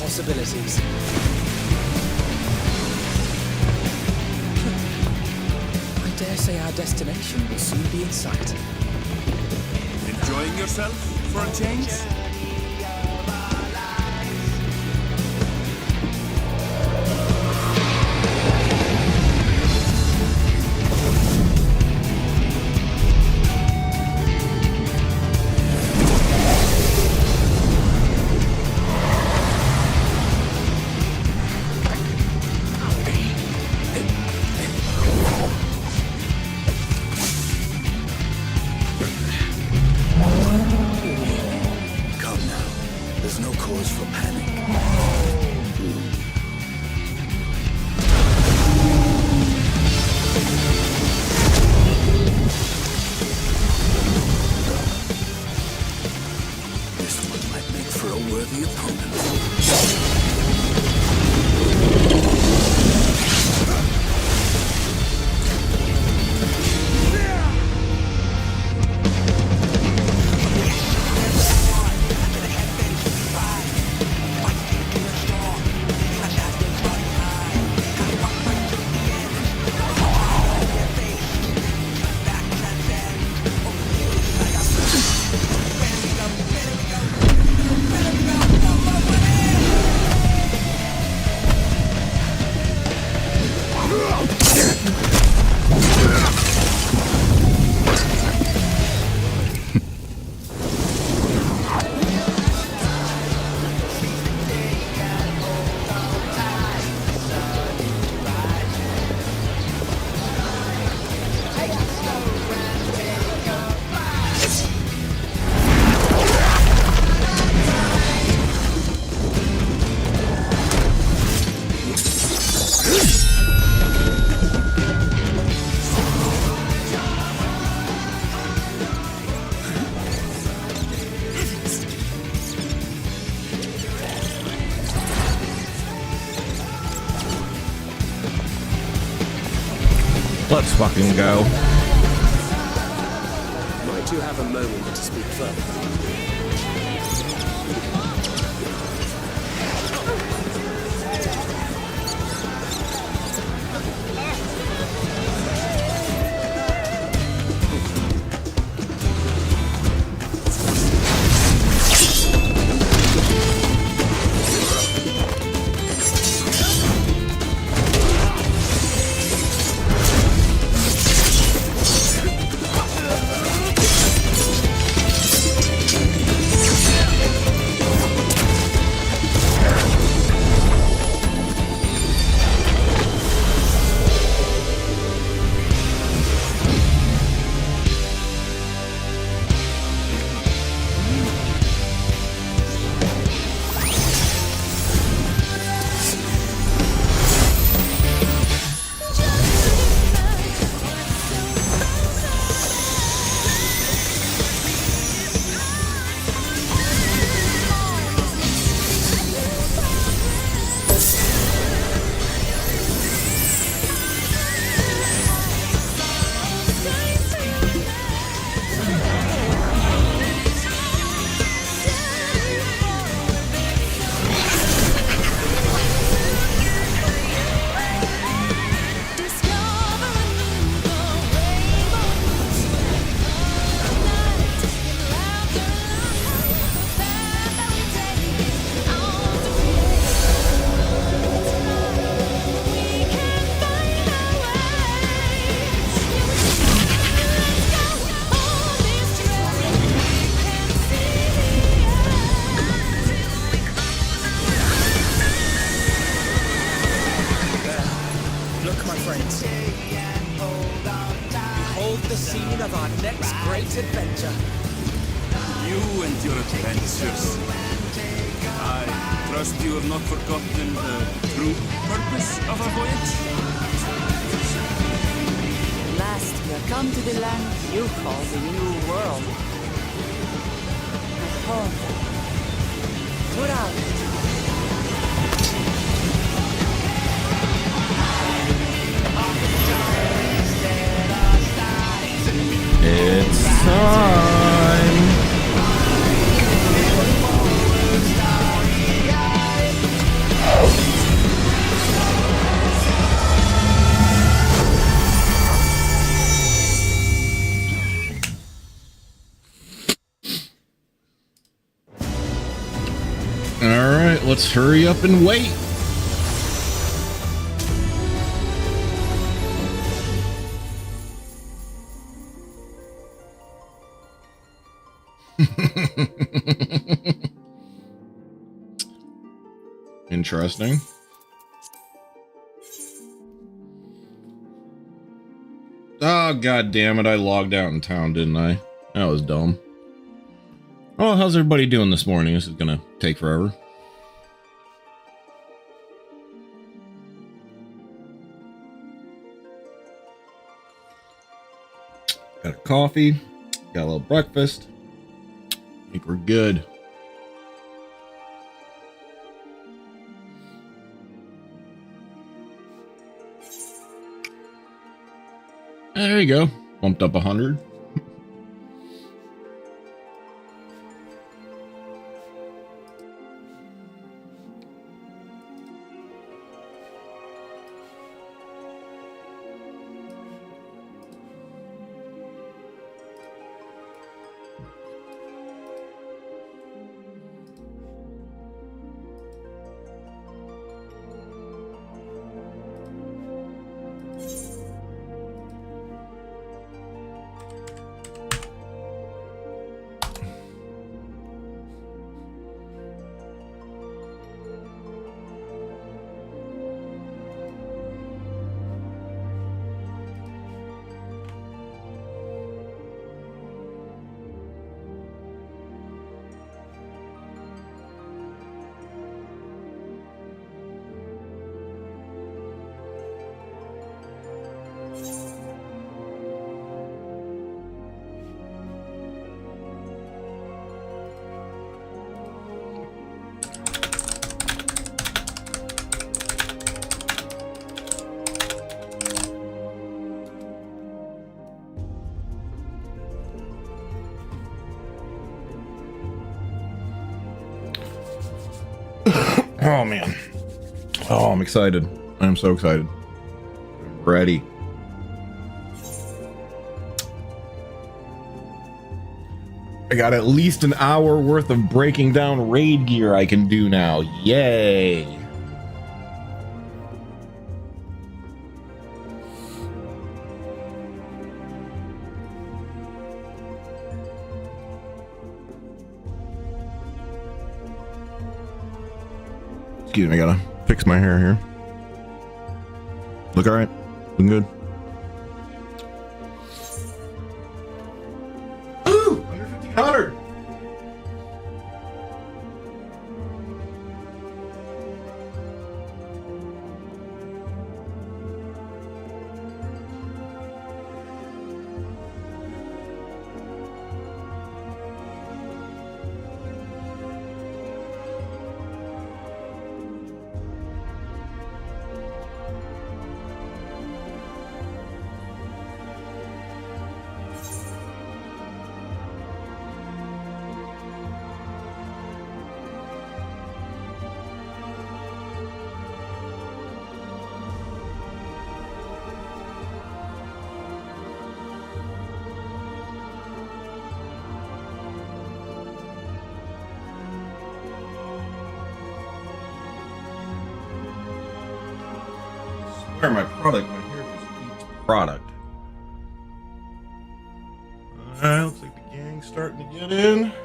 possibilities. I dare say our destination will soon be in sight. Enjoying yourself for a change? Let's fucking go. Might you have a moment to speak further? Adventure. You and your adventures. I trust you have not forgotten the true purpose of our voyage? At last we have come to the land you call the New World. My home. Put out. It's time. let's hurry up and wait. Interesting. Oh, god damn it. I logged out in town, didn't I? That was dumb. Oh, how's everybody doing this morning? This is gonna take forever. Got a coffee. Got a little breakfast. I think we're good. There you go. Bumped up 100. Oh man. Oh, I'm excited. I'm so excited. I'm ready. I got at least an hour worth of breaking down raid gear I can do now. Yay. Excuse me, I gotta fix my hair here. Look all right? Looking good? Ooh! Under 1,500! My product, my hair just eats product. Alright, looks like the gang's starting to get in. 1,400.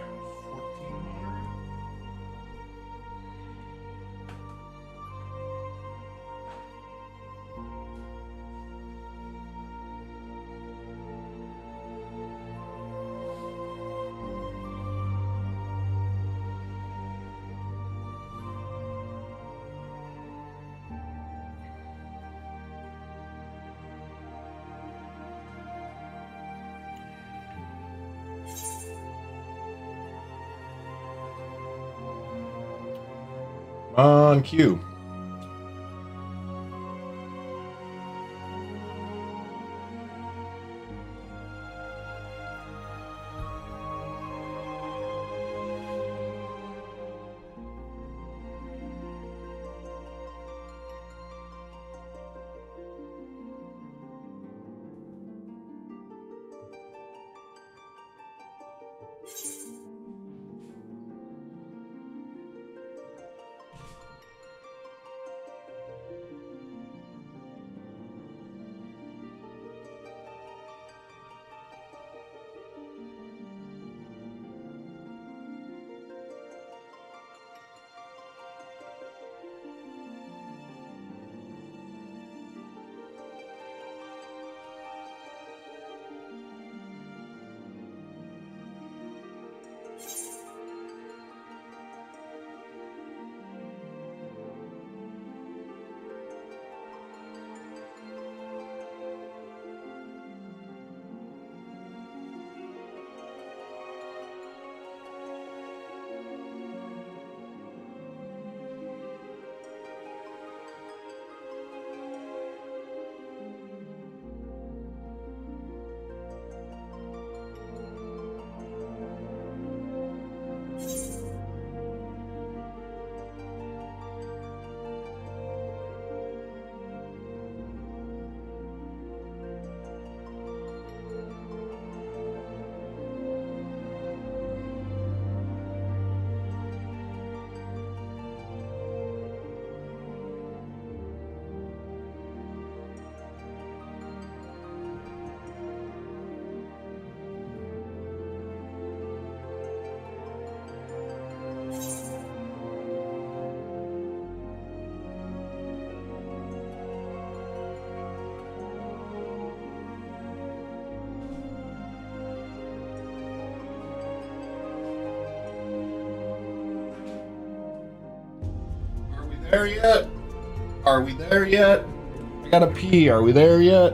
On cue. there yet? Are we there yet? I gotta pee. Are we there yet?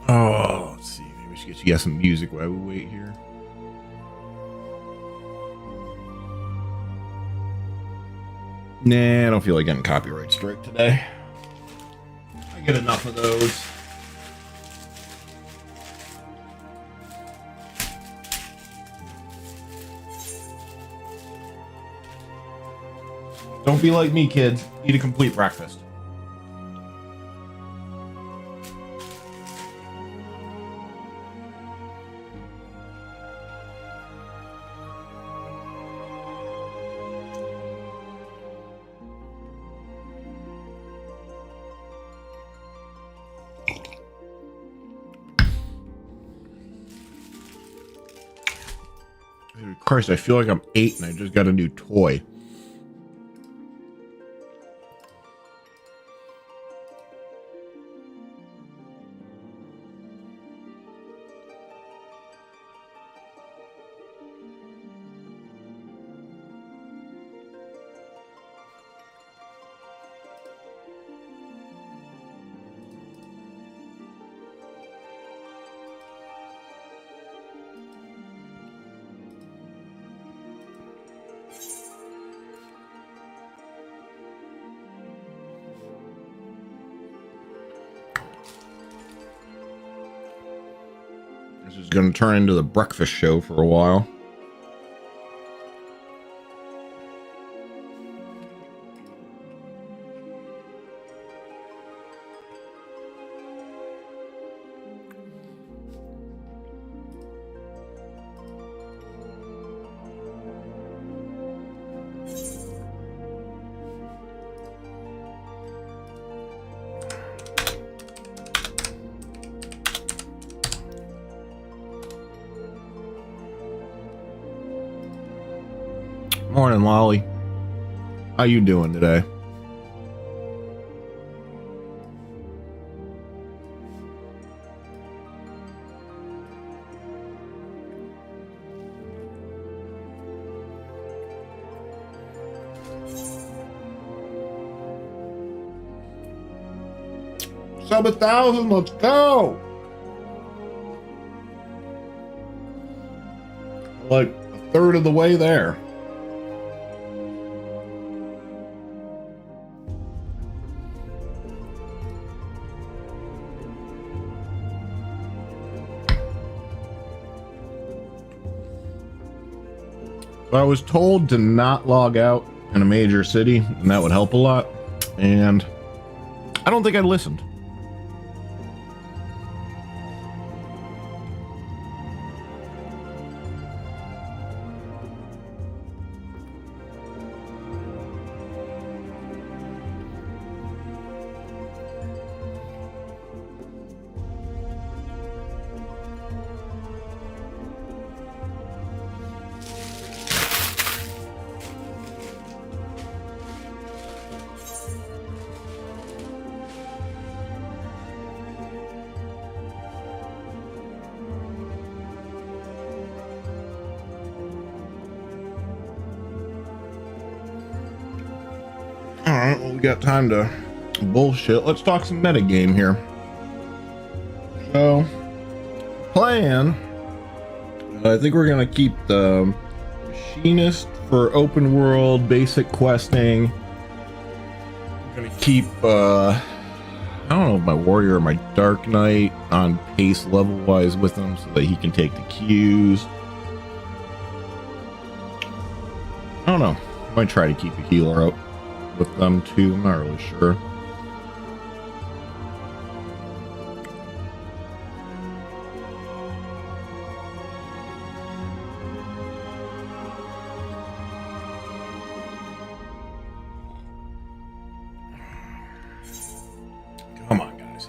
Oh, let's see. Maybe we should get you guys some music while we wait here. Nah, I don't feel like getting copyright strike today. I get enough of those. Don't be like me, kids. Eat a complete breakfast. Christ, I feel like I'm 8 and I just got a new toy. This is going to turn into the breakfast show for a while. Morning, Lolly. How you doing today? Sub 1,000, let's go! Like a third of the way there. I was told to not log out in a major city, and that would help a lot. And I don't think I listened. All right, well, we got time to bullshit. Let's talk some metagame here. So, plan. I think we're gonna keep the machinist for open world basic questing. I'm gonna keep I don't know if my warrior or my dark knight on pace level wise with him so that he can take the cues. I don't know. I might try to keep a healer out with them too. I'm not really sure. Come on, guys.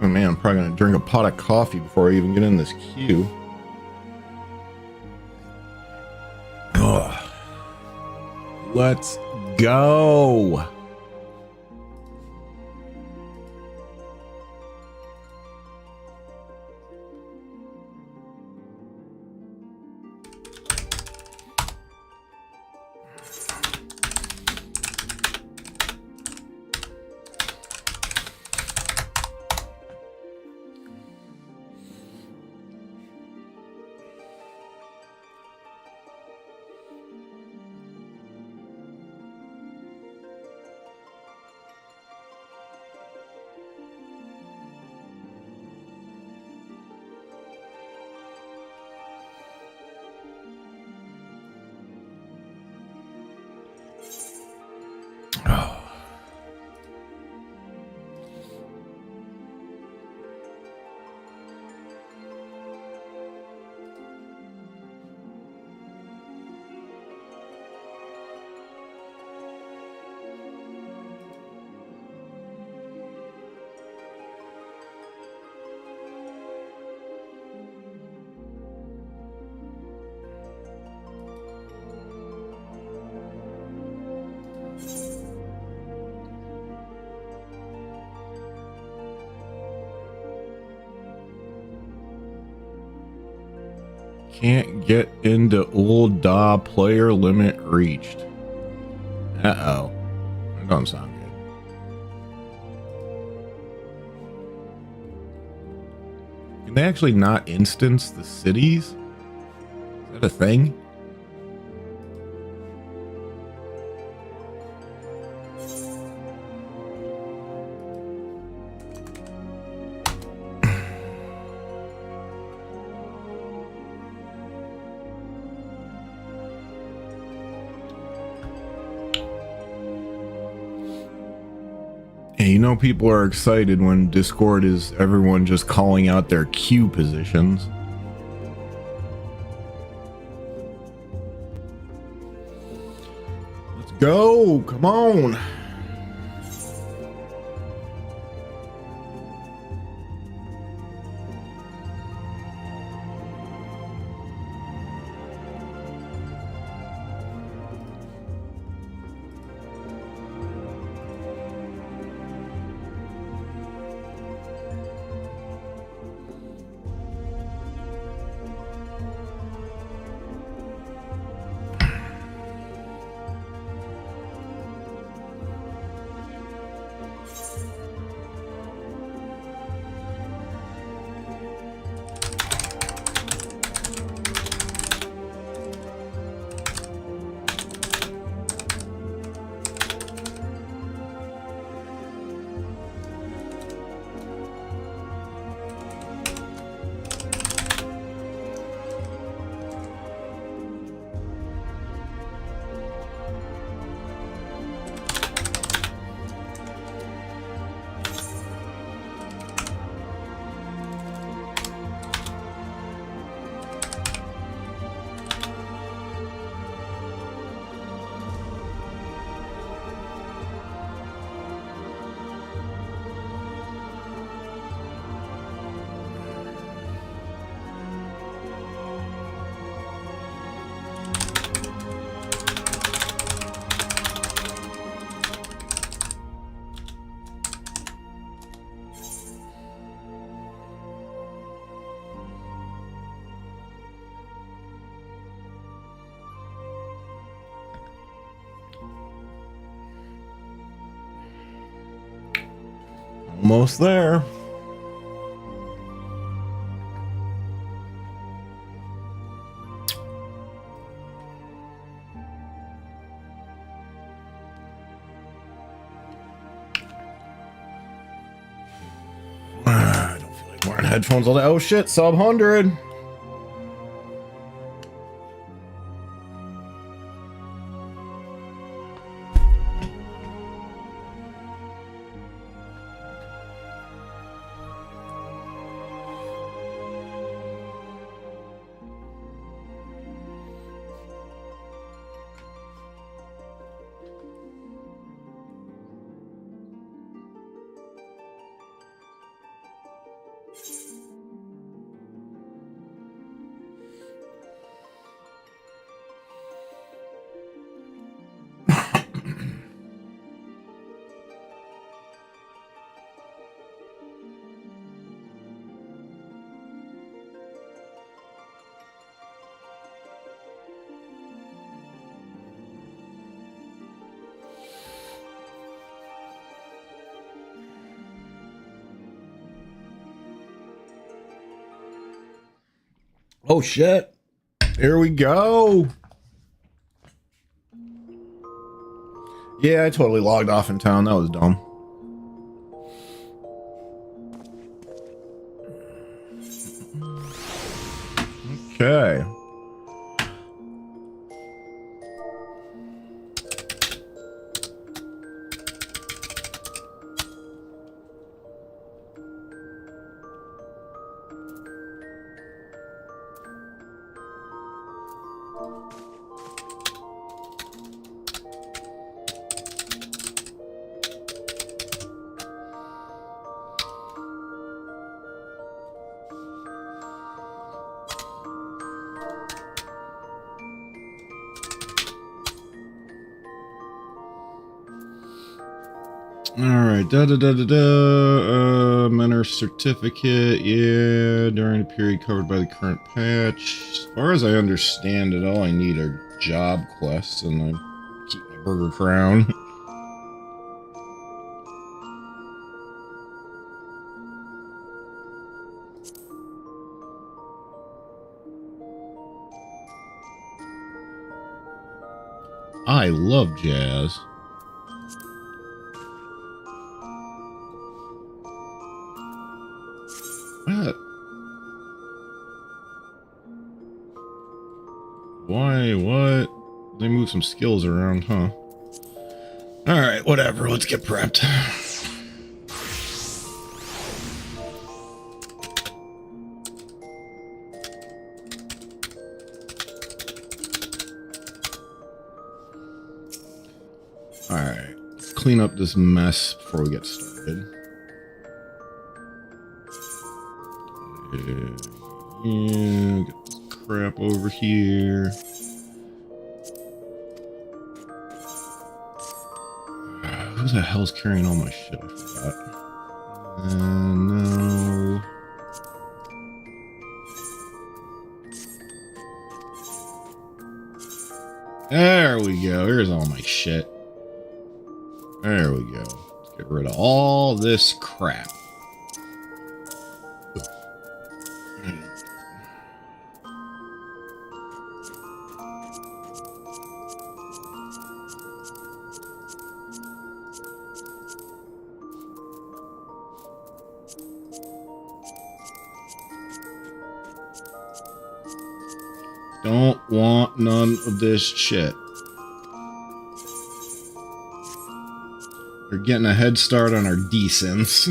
Oh man, I'm probably gonna drink a pot of coffee before I even get in this queue. Ugh. Let's go. Can't get into old DAW player limit reached. Uh-oh. That don't sound good. Can they actually not instance the cities? Is that a thing? Yeah, you know people are excited when Discord is everyone just calling out their queue positions. Let's go! Come on! Almost there. I don't feel like wearing headphones all day. Oh shit, sub 100. Oh shit. Here we go. Yeah, I totally logged off in town. That was dumb. Okay. Alright, mentor certificate, yeah, during a period covered by the current patch. As far as I understand it, all I need are job quests, and I keep my burger crown. I love jazz. What? Why? What? They move some skills around, huh? Alright, whatever. Let's get prepped. Alright. Let's clean up this mess before we get started. Yeah, get this crap over here. Who the hell's carrying all my shit? I forgot. No. There we go. Here's all my shit. There we go. Let's get rid of all this crap. Don't want none of this shit. We're getting a head start on our decents.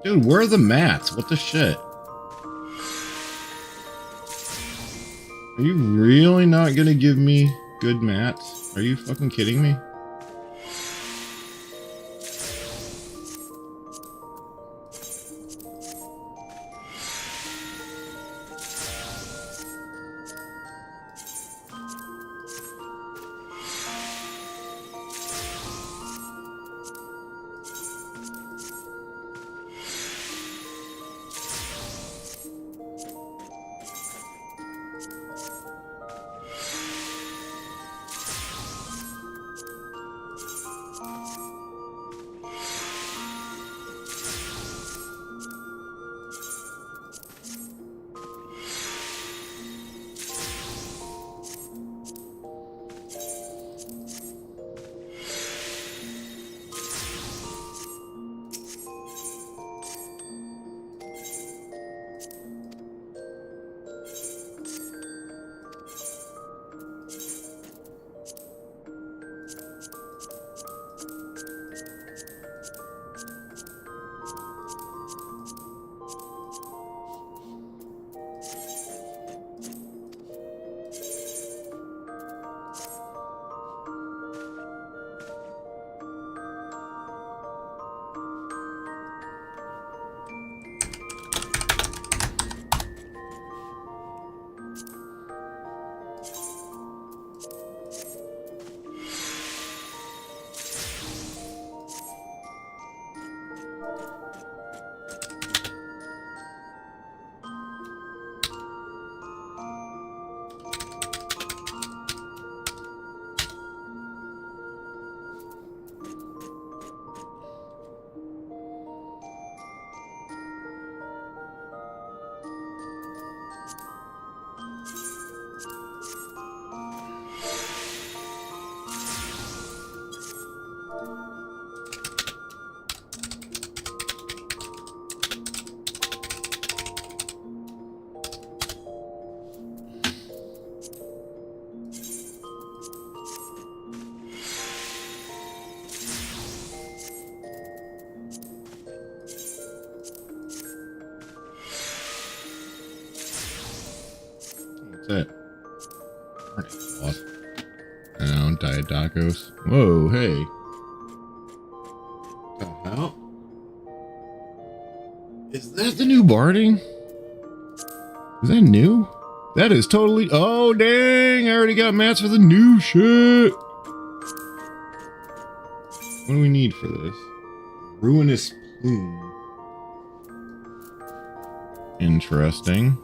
Dude, where are the mats? What the shit? Are you really not gonna give me good mats? Are you fucking kidding me? That's it. Alright, boss. Down, Diet Tacos. Whoa, hey. What the hell? Is that the new barding? Is that new? That is totally... Oh, dang! I already got mats for the new shit! What do we need for this? Ruinous Plume. Interesting.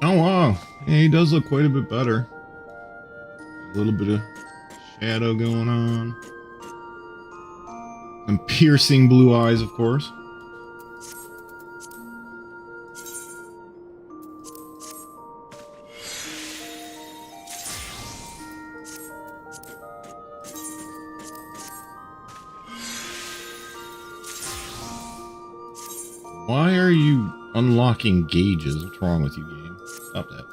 Oh wow, yeah, he does look quite a bit better. A little bit of shadow going on. And piercing blue eyes, of course. Why are you unlocking gauges? What's wrong with you, game? Stop that.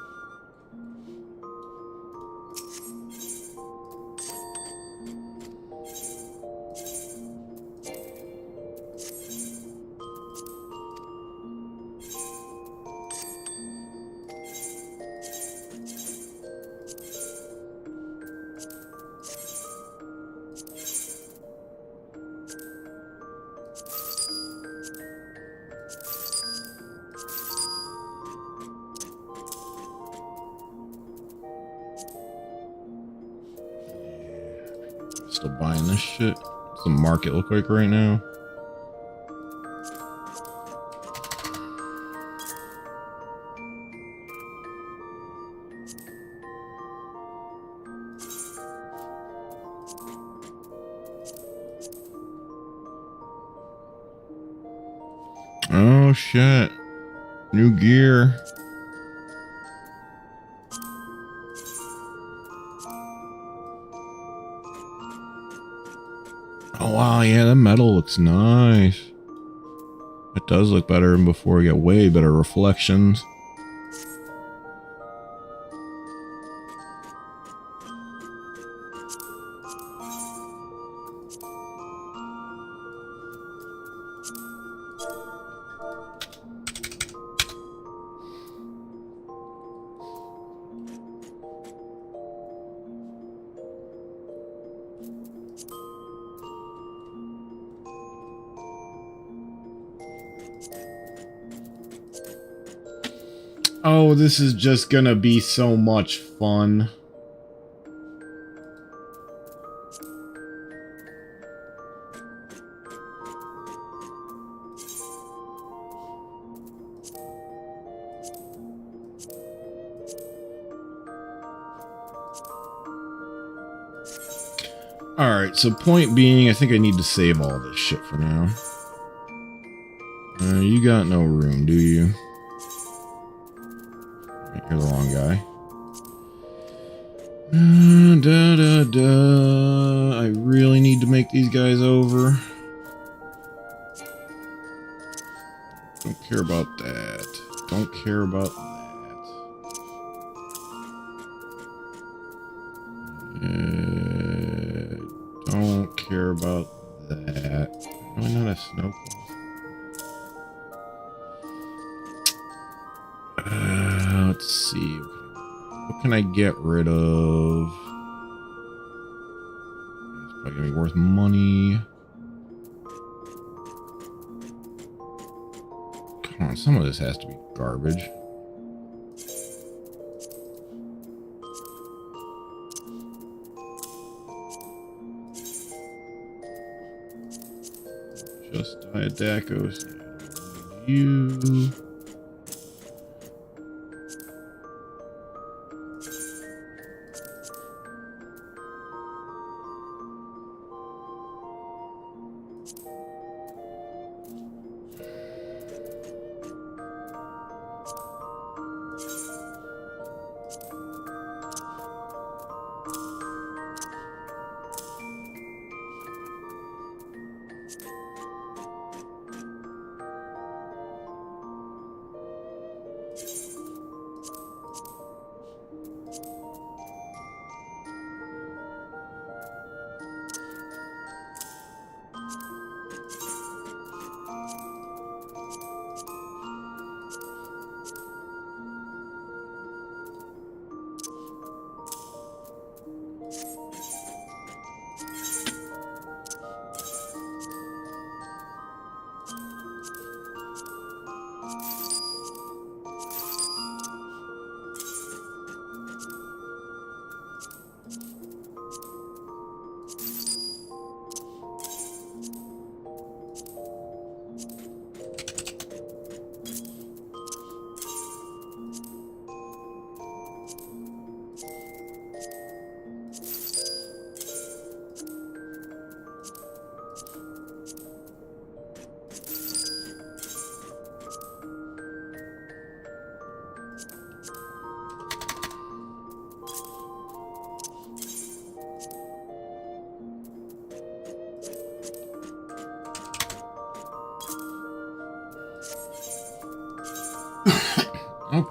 Still buying this shit. What's the market look like right now? Oh shit. New gear. Oh wow, yeah, that metal looks nice. It does look better than before. You get way better reflections. Oh, this is just gonna be so much fun. Alright, so point being, I think I need to save all this shit for now. You got no room, do you? You're the wrong guy. I really need to make these guys over. Don't care about that. Don't care about that. Don't care about that. Do I not have snowfall? Let's see. What can I get rid of? It's probably gonna be worth money. Come on, some of this has to be garbage. Just Diadacos. You.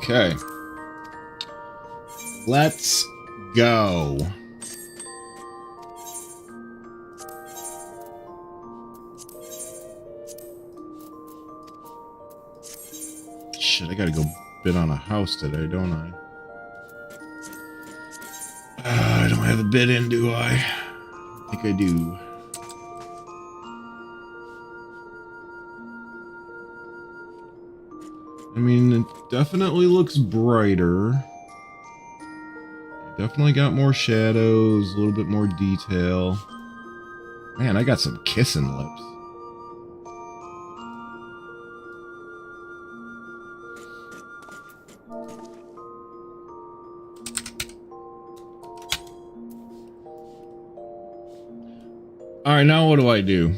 Okay. Let's go. Shit, I gotta go bid on a house today, don't I? I don't have a bid in, do I? I think I do. I mean, it definitely looks brighter. Definitely got more shadows, a little bit more detail. Man, I got some kissing lips. Alright, now what do I do?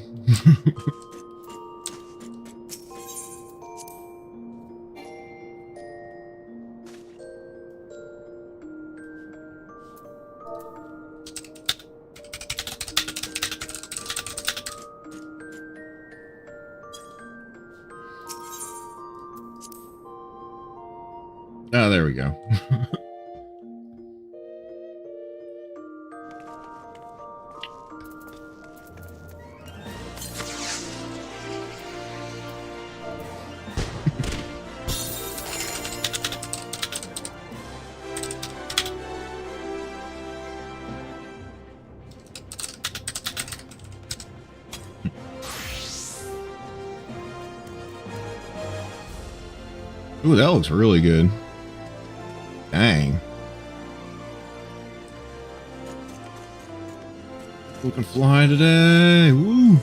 Oh, there we go. Ooh, that looks really good. Dang. We can fly today. Woo.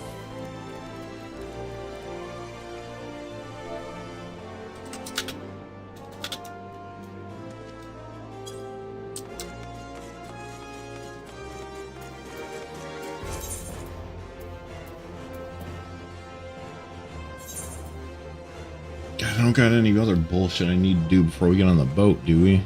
God, I don't got any other bullshit I need to do before we get on the boat, do we?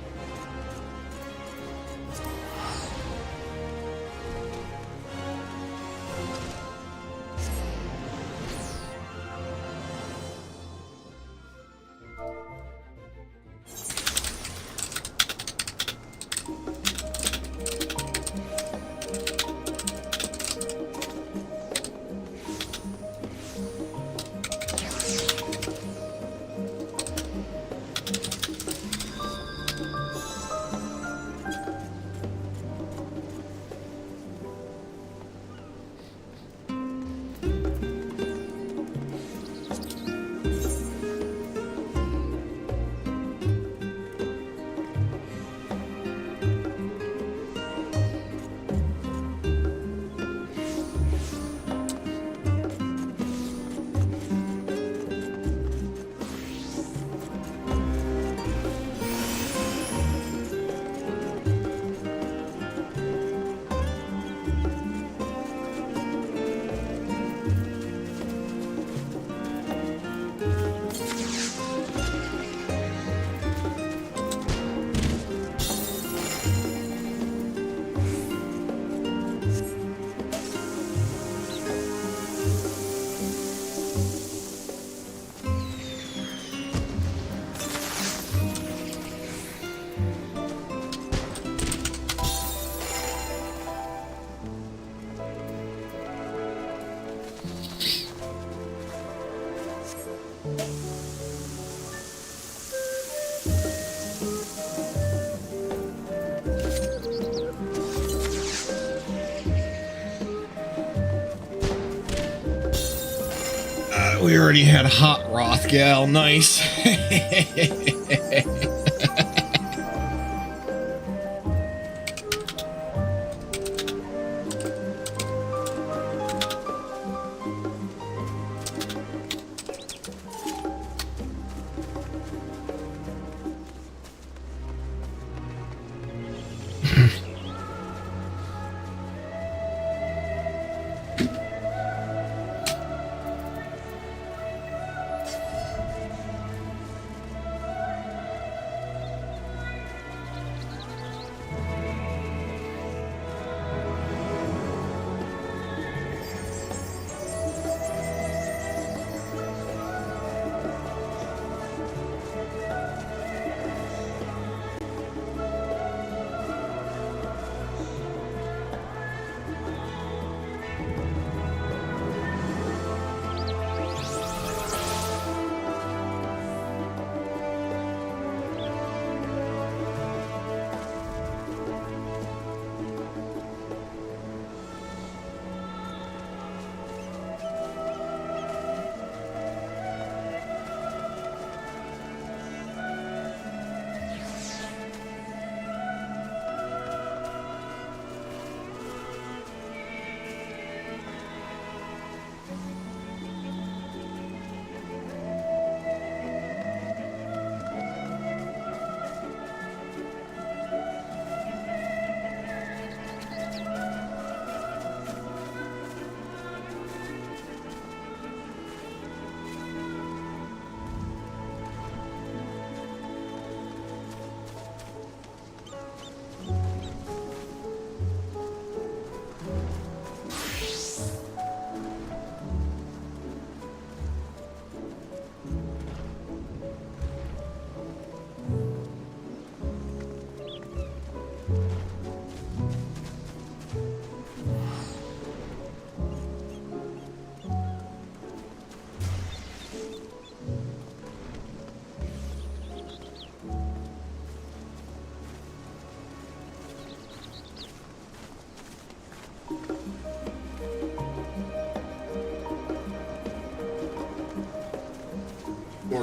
We already had Hot Rothgal, nice.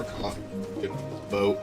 more coffee. Get on this boat.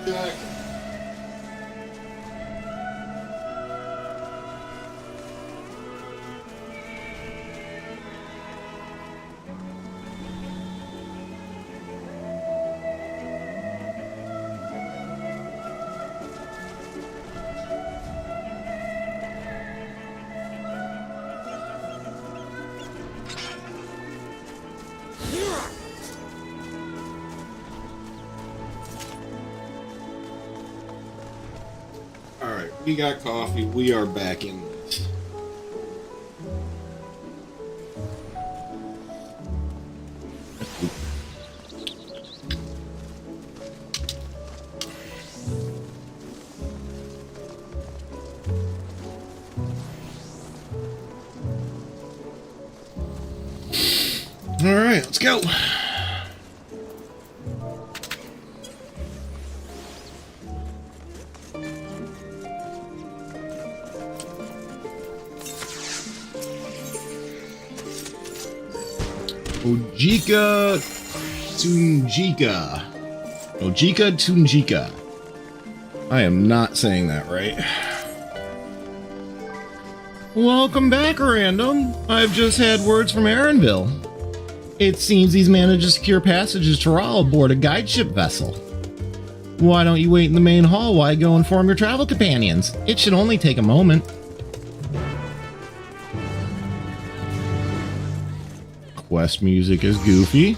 Jack. We got coffee. We are back in this. All right, let's go. Ojika Tunjika. Ojika Tunjika. I am not saying that right. Welcome back, Random. I've just had words from Aaronville. It seems he's managed to secure passages to Raw aboard a guideship vessel. Why don't you wait in the main hall while I go inform your travel companions? It should only take a moment. Quest music is goofy.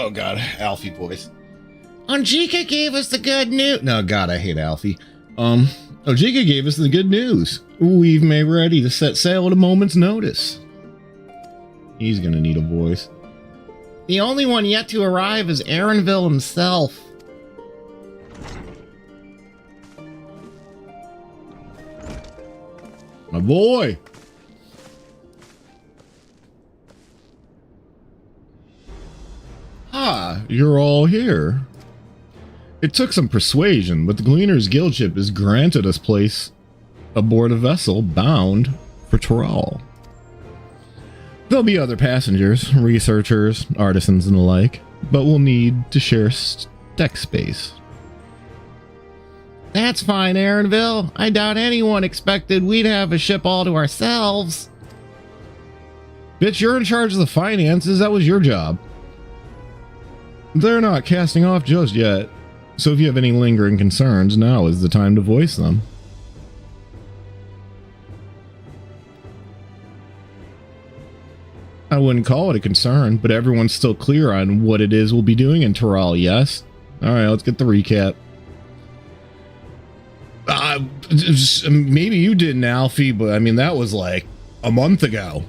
Oh god, Alfie voice. Onjika gave us the good news. No, god, I hate Alfie. Onjika gave us the good news. We've made ready to set sail at a moment's notice. He's gonna need a voice. The only one yet to arrive is Aaronville himself. My boy. Ah, you're all here. It took some persuasion, but the Gleaner's Guildship has granted us place aboard a vessel bound for Tyrrell. There'll be other passengers, researchers, artisans, and the like, but we'll need to share deck space. That's fine, Aaronville. I doubt anyone expected we'd have a ship all to ourselves. Bitch, you're in charge of the finances. That was your job. They're not casting off just yet, so if you have any lingering concerns, now is the time to voice them. I wouldn't call it a concern, but everyone's still clear on what it is we'll be doing in Tyrrell, yes? Alright, let's get the recap. Maybe you didn't, Alfie, but I mean, that was like a month ago.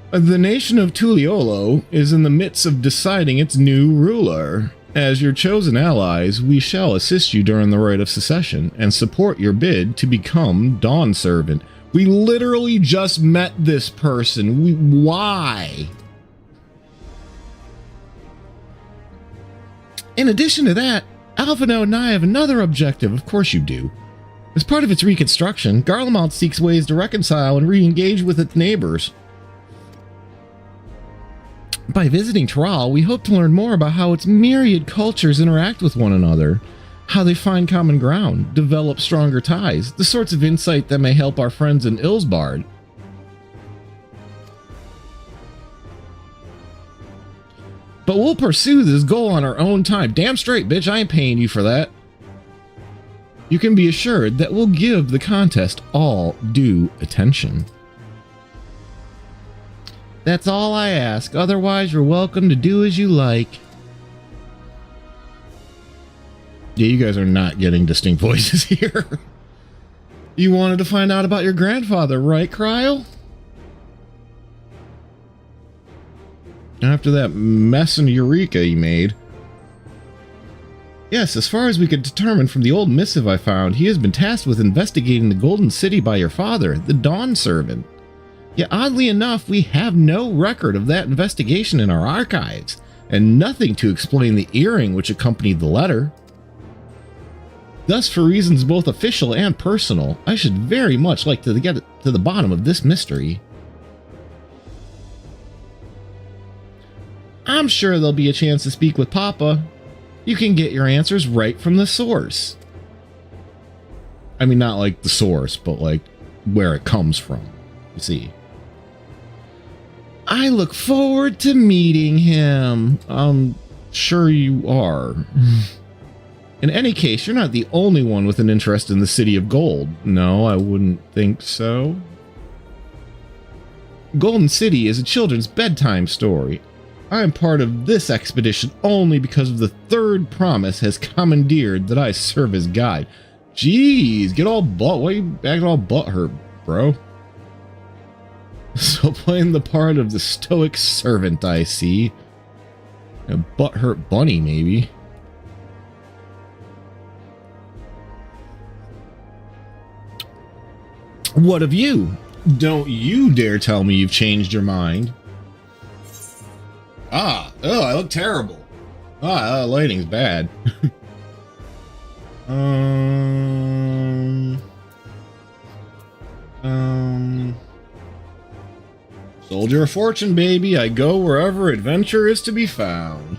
The nation of Tuliolo is in the midst of deciding its new ruler. As your chosen allies, we shall assist you during the rite of secession and support your bid to become Dawn Servant. We literally just met this person. Why? In addition to that, Alphino and I have another objective. Of course you do. As part of its reconstruction, Garlemald seeks ways to reconcile and re-engage with its neighbors. By visiting Tyrrell, we hope to learn more about how its myriad cultures interact with one another, how they find common ground, develop stronger ties, the sorts of insight that may help our friends in Ilsbard. But we'll pursue this goal on our own time. Damn straight, bitch, I ain't paying you for that. You can be assured that we'll give the contest all due attention. That's all I ask. Otherwise, you're welcome to do as you like. Yeah, you guys are not getting distinct voices here. You wanted to find out about your grandfather, right, Cryle? After that mess in Eureka you made. Yes, as far as we could determine from the old missive I found, he has been tasked with investigating the Golden City by your father, the Dawn Servant. Yet oddly enough, we have no record of that investigation in our archives, and nothing to explain the earring which accompanied the letter. Thus, for reasons both official and personal, I should very much like to get to the bottom of this mystery. I'm sure there'll be a chance to speak with Papa. You can get your answers right from the source. I mean, not like the source, but like where it comes from, you see. I look forward to meeting him. I'm sure you are. In any case, you're not the only one with an interest in the City of Gold. No, I wouldn't think so. Golden City is a children's bedtime story. I am part of this expedition only because of the third promise has commandeered that I serve as guide. Jeez, get all butt. Why are you acting all butthurt, bro? So playing the part of the stoic servant, I see. A butthurt bunny, maybe. What of you? Don't you dare tell me you've changed your mind. Ah, oh, I look terrible. Ah, lighting's bad. Soldier of fortune, baby. I go wherever adventure is to be found.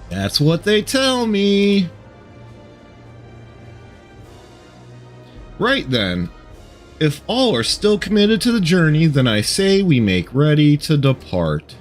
That's what they tell me. Right then. If all are still committed to the journey, then I say we make ready to depart.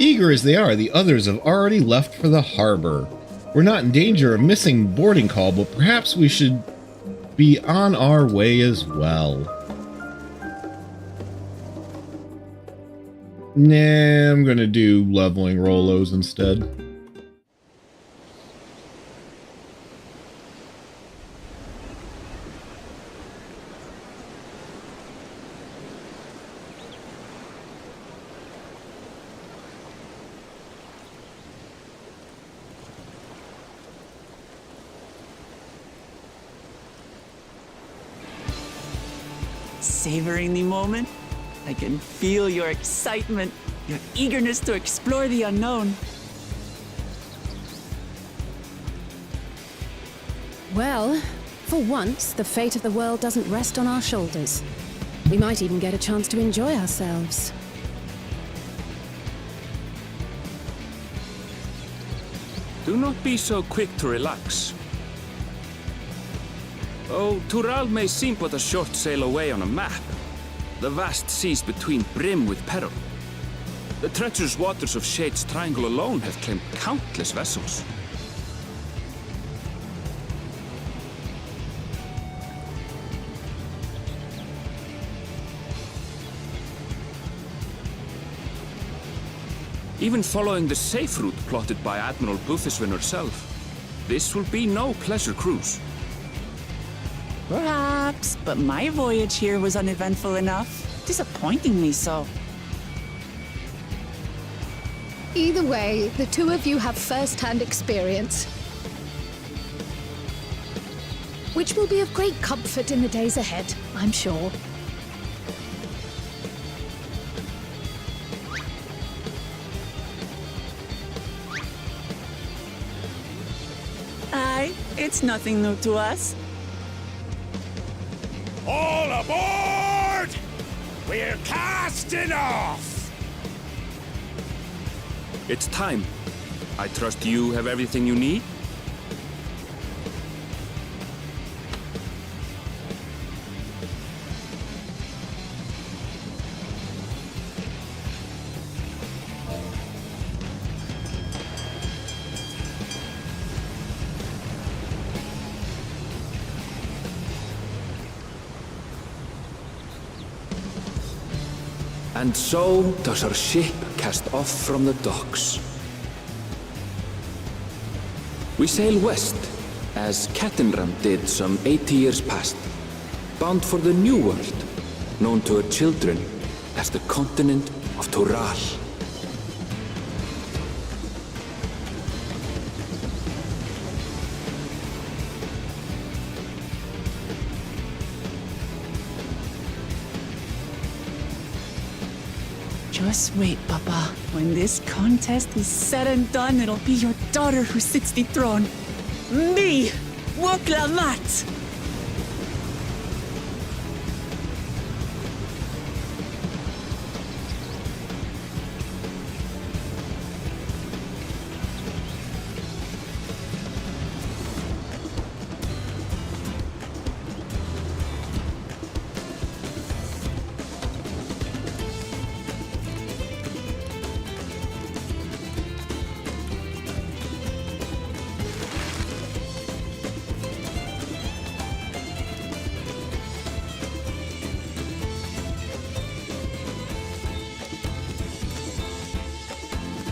Eager as they are, the others have already left for the harbor. We're not in danger of missing boarding call, but perhaps we should be on our way as well. Nah, I'm gonna do leveling Rolos instead. Savoring the moment? I can feel your excitement, your eagerness to explore the unknown. Well, for once, the fate of the world doesn't rest on our shoulders. We might even get a chance to enjoy ourselves. Do not be so quick to relax. Oh, Tural may seem but a short sail away on a map. The vast seas between brim with peril. The treacherous waters of Shade's Triangle alone have claimed countless vessels. Even following the safe route plotted by Admiral Buthiswin herself, this will be no pleasure cruise. Perhaps, but my voyage here was uneventful enough. Disappointingly so. Either way, the two of you have first-hand experience, which will be of great comfort in the days ahead, I'm sure. Aye, it's nothing new to us. All aboard! We're casting off! It's time. I trust you have everything you need? And so does our ship cast off from the docks. We sail west, as Cattenram did some 80 years past, bound for the New World, known to her children as the continent of Tural. Just wait, Papa. When this contest is said and done, it'll be your daughter who sits the throne. Me, Woklamat!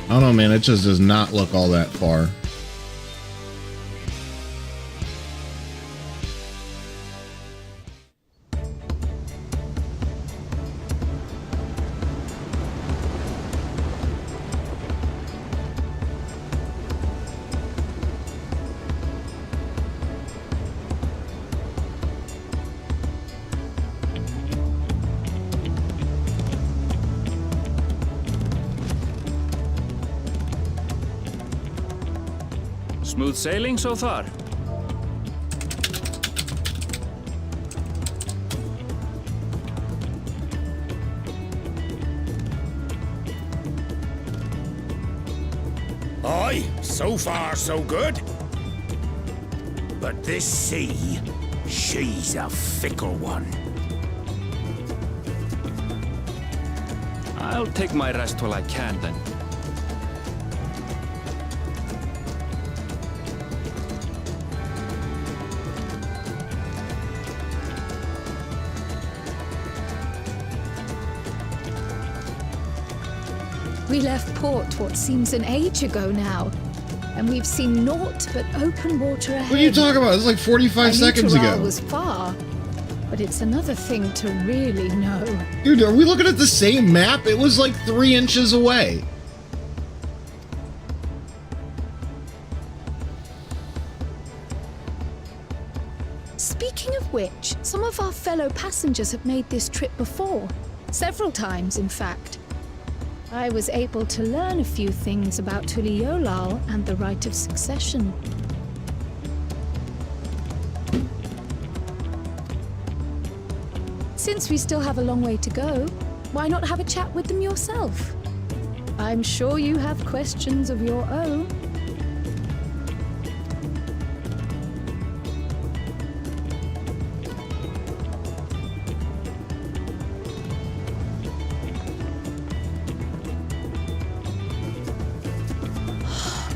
I don't know, man. It just does not look all that far. Smooth sailing so far? Aye, so far so good. But this sea, she's a fickle one. I'll take my rest while I can then. We left port what seems an age ago now, and we've seen naught but open water ahead. What are you talking about? It's like 45 seconds ago. Was far, but it's another thing to really know. Dude, are we looking at the same map? It was like 3 inches away. Speaking of which, some of our fellow passengers have made this trip before. Several times, in fact. I was able to learn a few things about Tuliolal and the right of succession. Since we still have a long way to go, why not have a chat with them yourself? I'm sure you have questions of your own.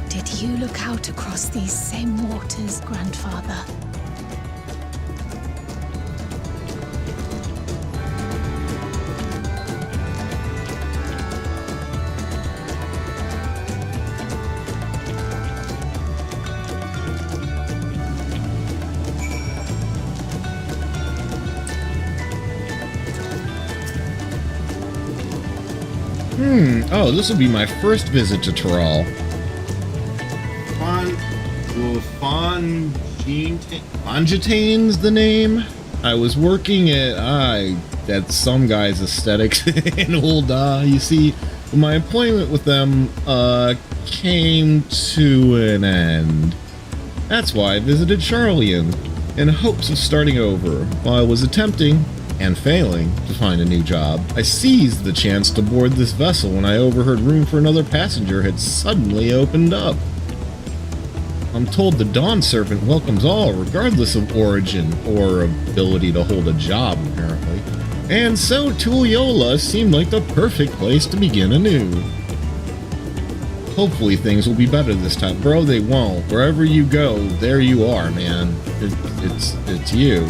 Did you look out across these same waters, Grandfather? Oh, this will be my first visit to Tyrrell. Fongitane's the name. I was working at some guy's aesthetics in Ul'dah. You see, my employment with them came to an end. That's why I visited Charlian in hopes of starting over. While I was attempting and failing to find a new job, I seized the chance to board this vessel when I overheard room for another passenger had suddenly opened up. I'm told the Dawn Serpent welcomes all, regardless of origin or ability to hold a job, apparently. And so Tuliolal seemed like the perfect place to begin anew. Hopefully things will be better this time. Bro, they won't. Wherever you go, there you are, man. It's you.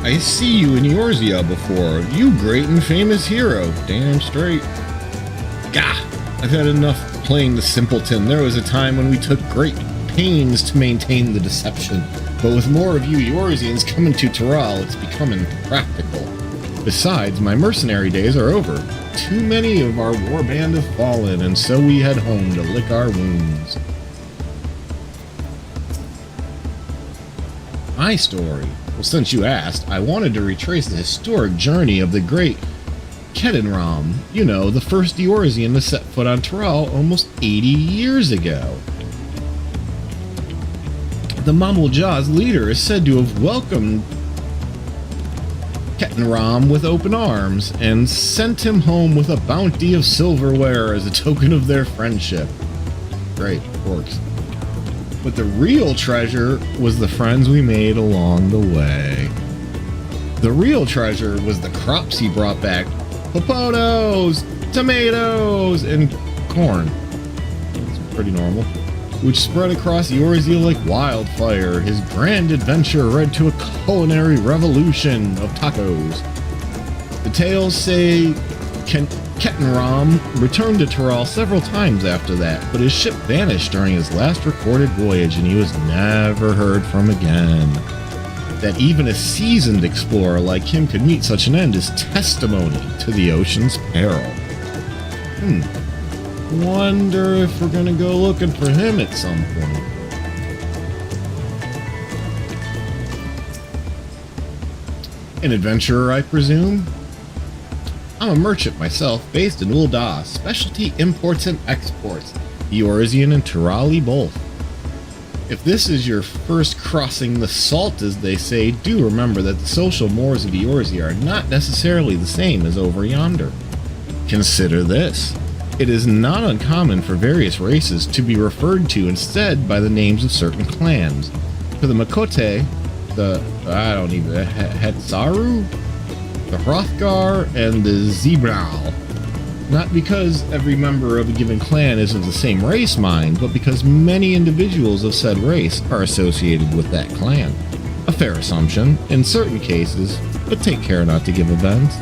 I see you in Eorzea before. You great and famous hero. Damn straight. Gah! I've had enough playing the simpleton. There was a time when we took great pains to maintain the deception. But with more of you Eorzeans coming to Tyrrell, it's becoming practical. Besides, my mercenary days are over. Too many of our warband have fallen, and so we head home to lick our wounds. My story. Well, since you asked, I wanted to retrace the historic journey of the great Kedenram. You know, the first Eorzean to set foot on Tyrrell almost 80 years ago. The Mamuljah's leader is said to have welcomed Kedenram with open arms and sent him home with a bounty of silverware as a token of their friendship. Great, works. But the real treasure was the friends we made along the way. The real treasure was the crops he brought back. Potatoes, tomatoes, and corn. That's pretty normal. Which spread across Eorzea like wildfire. His grand adventure led to a culinary revolution of tacos. The tales say Kedenram returned to Tyrrell several times after that, but his ship vanished during his last recorded voyage and he was never heard from again. That even a seasoned explorer like him could meet such an end is testimony to the ocean's peril. Wonder if we're gonna go looking for him at some point. An adventurer, I presume? I'm a merchant myself, based in Ul'dah, specialty imports and exports, Eorzean and Tyrrelli both. If this is your first crossing the salt, as they say, do remember that the social mores of Eorzea are not necessarily the same as over yonder. Consider this. It is not uncommon for various races to be referred to instead by the names of certain clans. For the Makote, the Hetzaru, the Hrothgar, and the Zebral. Not because every member of a given clan is of the same race, mind, but because many individuals of said race are associated with that clan. A fair assumption in certain cases, but take care not to give offense.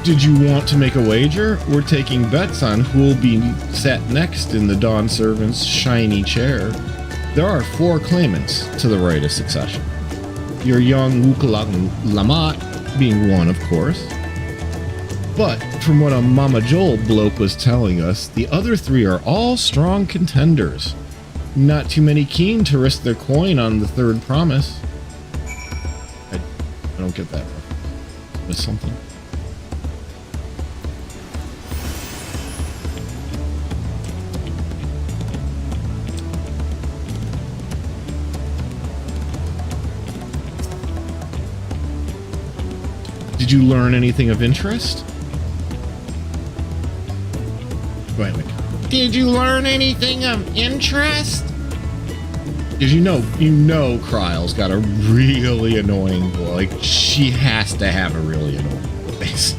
Did you want to make a wager? We're taking bets on who will be sat next in the Dawn Servant's shiny chair. There are 4 claimants to the right of succession. Your young Lamat being one, of course. But from what a Mama Joel bloke was telling us, the other 3 are all strong contenders. Not too many keen to risk their coin on the third promise. I don't get that. Missed something. Did you learn anything of interest? Wait. Did you learn anything of interest? Because you know Kryle's got a really annoying voice. Like, she has to have a really annoying voice.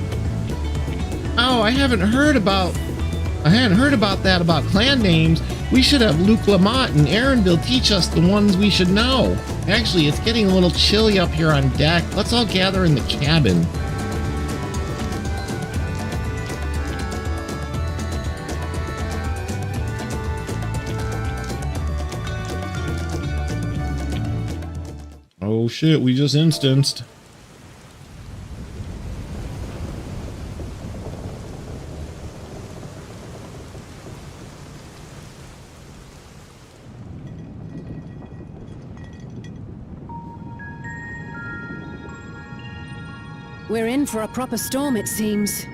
Oh, I hadn't heard about that about clan names. We should have Luke Lamont and Aaronville teach us the ones we should know. Actually, it's getting a little chilly up here on deck. Let's all gather in the cabin. Oh shit, we just instanced. We're in for a proper storm, it seems.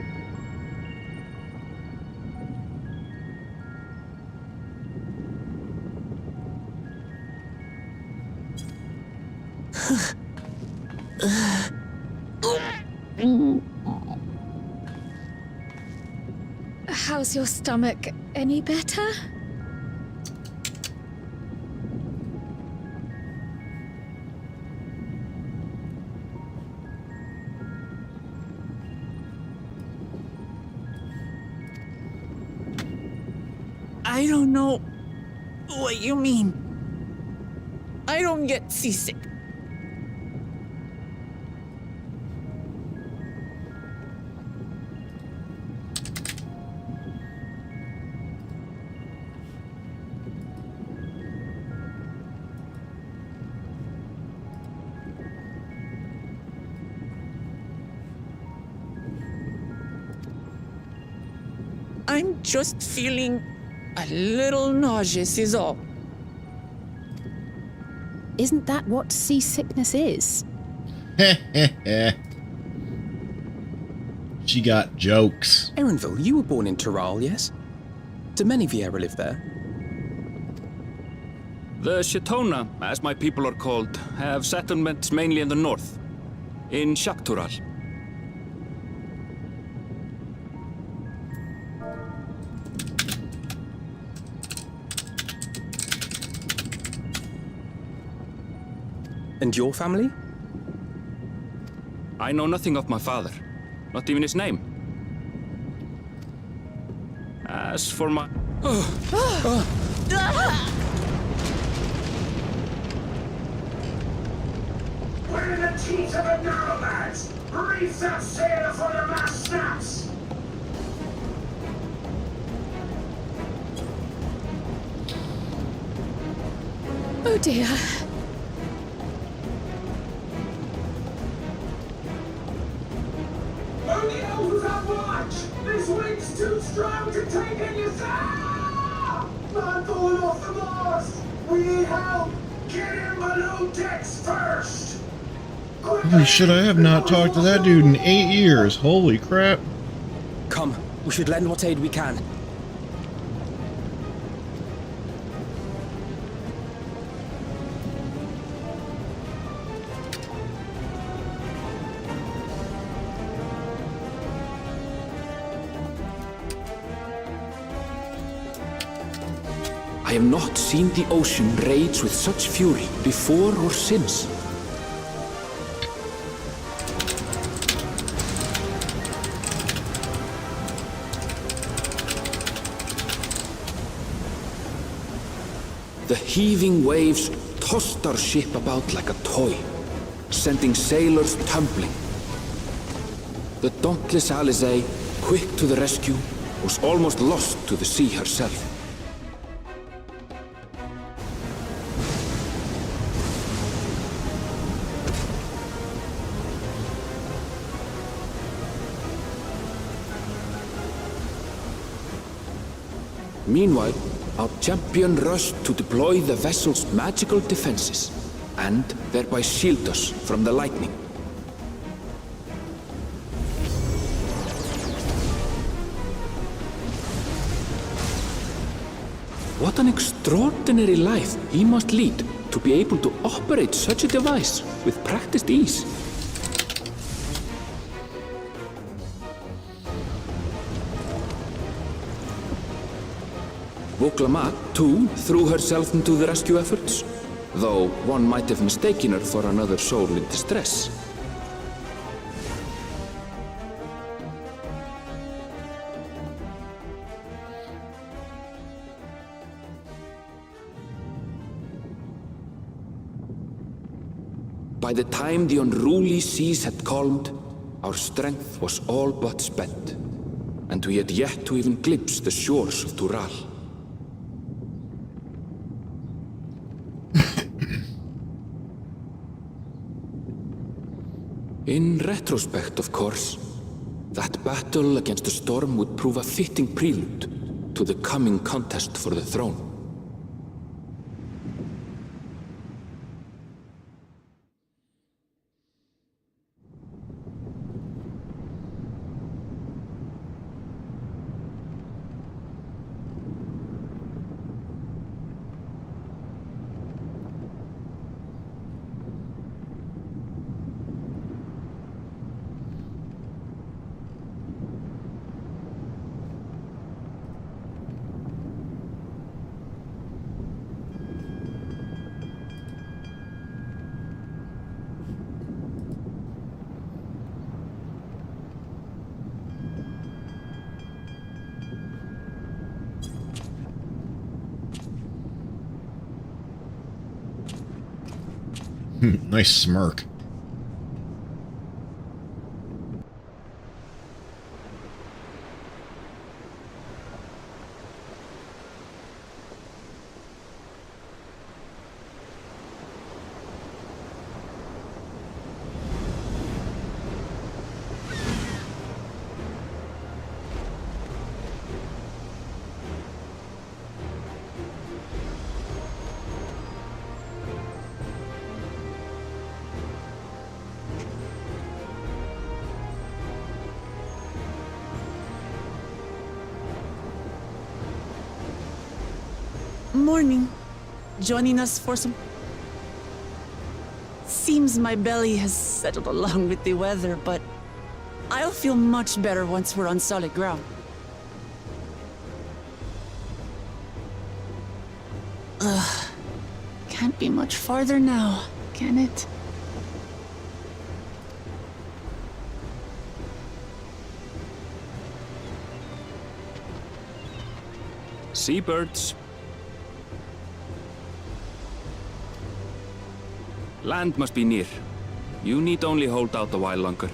How's your stomach? Any better? I don't know what you mean. I don't get seasick. I'm just feeling a little nauseous is all. Isn't that what seasickness is? She got jokes. Aaronville, you were born in Tural, yes? Do many of you ever live there? The Shetona, as my people are called, have settlements mainly in the north, in Shaktural. And your family? I know nothing of my father, not even his name. As for my... We're in the teeth of a narrow, lads! Reef that sail before the mast snaps! Oh dear. Only elves have watch! This wind's too strong to take in your sail! Man falling off the mast! We need help! Get in below decks first! Holy shit, I have not talked to that dude in 8 years. Holy crap. Come, we should lend what aid we can. I have not seen the ocean rage with such fury before or since. The heaving waves tossed our ship about like a toy, sending sailors tumbling. The dauntless Alizé, quick to the rescue, was almost lost to the sea herself. Meanwhile, our champion rushed to deploy the vessel's magical defenses, and thereby shield us from the lightning. What an extraordinary life he must lead to be able to operate such a device with practiced ease. Voklamat, too, threw herself into the rescue efforts, though one might have mistaken her for another soul in distress. By the time the unruly seas had calmed, our strength was all but spent, and we had yet to even glimpse the shores of Tural. In retrospect, of course, that battle against the storm would prove a fitting prelude to the coming contest for the throne. Nice smirk. Morning. Joining us for some... Seems my belly has settled along with the weather, but I'll feel much better once we're on solid ground. Ugh. Can't be much farther now, can it? Seabirds. Land must be near. You need only hold out a while longer.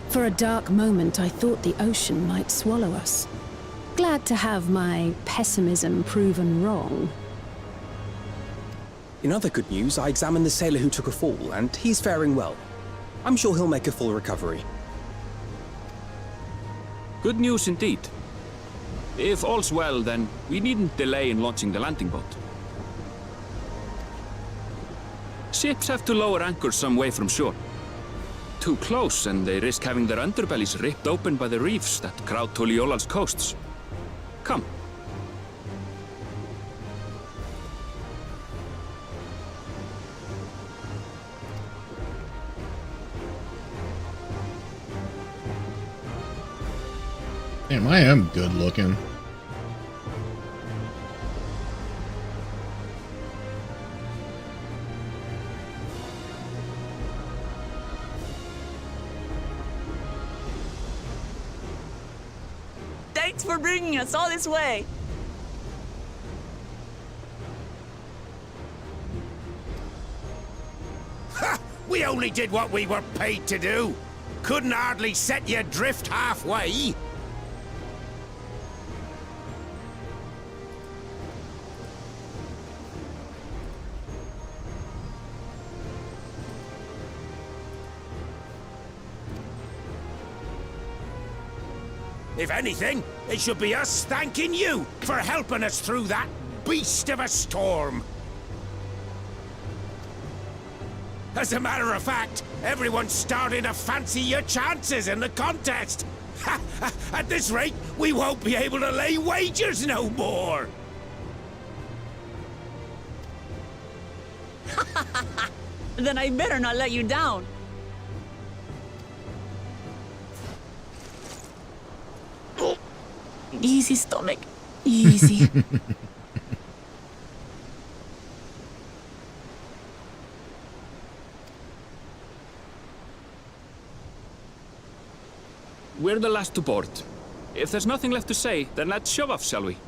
For a dark moment, I thought the ocean might swallow us. Glad to have my pessimism proven wrong. In other good news, I examined the sailor who took a fall, and he's faring well. I'm sure he'll make a full recovery. Good news indeed. If all's well, then we needn't delay in launching the landing boat. Ships have to lower anchors some way from shore. Too close, and they risk having their underbellies ripped open by the reefs that crowd Tuliola's coasts. Come. Damn, I am good looking. Thanks for bringing us all this way. Ha! We only did what we were paid to do. Couldn't hardly set you adrift halfway. If anything, it should be us thanking you for helping us through that beast of a storm. As a matter of fact, everyone's starting to fancy your chances in the contest. At this rate, we won't be able to lay wagers no more. Then I better not let you down. Easy, stomach. Easy. We're the last to board. If there's nothing left to say, then let's shove off, shall we?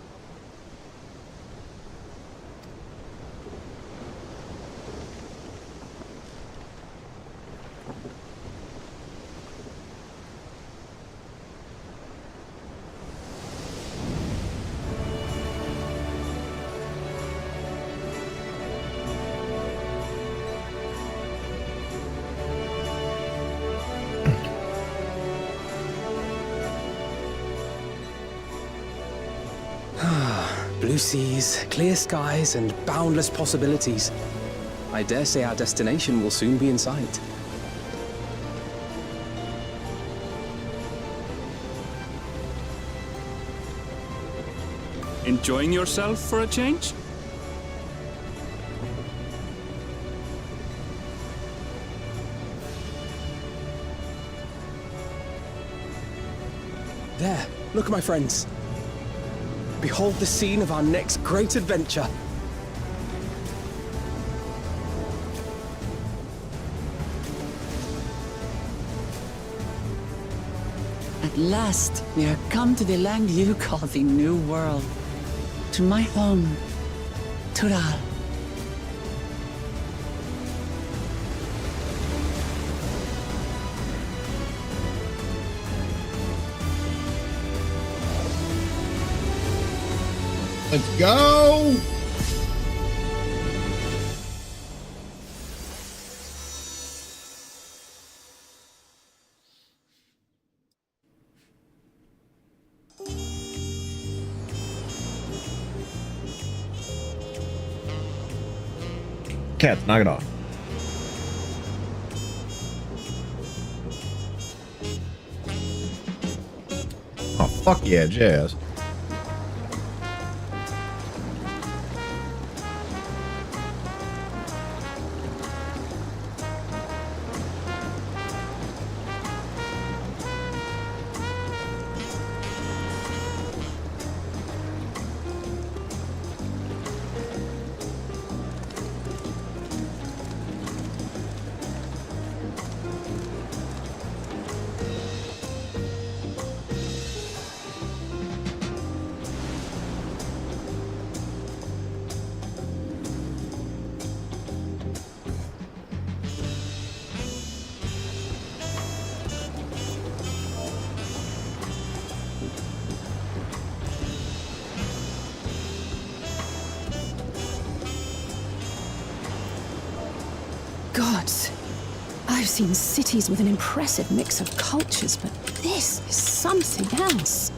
Blue seas, clear skies, and boundless possibilities. I dare say our destination will soon be in sight. Enjoying yourself for a change? There, look, my friends. Behold the scene of our next great adventure. At last, we are come to the land you call the New World. To my home, Tural. Let's go! Cats, knock it off. Oh, fuck yeah, jazz. Gods, I've seen cities with an impressive mix of cultures, but this is something else.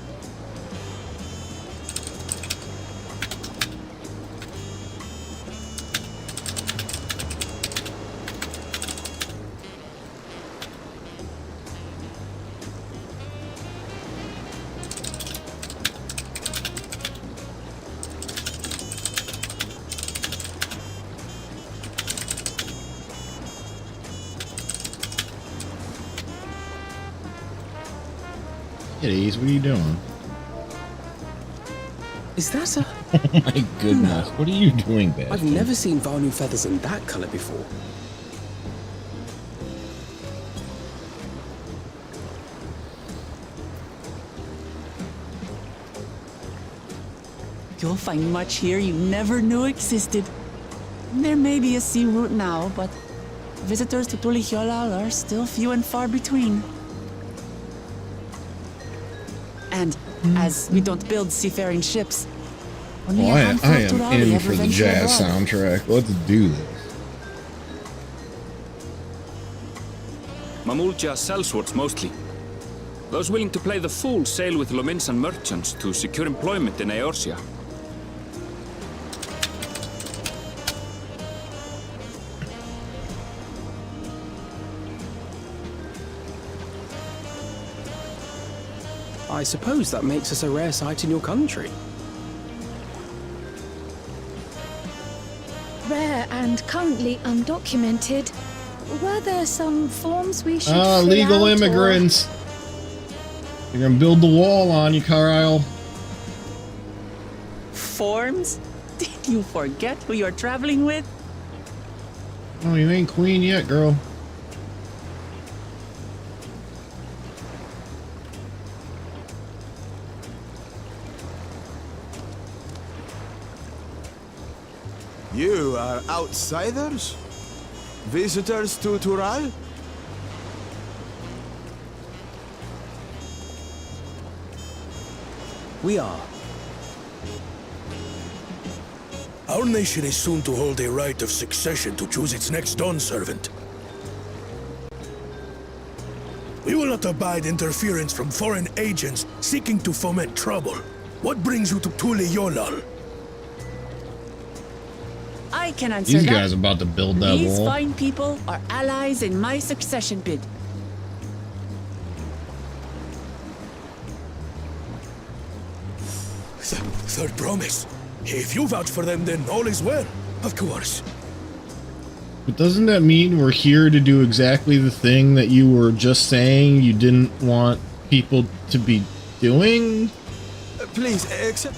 Kitties, what are you doing? Is that a... Oh my goodness, what are you doing, Beth? I've never seen Vanu feathers in that color before. You'll find much here you never knew existed. There may be a sea route now, but visitors to Tulihyolal are still few and far between. And as we don't build seafaring ships, only Well, a I handful of am Turali in ever for the venture jazz abroad. soundtrack. Let's do this. Mamulja sellswords mostly. Those willing to play the fool sail with Lominsan merchants to secure employment in Eorzea. I suppose that makes us a rare sight in your country. Rare and currently undocumented. Were there some forms we should fill Legal out, immigrants. They're gonna build the wall on you, Kyle. Forms? Did you forget who you're traveling with? Oh, you ain't queen yet, girl. You are outsiders? Visitors to Tural? We are. Our nation is soon to hold a right of succession to choose its next dawn servant. We will not abide interference from foreign agents seeking to foment trouble. What brings you to Tulihyolal? I can answer These that. guys about to build that These wall. fine people are allies in my succession bid. Third promise. If you vouch for them, then all is well. Of course. But doesn't that mean we're here to do exactly the thing that you were just saying you didn't want people to be doing? Please, accept.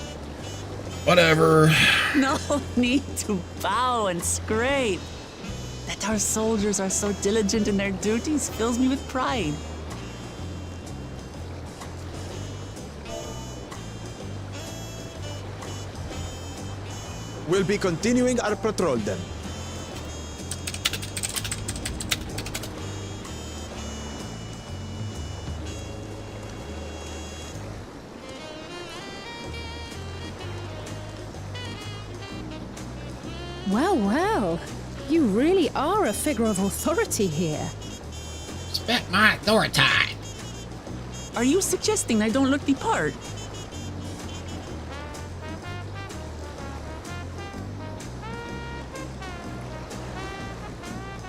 Whatever. No need to bow and scrape. That our soldiers are so diligent in their duties fills me with pride. We'll be continuing our patrol then. Well, well. You really are a figure of authority here. Respect my authority. Are you suggesting I don't look the part?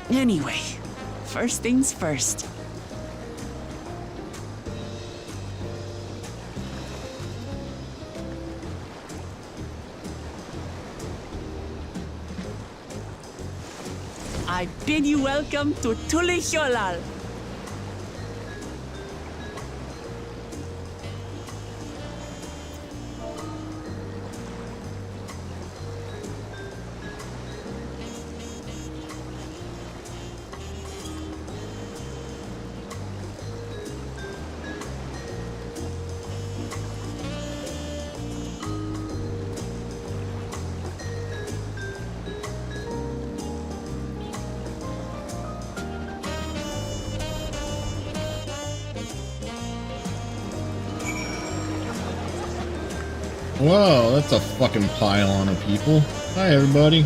Anyway, first things first. I bid you welcome to Tulihyolal. Whoa, that's a fucking pile of people. Hi, everybody.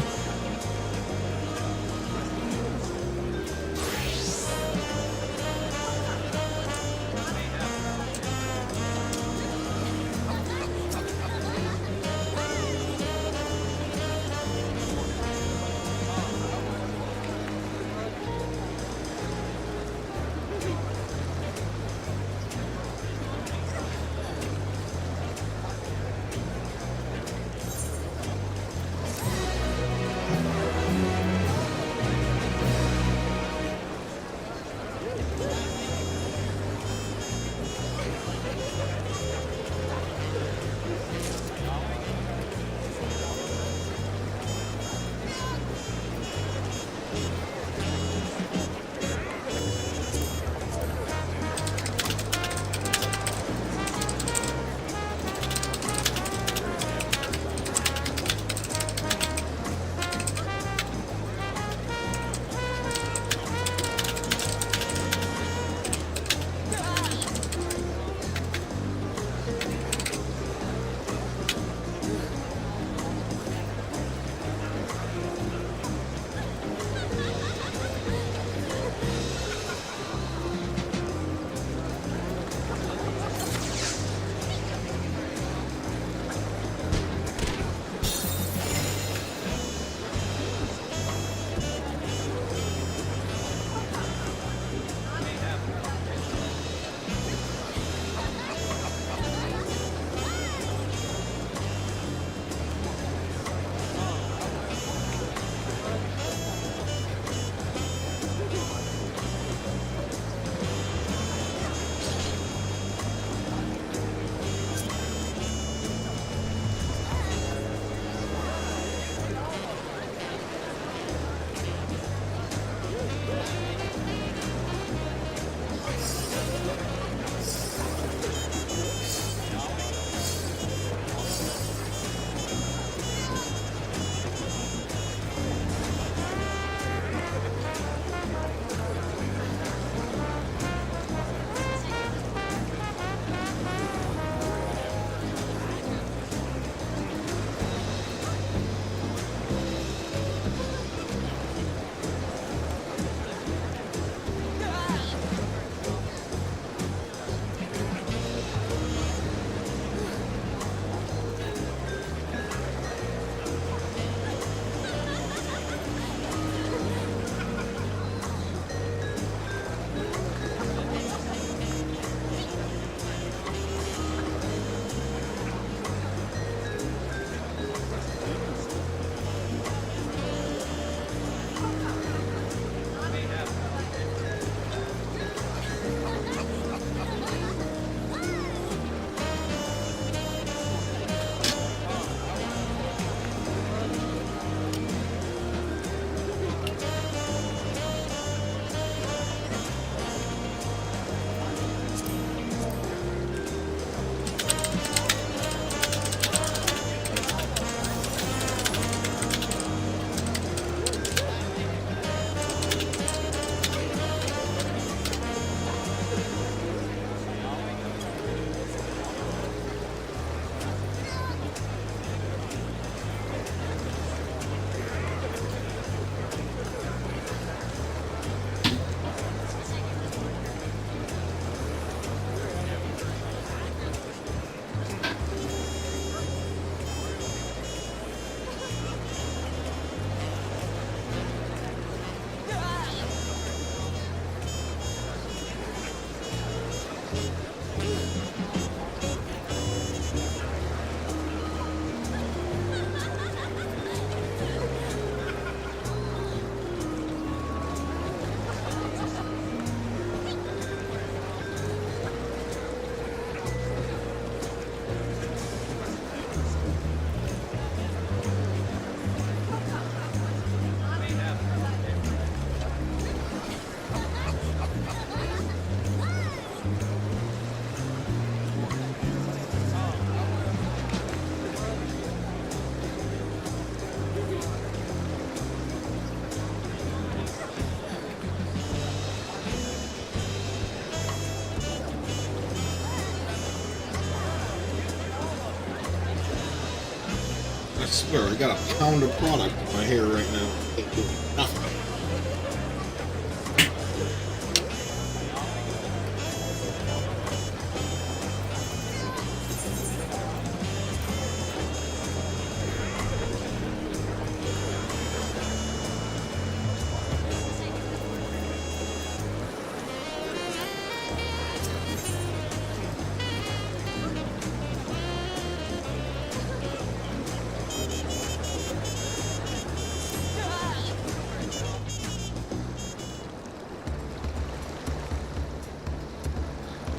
swear, I got a pound of product in my hair right now. Can't do nothing.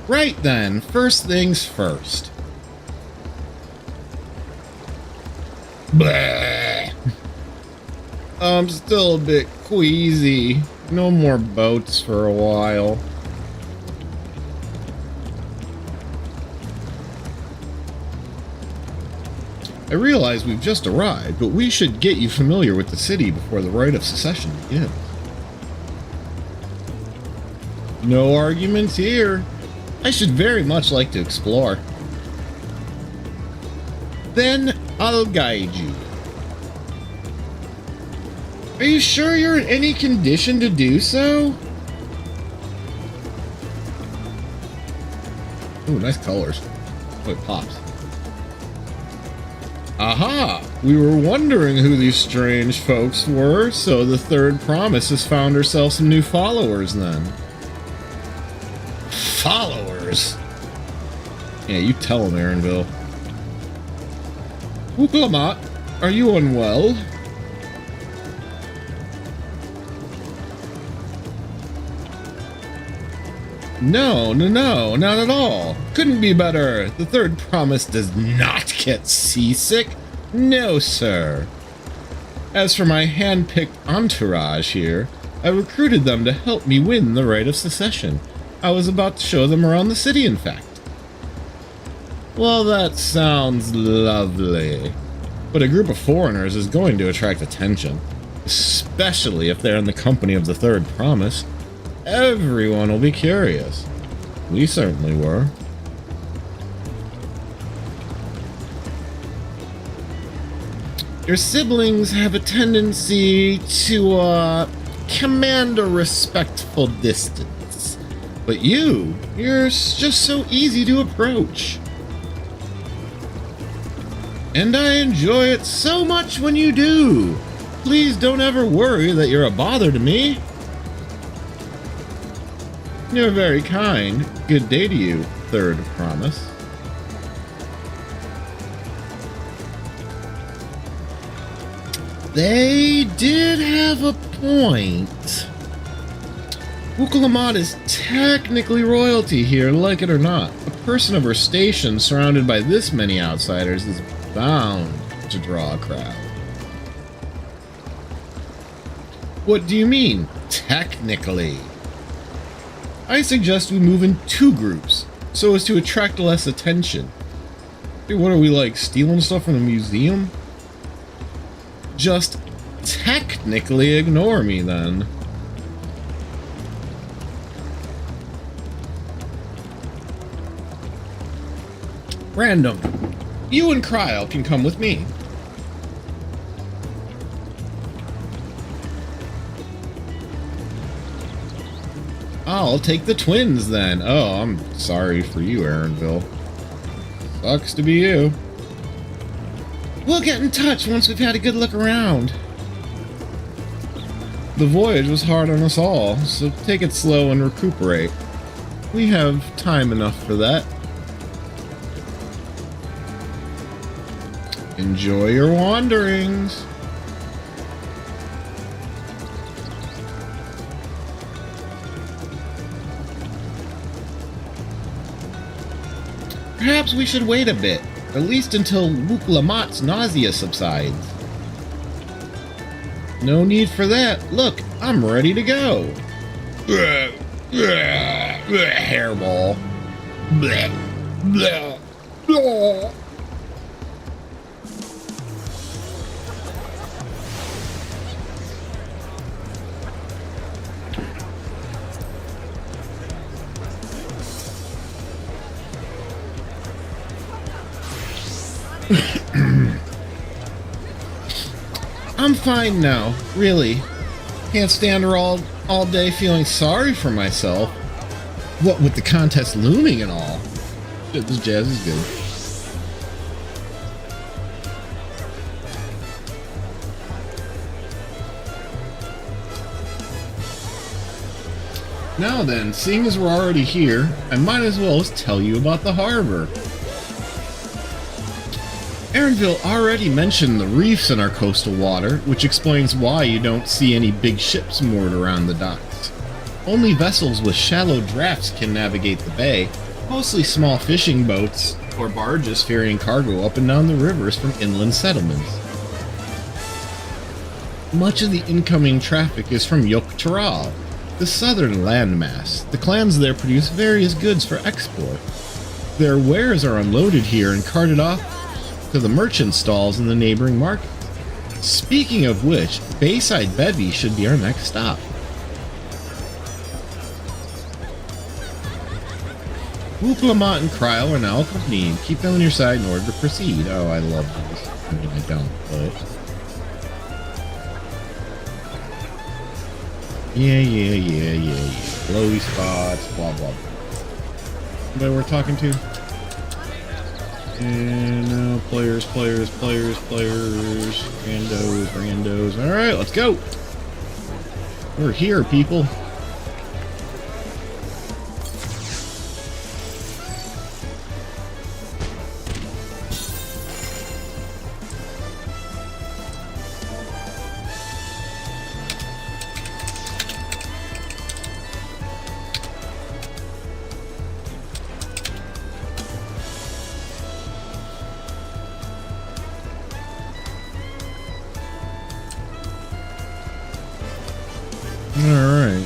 Right then, first things first. Bleh. I'm still a bit queasy. No more boats for a while. I realize we've just arrived, but we should get you familiar with the city before the rite of secession begins. No arguments here. I should very much like to explore. Then I'll guide you. Are you sure you're in any condition to do so? Ooh, nice colors. Oh, it pops. Aha! We were wondering who these strange folks were, so the Third Promise has found herself some new followers then. Followers? Yeah, you tell them, Aaronville. Wuklamat, are you unwell? No, not at all. Couldn't be better. The Third Promise does not get seasick. No, sir. As for my hand-picked entourage here, I recruited them to help me win the rite of secession. I was about to show them around the city, in fact. Well, that sounds lovely. But a group of foreigners is going to attract attention, especially if they're in the company of the Third Promise. Everyone will be curious. We certainly were. Your siblings have a tendency to, command a respectful distance. But you're just so easy to approach. And I enjoy it so much when you do. Please don't ever worry that you're a bother to me. You're very kind. Good day to you, Third Promise. They did have a point. Wuklamat is technically royalty here, like it or not. A person of her station surrounded by this many outsiders is bound to draw a crowd. What do you mean, technically? I suggest we move in 2 groups, so as to attract less attention. Hey, what are we, like, stealing stuff from the museum? Just technically ignore me, then. Random. You and Kryl can come with me. I'll take the twins, then. Oh, I'm sorry for you, Aaronville. Sucks to be you. We'll get in touch once we've had a good look around. The voyage was hard on us all, so take it slow and recuperate. We have time enough for that. Enjoy your wanderings. Perhaps we should wait a bit, at least until Wuklamat's nausea subsides. No need for that. Look, I'm ready to go. Hairball. I'm fine now, really. Can't stand her all day feeling sorry for myself. What with the contest looming and all. Shit, this jazz is good. Now then, seeing as we're already here, I might as well tell you about the harbor. Aaronville already mentioned the reefs in our coastal water, which explains why you don't see any big ships moored around the docks. Only vessels with shallow drafts can navigate the bay, mostly small fishing boats or barges ferrying cargo up and down the rivers from inland settlements. Much of the incoming traffic is from Yogg-Toral, the southern landmass. The clans there produce various goods for export. Their wares are unloaded here and carted off to the merchant stalls in the neighboring markets. Speaking of which, Bayside Bevy should be our next stop. Wooplamont and Cryo are now accompanied. Keep them on your side in order to proceed. Oh, I love this. I mean, I don't, but... Yeah. Blowy spots, blah, blah, blah. Anybody we're talking to? And now players. Randos. Alright, let's go. We're here, people. Alright.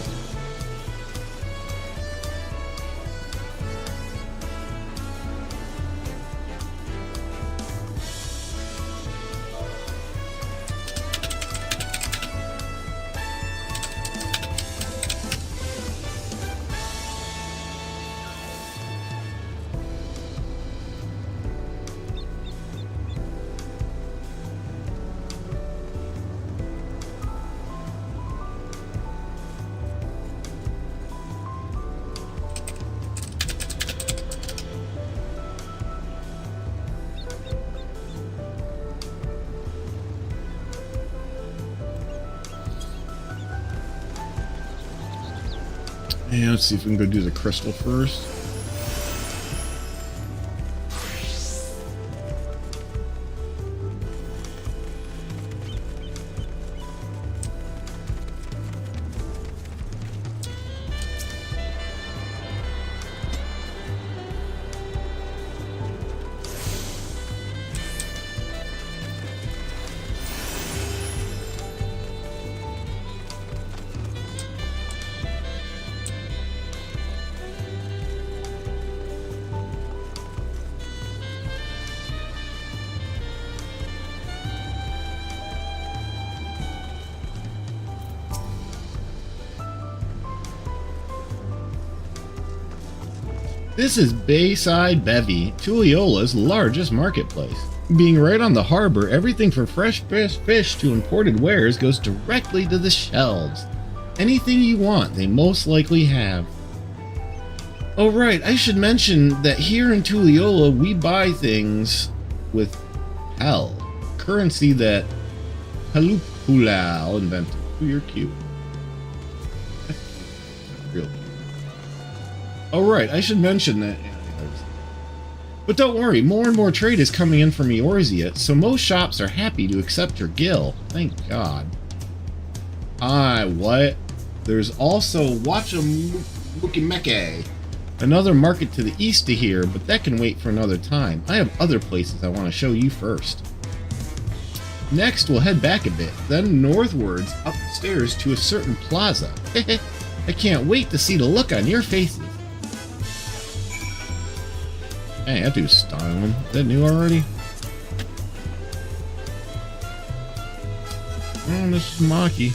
Yeah, let's see if we can go do the crystal first. This is Bayside Bevy, Tuliola's largest marketplace. Being right on the harbor, everything from fresh fish to imported wares goes directly to the shelves. Anything you want, they most likely have. Oh right, I should mention that here in Tuliyola we buy things with hell. Currency that Halupula invented. Oh, you're cute. Real cute. Oh right, I should mention that. But don't worry, more and more trade is coming in from Eorzea, so most shops are happy to accept your gil. Thank God. What? There's also Wachamukimeke, another market to the east of here, but that can wait for another time. I have other places I want to show you first. Next, we'll head back a bit, then northwards up the stairs to a certain plaza. I can't wait to see the look on your faces. Hey, that dude's styling. Is that new already? Oh, this is Maki.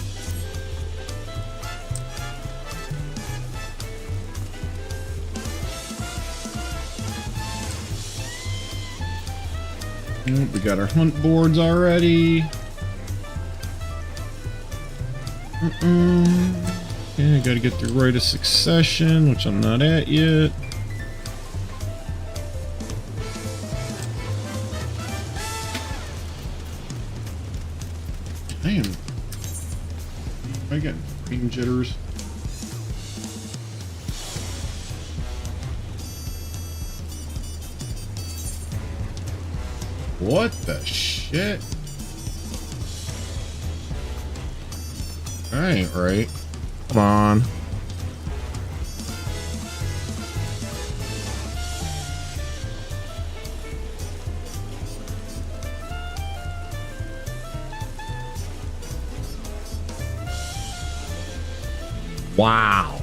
We got our hunt boards already. Okay, I gotta get the right of succession, which I'm not at yet. Damn. I got brain jitters. What the shit? I ain't right. Come on. Wow.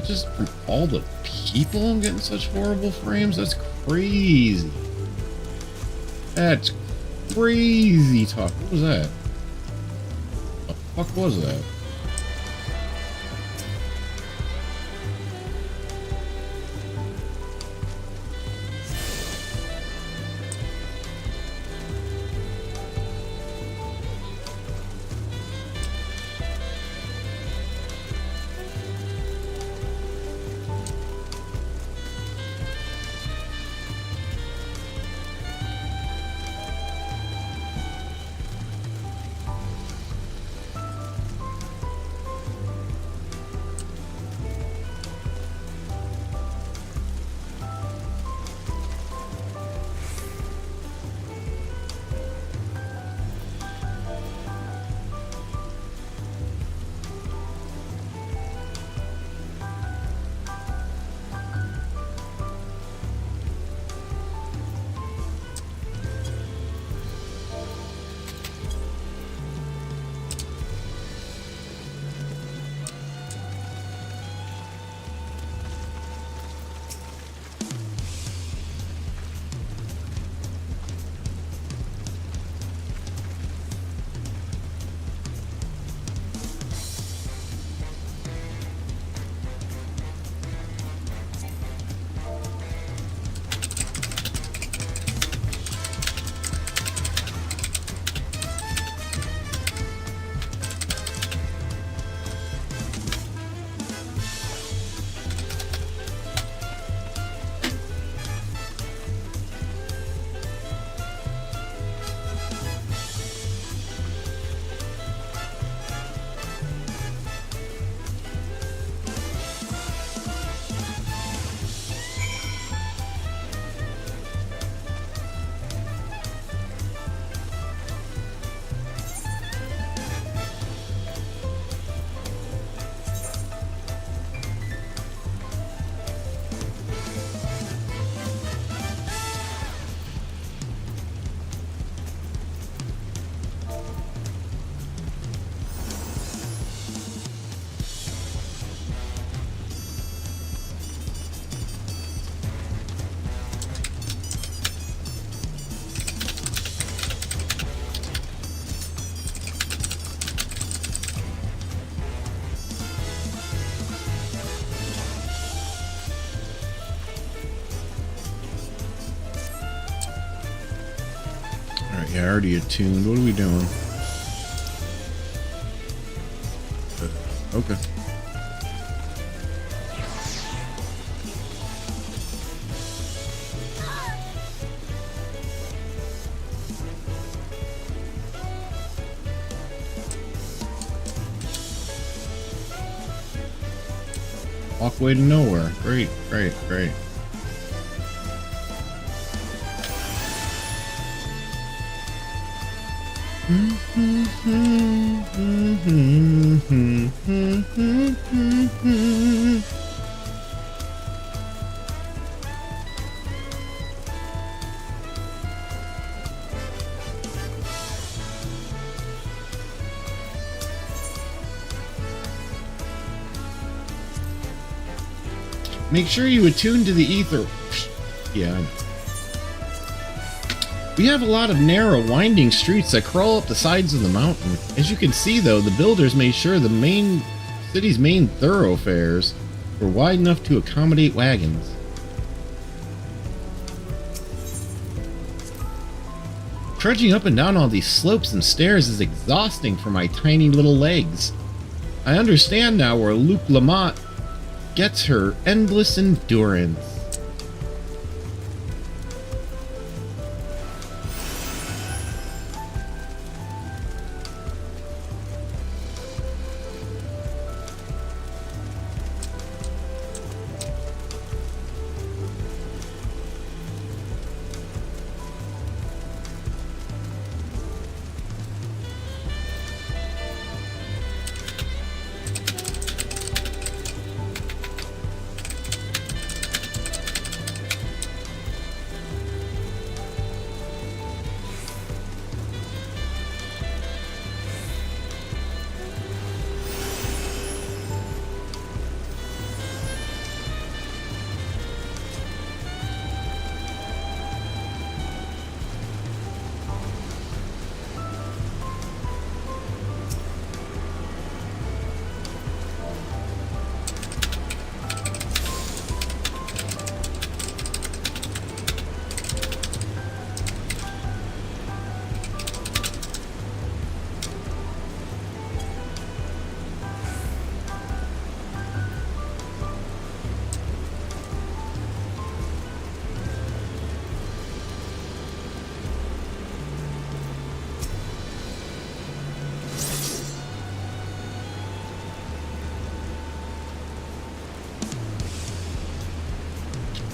Just from all the people I'm getting such horrible frames? That's crazy. That's crazy talk. What was that? What the fuck was that? Alright, yeah, I already attuned. What are we doing? Okay. Walkway to nowhere. Great, great, great. Make sure you attune to the ether. Yeah, I know. We have a lot of narrow, winding streets that crawl up the sides of the mountain. As you can see, though, the builders made sure the city's main thoroughfares were wide enough to accommodate wagons. Trudging up and down all these slopes and stairs is exhausting for my tiny little legs. I understand now where Luke Lamont gets her endless endurance.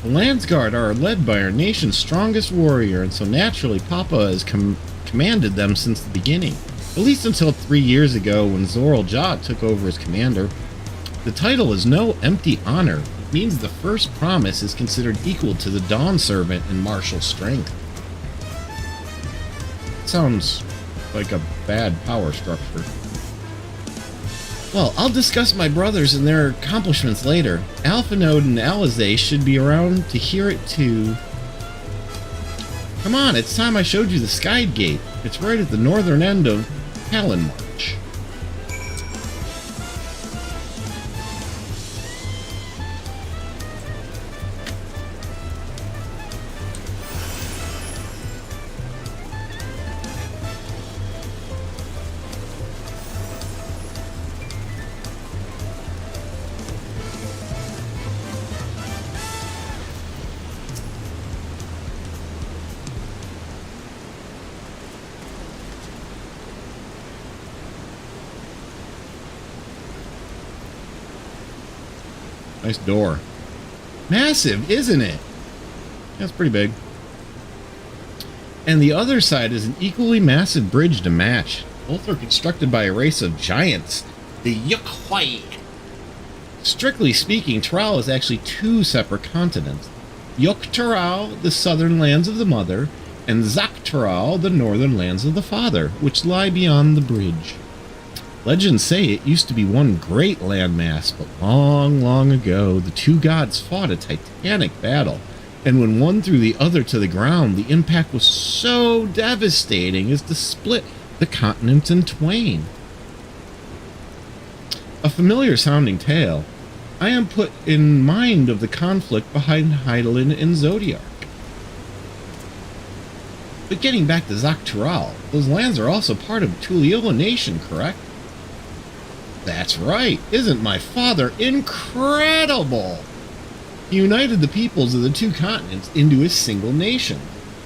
The Landsguard are led by our nation's strongest warrior, and so naturally Papa has commanded them since the beginning. At least until 3 years ago when Zoral Jot took over as commander. The title is no empty honor. It means the first promise is considered equal to the Dawn Servant in martial strength. Sounds like a bad power structure. Well, I'll discuss my brothers and their accomplishments later. Alphanode and Alizé should be around to hear it too. Come on, it's time I showed you the Sky Gate. It's right at the northern end of Talon March. Nice door. Massive, isn't it? That's pretty big. And the other side is an equally massive bridge to match. Both are constructed by a race of giants, the Yukhwai. Strictly speaking, Taral is actually two separate continents. Yuk-Taral, the southern lands of the mother, and Zak-Taral, the northern lands of the father, which lie beyond the bridge. Legends say it used to be one great landmass, but long, long ago, the two gods fought a titanic battle, and when one threw the other to the ground, the impact was so devastating as to split the continent in twain. A familiar sounding tale. I am put in mind of the conflict behind Hydaelyn and Zodiac. But getting back to DAWNTRAIL, those lands are also part of Tuliyola Nation, correct? That's right. Isn't my father incredible? He united the peoples of the two continents into a single nation.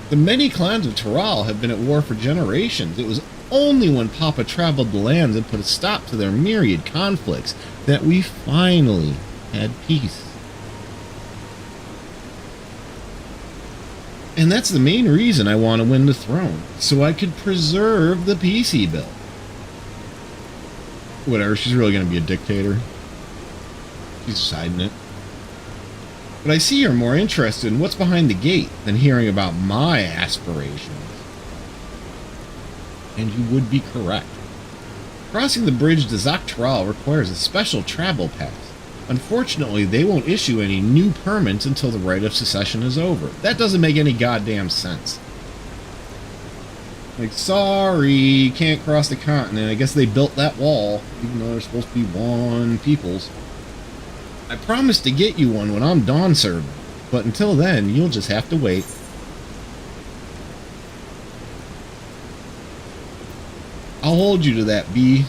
The many clans of Tural have been at war for generations. It was only when Papa traveled the lands and put a stop to their myriad conflicts that we finally had peace. And that's the main reason I want to win the throne, so I could preserve the peace he built. Whatever, she's really going to be a dictator. She's deciding it. But I see you're more interested in what's behind the gate than hearing about my aspirations. And you would be correct. Crossing the bridge to DAWNTRAIL requires a special travel pass. Unfortunately, they won't issue any new permits until the Rite of Secession is over. That doesn't make any goddamn sense. Like, sorry, can't cross the continent. I guess they built that wall, even though there's supposed to be one peoples. I promise to get you one when I'm Dawn serving, but until then, you'll just have to wait. I'll hold you to that, B.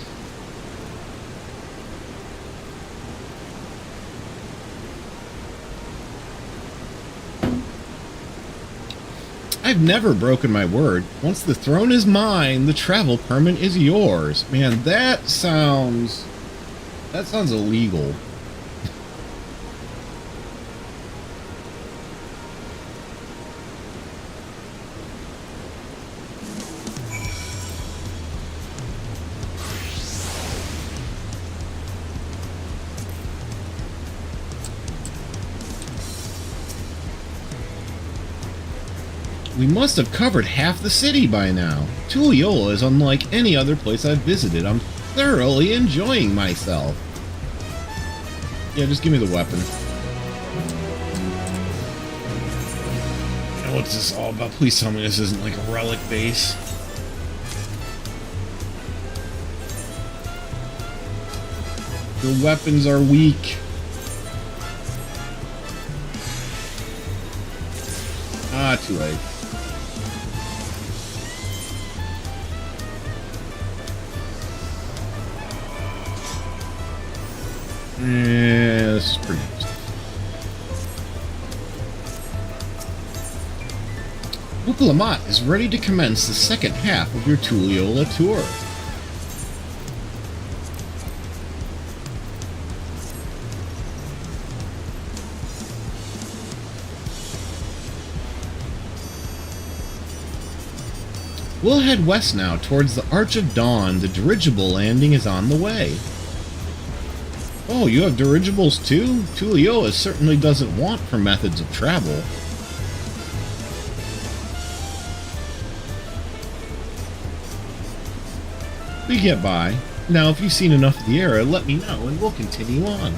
I've never broken my word. Once the throne is mine, the travel permit is yours. Man, that sounds illegal. We must have covered half the city by now. Tuliyola is unlike any other place I've visited. I'm thoroughly enjoying myself. Yeah, just give me the weapon. Now, what's this all about? Please tell me this isn't like a relic base. Your weapons are weak. Ah, too late. Yeah, this is pretty easy. Buklamat is ready to commence the second half of your Tuliyola tour. We'll head west now towards the Arch of Dawn. The dirigible landing is on the way. Oh, you have dirigibles too? Tuliyola certainly doesn't want for methods of travel. We get by. Now, if you've seen enough of the area, let me know and we'll continue on.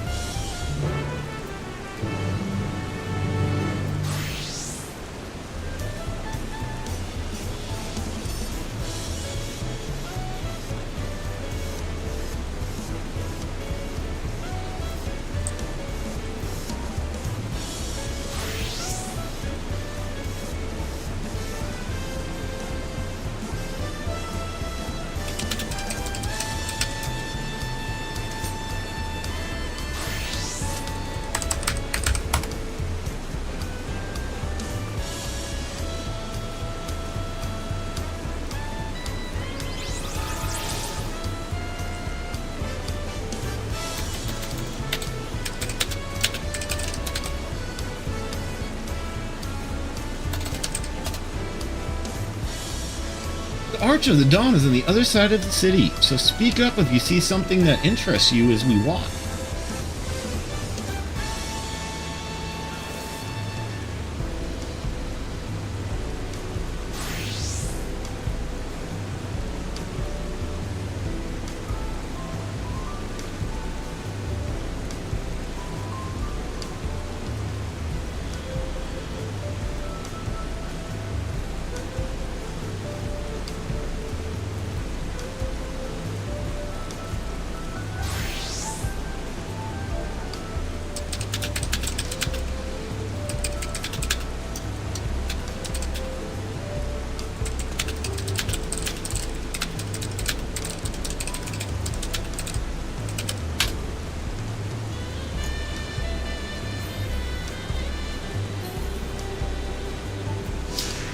The Arch of the Dawn is on the other side of the city, so speak up if you see something that interests you as we walk.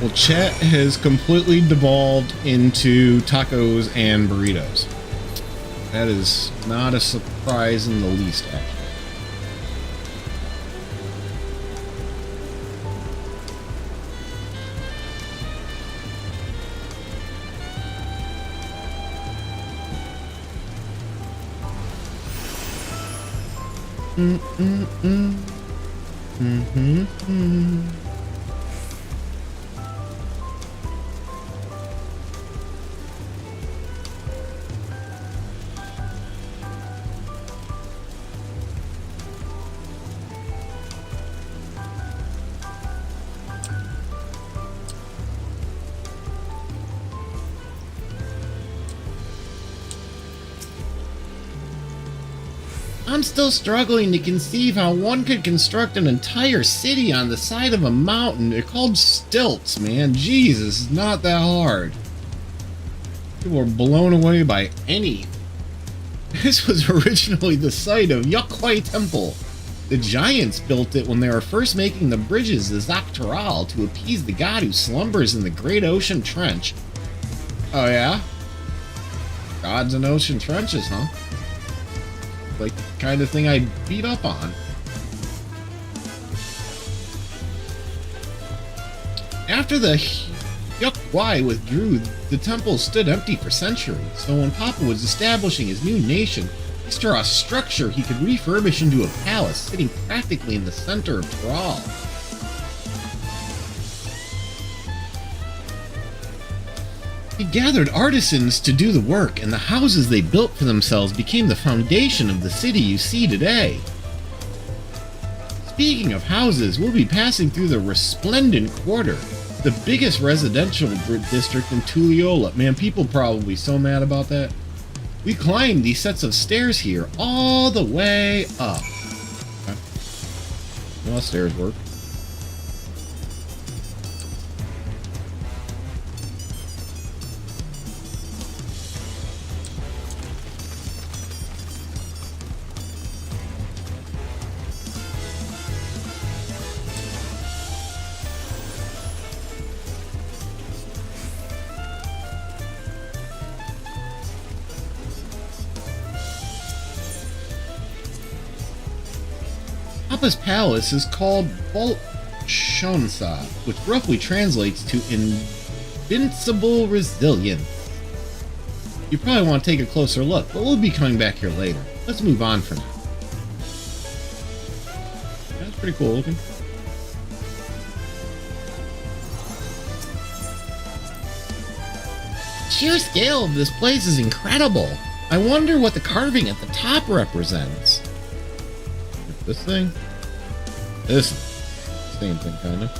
Well, Chet has completely devolved into tacos and burritos. That is not a surprise in the least, actually. I'm still struggling to conceive how one could construct an entire city on the side of a mountain. They're called stilts, man. Jesus, it's not that hard. People are blown away by any. This was originally the site of Yokwai Temple. The giants built it when they were first making the bridges to DAWNTRAIL to appease the god who slumbers in the great ocean trench. Oh yeah? Gods in ocean trenches, huh? Like the kind of thing I'd beat up on. After the Yokwai withdrew, the temple stood empty for centuries, so when Papa was establishing his new nation, he saw a structure he could refurbish into a palace, sitting practically in the center of Thrall. He gathered artisans to do the work, and the houses they built for themselves became the foundation of the city you see today. Speaking of houses, we'll be passing through the Resplendent Quarter, the biggest residential district in Tulliola. Man, people probably so mad about that. We climbed these sets of stairs here all the way up. Okay. Well, stairs work. Papa's palace is called Bolshonsa, which roughly translates to invincible resilience. You probably want to take a closer look, but we'll be coming back here later. Let's move on for now. That's pretty cool looking. Sheer scale of this place is incredible. I wonder what the carving at the top represents. This thing? This same thing, kind of.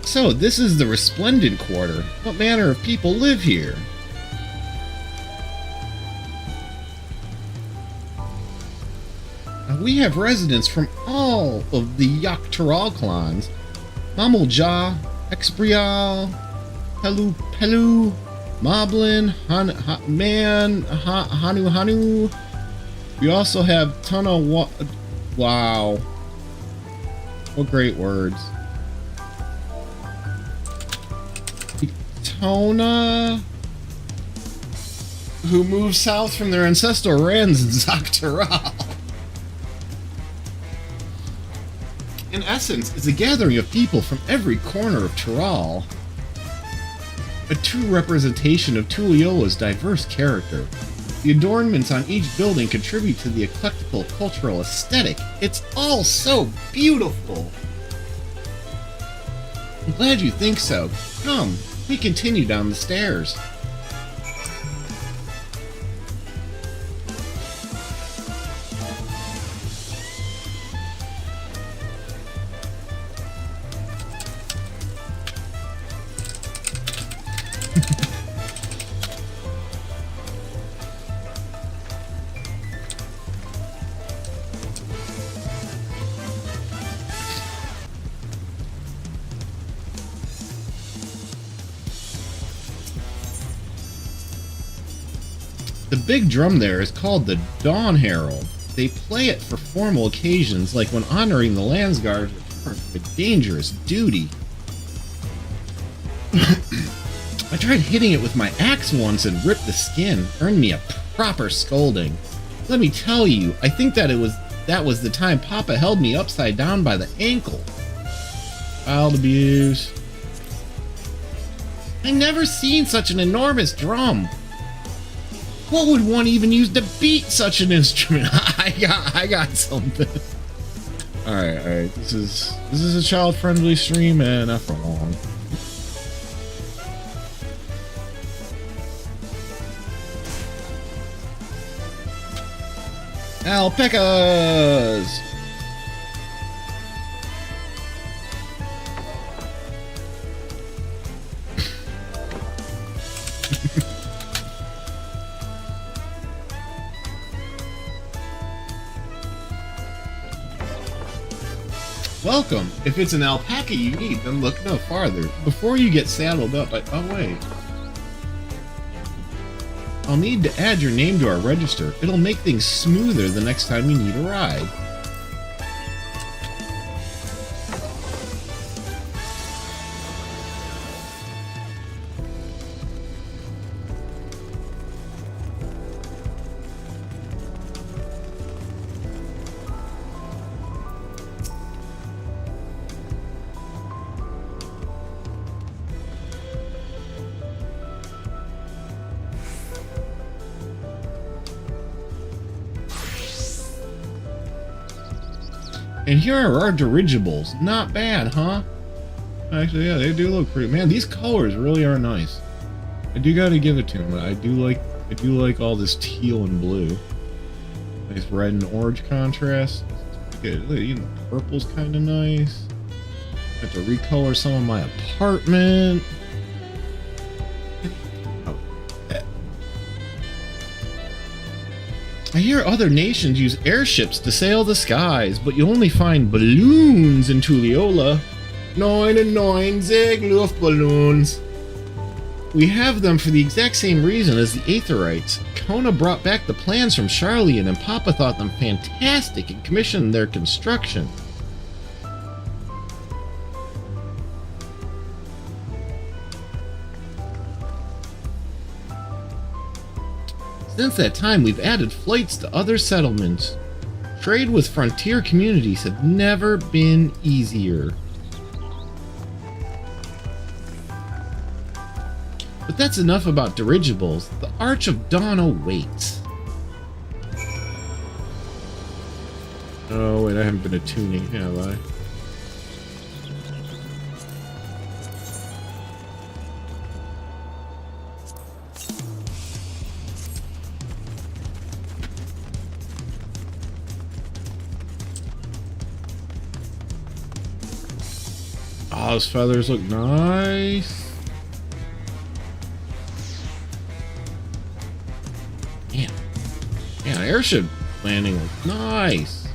So, this is the Resplendent Quarter. What manner of people live here? Now, we have residents from all of the DAWNTRAIL clans. Mamulja, Exbrial, Pelu, Moblin, Hanu. We also have wow. What great words. Tona, who moved south from their ancestral lands in Zaktaral. In essence, it's a gathering of people from every corner of Tural. A true representation of Tuliola's diverse character. The adornments on each building contribute to the eclectical cultural aesthetic. It's all so beautiful. I'm glad you think so. Come, we continue down the stairs. The big drum there is called the Dawn Herald. They play it for formal occasions, like when honoring the Landsguard with a dangerous duty. I tried hitting it with my axe once and ripped the skin, earned me a proper scolding. Let me tell you, I think that was the time Papa held me upside down by the ankle. Child abuse. I've never seen such an enormous drum. What would one even use to beat such an instrument? I got something. Alright. This is a child-friendly stream, and not for long. Alpacas! Welcome. If it's an alpaca you need, then look no farther. Before you get saddled up, oh wait. I'll need to add your name to our register. It'll make things smoother the next time you need a ride. And here are our dirigibles. Not bad, huh? Actually, yeah, they do look pretty. Man, these colors really are nice. I do gotta give it to them. I do like all this teal and blue. Nice red and orange contrast. Good. You know, purple's kind of nice. I have to recolor some of my apartment. I hear other nations use airships to sail the skies, but you only find balloons in Tuliola. 99 Zeg Luftballons. We have them for the exact same reason as the Aetherites. Kona brought back the plans from Charlian, and Papa thought them fantastic and commissioned their construction. Since that time, we've added flights to other settlements. Trade with frontier communities have never been easier. But that's enough about dirigibles. The Arch of Dawn awaits. Oh, wait, I haven't been attuning, have I? Oh, those feathers look nice. Man, airship landing looks nice.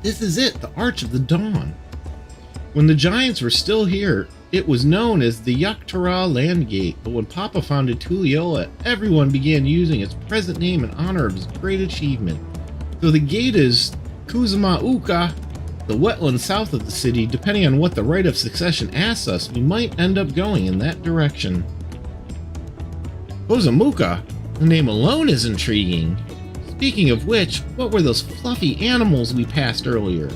This is it, the Arch of the Dawn. When the Giants were still here, it was known as the Yak'Tara Landgate, but when Papa founded Tuliyola, everyone began using its present name in honor of his great achievement. So the gate is Kuzuma Uka, the wetland south of the city. Depending on what the Right of Succession asks us, we might end up going in that direction. Kozamuka? The name alone is intriguing. Speaking of which, what were those fluffy animals we passed earlier?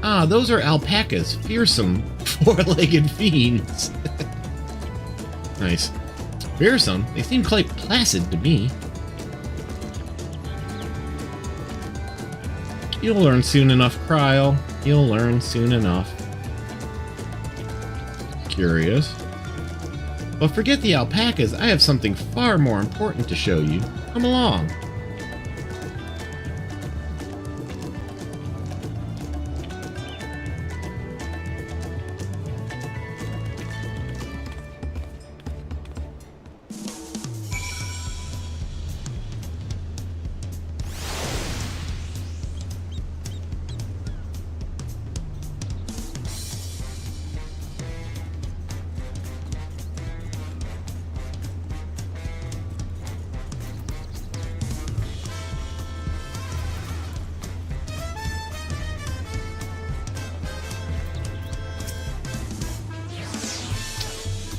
Ah, those are alpacas, fearsome, four-legged fiends. Nice. Fearsome? They seem quite placid to me. You'll learn soon enough, Kryl. You'll learn soon enough. Curious. But forget the alpacas, I have something far more important to show you. Come along.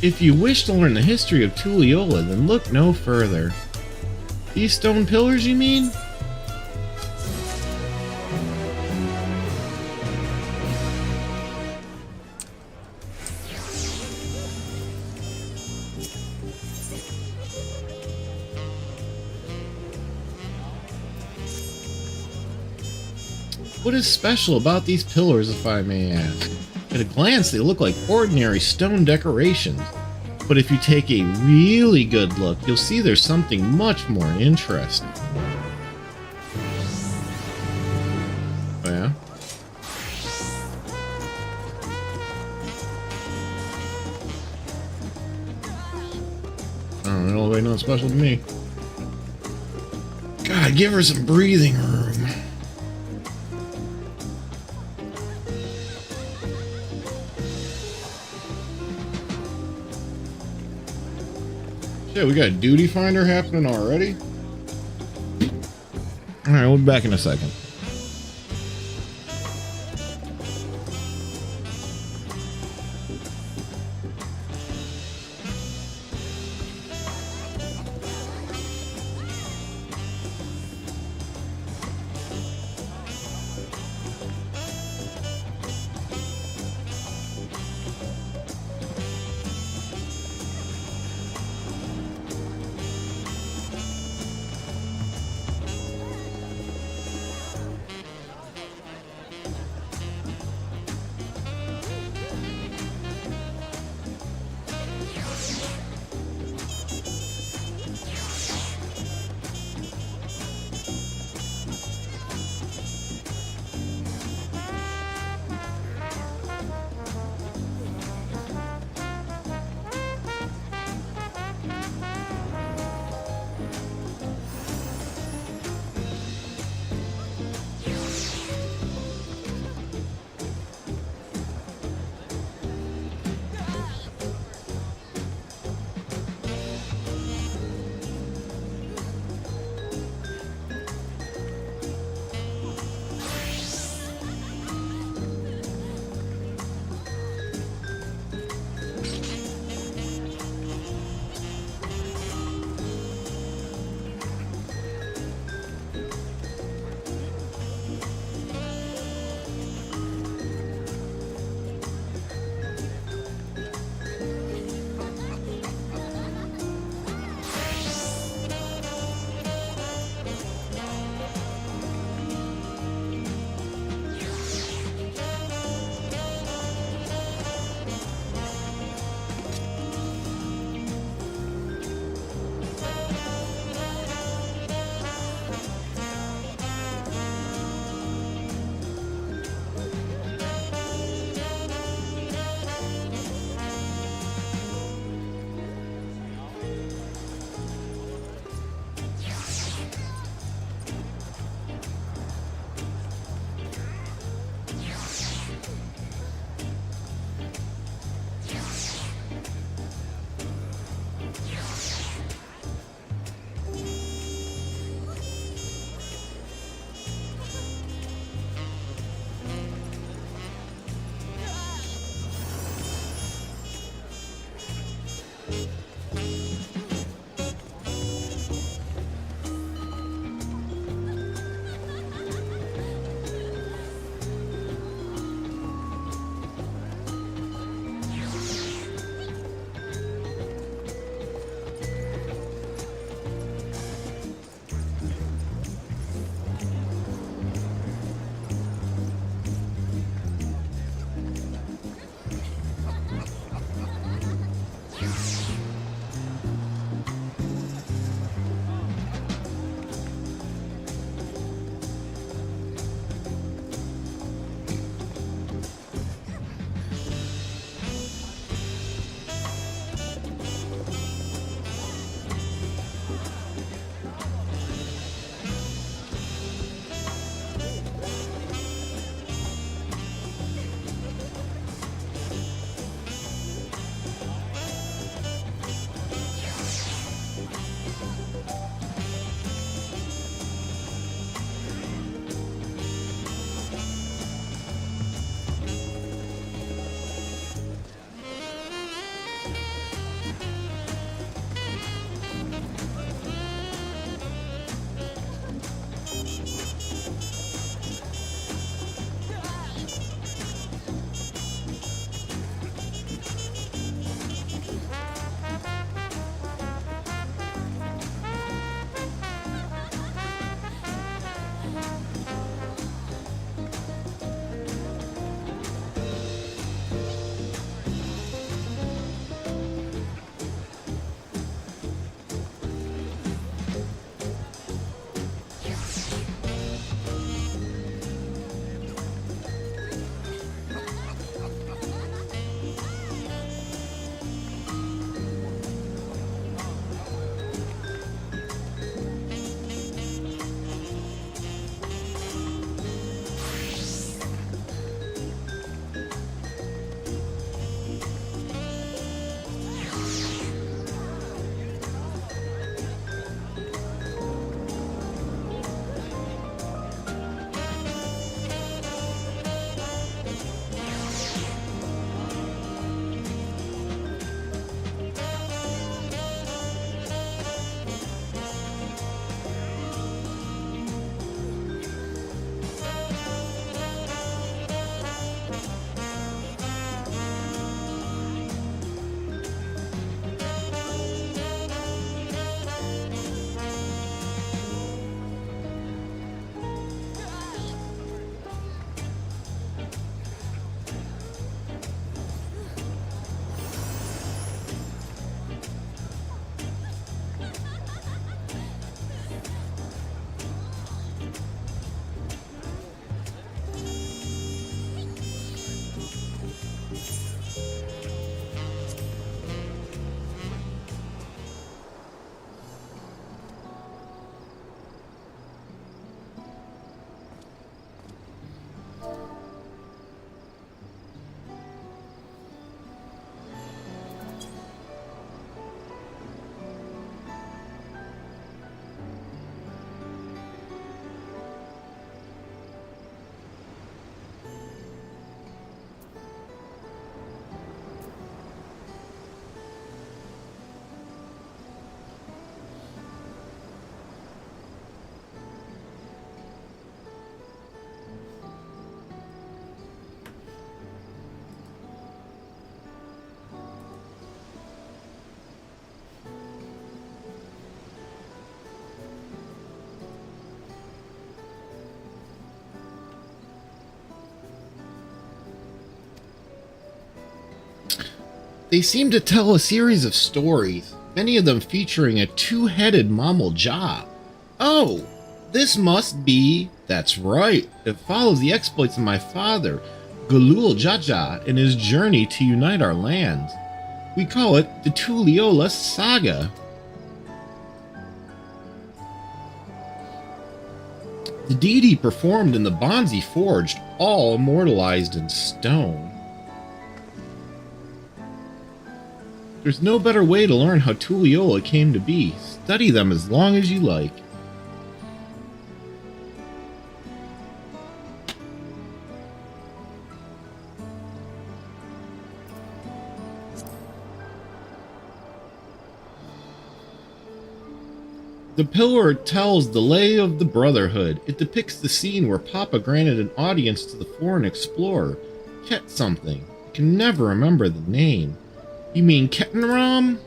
If you wish to learn the history of Tuliyola, then look no further. These stone pillars, you mean? What is special about these pillars, if I may ask? At a glance, they look like ordinary stone decorations. But if you take a really good look, you'll see there's something much more interesting. Oh, yeah? I don't know, nobody knows special to me. God, give her some breathing room. Yeah, we got a duty finder happening already. Alright, we'll be back in a second. They seem to tell a series of stories, many of them featuring a two-headed mammal jaw. Oh, this must be... That's right, it follows the exploits of my father, Gulul Jaja, in his journey to unite our lands. We call it the Tuliyola Saga. The deity performed in the bonds he forged, all immortalized in stone. There's no better way to learn how Tuliyola came to be. Study them as long as you like. The pillar tells the lay of the Brotherhood. It depicts the scene where Papa granted an audience to the foreign explorer, Ket something. I can never remember the name. You mean Kettenram?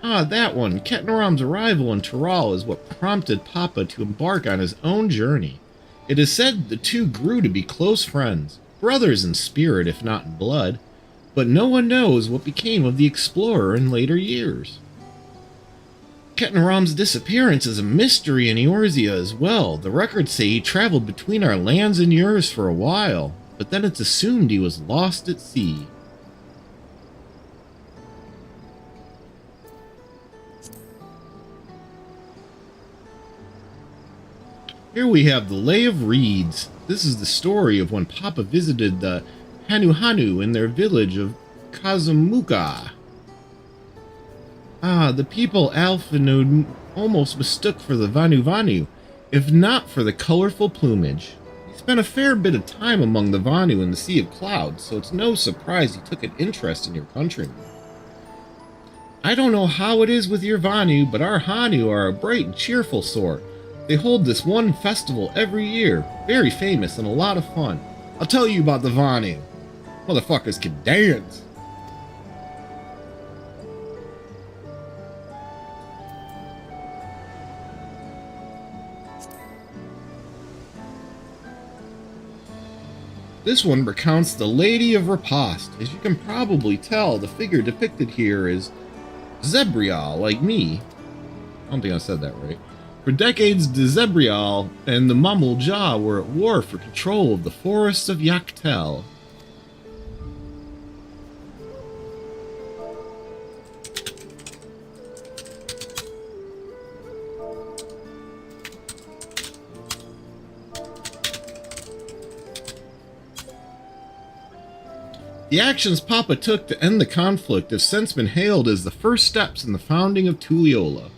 Ah, that one. Kettenram's arrival in Tural is what prompted Papa to embark on his own journey. It is said the two grew to be close friends, brothers in spirit if not in blood, but no one knows what became of the explorer in later years. Kettenram's disappearance is a mystery in Eorzea as well. The records say he traveled between our lands and yours for a while, but then it's assumed he was lost at sea. Here we have the Lay of Reeds. This is the story of when Papa visited the Hanu in their village of Kazumuka. Ah, the people Alphino almost mistook for the Vanu, if not for the colorful plumage. He spent a fair bit of time among the Vanu in the Sea of Clouds, so it's no surprise he took an interest in your countrymen. I don't know how it is with your Vanu, but our Hanu are a bright and cheerful sort. They hold this one festival every year, very famous and a lot of fun. I'll tell you about the Vanu. Motherfuckers can dance. This one recounts the Lady of Riposte. As you can probably tell, the figure depicted here is Zebrial, like me. I don't think I said that right. For decades, the Zebrial and the Mamul Jah were at war for control of the forests of Yaktel. The actions Papa took to end the conflict have since been hailed as the first steps in the founding of Tuliyola.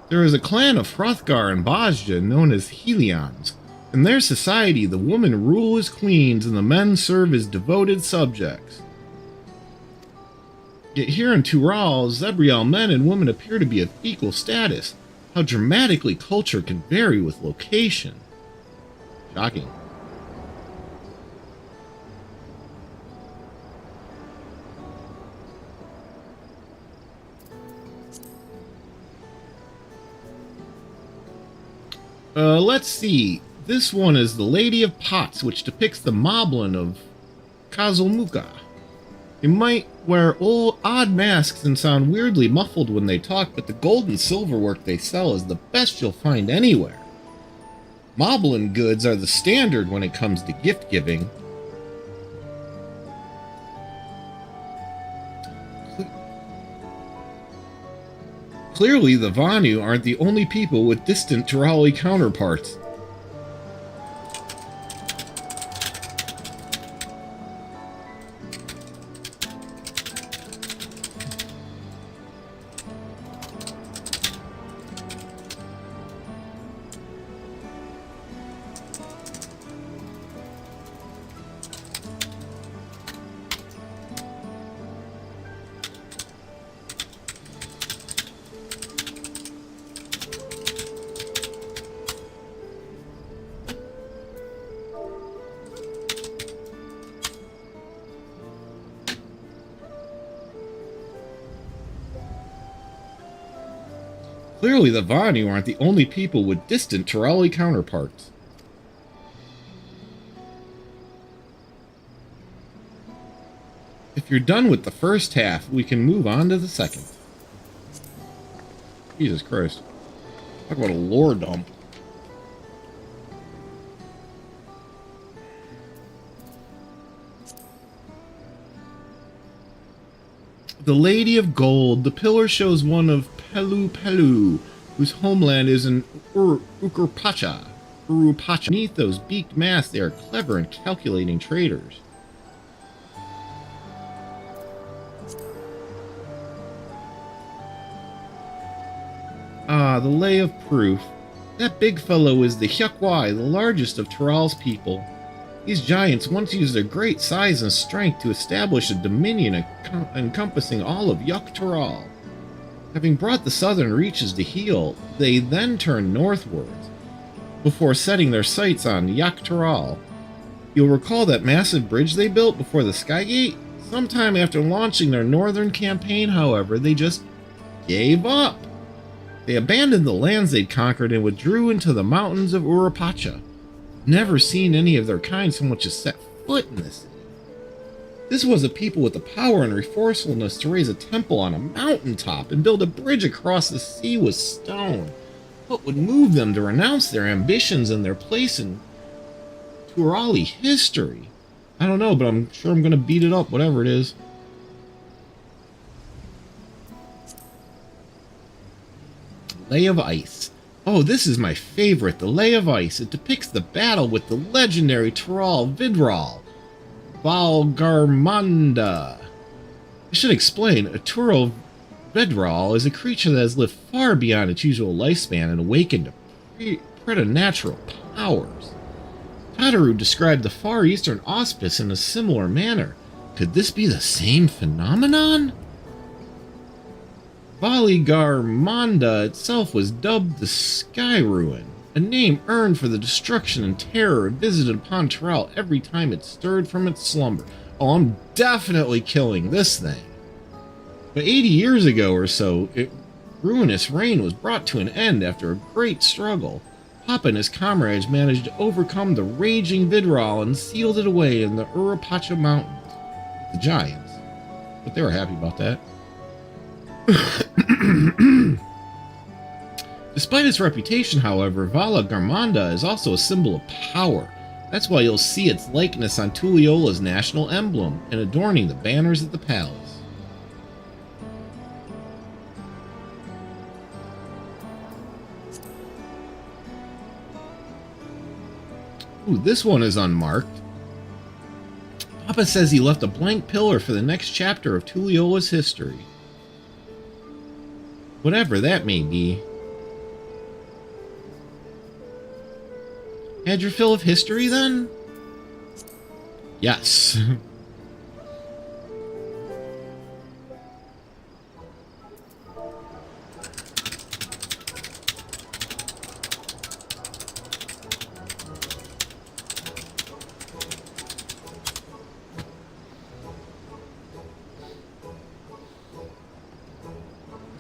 There is a clan of Hrothgar and Bajja known as Helions. In their society, the women rule as queens and the men serve as devoted subjects. Yet here in Tural, Zebrial men and women appear to be of equal status. How dramatically culture can vary with location. Shocking. Let's see. This one is the Lady of Pots, which depicts the Moblin of Kazumuka. They might wear odd masks and sound weirdly muffled when they talk, but the gold and silver work they sell is the best you'll find anywhere. Moblin goods are the standard when it comes to gift giving. Clearly, the Vanu aren't the only people with distant Turali counterparts. Clearly, the Vanu aren't the only people with distant Turali counterparts. If you're done with the first half, we can move on to the second. Jesus Christ. Talk about a lore dump. The Lady of Gold. The pillar shows one of Pelu, whose homeland is in Urupacha. Beneath those beaked masks, they are clever and calculating traders. Ah, the Lay of Proof. That big fellow is the Hyakwai, the largest of Tural's people. These giants once used their great size and strength to establish a dominion encompassing all of Yuk-Taral. Having brought the southern reaches to heel, they then turned northwards, before setting their sights on Yuk-Taral. You'll recall that massive bridge they built before the Skygate? Sometime after launching their northern campaign, however, they just gave up. They abandoned the lands they'd conquered and withdrew into the mountains of Urapacha. Never seen any of their kind so much as set foot in this city. This was a people with the power and resourcefulness to raise a temple on a mountaintop and build a bridge across the sea with stone. What would move them to renounce their ambitions and their place in Turali history? I don't know, but I'm sure I'm going to beat it up, whatever it is. Lay of Ice. Oh, this is my favorite, the Lay of Ice. It depicts the battle with the legendary Tural Vidral, Valgarmanda. I should explain, a Tural Vidral is a creature that has lived far beyond its usual lifespan and awakened to preternatural powers. Tataru described the Far Eastern Auspice in a similar manner. Could this be the same phenomenon? Valigarmanda itself was dubbed the Sky Ruin, a name earned for the destruction and terror it visited upon Tural every time it stirred from its slumber. Oh, I'm definitely killing this thing. But 80 years ago or so, its ruinous reign was brought to an end after a great struggle. Papa and his comrades managed to overcome the raging Vidral and sealed it away in the Urapacha Mountains. The giants. But they were happy about that. Despite its reputation, however, Vala Garmanda is also a symbol of power. That's why you'll see its likeness on Tuliola's national emblem and adorning the banners at the palace. Ooh, this one is unmarked. Papa says he left a blank pillar for the next chapter of Tuliola's history. Whatever that may be. Had your fill of history, then? Yes.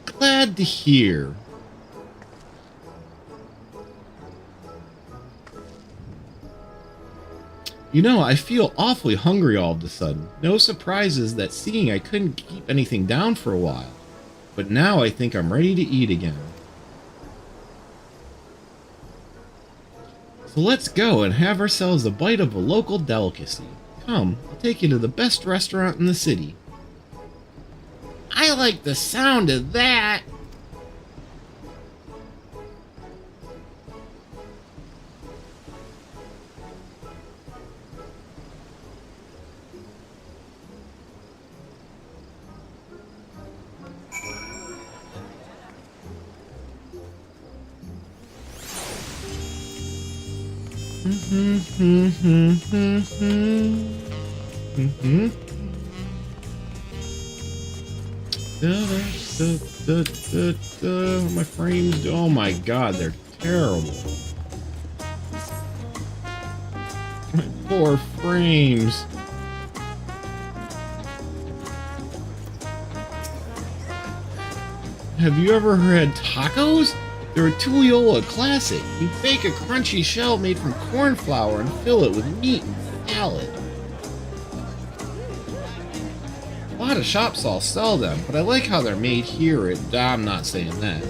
Glad to hear. You know, I feel awfully hungry all of a sudden. No surprises that seeing I couldn't keep anything down for a while. But now I think I'm ready to eat again. So let's go and have ourselves a bite of a local delicacy. Come, I'll take you to the best restaurant in the city. I like the sound of that. My frames, oh my god, they're terrible. My poor frames. Have you ever had tacos? They're a Tuliola classic. You bake a crunchy shell made from corn flour and fill it with meat and salad. A lot of shops all sell them, but I like how they're made here at... I'm not saying that.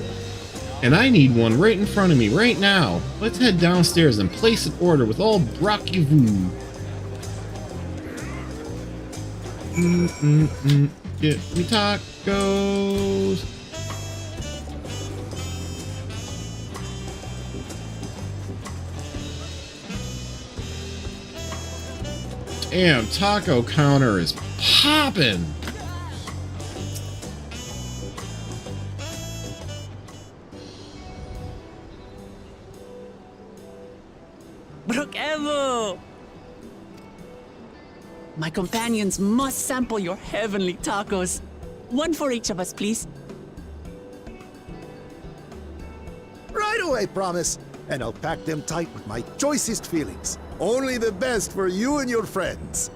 And I need one right in front of me right now. Let's head downstairs and place an order with all brockyvoo. Get me tacos. Damn, taco counter is poppin'. Brooke Evo! My companions must sample your heavenly tacos. One for each of us, please. Right away, promise. And I'll pack them tight with my choicest feelings. Only the best for you and your friends.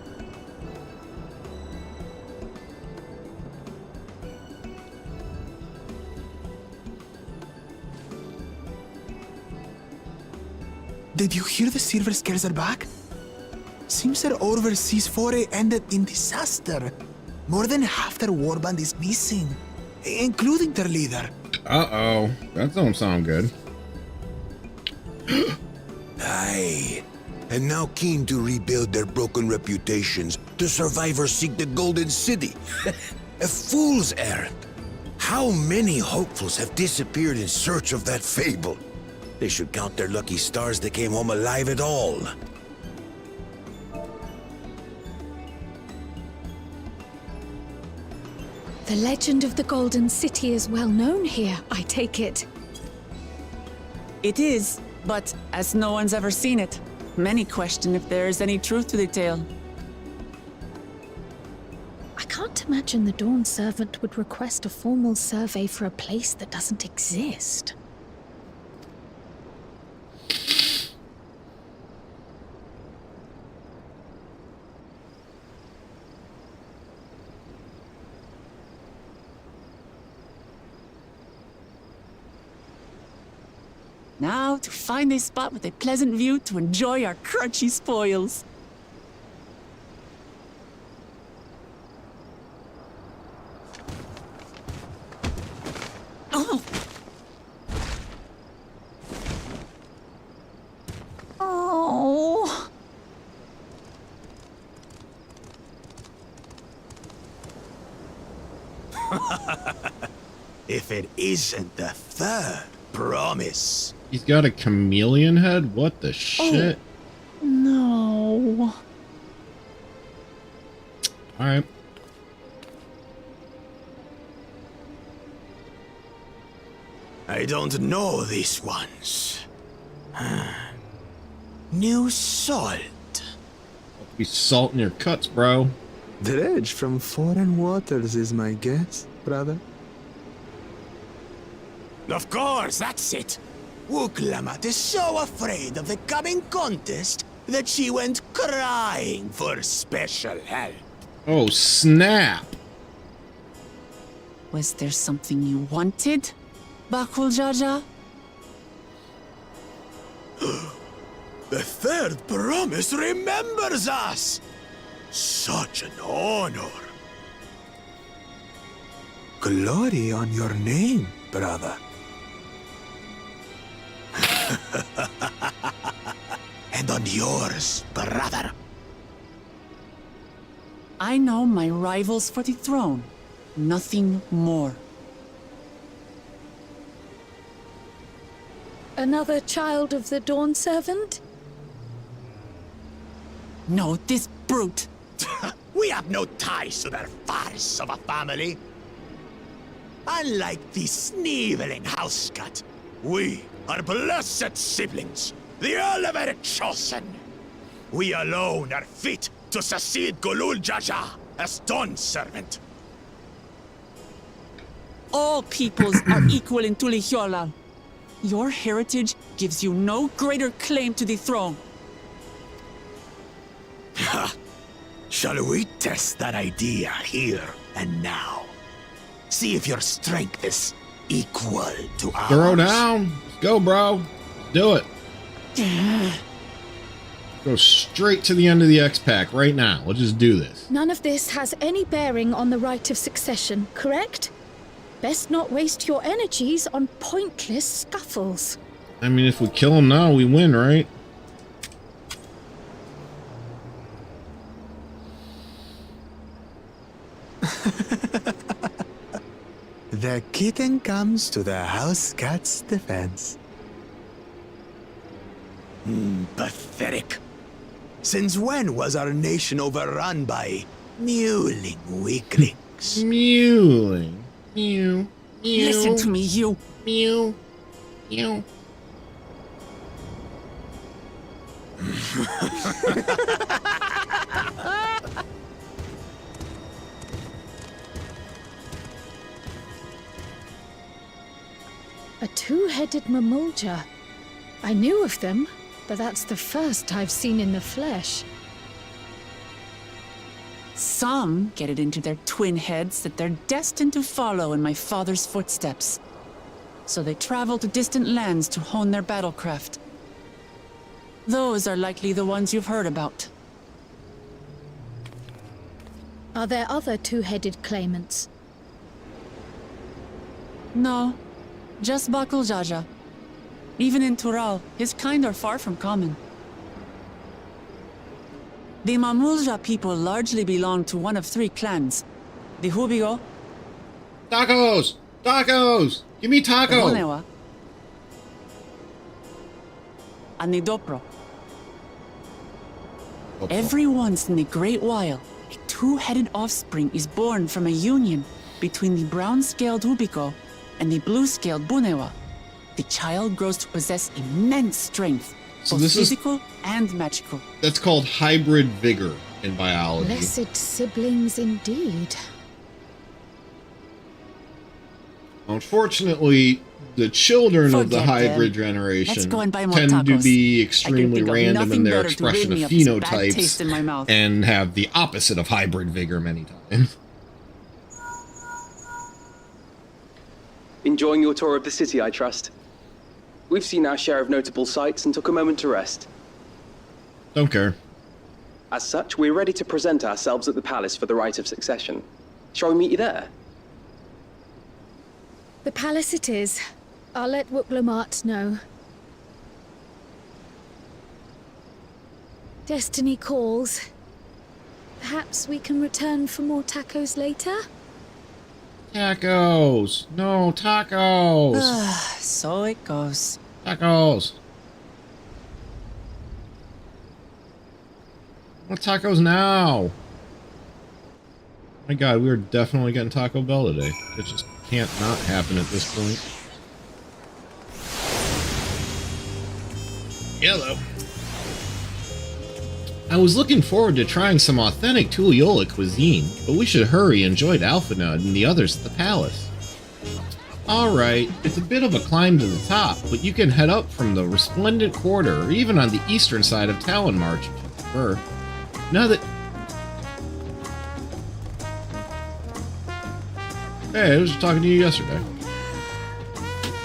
Did you hear the Silver Scares are back? Seems their overseas foray ended in disaster. More than half their warband is missing, including their leader. Uh-oh. That don't sound good. Aye. And now keen to rebuild their broken reputations, the survivors seek the Golden City. A fool's errand. How many hopefuls have disappeared in search of that fable? They should count their lucky stars they came home alive at all. The legend of the Golden City is well known here, I take it. It is, but as no one's ever seen it, many question if there is any truth to the tale. I can't imagine the Dawn Servant would request a formal survey for a place that doesn't exist. Now to find a spot with a pleasant view to enjoy our crunchy spoils. Oh! Oh! If it isn't the third promise. He's got a chameleon head? What the shit? No. Alright. I don't know these ones. New salt. Be salting your cuts, bro. Dredge from foreign waters is my guess, brother. Of course, that's it. Wuklamat is so afraid of the coming contest that she went crying for special help. Oh, snap. Was there something you wanted, Bakul Jaja? The third promise remembers us! Such an honor. Glory on your name, brother. And on yours, brother. I know my rivals for the throne. Nothing more. Another child of the Dawn Servant? No, this brute. We have no ties to their farce of a family. Unlike the sneevling housecut, we are blessed siblings, the elevated chosen. We alone are fit to succeed Golul Jaja as Dawn Servant. All peoples are equal in Tulihiola. Your heritage gives you no greater claim to the throne. Shall we test that idea here and now? See if your strength is equal to ours. Throw down. Let's go, bro. Do it. Go straight to the end of the X-Pack right now. We'll just do this. None of this has any bearing on the right of succession, correct? Best not waste your energies on pointless scuffles. I mean, if we kill him now, we win, right? The kitten comes to the house cat's defense. Pathetic. Since when was our nation overrun by mewling weaklings? Mewling. Mew. Mew. Listen to me, you. Mew. Mew. A two-headed mamulja. I knew of them, but that's the first I've seen in the flesh. Some get it into their twin heads that they're destined to follow in my father's footsteps. So they travel to distant lands to hone their battlecraft. Those are likely the ones you've heard about. Are there other two-headed claimants? No, just Bakul Jaja. Even in Tural, his kind are far from common. The Mamulja people largely belong to one of three clans. The Hubigo, Tacos! Tacos! Give me the taco! Bunewa, and the Dopro. Every once in a great while, a two-headed offspring is born from a union between the brown-scaled Hubigo and the blue-scaled Bunewa. The child grows to possess immense strength, So both this is- physical and magical. That's called hybrid vigor in biology. Blessed siblings indeed. Unfortunately, the children of the Forget hybrid them. generation Let's go and buy more tend to tacos. be I can extremely think of random in nothing their better to rid expression me of of this bad taste in my phenotypes mouth. and have the opposite of hybrid vigor many times. Enjoying your tour of the city, I trust. We've seen our share of notable sights and took a moment to rest. Don't care. As such, we're ready to present ourselves at the palace for the rite of succession. Shall we meet you there? The palace it is. I'll let Wuklamart know. Destiny calls. Perhaps we can return for more tacos later? Tacos! No, tacos! So it goes. Tacos! What tacos now? My god, we are definitely getting Taco Bell today. It just can't not happen at this point. Yellow. I was looking forward to trying some authentic Tuliyola cuisine, but we should hurry and join Alphinaud and the others at the palace. Alright, it's a bit of a climb to the top, but you can head up from the Resplendent Quarter or even on the eastern side of Talonmarch if you prefer. Now that... Hey, I was just talking to you yesterday.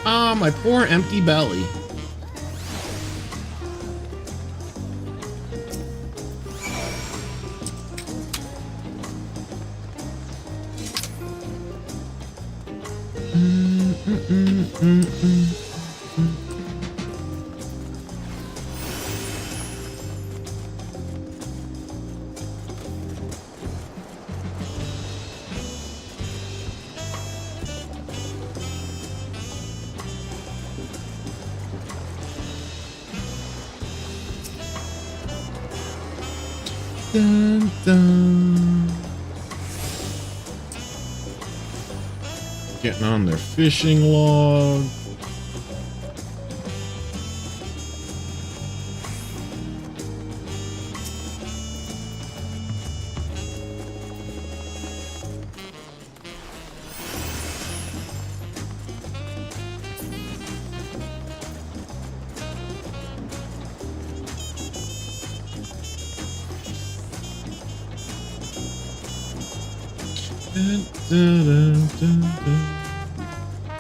Ah, my poor empty belly. Dun, dun. Getting on their fishing log. Dun, dun, dun, dun, dun.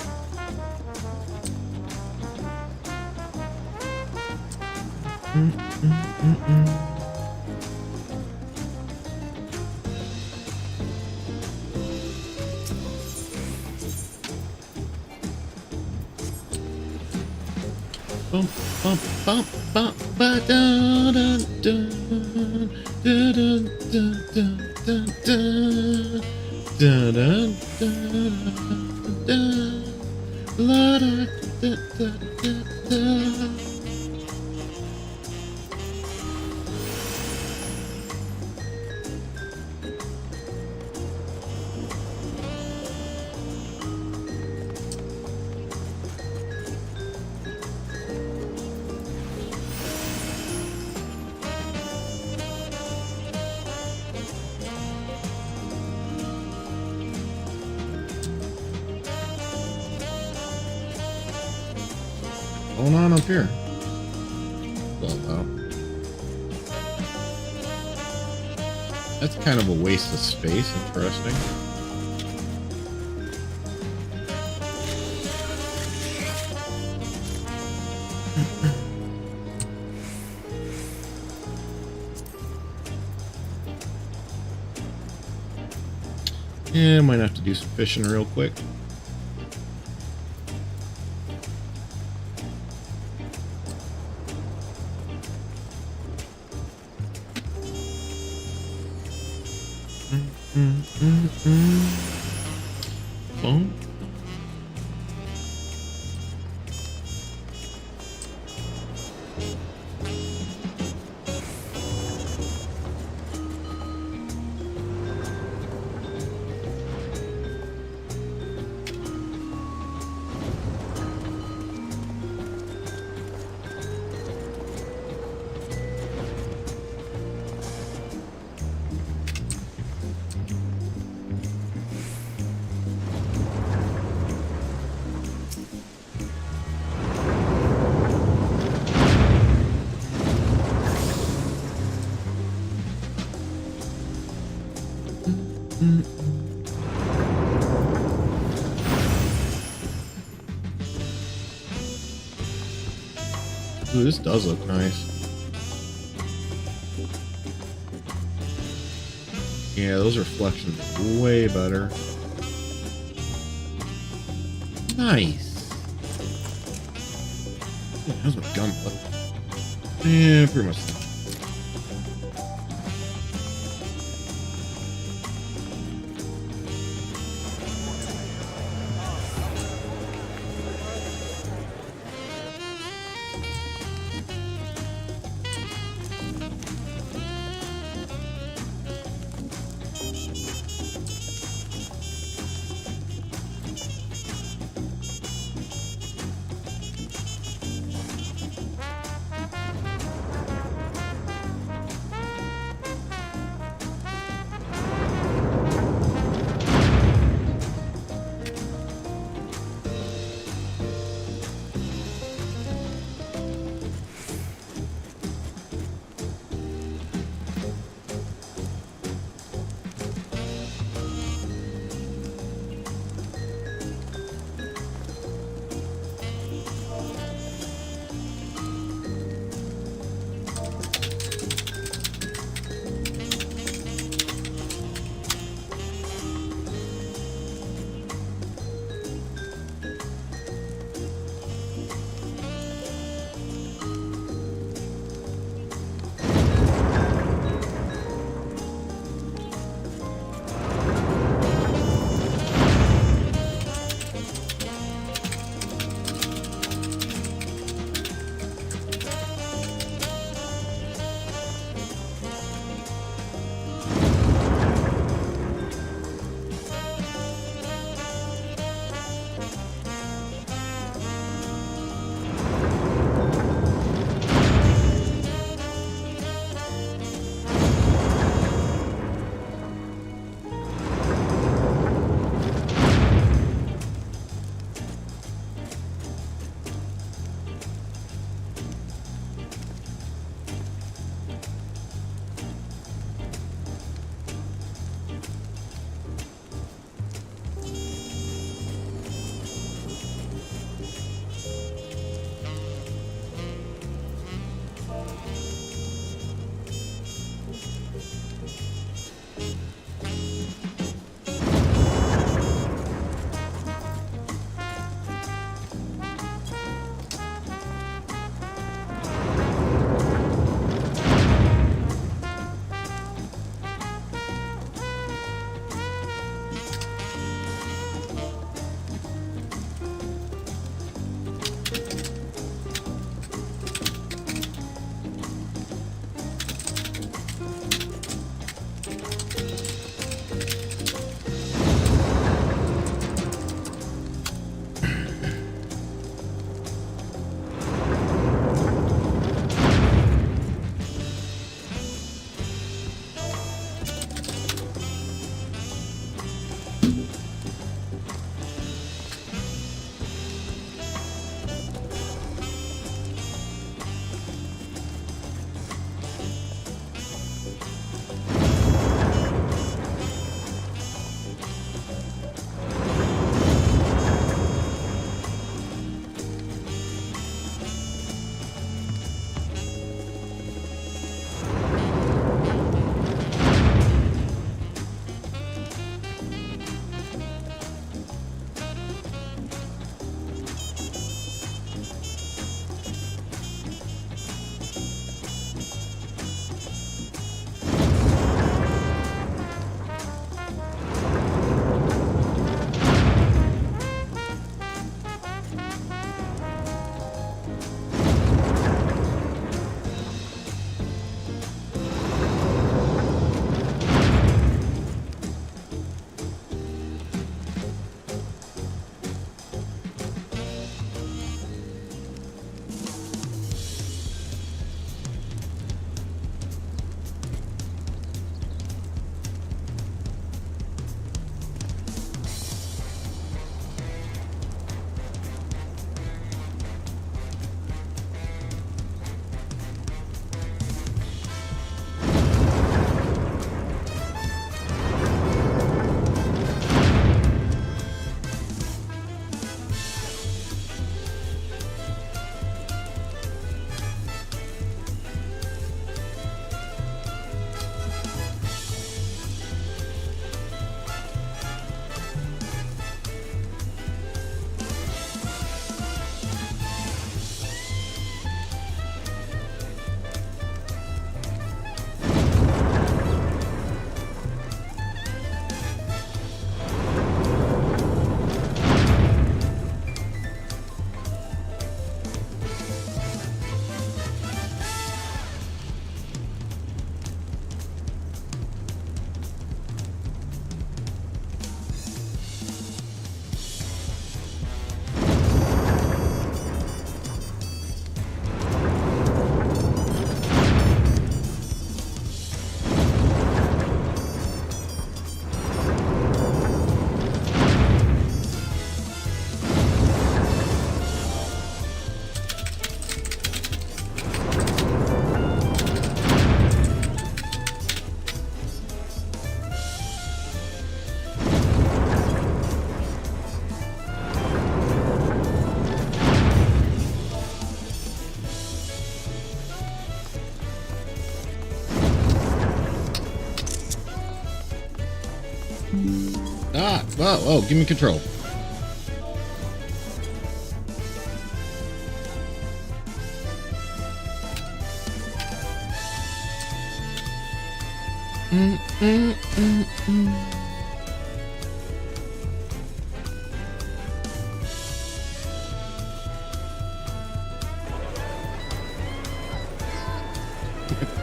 Bum, bum, bum, bum, ba, da, da, da, da, da, da, da, da, da. Da, da, da, da, da, la, da, da, da, da, da. going on up here? Well, that's kind of a waste of space. Interesting. Yeah, might have to do some fishing real quick. Phone. Ooh, this does look nice. Yeah, those reflections are way better. Nice. Yeah, how's my gun look? Yeah, pretty much. Ah, oh, give me control.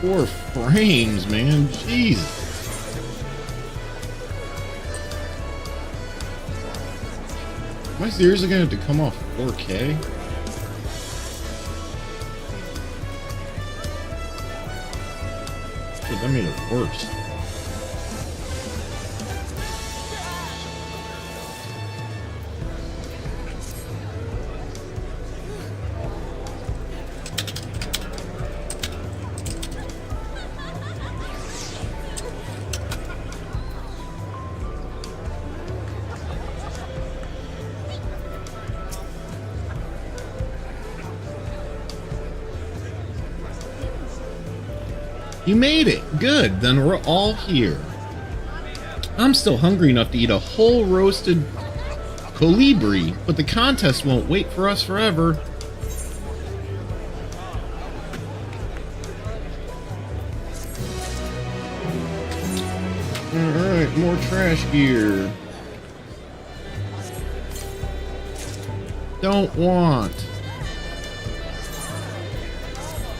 Poor frames, man. Jeez. Am I seriously gonna have to come off 4K? Dude, that made it worse. You made it! Good, then we're all here. I'm still hungry enough to eat a whole roasted colibri, but the contest won't wait for us forever. Alright, more trash gear. Don't want.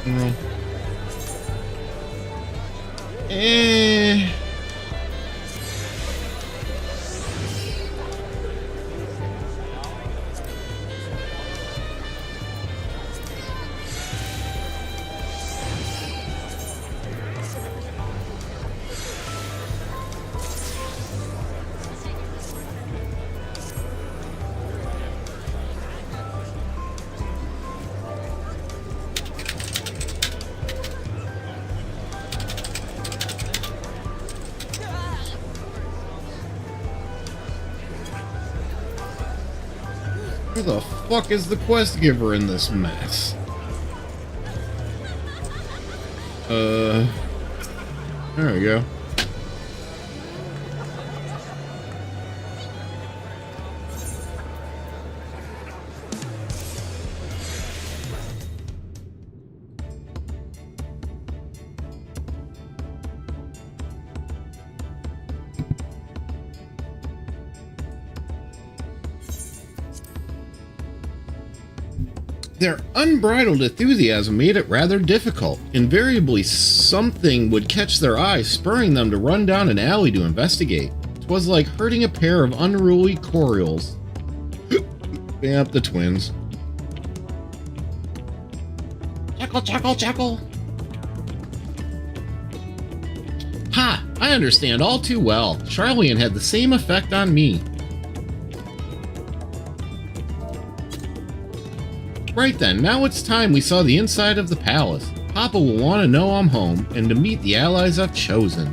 No. Where the fuck is the quest giver in this mess? There we go. Their unbridled enthusiasm made it rather difficult. Invariably, something would catch their eye, spurring them to run down an alley to investigate. 'Twas like herding a pair of unruly corioles. Vamp the twins. Chuckle, chuckle, chuckle. Ha! I understand all too well. Charlian had the same effect on me. Right then, now it's time we saw the inside of the palace. Papa will want to know I'm home, and to meet the allies I've chosen.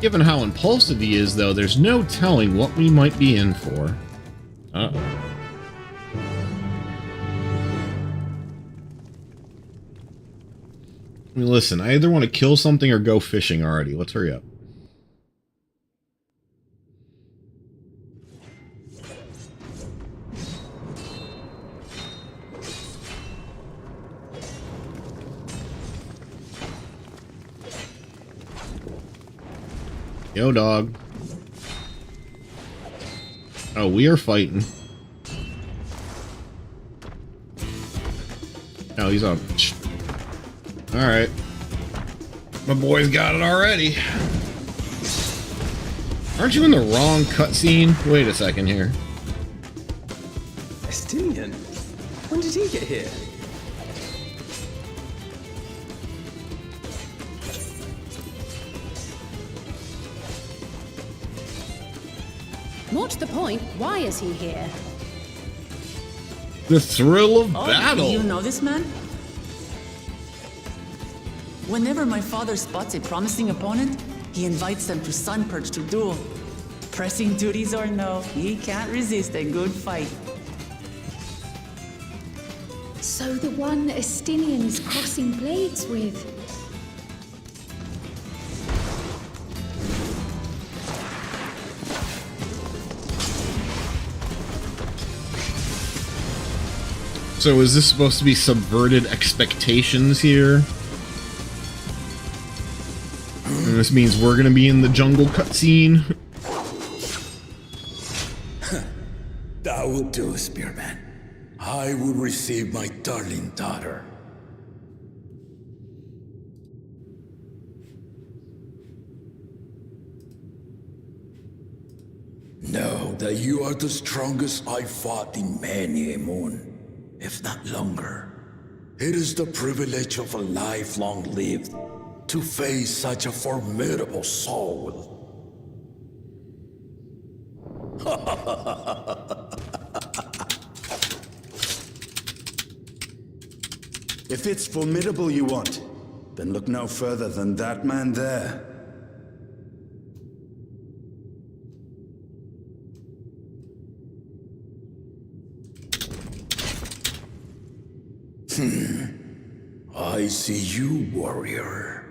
Given how impulsive he is, though, there's no telling what we might be in for. Uh-oh. I mean, listen, I either want to kill something or go fishing already. Let's hurry up. Yo, dog. Oh, we are fighting. Oh, he's on. Alright. My boy's got it already. Aren't you in the wrong cutscene? Wait a second here. Estinian? When did he get here? More to the point, why is he here? The thrill of battle. Do you know this man? Whenever my father spots a promising opponent, he invites them to Sunperch to duel. Pressing duties or no, he can't resist a good fight. So the one Estinian is crossing blades with. So is this supposed to be subverted expectations here? And this means we're gonna be in the jungle cutscene. That will do, Spearman. I will receive my darling daughter. Know that you are the strongest I've fought in many a moon, if not longer. It is the privilege of a life long lived to face such a formidable soul. If it's formidable you want, then look no further than that man there. I see you, warrior.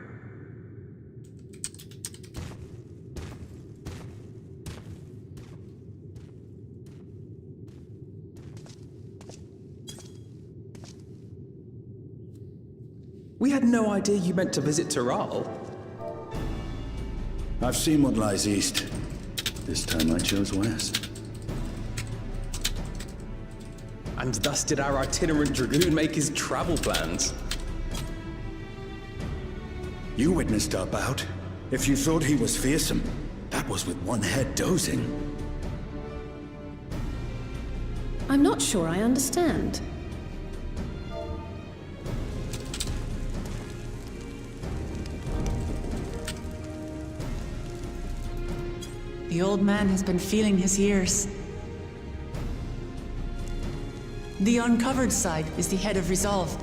We had no idea you meant to visit Tural. I've seen what lies east. This time I chose west. And thus did our itinerant dragoon make his travel plans. You witnessed our bout. If you thought he was fearsome, that was with one head dozing. I'm not sure I understand. The old man has been feeling his years. The uncovered side is the head of resolve,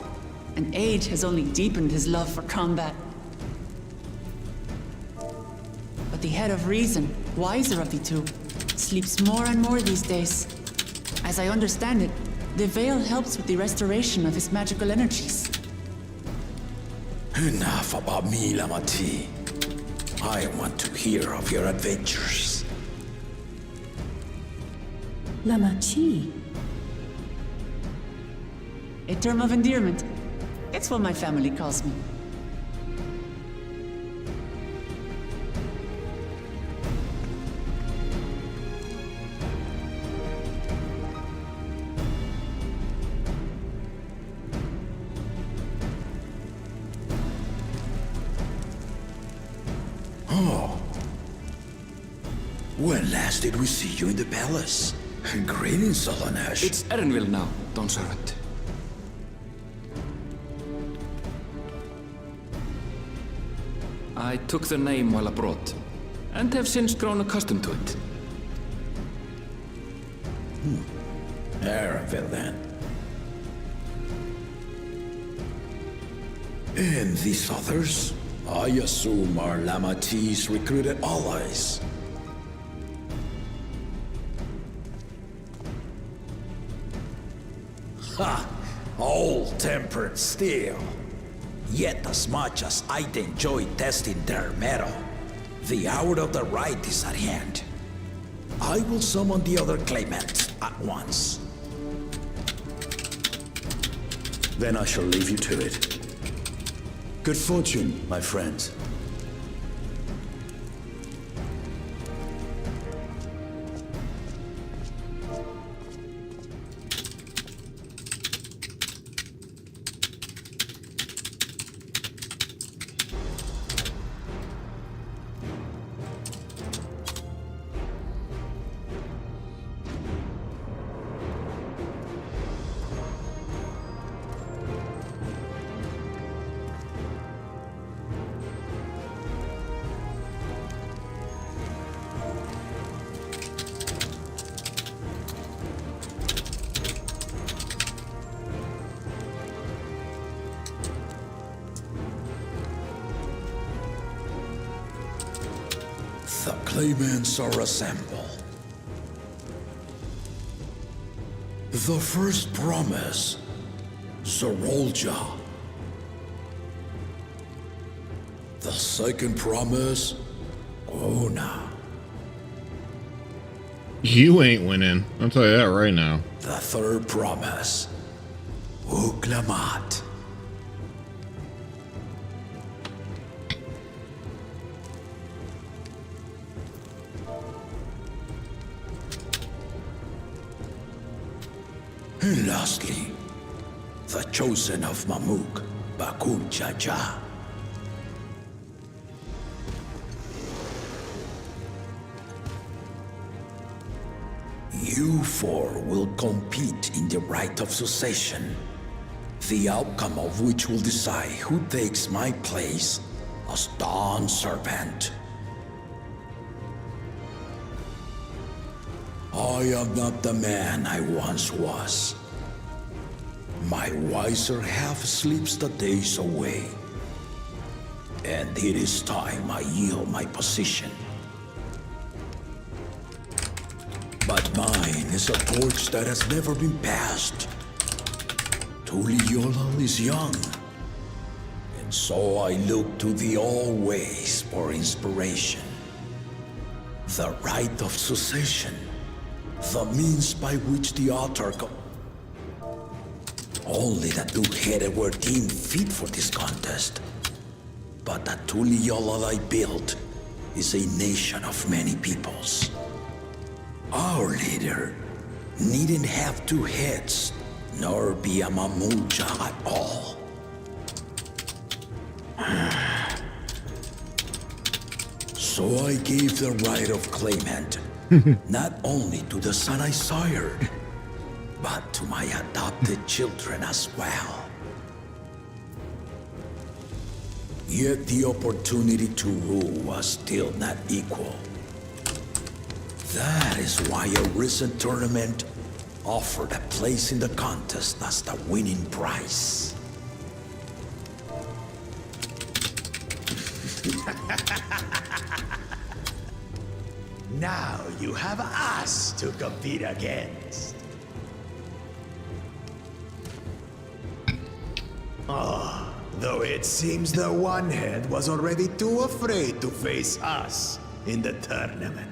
and age has only deepened his love for combat. But the head of reason, wiser of the two, sleeps more and more these days. As I understand it, the veil helps with the restoration of his magical energies. Enough about me, Lamati. I want to hear of your adventures. Lamachi. A term of endearment. It's what my family calls me. Oh. When last did we see you in the palace? Greetings, Solonash. It's Erenville now, Dawn Servant. I took the name while abroad, and have since grown accustomed to it. Erenville, then. And these others? I assume are Lamati's recruited allies. Ha! Old-tempered steel. Yet as much as I'd enjoy testing their metal, the hour of the right is at hand. I will summon the other claimants at once. Then I shall leave you to it. Good fortune, my friends. The claimants are assembled. The first promise, Zorolja. The second promise, Ona. You ain't winning. I'll tell you that right now. The third promise, Uklamat. And lastly, the chosen of Mamuk, Bakul Jaja. You four will compete in the right of succession, the outcome of which will decide who takes my place as Dawn Servant. I am not the man I once was. My wiser half sleeps the days away, and it is time I yield my position. But mine is a torch that has never been passed. Tuliyola is young, and so I look to the always for inspiration. The right of succession, the means by which the altar Only the two-headed were deemed fit for this contest. But the Tuliyola I built is a nation of many peoples. Our leader needn't have two heads, nor be a Mamuja at all. So I gave the right of claimant, not only to the son I sired, but to my adopted children as well. Yet the opportunity to rule was still not equal. That is why a recent tournament offered a place in the contest as the winning prize. Now you have us to compete against. Though it seems the one head was already too afraid to face us in the tournament.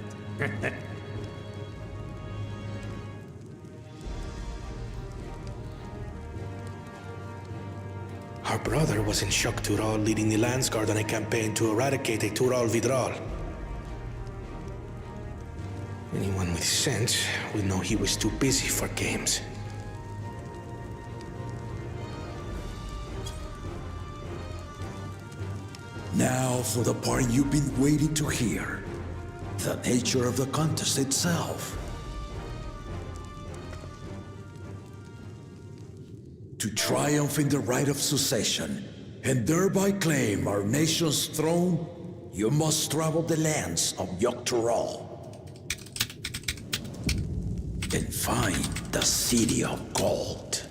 Our brother was in Shock Tural leading the Landsguard on a campaign to eradicate a Tural Vidral. Anyone with sense would know he was too busy for games. Now for the part you've been waiting to hear. The nature of the contest itself. To triumph in the right of succession, and thereby claim our nation's throne, you must travel the lands of Yogg-Tural and find the City of Gold.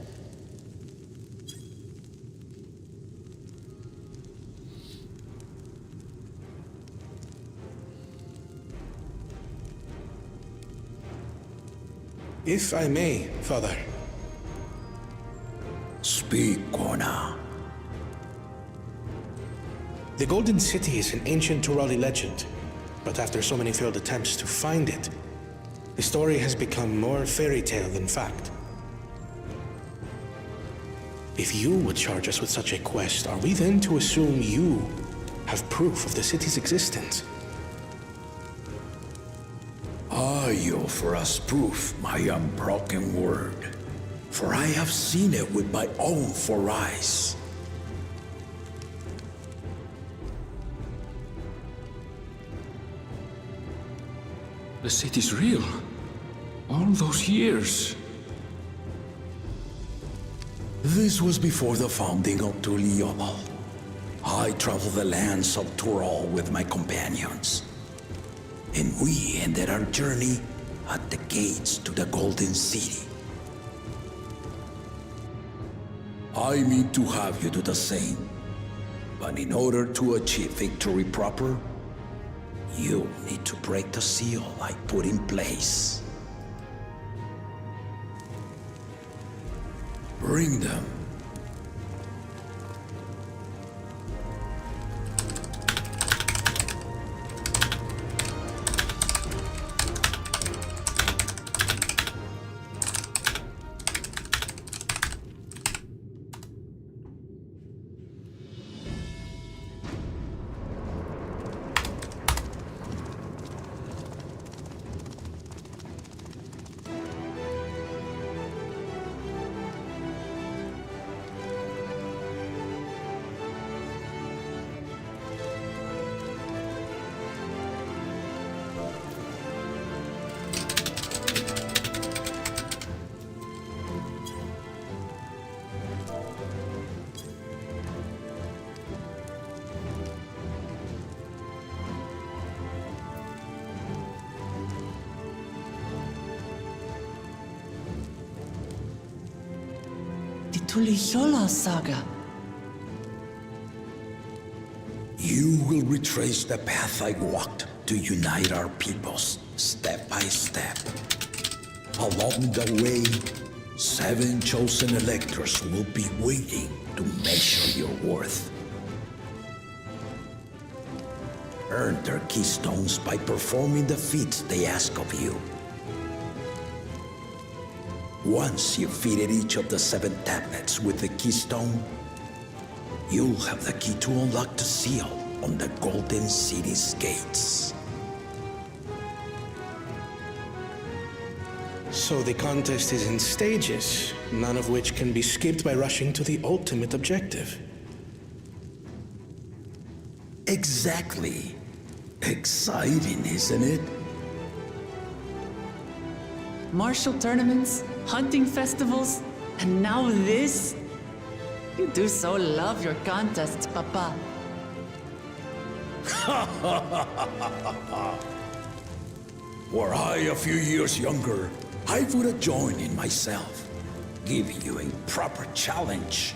If I may, Father. Speak, Kona. The Golden City is an ancient Turali legend, but after so many failed attempts to find it, the story has become more fairy tale than fact. If you would charge us with such a quest, are we then to assume you have proof of the city's existence? I offer us proof, my unbroken word, for I have seen it with my own four eyes. The city's real. All those years. This was before the founding of Tuliyola. I traveled the lands of Tural with my companions, and we ended our journey at the gates to the Golden City. I mean to have you do the same, but in order to achieve victory proper, you need to break the seal I put in place. Bring them. Tuliyola saga. You will retrace the path I walked to unite our peoples, step by step. Along the way, 7 chosen electors will be waiting to measure your worth. Earn their keystones by performing the feats they ask of you. Once you've fitted each of the 7 tablets with the keystone, you'll have the key to unlock the seal on the Golden City's gates. So the contest is in stages, none of which can be skipped by rushing to the ultimate objective. Exactly. Exciting, isn't it? Martial tournaments, hunting festivals, and now this? You do so love your contests, Papa. Were I a few years younger, I would have joined in myself, giving you a proper challenge.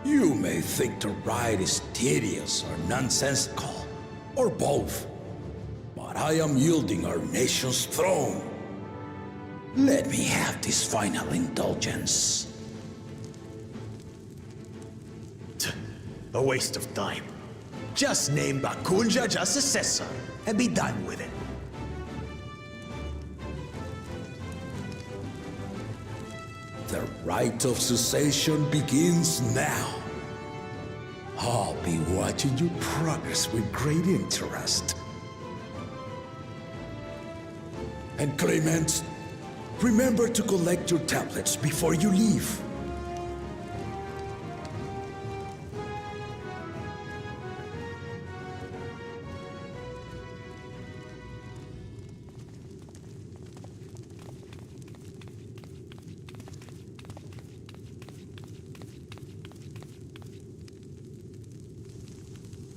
You may think the ride is tedious or nonsensical, or both, but I am yielding our nation's throne. Let me have this final indulgence. A waste of time. Just name Bakunja just successor and be done with it. The rite of succession begins now. I'll be watching your progress with great interest. And Clement, remember to collect your tablets before you leave.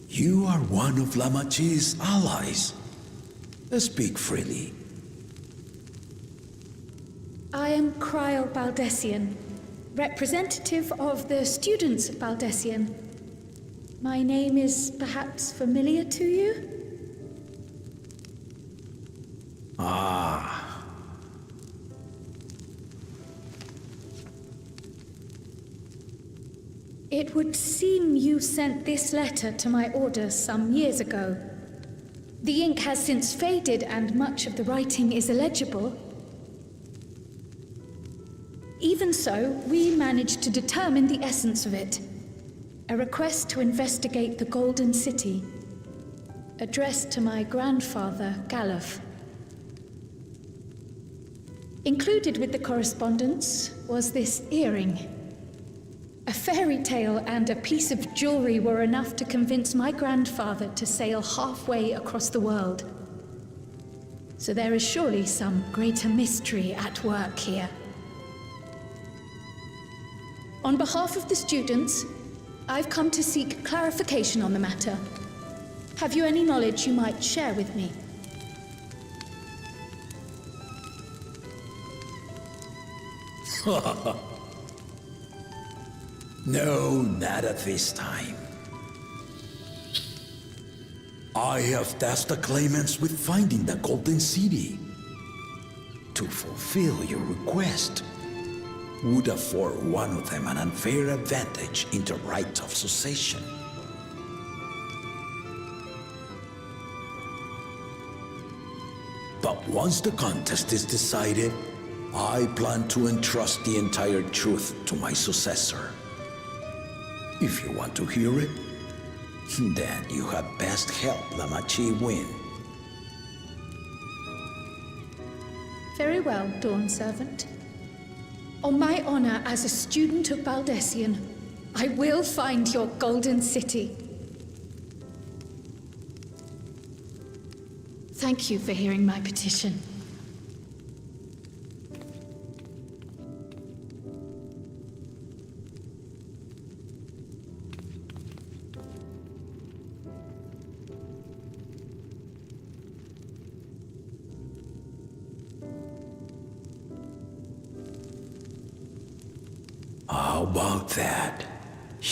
You are one of Lamachi's allies. Speak freely. I am Cryle Baldessian, representative of the students of Baldessian. My name is perhaps familiar to you? Ah. It would seem you sent this letter to my orders some years ago. The ink has since faded and much of the writing is illegible. Even so, we managed to determine the essence of it. A request to investigate the Golden City, addressed to my grandfather, Galuf. Included with the correspondence was this earring. A fairy tale and a piece of jewelry were enough to convince my grandfather to sail halfway across the world. So there is surely some greater mystery at work here. On behalf of the students, I've come to seek clarification on the matter. Have you any knowledge you might share with me? No, not at this time. I have tasked the claimants with finding the Golden City. To fulfill your request would afford one of them an unfair advantage in the right of succession. But once the contest is decided, I plan to entrust the entire truth to my successor. If you want to hear it, then you had best help Lamachi win. Very well, Dawn Servant. On my honor as a student of Baldessian, I will find your Golden City. Thank you for hearing my petition.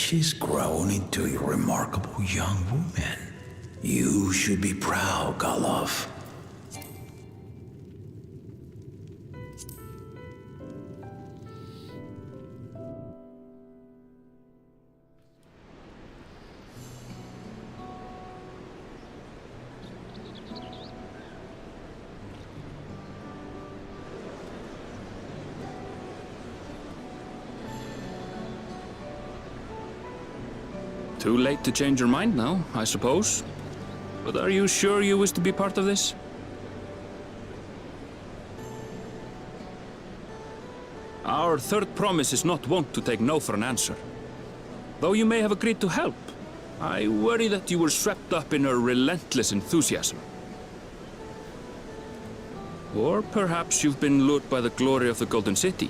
She's grown into a remarkable young woman. You should be proud, Galov. Too late to change your mind now, I suppose. But are you sure you wish to be part of this? Our third promise is not wont to take no for an answer. Though you may have agreed to help, I worry that you were swept up in her relentless enthusiasm. Or perhaps you've been lured by the glory of the Golden City.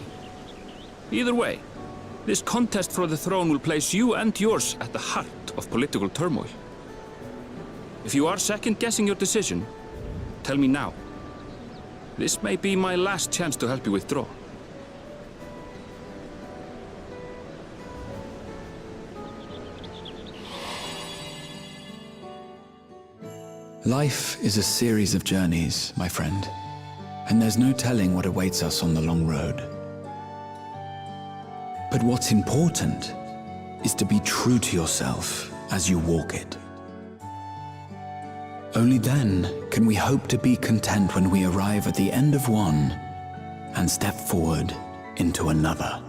Either way, this contest for the throne will place you and yours at the heart of political turmoil. If you are second-guessing your decision, tell me now. This may be my last chance to help you withdraw. Life is a series of journeys, my friend, and there's no telling what awaits us on the long road. But what's important is to be true to yourself as you walk it. Only then can we hope to be content when we arrive at the end of one and step forward into another.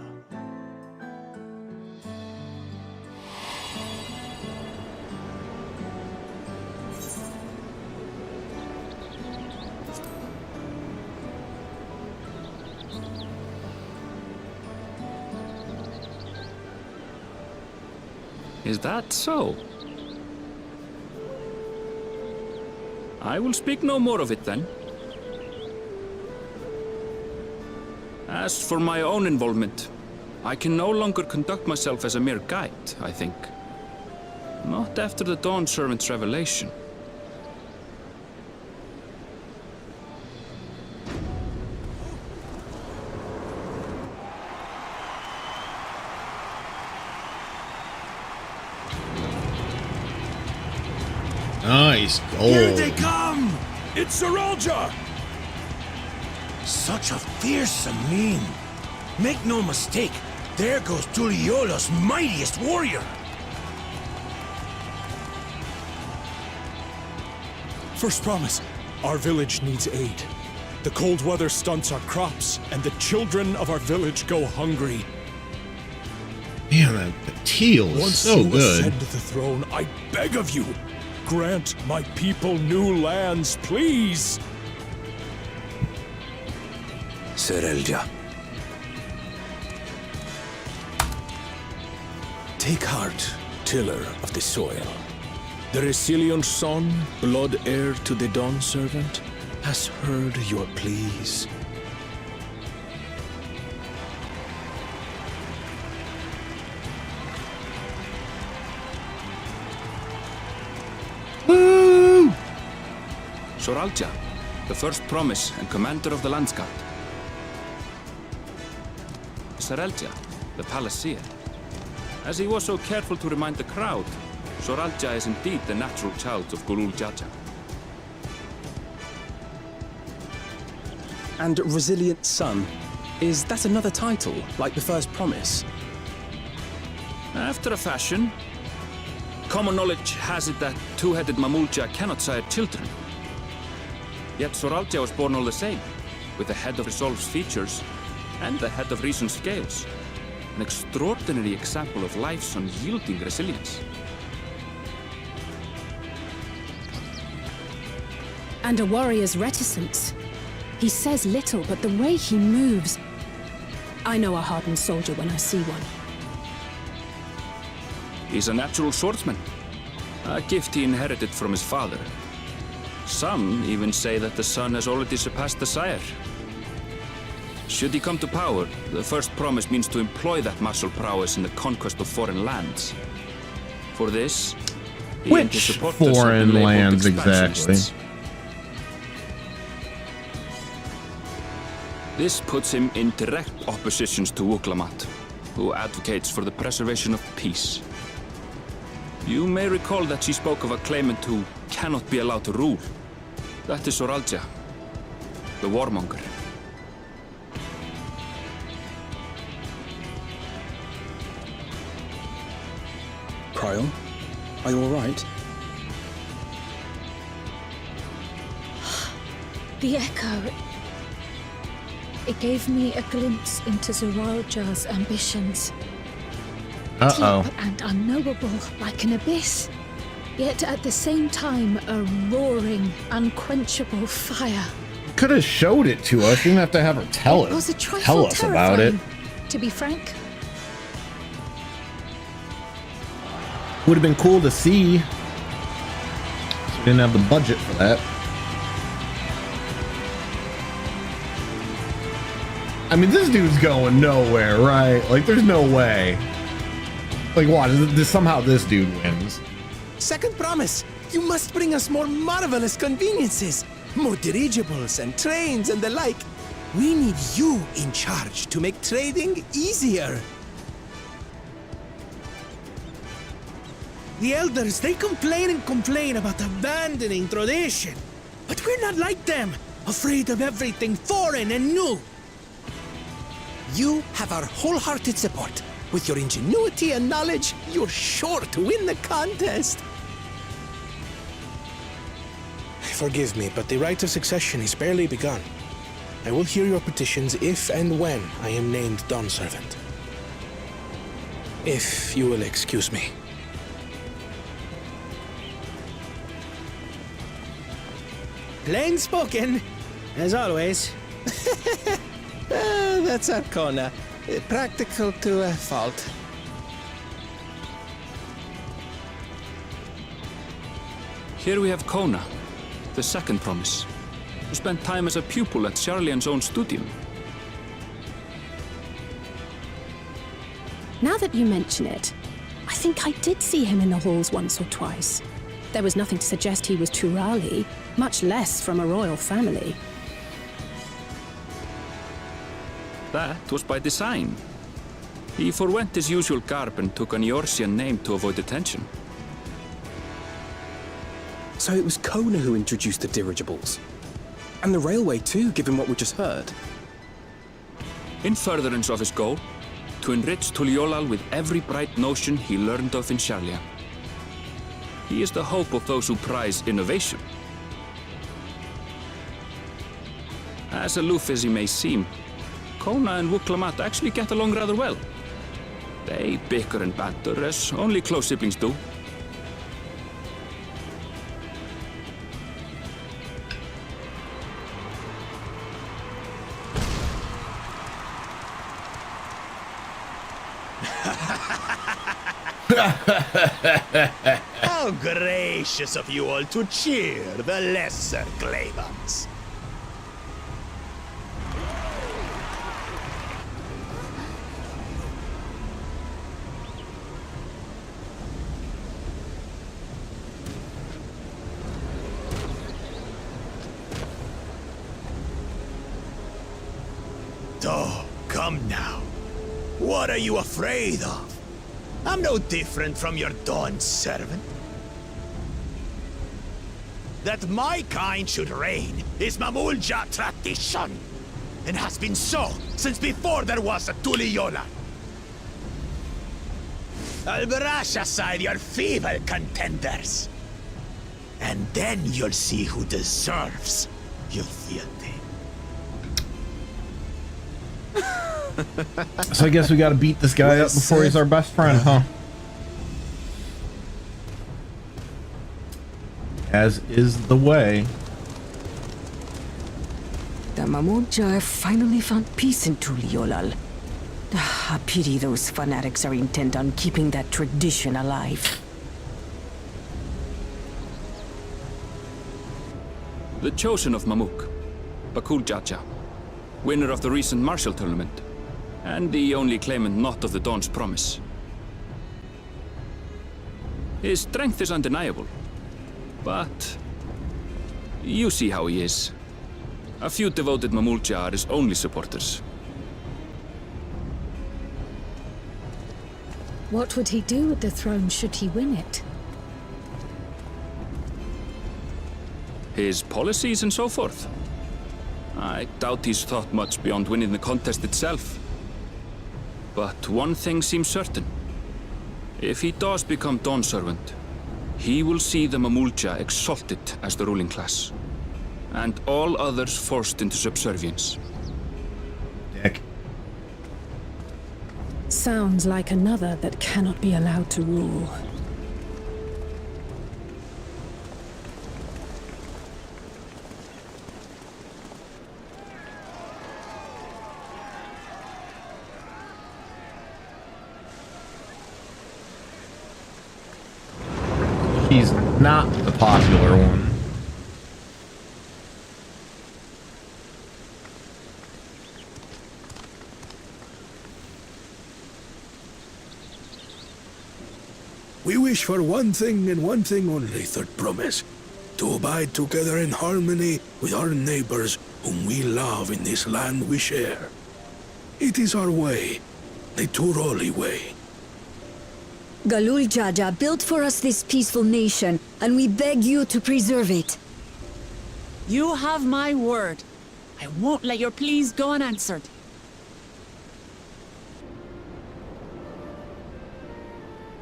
Is that so? I will speak no more of it then. As for my own involvement, I can no longer conduct myself as a mere guide, I think. Not after the Dawn Servant's revelation. Nice gold. Here they come! It's Saralja! Such a fearsome mien. Make no mistake, there goes Tuliola's mightiest warrior. First promise, our village needs aid. The cold weather stunts our crops, and the children of our village go hungry. Man, the teal is Once so you good. ascend the throne, I beg of you, grant my people new lands, please. Saralja. Take heart, tiller of the soil. The Resilion son, blood heir to the Dawn Servant, has heard your pleas. Woo! Saralja, the first promise and commander of the Landsguard. Saralja, the Palaceer. As he was so careful to remind the crowd, Saralja is indeed the natural child of Gulul Jaja. And Resilient Son, is that another title, like the first promise? After a fashion. Common knowledge has it that two-headed Mamulja cannot sire children. Yet Saralja was born all the same, with the head of Resolve's features and the head of Reason's scales. An extraordinary example of life's unyielding resilience. And a warrior's reticence. He says little, but the way he moves... I know a hardened soldier when I see one. He's a natural swordsman, a gift he inherited from his father. Some even say that the son has already surpassed the sire. Should he come to power, the first promise means to employ that martial prowess in the conquest of foreign lands. For this, he and his Which supporters have been foreign labeled lands expansionists. exactly? This puts him in direct opposition to Wuklamat, who advocates for the preservation of peace. You may recall that she spoke of a claimant who cannot be allowed to rule. That is Soralja, the warmonger. Cryle, are you all right? The echo. It gave me a glimpse into Zoralja's ambitions. Uh-oh. Deep and unknowable, like an abyss. Yet at the same time, a roaring, unquenchable fire. Could have showed it to us. You didn't have to have her tell It was a us. trifle Tell us about it. terrifying, to be frank. Would have been cool to see. We didn't have the budget for that. I mean, this dude's going nowhere, right? Like, there's no way. Like, what? Somehow this dude wins. Second promise. You must bring us more marvelous conveniences. More dirigibles and trains and the like. We need you in charge to make trading easier. The elders, they complain and complain about abandoning tradition. But we're not like them, afraid of everything foreign and new. You have our wholehearted support. With your ingenuity and knowledge, you're sure to win the contest. Forgive me, but the rite of succession is barely begun. I will hear your petitions if and when I am named Dawn Servant. If you will excuse me. Plain spoken, as always. That's Arcona. Practical to a fault. Here we have Kona, the second promise, who spent time as a pupil at Charlian's own studium. Now that you mention it, I think I did see him in the halls once or twice. There was nothing to suggest he was Turali, much less from a royal family. That was by design. He forwent his usual garb and took an Eorzean name to avoid attention. So it was Kona who introduced the dirigibles. And the railway too, given what we just heard. In furtherance of his goal, to enrich Tuliolal with every bright notion he learned of in Charlia. He is the hope of those who prize innovation. As aloof as he may seem, Kona and Wuklamat actually get along rather well. They bicker and banter as only close siblings do. How gracious of you all to cheer the lesser claimants. Oh, come now. What are you afraid of? I'm no different from your Dawn servant. That my kind should reign is Mamulja tradition, and has been so since before there was a Tuliyola. I'll brush aside your feeble contenders, and then you'll see who deserves your fealty. So I guess we gotta beat this guy up before he's our best friend, huh? As is the way. The Mamulja have finally found peace in Tuliolal. A pity those fanatics are intent on keeping that tradition alive. The chosen of Mamuk, Bakul Jaja, winner of the recent martial tournament, and the only claimant not of the Dawn's promise. His strength is undeniable, but you see how he is. A few devoted Mamulja are his only supporters. What would he do with the throne should he win it? His policies and so forth? I doubt he's thought much beyond winning the contest itself. But one thing seems certain. If he does become Dawn Servant, he will see the Mamulja exalted as the ruling class, and all others forced into subservience. Dick. Sounds like another that cannot be allowed to rule. He's not the popular one. We wish for one thing and one thing only, Third Promise. To abide together in harmony with our neighbors whom we love in this land we share. It is our way, the Turoli way. Galul Jaja built for us this peaceful nation, and we beg you to preserve it. You have my word. I won't let your pleas go unanswered.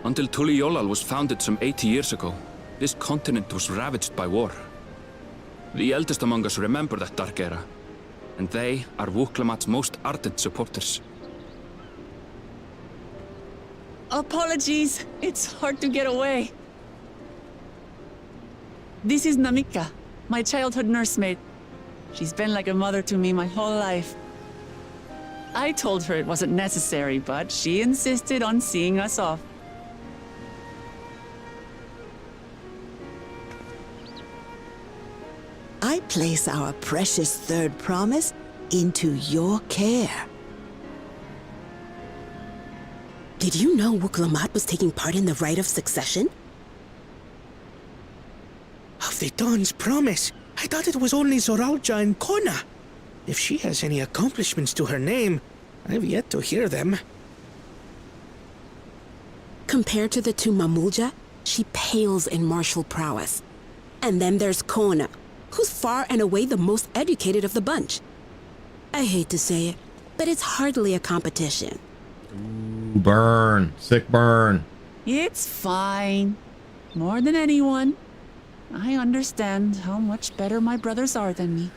Until Tuliolal was founded some 80 years ago, this continent was ravaged by war. The eldest among us remember that dark era, and they are Wuklamat's most ardent supporters. Apologies, it's hard to get away. This is Namika, my childhood nursemaid. She's been like a mother to me my whole life. I told her it wasn't necessary, but she insisted on seeing us off. I place our precious Third Promise into your care. Did you know Wuklamat was taking part in the rite of succession? Of the Dawn's Promise? I thought it was only Zoralja and Kona. If she has any accomplishments to her name, I've yet to hear them. Compared to the two Mamulja, she pales in martial prowess. And then there's Kona, who's far and away the most educated of the bunch. I hate to say it, but it's hardly a competition. Ooh, burn. Sick burn. It's fine. More than anyone. I understand how much better my brothers are than me.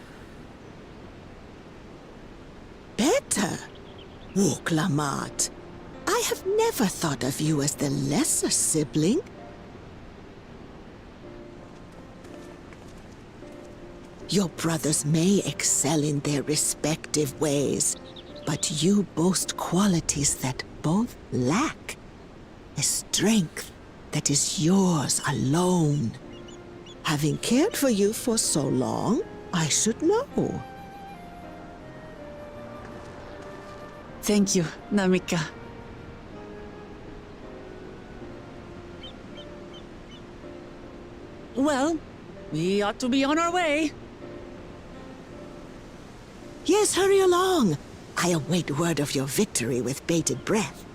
Better? Wuklamat, I have never thought of you as the lesser sibling. Your brothers may excel in their respective ways, but you boast qualities that both lack. A strength that is yours alone. Having cared for you for so long, I should know. Thank you, Namika. Well, we ought to be on our way. Yes, hurry along. I await word of your victory with bated breath.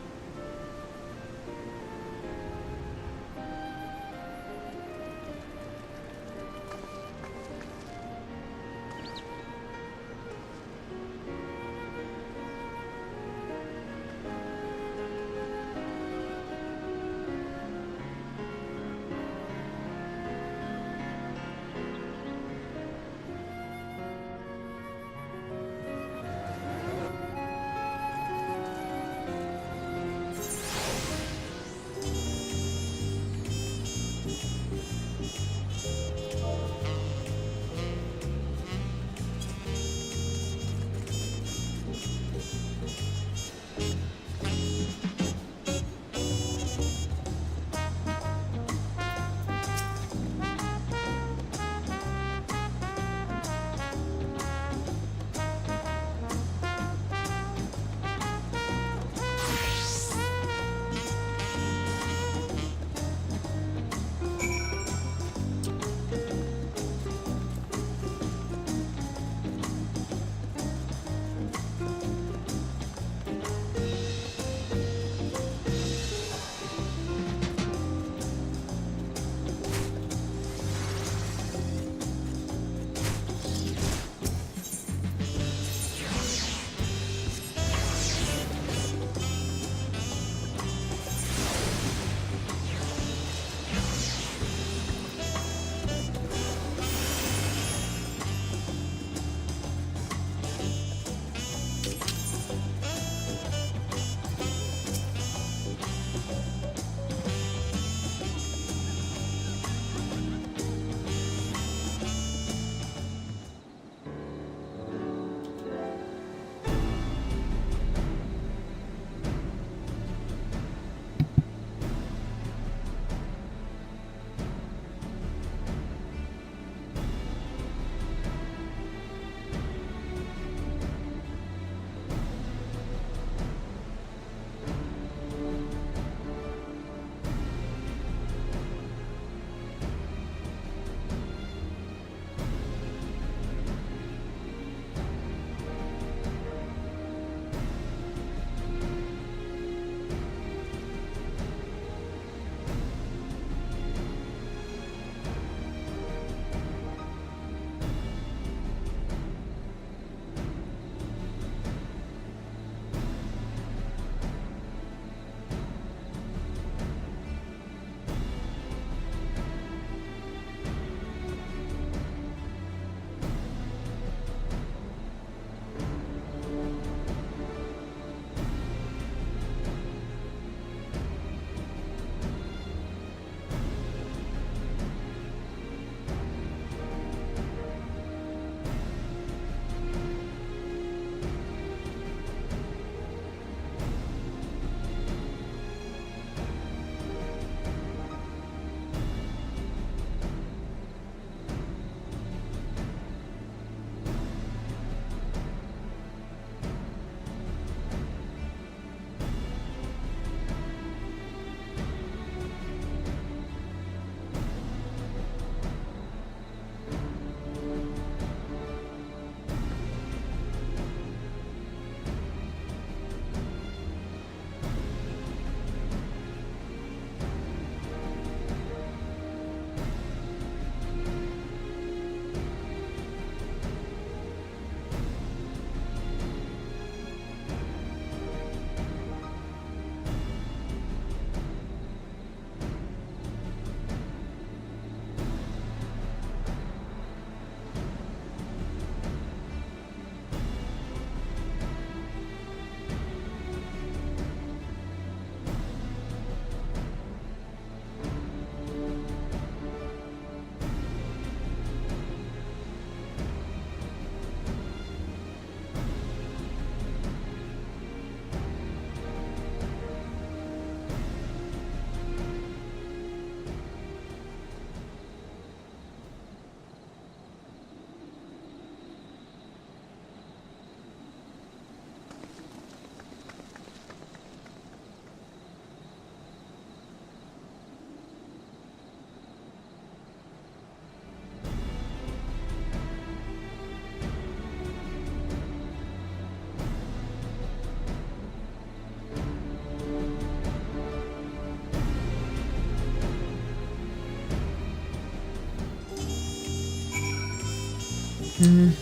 I'm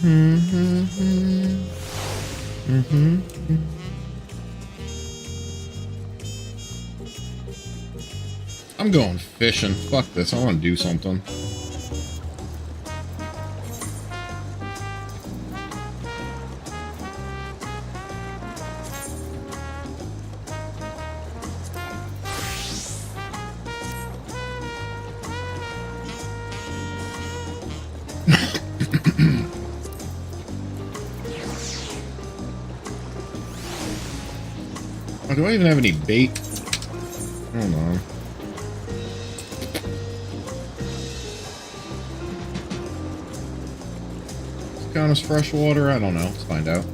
going fishing. Fuck this. I want to do something. Oh, do I even have any bait? Hold on. Does it count as fresh water? I don't know. Let's find out.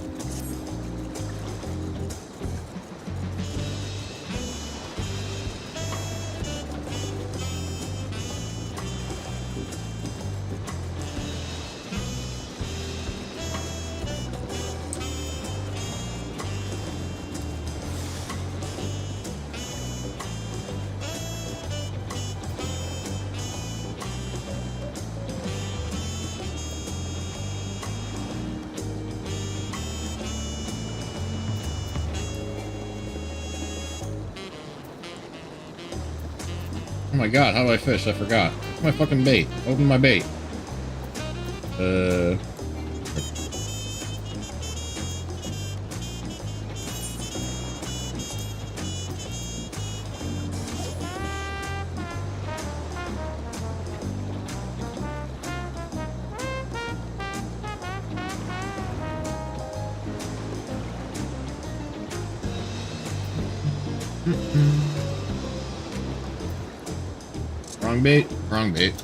Oh my god, how do I fish? I forgot. Where's my fucking bait? Open my bait. Wrong bait. Wrong bait.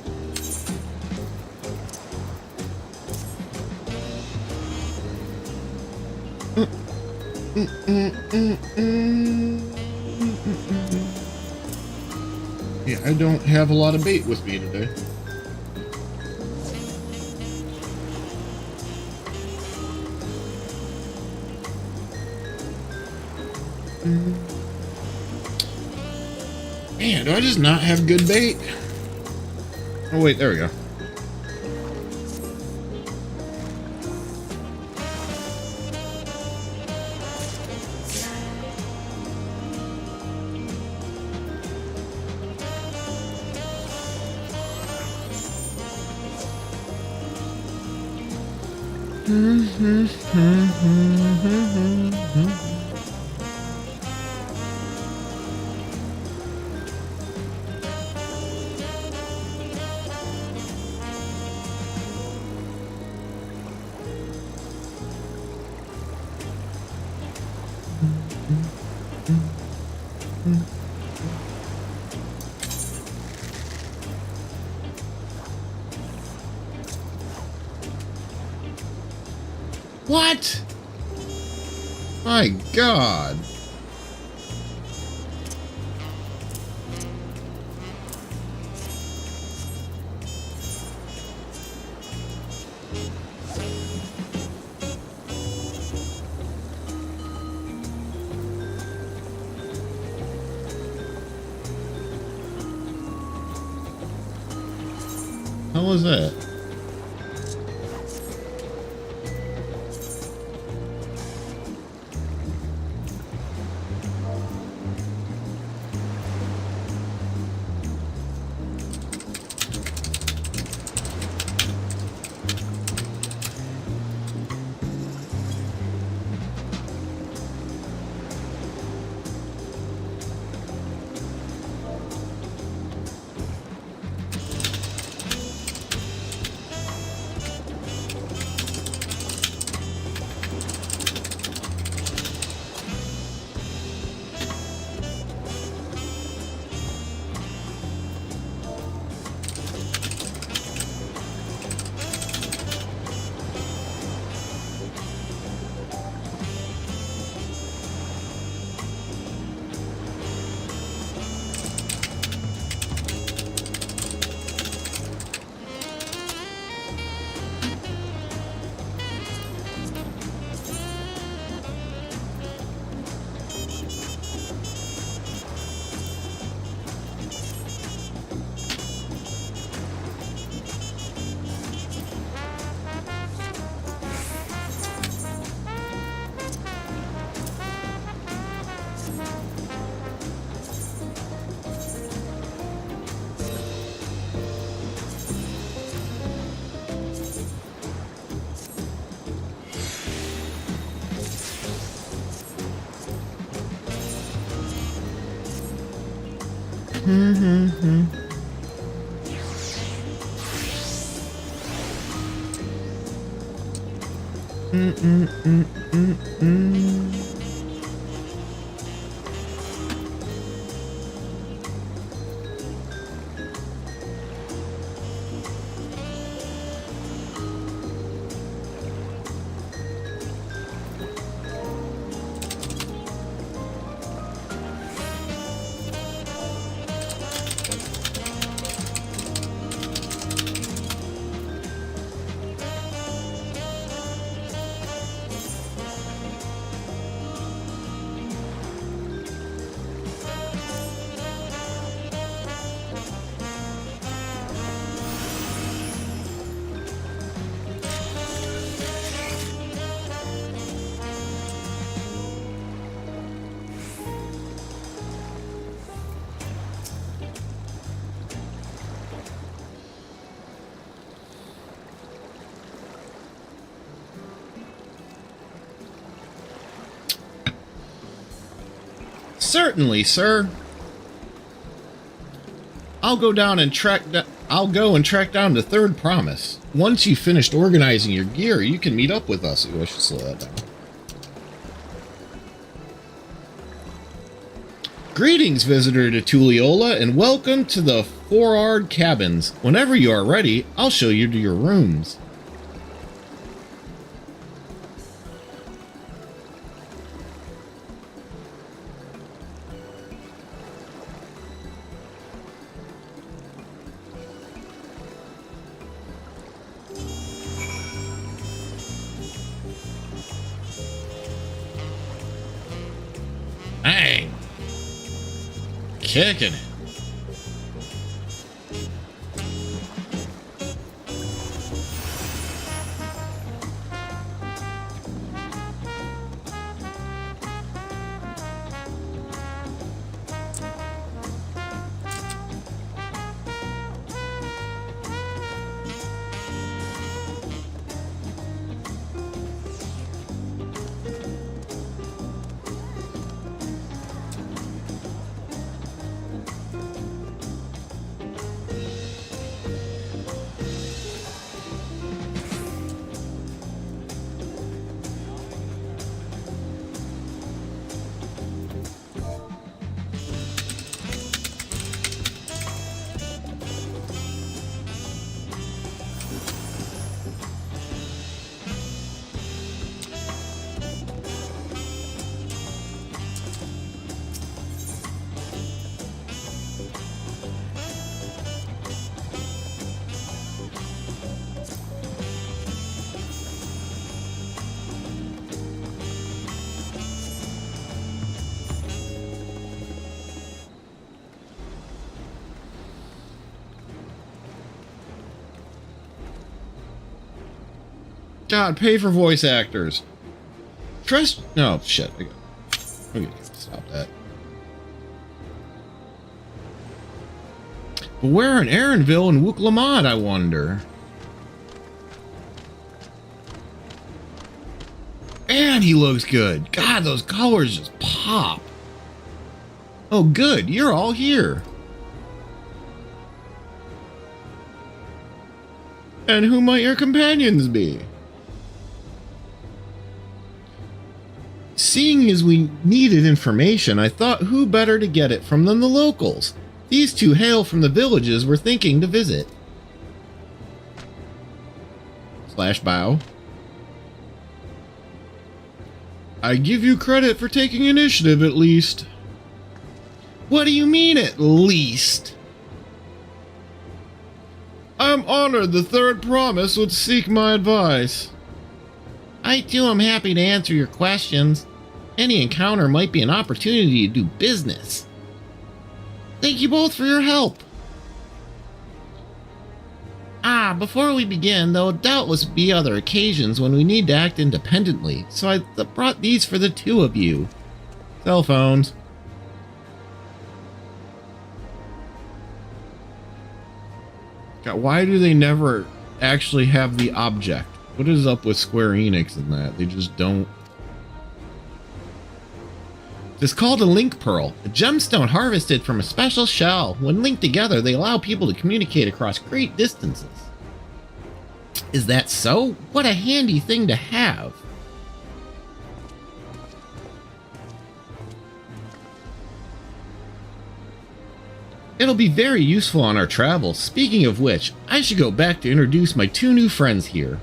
Yeah, I don't have a lot of bait with me today. Man, do I just not have good bait? Oh wait, there we go. What? My God. How was that? Certainly, sir. I'll go and track down the third promise. Once you've finished organizing your gear, you can meet up with us. Ooh, I should slow that down. Greetings, visitor to Tulliola, and welcome to the Four-Ard Cabins. Whenever you are ready, I'll show you to your rooms. Dang. Kicking it. God, pay for voice actors. Trust. No, shit. Okay, stop that. But where in Aaronville and Wooklamad, I wonder? Man, he looks good. God, those colors just pop. Oh, good. You're all here. And who might your companions be? Seeing as we needed information, I thought who better to get it from than the locals. These two hail from the villages we're thinking to visit. Slash bow. I give you credit for taking initiative at least. What do you mean at least? I'm honored the third promise would seek my advice. I too am happy to answer your questions. Any encounter might be an opportunity to do business. Thank you both for your help. Before we begin, there will doubtless be other occasions when we need to act independently, so I brought these for the two of you. Cell phones. God, why do they never actually have the object? What is up with Square Enix in that? They just don't. It's called a link pearl, a gemstone harvested from a special shell. When linked together, they allow people to communicate across great distances. Is that so? What a handy thing to have. It'll be very useful on our travels. Speaking of which, I should go back to introduce my 2 new friends here.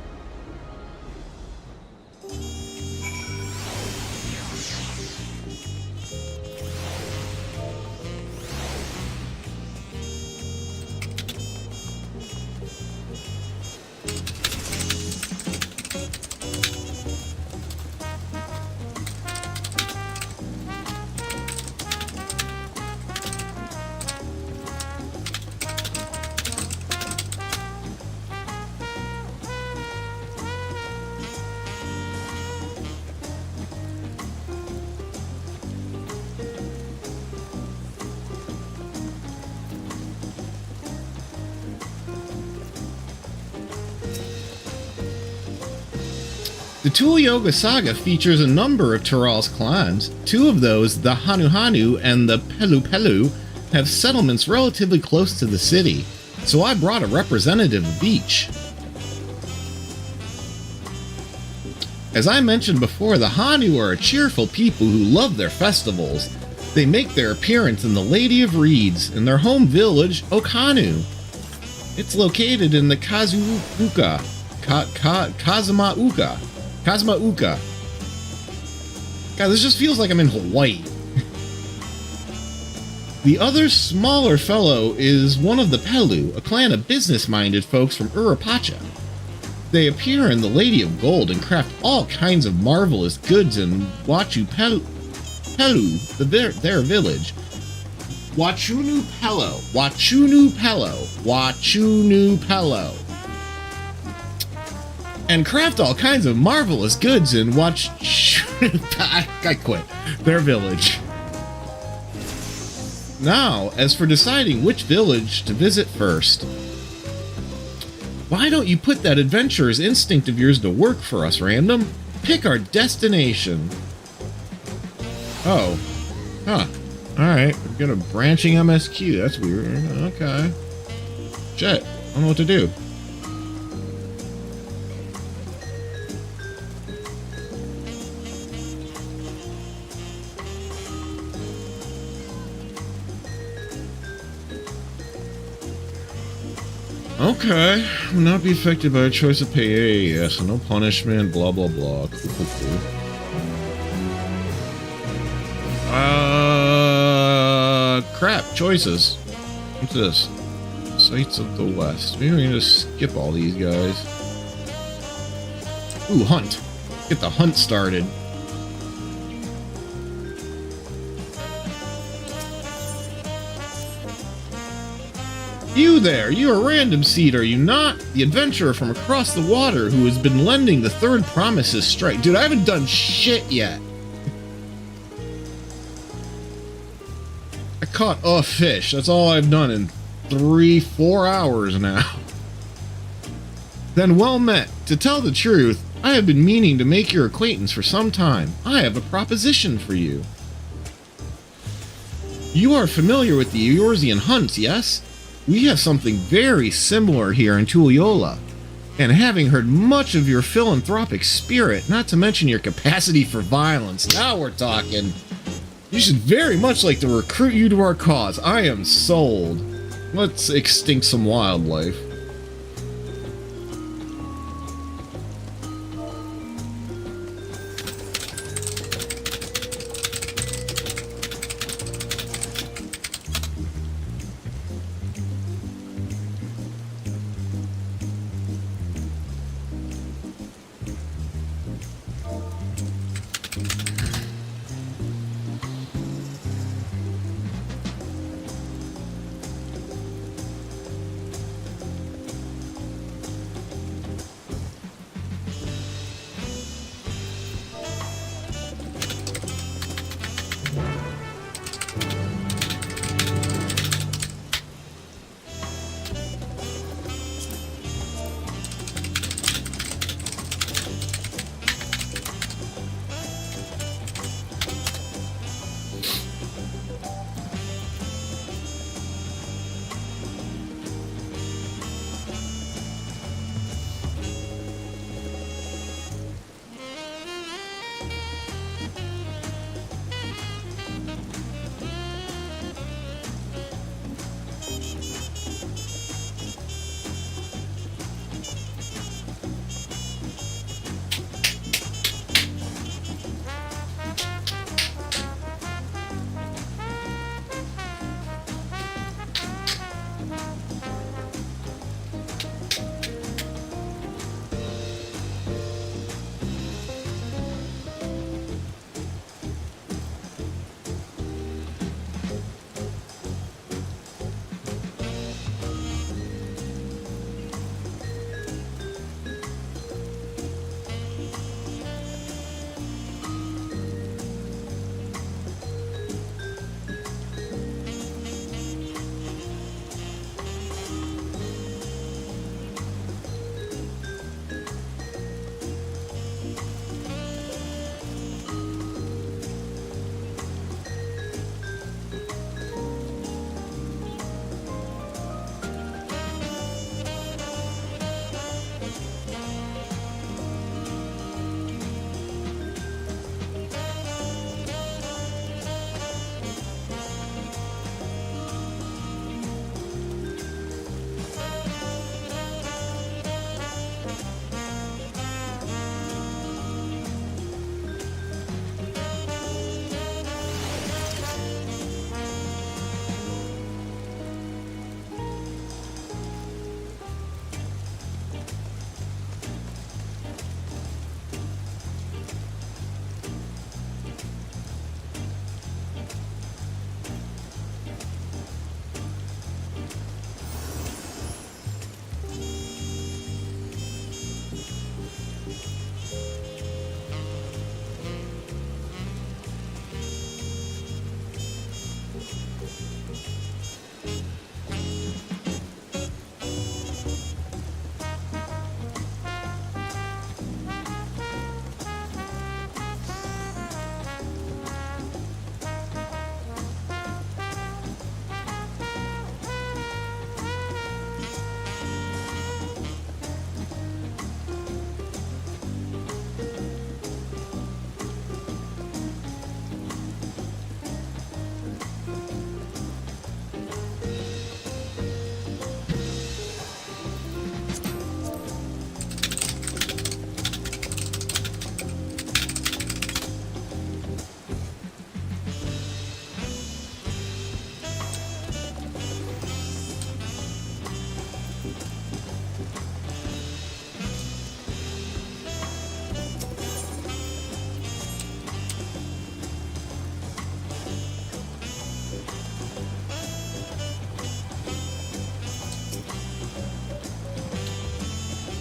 The Tulyoga saga features a number of Tural's clans. 2 of those, the Hanu and the Pelu, have settlements relatively close to the city, so I brought a representative of each. As I mentioned before, the Hanu are a cheerful people who love their festivals. They make their appearance in the Lady of Reeds, in their home village, Okanu. It's located in the Kazumauka. God, this just feels like I'm in Hawaii. The other smaller fellow is one of the Pelu, a clan of business-minded folks from Urapacha. They appear in the Lady of Gold and craft all kinds of marvelous goods in Wachunu Pelu, their village. Wachunu Pelo. And craft all kinds of marvelous goods in I quit. Their village. Now, as for deciding which village to visit first, why don't you put that adventurer's instinct of yours to work for us, Random? Pick our destination. Oh. Huh. Alright, we've got a branching MSQ. That's weird. Okay. Shit. I don't know what to do. Okay, will not be affected by a choice of pay. Yes, no punishment, blah, blah, blah. Cool. Crap, choices. What's this? Sights of the West. Maybe we can just skip all these guys. Ooh, hunt. Get the hunt started. You there, you're a random seed, are you not? The adventurer from across the water who has been lending the third promise's strike. Dude, I haven't done shit yet. I caught a fish. That's all I've done in 3-4 hours now. Then well met. To tell the truth, I have been meaning to make your acquaintance for some time. I have a proposition for you. You are familiar with the Eorzean hunts, yes? We have something very similar here in Tuliyola, and having heard much of your philanthropic spirit, not to mention your capacity for violence, now we're talking. You should very much like to recruit you to our cause. I am sold. Let's extinct some wildlife.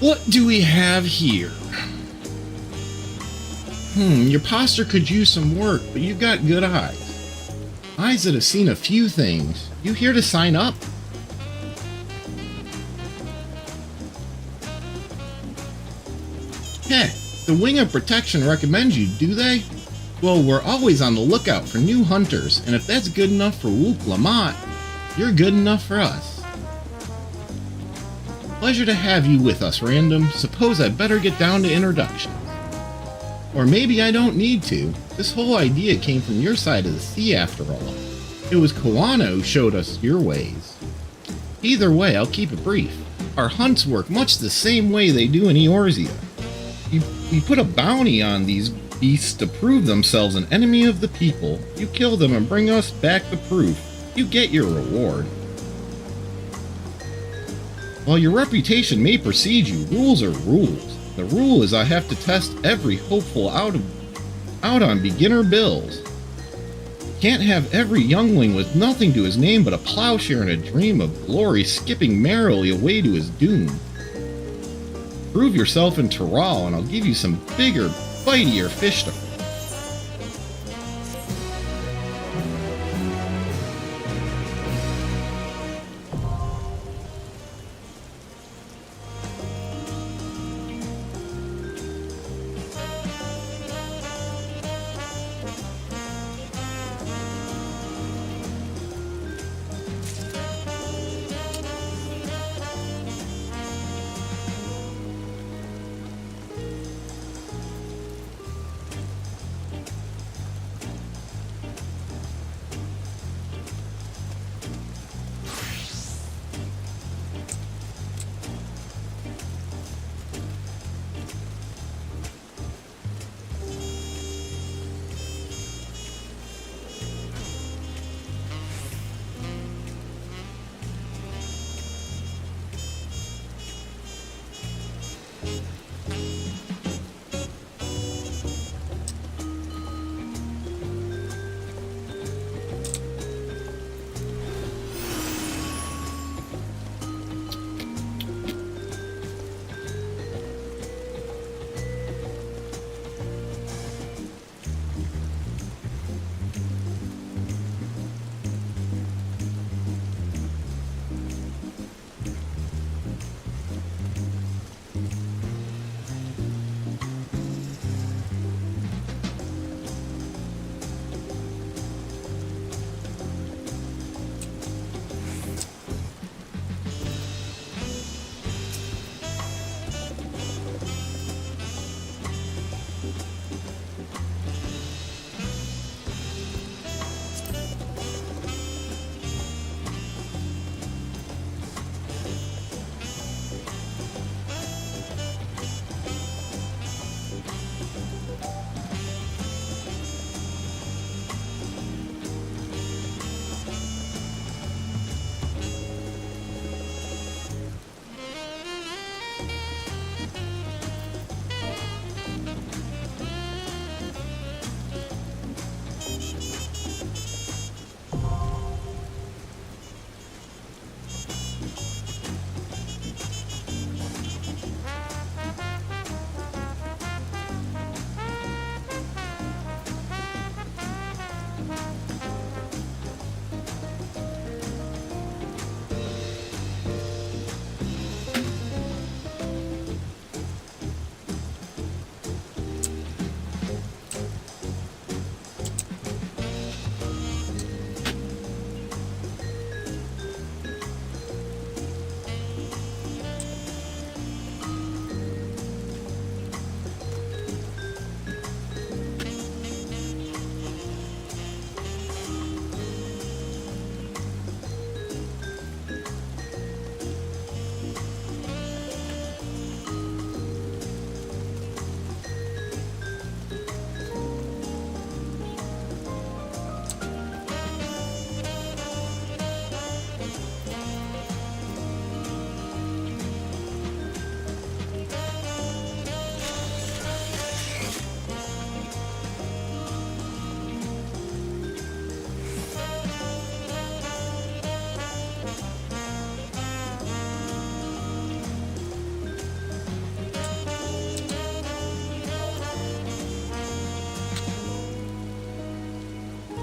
What do we have here? Your posture could use some work, but you've got good eyes. Eyes that have seen a few things. You here to sign up? Hey, the Wing of Protection recommends you, do they? Well, we're always on the lookout for new hunters, and if that's good enough for Wook Lamont, you're good enough for us. Pleasure to have you with us, Random. Suppose I'd better get down to introductions. Or maybe I don't need to. This whole idea came from your side of the sea after all. It was Koana who showed us your ways. Either way, I'll keep it brief. Our hunts work much the same way they do in Eorzea. You put a bounty on these beasts to prove themselves an enemy of the people. You kill them and bring us back the proof. You get your reward. While your reputation may precede you, rules are rules. The rule is I have to test every hopeful out on beginner bills. Can't have every youngling with nothing to his name but a plowshare and a dream of glory skipping merrily away to his doom. Prove yourself in Tural and I'll give you some bigger, fightier fish to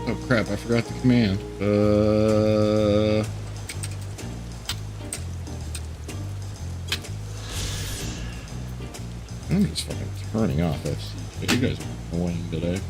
Oh crap, I forgot the command. I'm just fucking turning off FC. You guys are annoying today.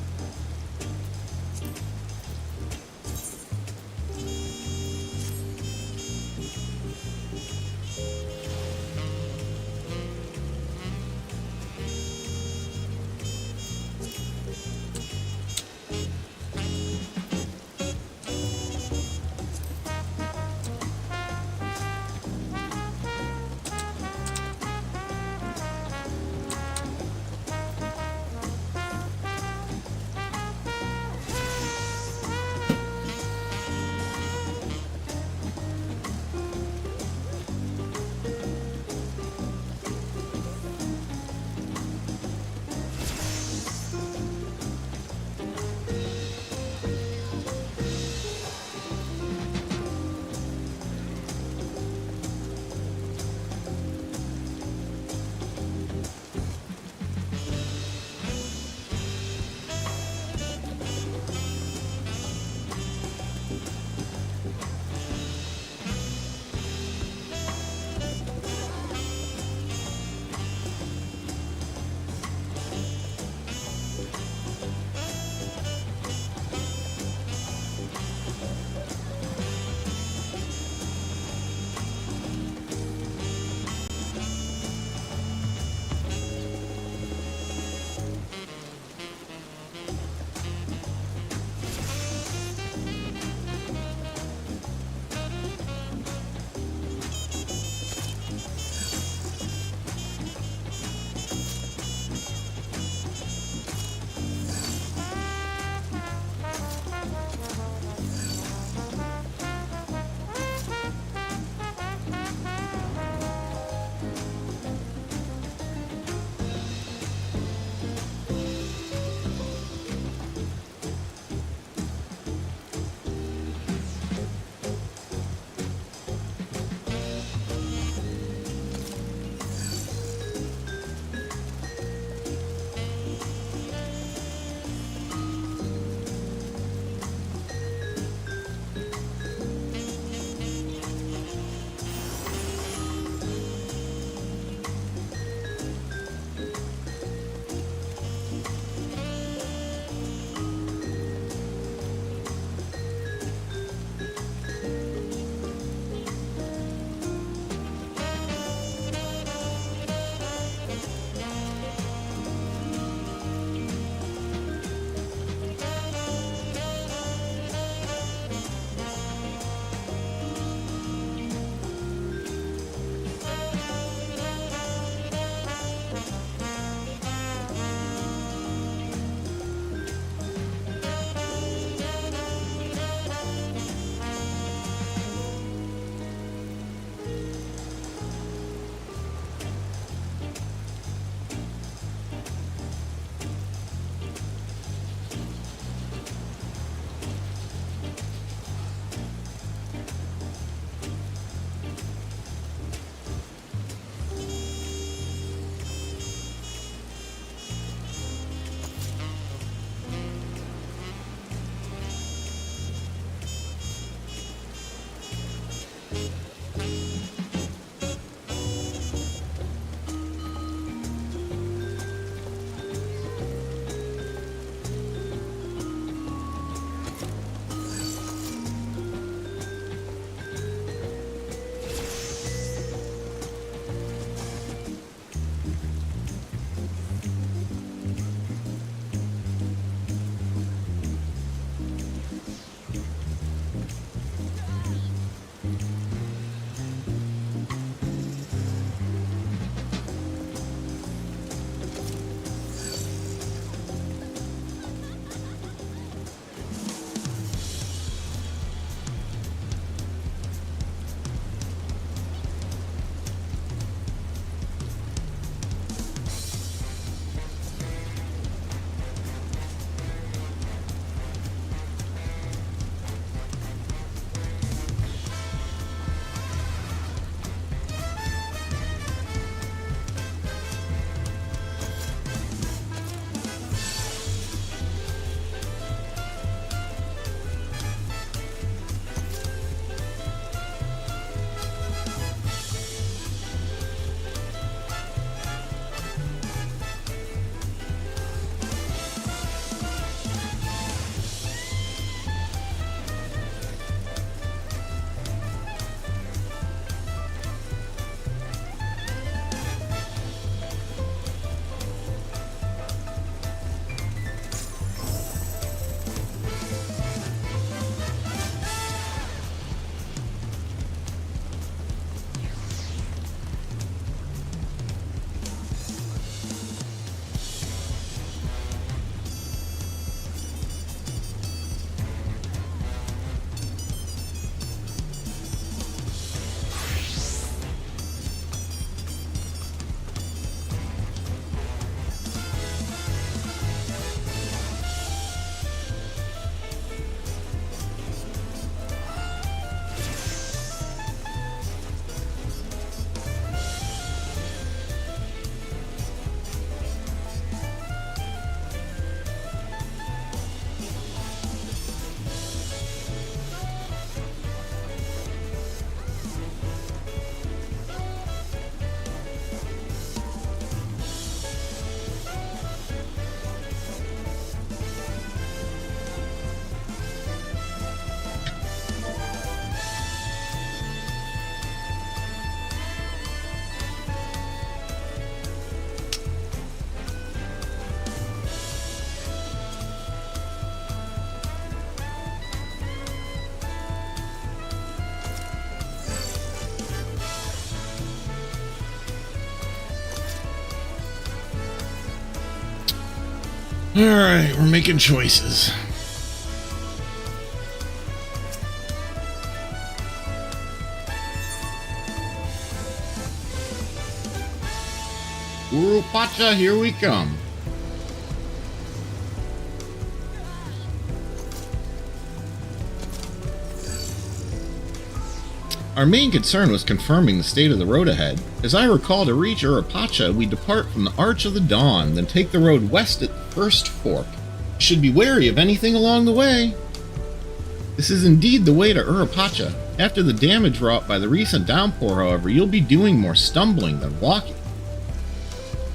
Alright, we're making choices. Urupacha, here we come. Our main concern was confirming the state of the road ahead. As I recall, to reach Urupacha, we depart from the Arch of the Dawn, then take the road west at the first fork. You should be wary of anything along the way. This is indeed the way to Urupacha. After the damage wrought by the recent downpour, however, you'll be doing more stumbling than walking.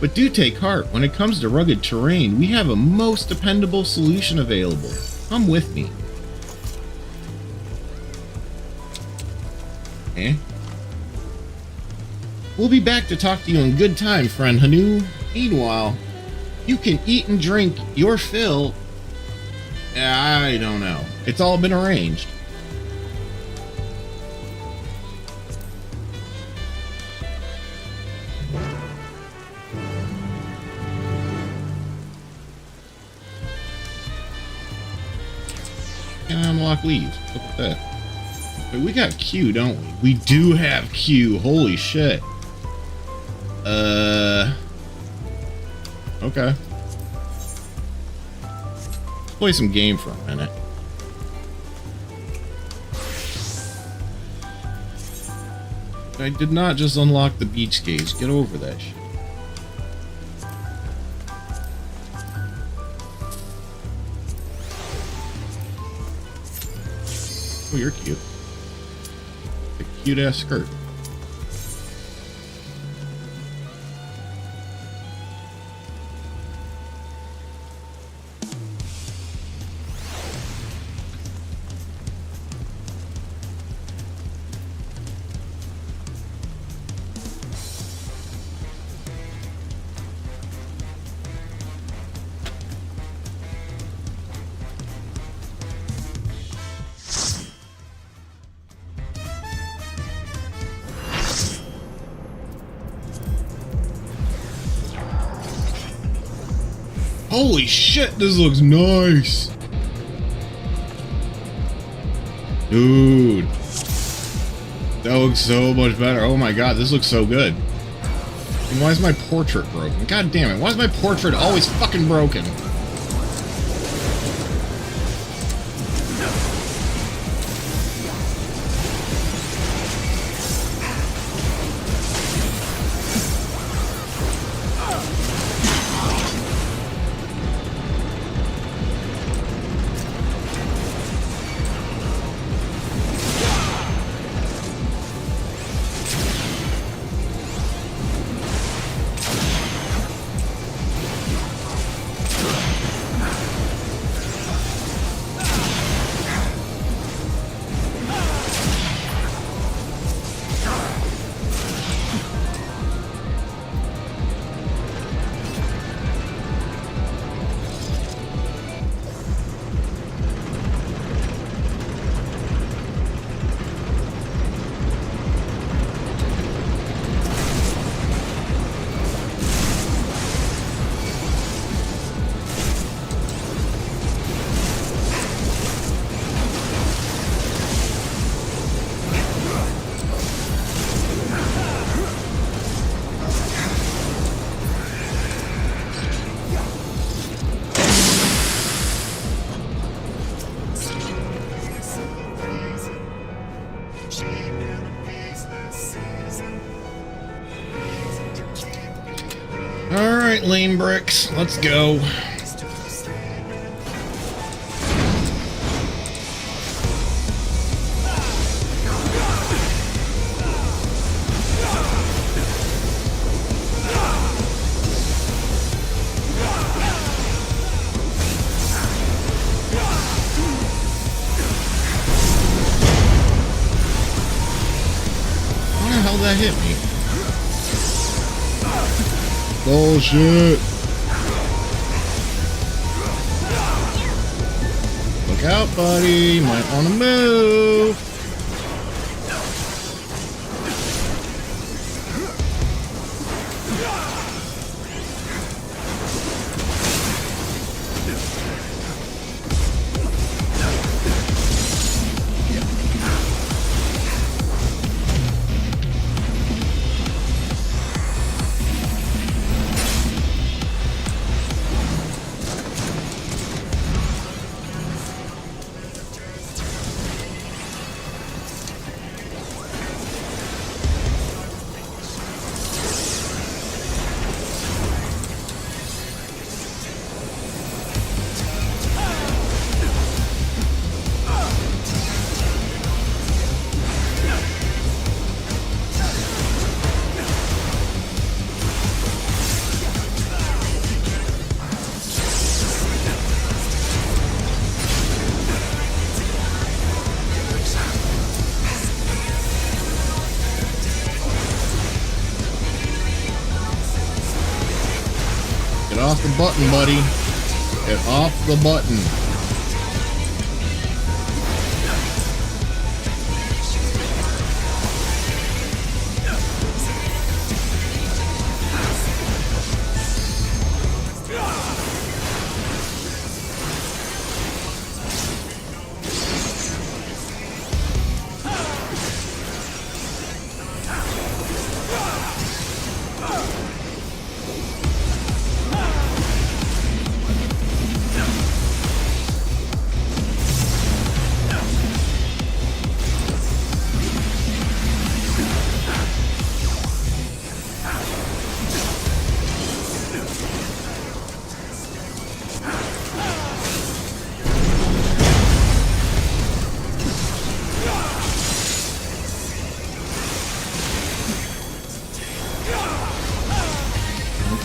But do take heart, when it comes to rugged terrain, we have a most dependable solution available. Come with me. Eh? We'll be back to talk to you in good time, friend Hanu. Meanwhile, you can eat and drink your fill. I don't know. It's all been arranged. Can I unlock leaves? Look at that. Wait, we got Q, don't we? We do have Q. Holy shit. Okay. Let's play some game for a minute. I did not just unlock the beach gaze. Get over that shit. Oh, you're cute. A cute ass skirt. Holy shit, this looks nice. Dude. That looks so much better. Oh my god, this looks so good. And why is my portrait broken? God damn it, why is my portrait always fucking broken? Alright, lane bricks, let's go. How the hell that hit me? Bullshit. Look out, buddy. You might want to move. Get off the button, buddy. Get off the button.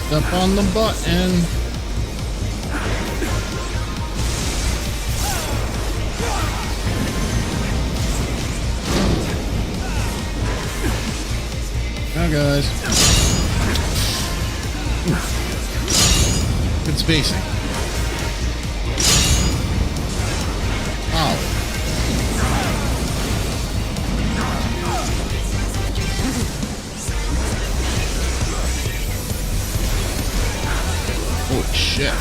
Step on the button. Now, guys. Good spacing. Ow. Holy shit.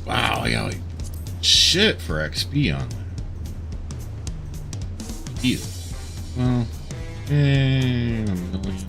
Wow, I got like shit for XP on that. Jesus. Well, a million.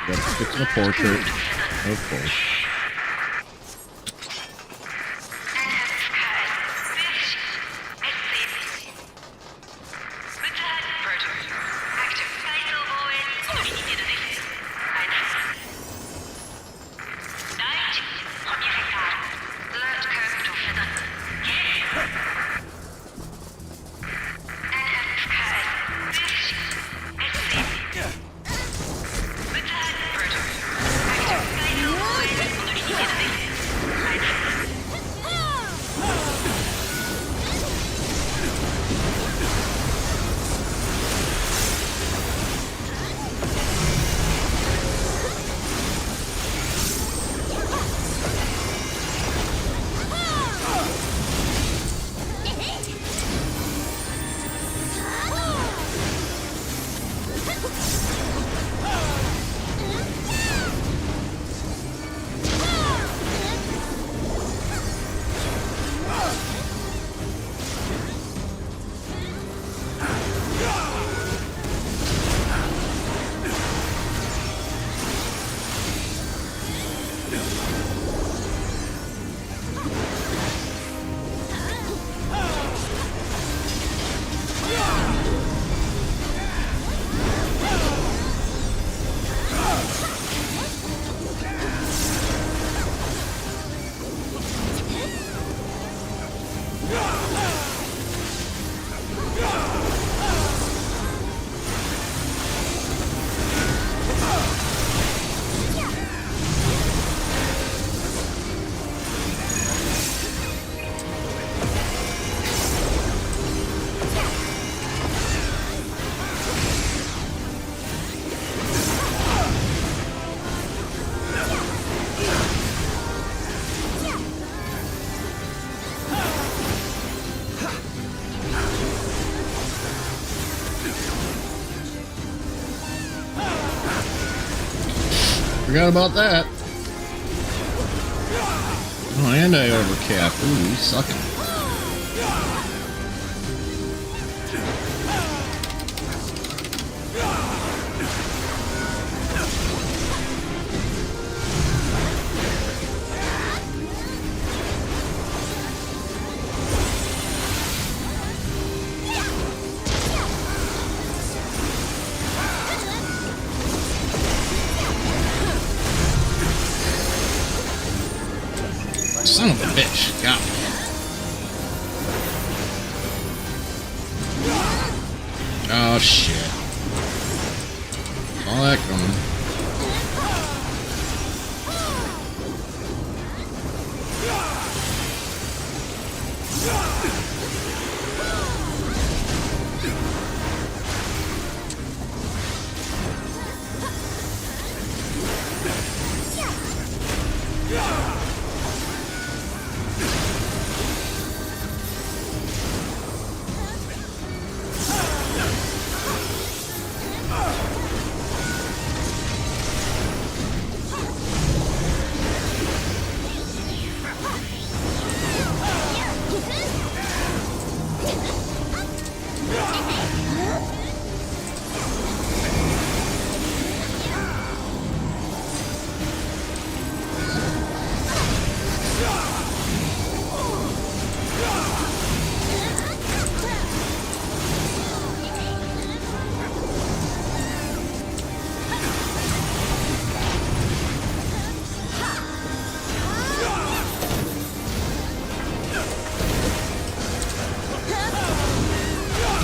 Gotta fix my portrait, of course. Forgot about that. Oh, and I overcap. Ooh, he's sucking. Son of a bitch. Got me. Oh, shit. Saw that coming.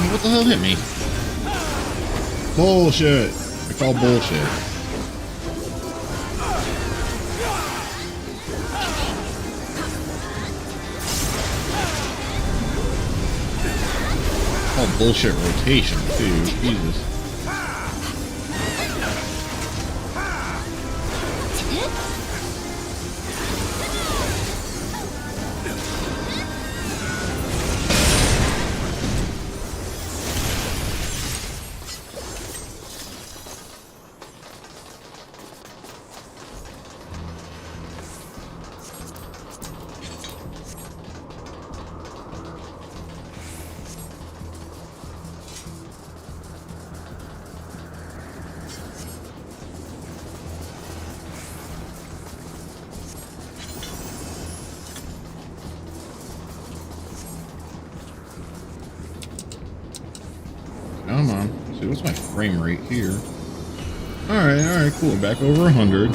What the hell hit me? Bullshit. I call bullshit. Call bullshit rotation too. Jesus. Come on. See, what's my frame rate here? Alright, cool. Back over 100.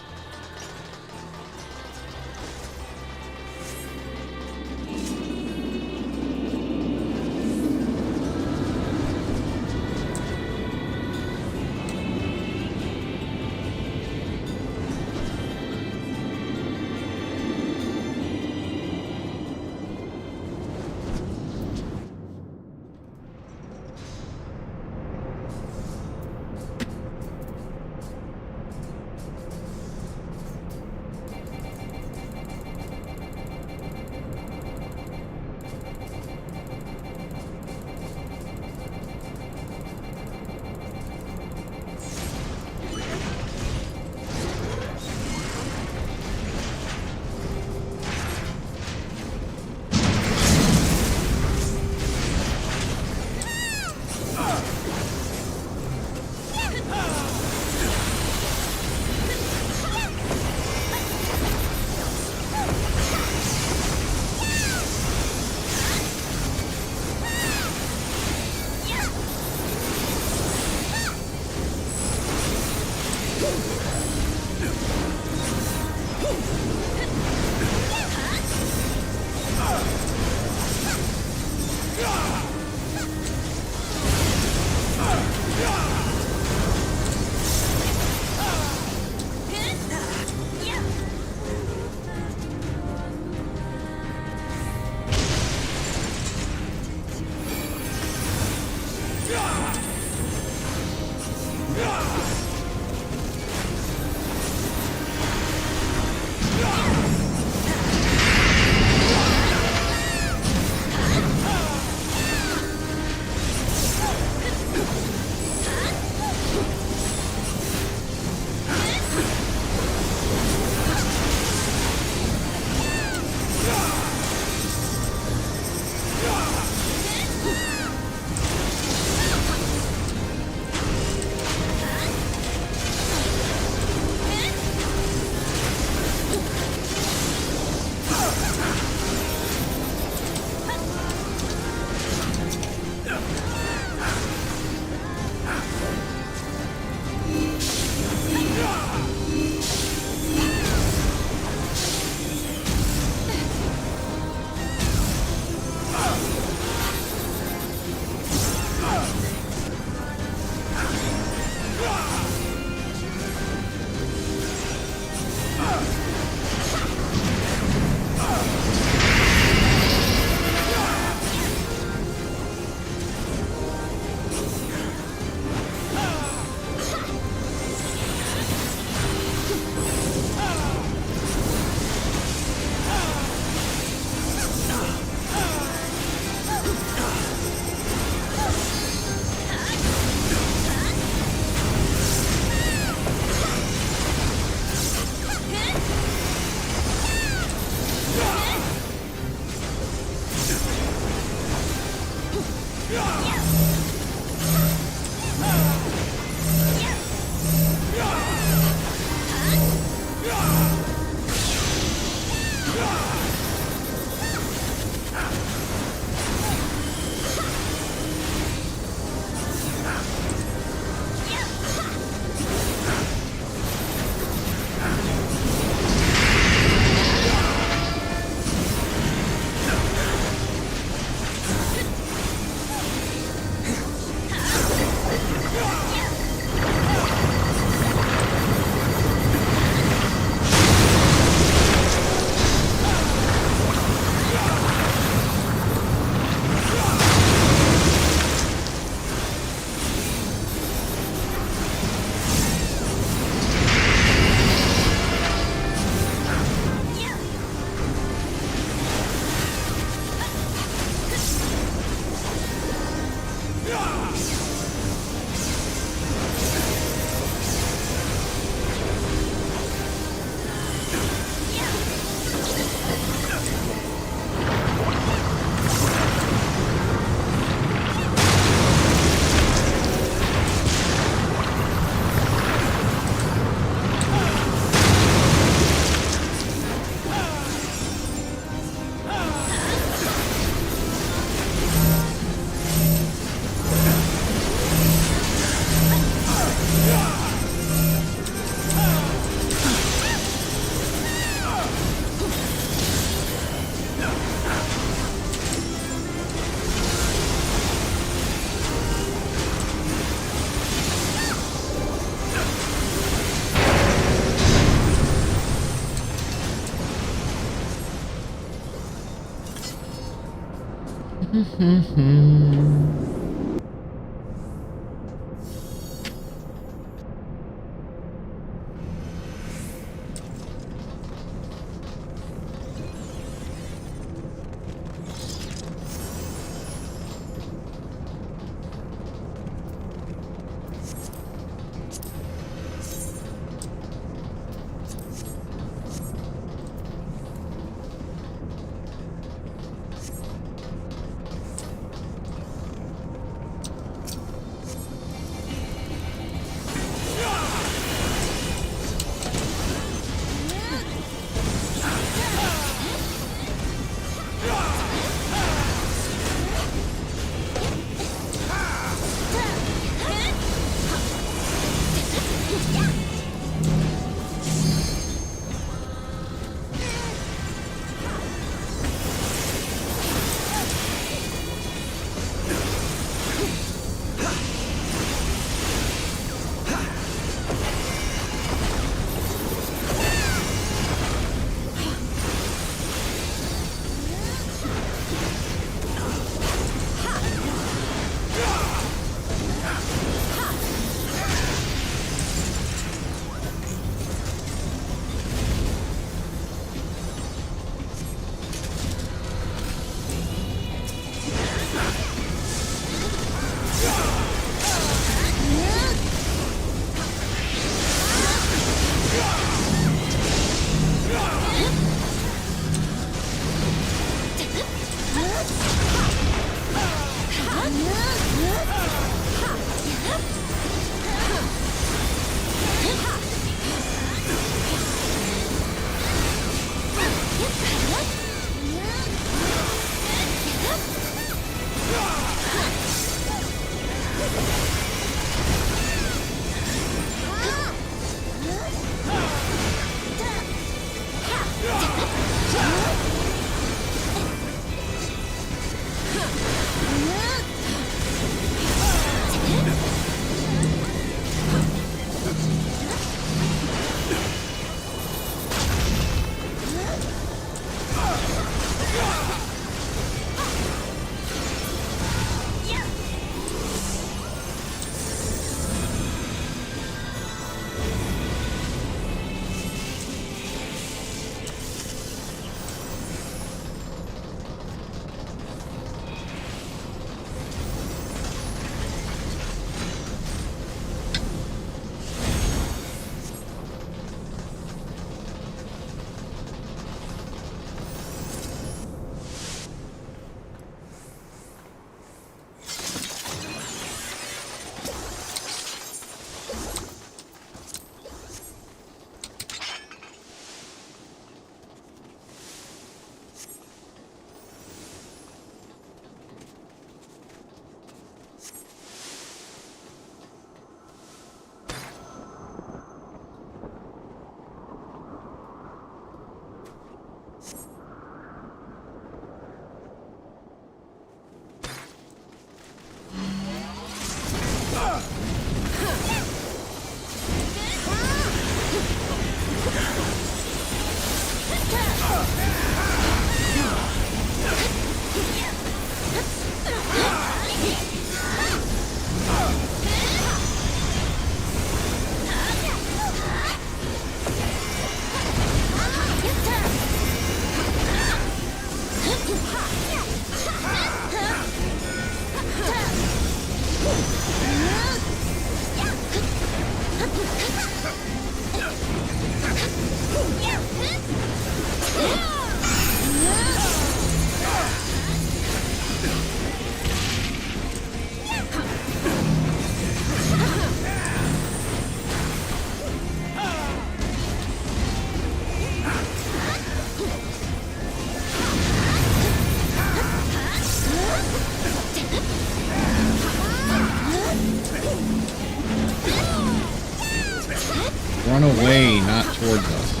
Run away, not towards us.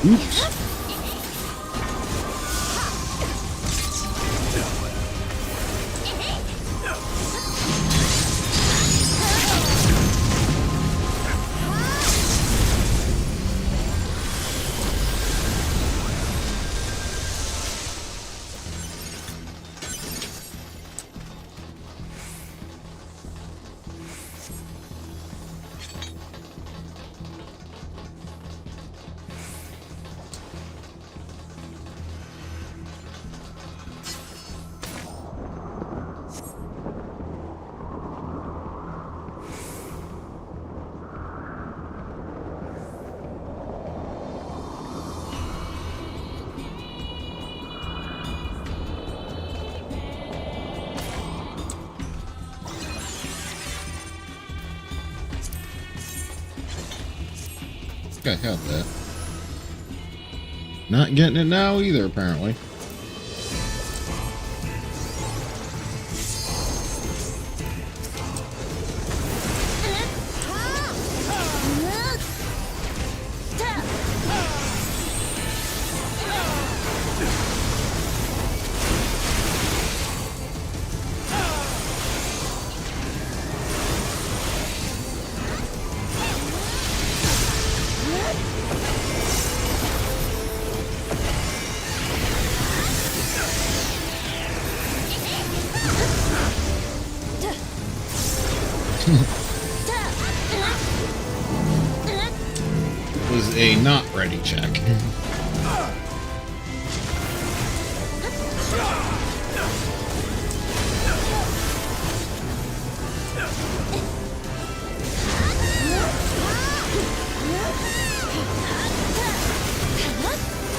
Oops. I had that. Not getting it now either, apparently. Was a not ready check.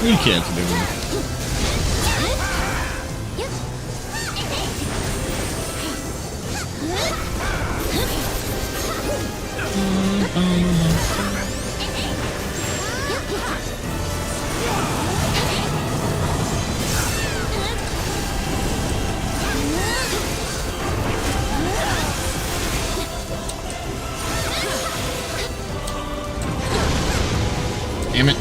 You can't do it. Damn it.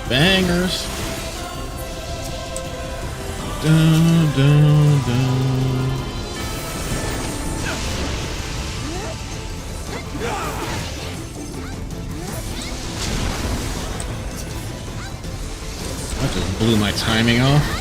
Bangers. Dun, dun, dun. That just blew my timing off.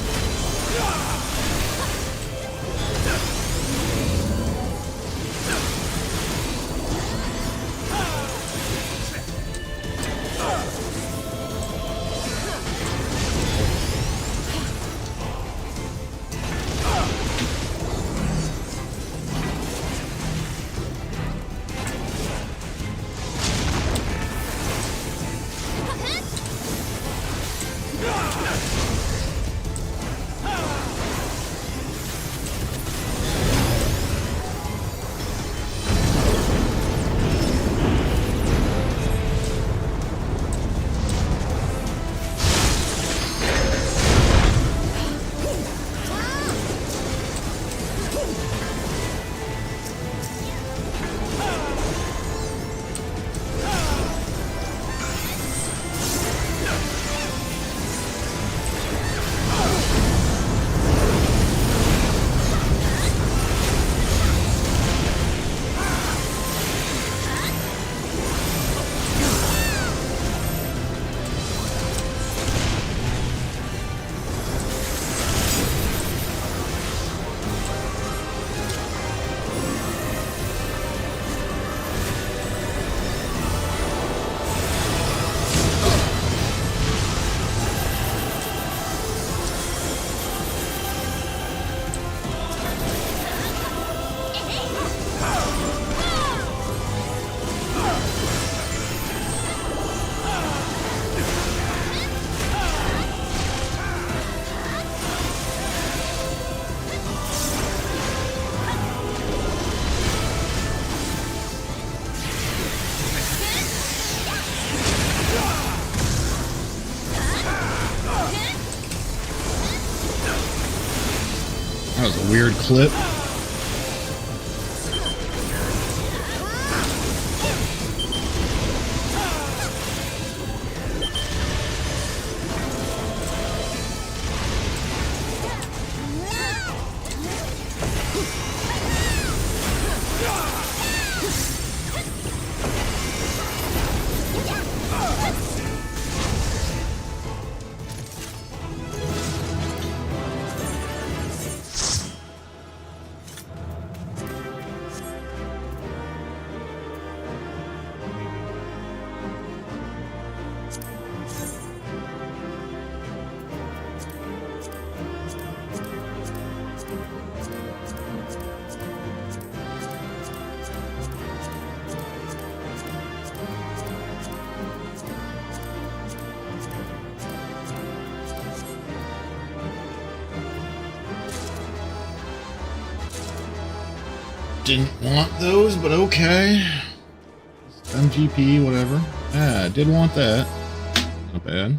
That was a weird clip. Didn't want those, but okay. MGP, whatever. Ah, I did want that. Not bad.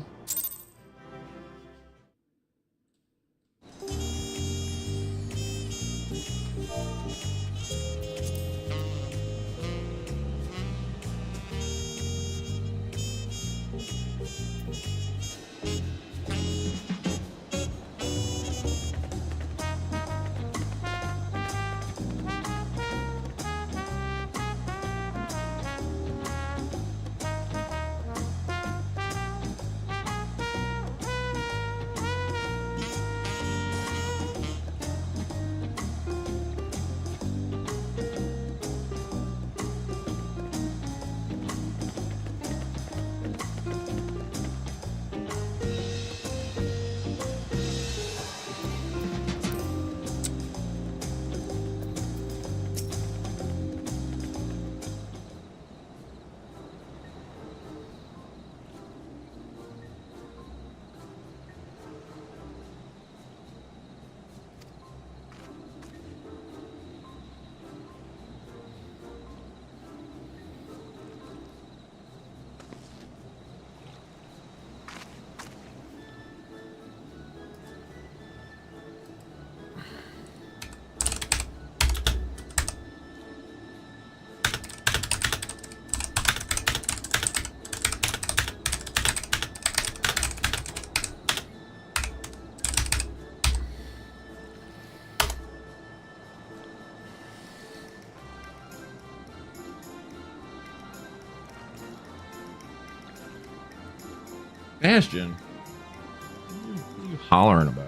Bastion, what are you hollering about?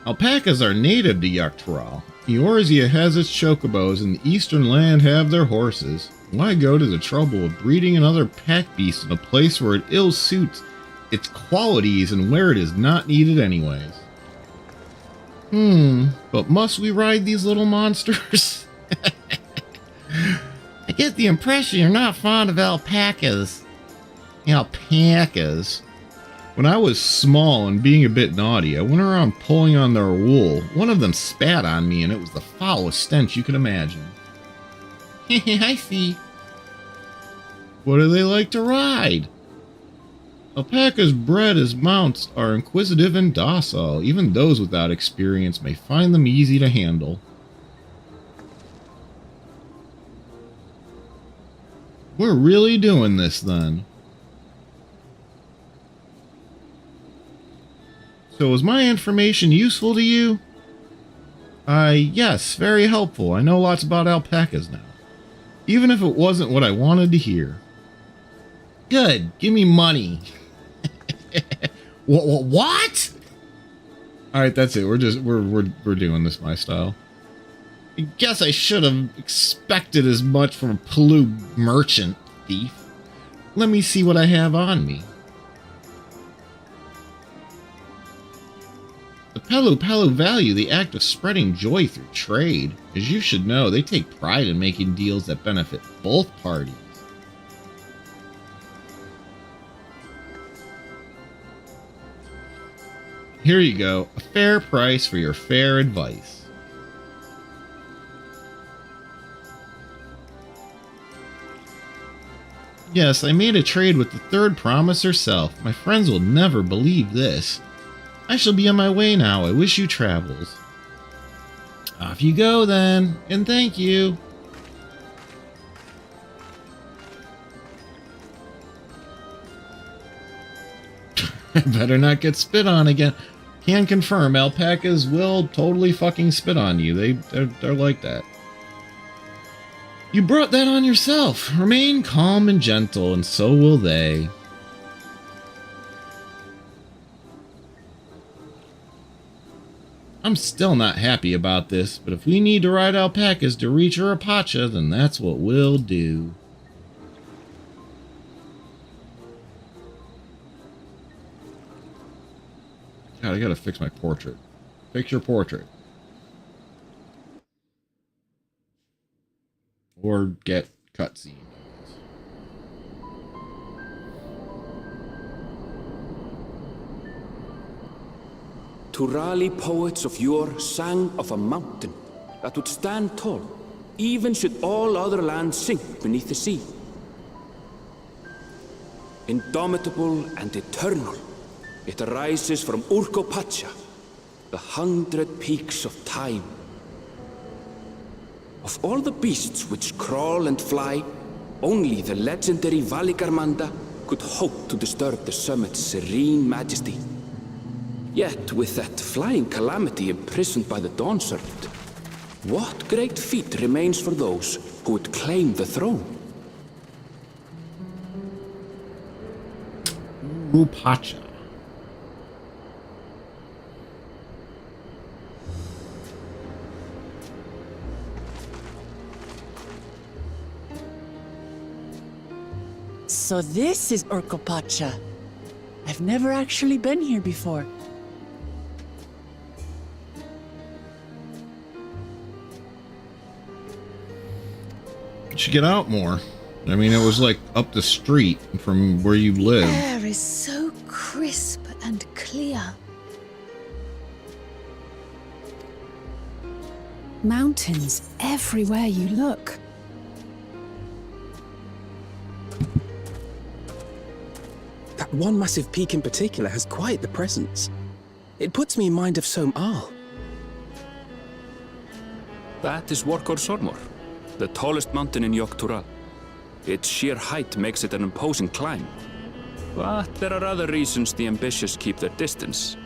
Alpacas are native to DAWNTRAIL. Eorzea has its chocobos, and the Eastern Land have their horses. Why go to the trouble of breeding another pack beast in a place where it ill suits its qualities and where it is not needed anyways? But must we ride these little monsters? I get the impression you're not fond of alpacas. Alpacas. When I was small and being a bit naughty, I went around pulling on their wool. One of them spat on me, and it was the foulest stench you could imagine. I see. What do they like to ride? Alpacas bred as mounts are inquisitive and docile. Even those without experience may find them easy to handle. We're really doing this then. So is my information useful to you? Yes, very helpful. I know lots about alpacas now. Even if it wasn't what I wanted to hear. Good, give me money. What? Alright, that's it. We're doing this my style. I guess I should have expected as much from a Pelu merchant thief. Let me see what I have on me. The Pelu value the act of spreading joy through trade. As you should know, they take pride in making deals that benefit both parties. Here you go. A fair price for your fair advice. Yes, I made a trade with the third promise herself. My friends will never believe this. I shall be on my way now. I wish you travels. Off you go then, and thank you. I better not get spit on again. Can confirm, alpacas will totally fucking spit on you. They're like that. You brought that on yourself. Remain calm and gentle, and so will they. I'm still not happy about this, but if we need to ride alpacas to reach Urapacha, then that's what we'll do. God, I gotta fix my portrait. Fix your portrait. Or get cutscene. Turali poets of yore sang of a mountain that would stand tall, even should all other lands sink beneath the sea. Indomitable and eternal, it arises from Urapacha, the 100 peaks of time. Of all the beasts which crawl and fly, only the legendary Vale could hope to disturb the summit's serene majesty. Yet, with that flying calamity imprisoned by the Dawn Serpent, what great feat remains for those who would claim the throne? Urapacha. So this is Urapacha. I've never actually been here before. You should get out more. I mean, it was like up the street from where you live. Air is so crisp and clear. Mountains everywhere you look. That one massive peak in particular has quite the presence. It puts me in mind of Som-Al. That is Workor Sormor, the tallest mountain in Yogg-Tural. Its sheer height makes it an imposing climb. But there are other reasons the ambitious keep their distance.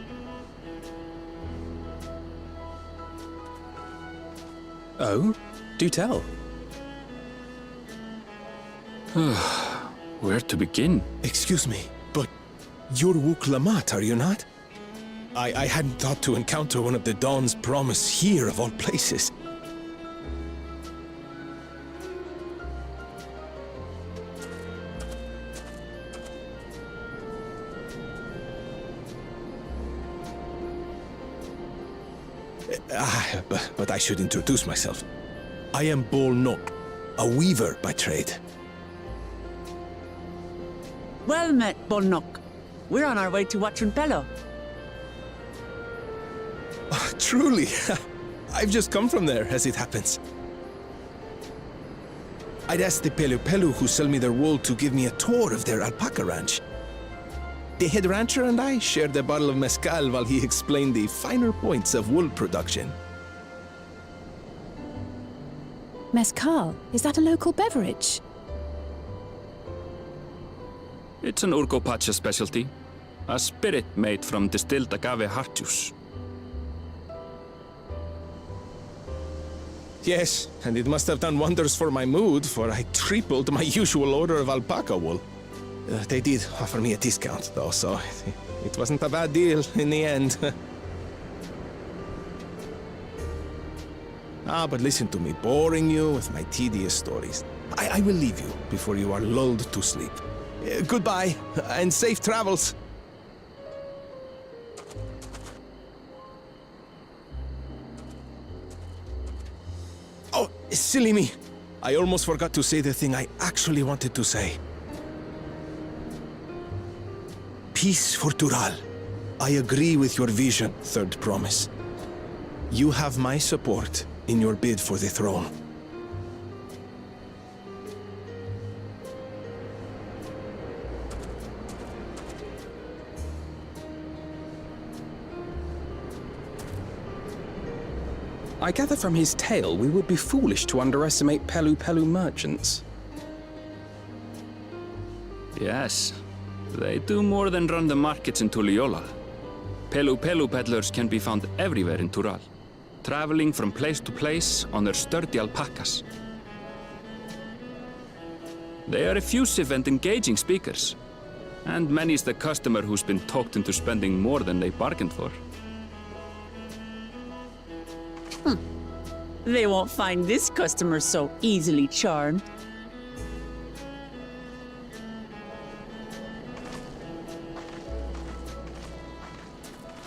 Oh? Do tell. Where to begin? Excuse me, but you're Wuk Lamat, are you not? I hadn't thought to encounter one of the Dawn's promise here, of all places. But I should introduce myself. I am Bol Nok, a weaver by trade. Well met, Bolnok. We're on our way to Watranpelo. Oh, truly, I've just come from there, as it happens. I'd asked the Pelu who sell me their wool to give me a tour of their alpaca ranch. The head rancher and I shared a bottle of mezcal while he explained the finer points of wool production. Mezcal, is that a local beverage? It's an Urapacha specialty, a spirit made from distilled agave heart juice. Yes, and it must have done wonders for my mood, for I tripled my usual order of alpaca wool. They did offer me a discount, though, so it wasn't a bad deal in the end. But listen to me, boring you with my tedious stories. I will leave you before you are lulled to sleep. Goodbye, and safe travels. Oh, silly me. I almost forgot to say the thing I actually wanted to say. Peace for Tural. I agree with your vision, Third Promise. You have my support in your bid for the throne. I gather from his tale we would be foolish to underestimate Pelu Pelu merchants. Yes, they do more than run the markets in Tuliyollal. Pelu Pelu peddlers can be found everywhere in Tural, traveling from place to place on their sturdy alpacas. They are effusive and engaging speakers, and many's the customer who's been talked into spending more than they bargained for. They won't find this customer so easily charmed.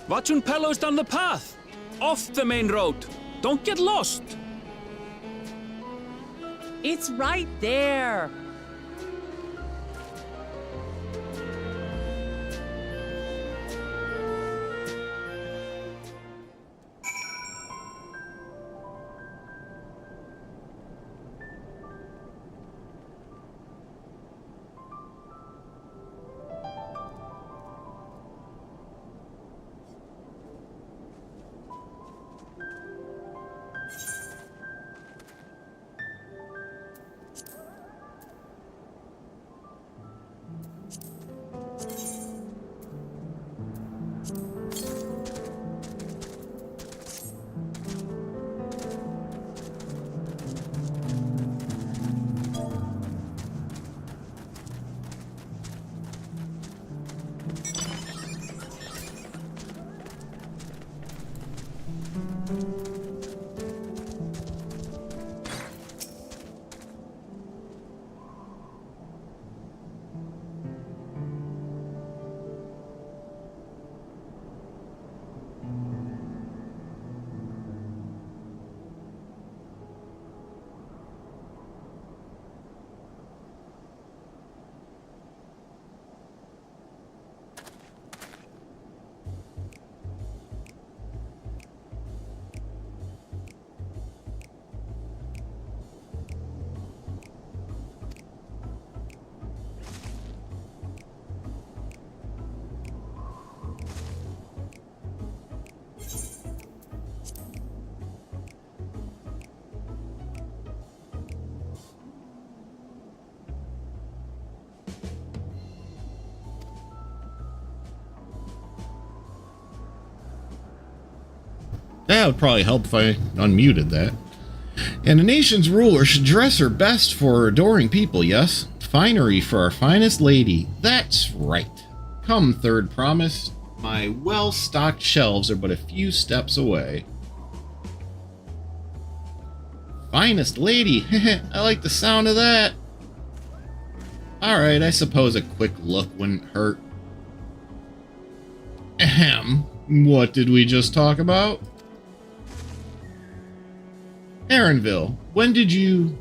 Watchun Pelo's down the path! Off the main road! Don't get lost! It's right there! That would probably help if I unmuted that. And a nation's ruler should dress her best for her adoring people, yes? Finery for our finest lady. That's right. Come, Third Promise. My well-stocked shelves are but a few steps away. Finest lady? I like the sound of that. Alright, I suppose a quick look wouldn't hurt. Ahem. What did we just talk about? Aaronville, when did you...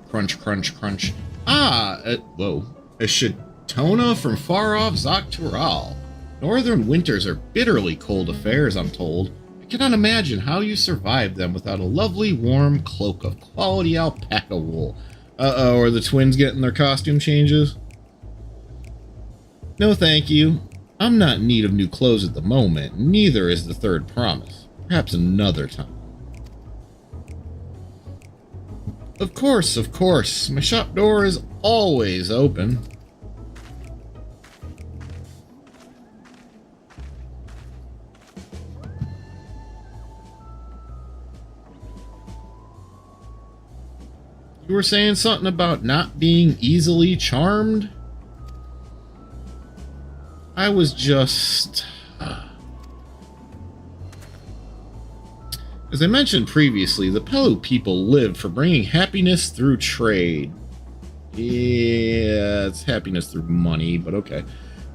Crunch, crunch, crunch. Whoa. A Shatona from far-off Zoctural. Northern winters are bitterly cold affairs, I'm told. I cannot imagine how you survive them without a lovely warm cloak of quality alpaca wool. Uh-oh, are the twins getting their costume changes? No, thank you. I'm not in need of new clothes at the moment, neither is the Third Promise. Perhaps another time. Of course, of course. My shop door is always open. You were saying something about not being easily charmed? I was just... As I mentioned previously, the Pelu people live for bringing happiness through trade. Yeah, it's happiness through money, but okay.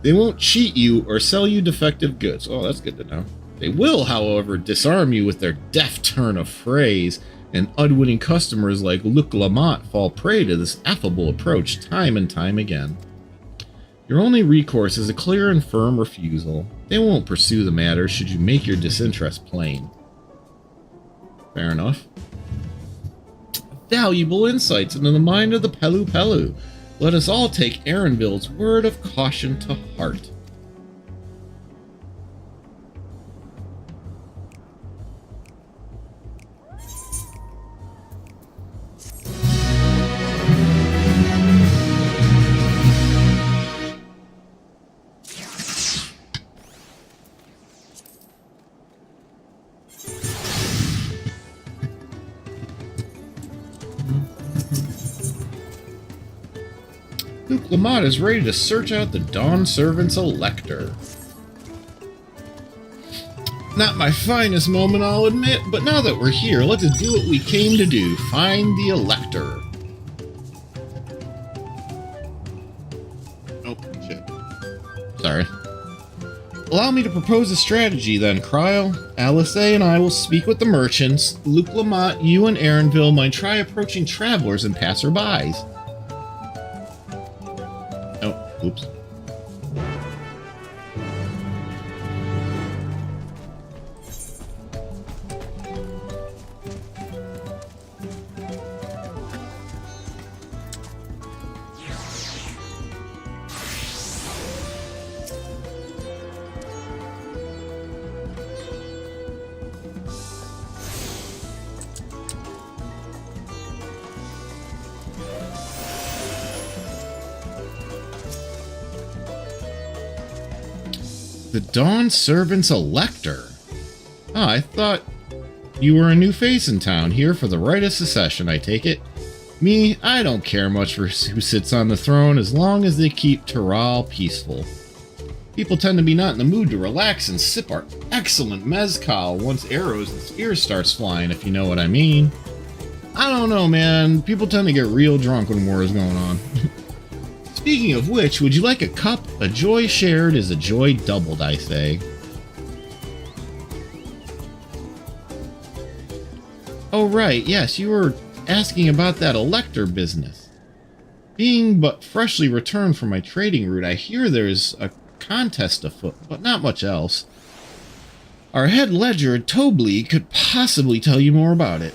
They won't cheat you or sell you defective goods. Oh, that's good to know. They will, however, disarm you with their deft turn of phrase, and unwitting customers like Luc Lamont fall prey to this affable approach time and time again. Your only recourse is a clear and firm refusal. They won't pursue the matter should you make your disinterest plain. Fair enough. Valuable insights into the mind of the Pelu Pelu. Let us all take Aaronville's word of caution to heart. Luc Lamont is ready to search out the Dawn Servant's Elector. Not my finest moment, I'll admit, but now that we're here, let's do what we came to do. Find the Elector. Oh, shit. Sorry. Allow me to propose a strategy then, Cryle. Alice and I will speak with the merchants. Luc Lamont, you and Aaronville might try approaching travelers and passerbys. Oh, oops. The Dawn Servant's Elector? Ah, I thought you were a new face in town, here for the right of secession, I take it. Me, I don't care much for who sits on the throne as long as they keep Tural peaceful. People tend to be not in the mood to relax and sip our excellent mezcal once arrows and spears starts flying, if you know what I mean. I don't know, man. People tend to get real drunk when war is going on. Speaking of which, would you like a cup? A joy shared is a joy doubled, I say. Oh right, yes, you were asking about that Elector business. Being but freshly returned from my trading route, I hear there's a contest afoot, but not much else. Our head ledger at Tobley could possibly tell you more about it.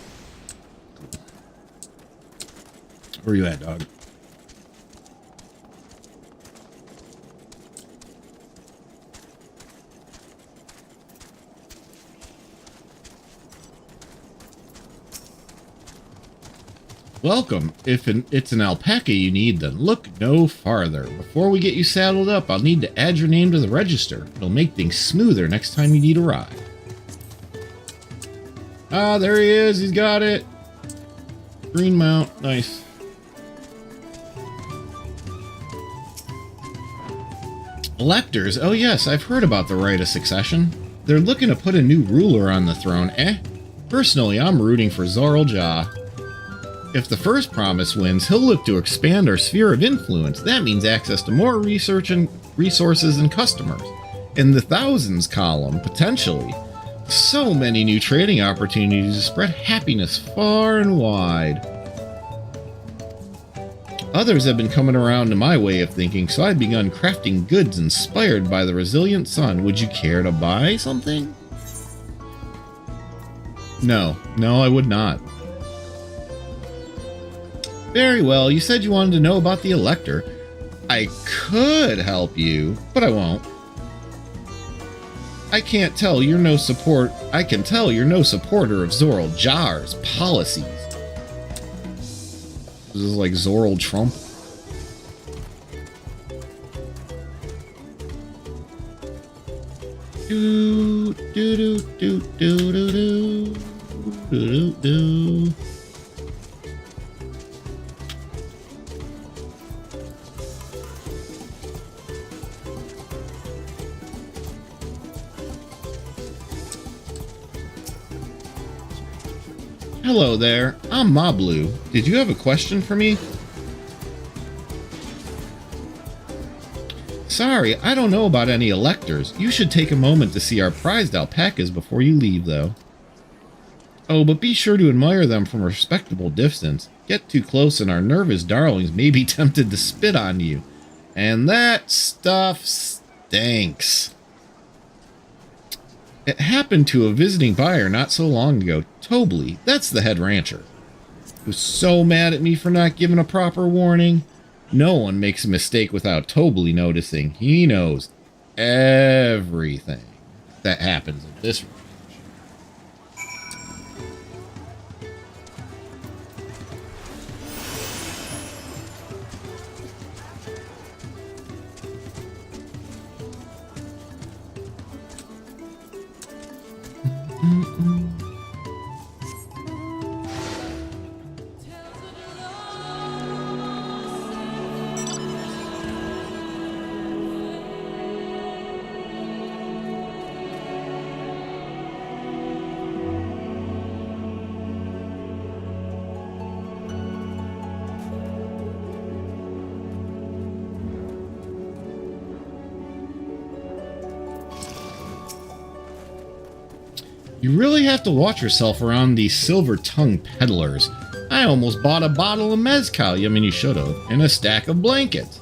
Where you at, dog? Welcome. If it's an alpaca you need, then look no farther. Before we get you saddled up, I'll need to add your name to the register. It'll make things smoother next time you need a ride. Ah, there he is. He's got it. Green mount. Nice. Electors. Oh yes, I've heard about the right of succession. They're looking to put a new ruler on the throne, eh? Personally, I'm rooting for Zoral Ja. If the first promise wins, he'll look to expand our sphere of influence. That means access to more research and resources and customers. In the thousands column, potentially. So many new trading opportunities to spread happiness far and wide. Others have been coming around to my way of thinking, so I've begun crafting goods inspired by the resilient sun. Would you care to buy something? No, I would not. Very well, you said you wanted to know about the Elector. I could help you, but I won't. I can tell you're no supporter of Zoral Ja's policies. This is like Zoral Trump. Do do do do do do do do do. Hello there, I'm Mablu. Did you have a question for me? Sorry, I don't know about any electors. You should take a moment to see our prized alpacas before you leave, though. Oh, but be sure to admire them from a respectable distance. Get too close and our nervous darlings may be tempted to spit on you. And that stuff stinks. It happened to a visiting buyer not so long ago. Tobley, that's the head rancher. He was so mad at me for not giving a proper warning. No one makes a mistake without Tobley noticing. He knows everything that happens in this room. You really have to watch yourself around these silver-tongued peddlers. I almost bought a bottle of mezcal, I mean you should have, and a stack of blankets.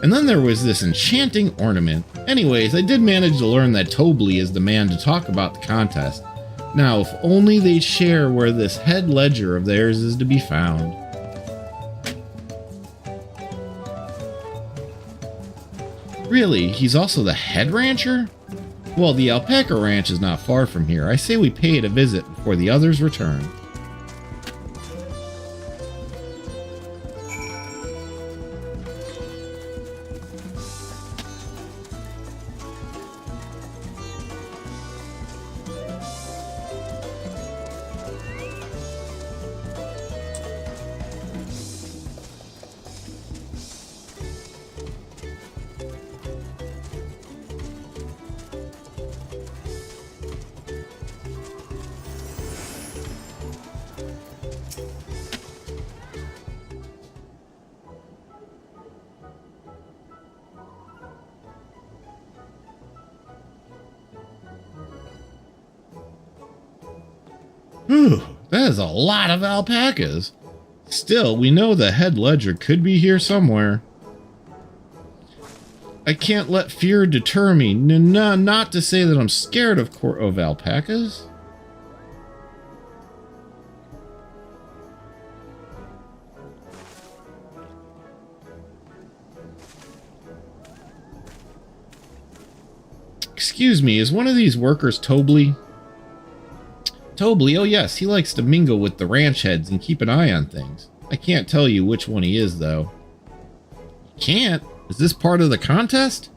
And then there was this enchanting ornament. Anyways, I did manage to learn that Tobley is the man to talk about the contest. Now, if only they'd share where this head ledger of theirs is to be found. Really, he's also the head rancher? Well, the alpaca ranch is not far from here. I say we pay it a visit before the others return. Whew, that is a lot of alpacas. Still, we know the head ledger could be here somewhere. I can't let fear deter me. Not to say that I'm scared of alpacas. Excuse me, is one of these workers Tobley? Tobley, oh yes, he likes to mingle with the ranch heads and keep an eye on things. I can't tell you which one he is, though. You can't? Is this part of the contest?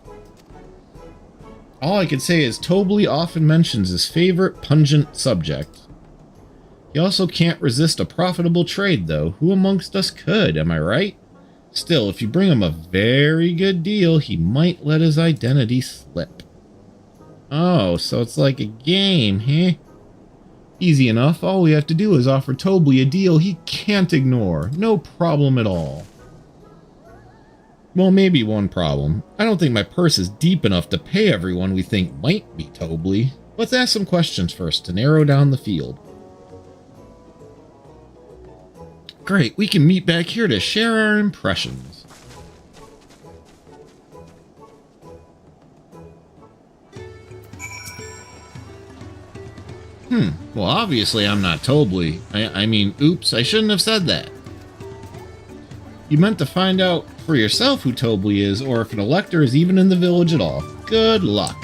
All I can say is Tobley often mentions his favorite pungent subject. He also can't resist a profitable trade, though. Who amongst us could, am I right? Still, if you bring him a very good deal, he might let his identity slip. Oh, so it's like a game, huh? Easy enough. All we have to do is offer Tobley a deal he can't ignore. No problem at all. Well, maybe one problem. I don't think my purse is deep enough to pay everyone we think might be Tobley. Let's ask some questions first to narrow down the field. Great, we can meet back here to share our impressions. Well, obviously I'm not Tobley. I mean, oops, I shouldn't have said that. You meant to find out for yourself who Tobley is, or if an elector is even in the village at all. Good luck.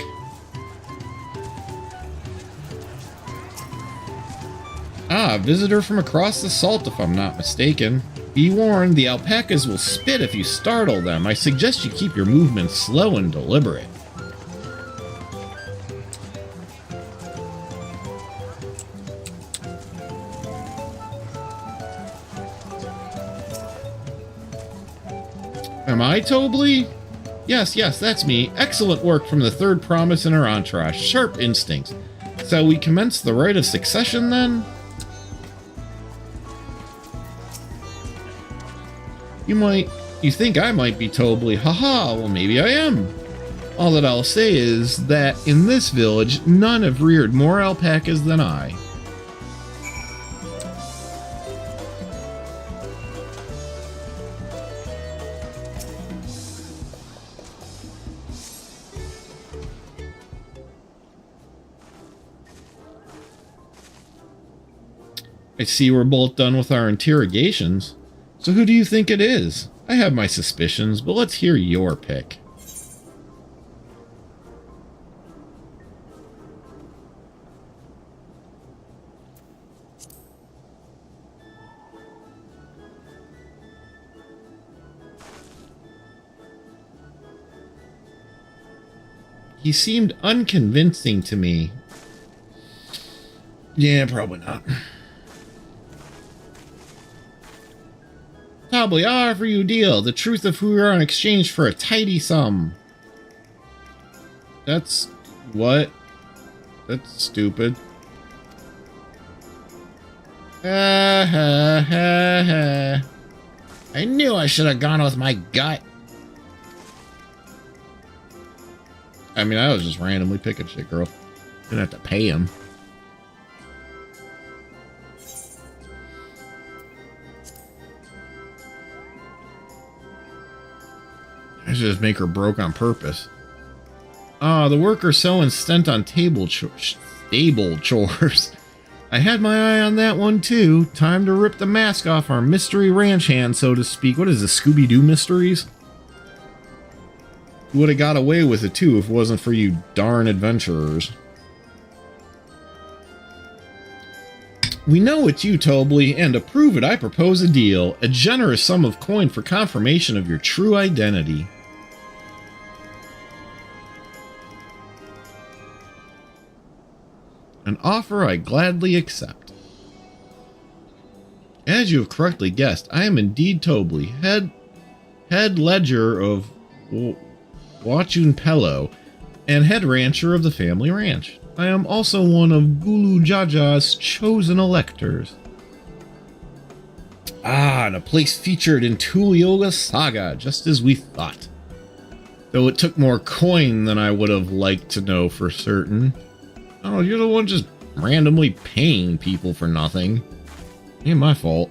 Ah, a visitor from across the salt, if I'm not mistaken. Be warned, the alpacas will spit if you startle them. I suggest you keep your movements slow and deliberate. Am I Tobley? Yes, that's me. Excellent work from the third promise in our entourage. Sharp instincts. So we commence the rite of succession then? You think I might be Tobley. Haha, well maybe I am. All that I'll say is that in this village, none have reared more alpacas than I. I see we're both done with our interrogations. So who do you think it is? I have my suspicions, but let's hear your pick. He seemed unconvincing to me. Yeah, probably not. Probably offer you a deal. The truth of who you are in exchange for a tidy sum. That's... what? That's stupid. I knew I should have gone with my gut. I mean, I was just randomly picking shit, girl. Didn't have to pay him. I should just make her broke on purpose. Ah, the worker's so intent on stable chores. I had my eye on that one too. Time to rip the mask off our mystery ranch hand, so to speak. What is this, Scooby-Doo mysteries? Would have got away with it too if it wasn't for you darn adventurers. We know it's you, Tobley, and to prove it, I propose a deal. A generous sum of coin for confirmation of your true identity. An offer I gladly accept. As you have correctly guessed, I am indeed Tobley, head ledger of Wachunpelo, and head rancher of the family ranch. I am also one of Gulu Jaja's chosen electors. Ah, and a place featured in Tuliola's saga, just as we thought. Though it took more coin than I would have liked to know for certain. Oh, you're the one just randomly paying people for nothing. Ain't my fault.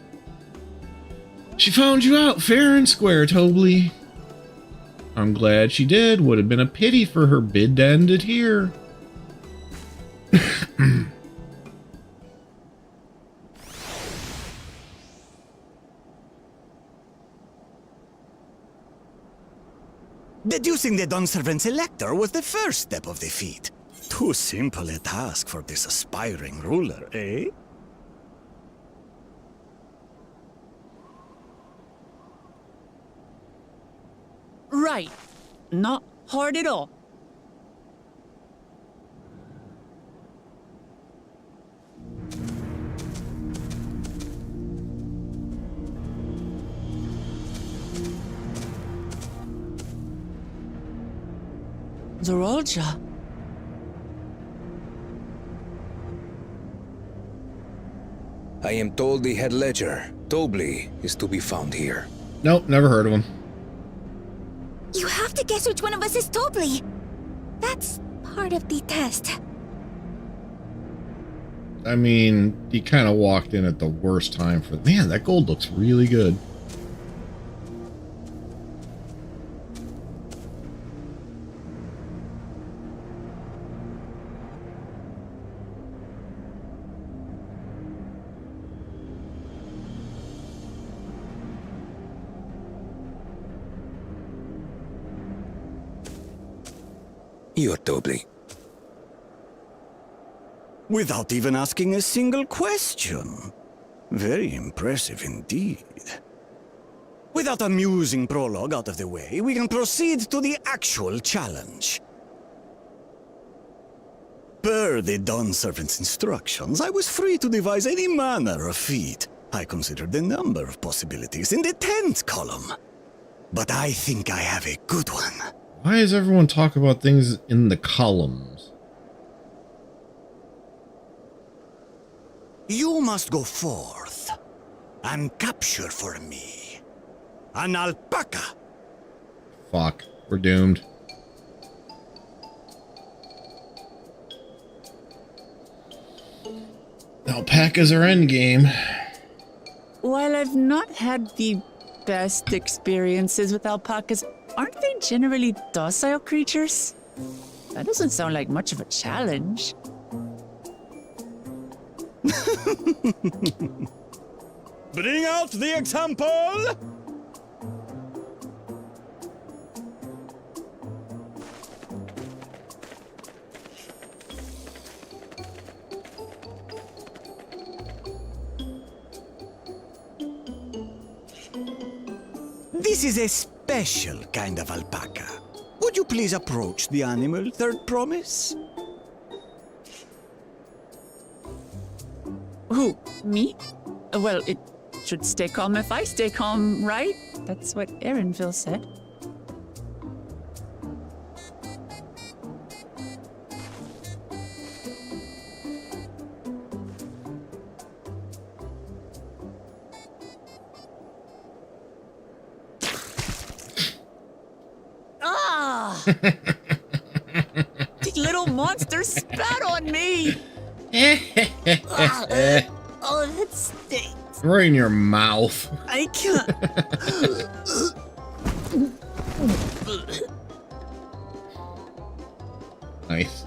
She found you out fair and square, Tobley. I'm glad she did. Would have been a pity for her bid to end it here. Deducing the Dunservant's elector was the first step of the feat. Too simple a task for this aspiring ruler, eh? Right. Not hard at all. Zorolja. I am told the head ledger, Tobley, is to be found here. Nope, never heard of him. You have to guess which one of us is Tobley. That's part of the test. I mean, he kind of walked in at the worst time for... Man, that gold looks really good. You're Tobley. Without even asking a single question. Very impressive indeed. With that amusing prologue out of the way, we can proceed to the actual challenge. Per the Dawn Servant's instructions, I was free to devise any manner of feat. I considered the number of possibilities in the 10th column. But I think I have a good one. Why does everyone talk about things in the columns? You must go forth and capture for me an alpaca. Fuck, we're doomed. Alpacas are endgame. While I've not had the best experiences with alpacas, aren't they generally docile creatures? That doesn't sound like much of a challenge. Bring out the example! This is a special kind of alpaca. Would you please approach the animal, Third Promise? Who? Me? Well, it should stay calm if I stay calm, right? That's what Erinville said. Ah! The little monster spat on me! Oh, that stinks. Right in your mouth. I can't. Nice.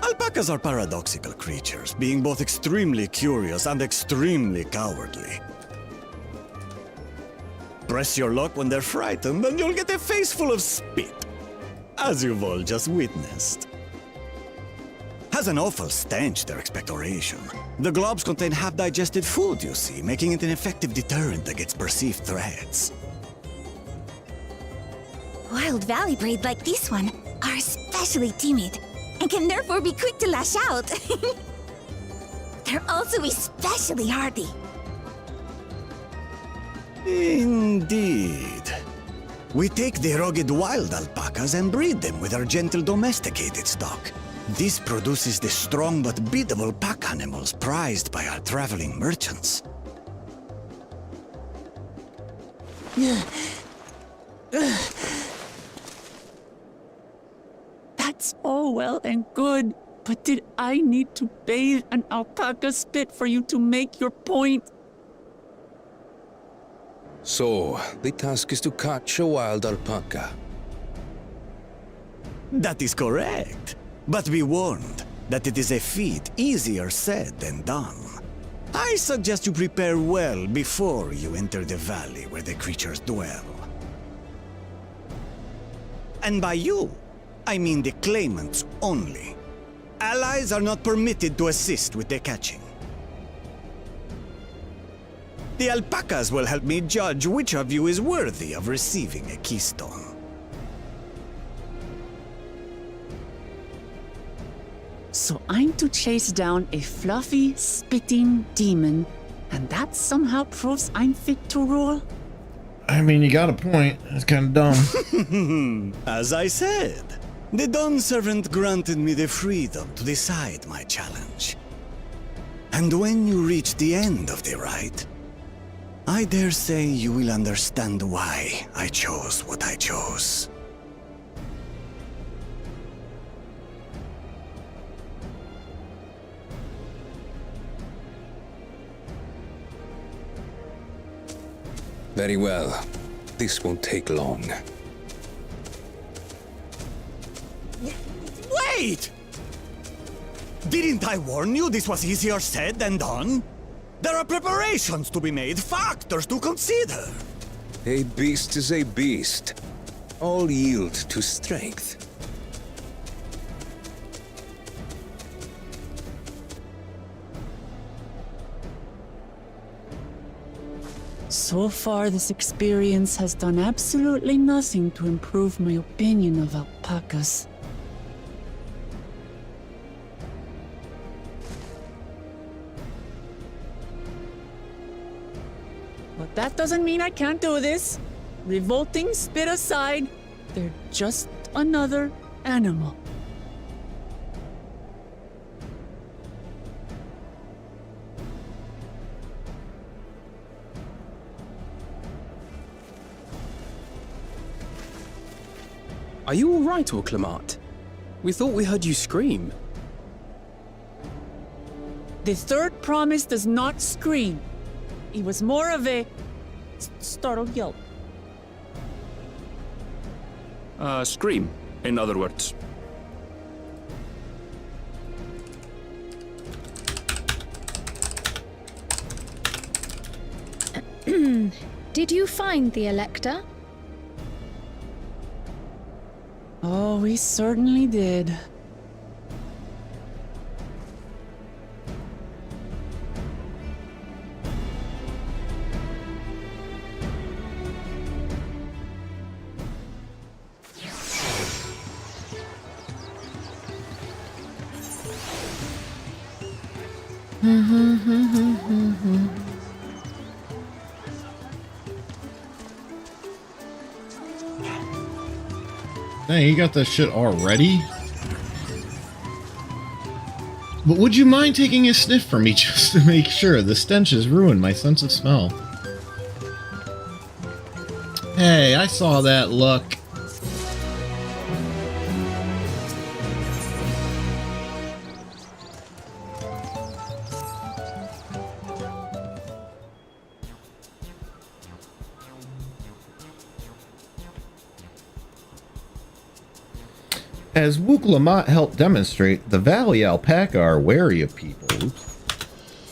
Alpacas are paradoxical creatures, being both extremely curious and extremely cowardly. Press your luck when they're frightened, and you'll get a face full of spit, as you've all just witnessed. Has an awful stench, their expectoration. The globs contain half-digested food, you see, making it an effective deterrent against perceived threats. Wild valley braid like this one are especially timid and can therefore be quick to lash out. They're also especially hardy. Indeed. We take the rugged wild alpacas and breed them with our gentle domesticated stock. This produces the strong but biddable pack animals prized by our traveling merchants. That's all well and good, but did I need to bathe an alpaca spit for you to make your point? So, the task is to catch a wild alpaca. That is correct. But be warned that it is a feat easier said than done. I suggest you prepare well before you enter the valley where the creatures dwell. And by you, I mean the claimants only. Allies are not permitted to assist with the catching. The alpacas will help me judge which of you is worthy of receiving a keystone. So I'm to chase down a fluffy, spitting demon, and that somehow proves I'm fit to rule? I mean, you got a point. It's kind of dumb. As I said, the Dawn Servant granted me the freedom to decide my challenge. And when you reach the end of the ride, I dare say you will understand why I chose what I chose. Very well. This won't take long. Wait! Didn't I warn you this was easier said than done? There are preparations to be made, factors to consider. A beast is a beast. All yield to strength. So far, this experience has done absolutely nothing to improve my opinion of alpacas. But that doesn't mean I can't do this. Revolting spit aside, they're just another animal. Are you all right, Orclamart? We thought we heard you scream. The third promise does not scream. It was more of a startled yelp. Scream, in other words. Did you find the Elector? Oh, we certainly did. Dang, you got that shit already? But would you mind taking a sniff from me just to make sure? The stench has ruined my sense of smell. Hey, I saw that look. As Wook Lamont helped demonstrate, the Valley alpaca are wary of people. Oops.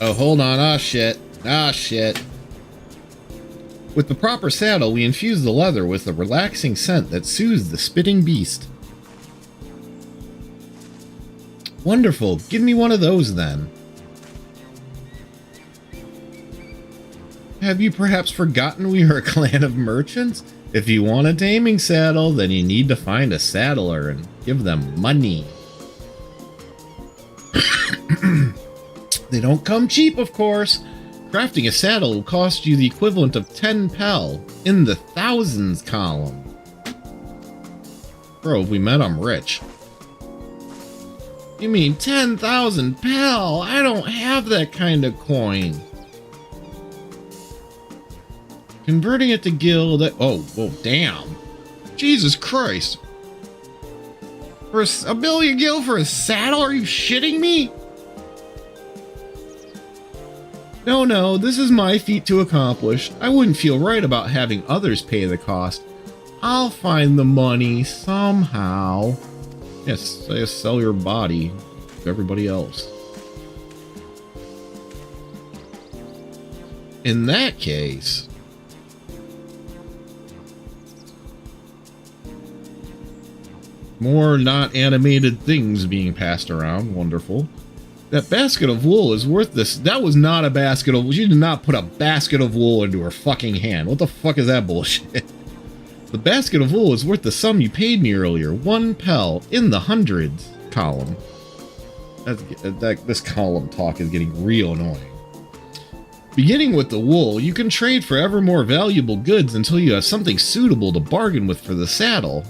Oh, hold on. Ah, shit. Ah, shit. With the proper saddle, we infuse the leather with a relaxing scent that soothes the spitting beast. Wonderful. Give me one of those, then. Have you perhaps forgotten we are a clan of merchants? If you want a taming saddle, then you need to find a saddler and give them money. They don't come cheap, of course. Crafting a saddle will cost you the equivalent of 10 pel in the thousands column. Bro, if we met, I'm rich. You mean 10,000 pel? I don't have that kind of coin. Converting it to gil, oh, damn. Jesus Christ. For a billion gil for a saddle? Are you shitting me? No, this is my feat to accomplish. I wouldn't feel right about having others pay the cost. I'll find the money somehow. Yes, I just sell your body to everybody else. In that case... more not animated things being passed around. Wonderful. That basket of wool is worth this. That was not a basket of wool. She did not put a basket of wool into her fucking hand. What the fuck is that bullshit? The basket of wool is worth the sum you paid me earlier. 1 pel in the hundreds column. This column talk is getting real annoying. Beginning with the wool, you can trade for ever more valuable goods until you have something suitable to bargain with for the saddle.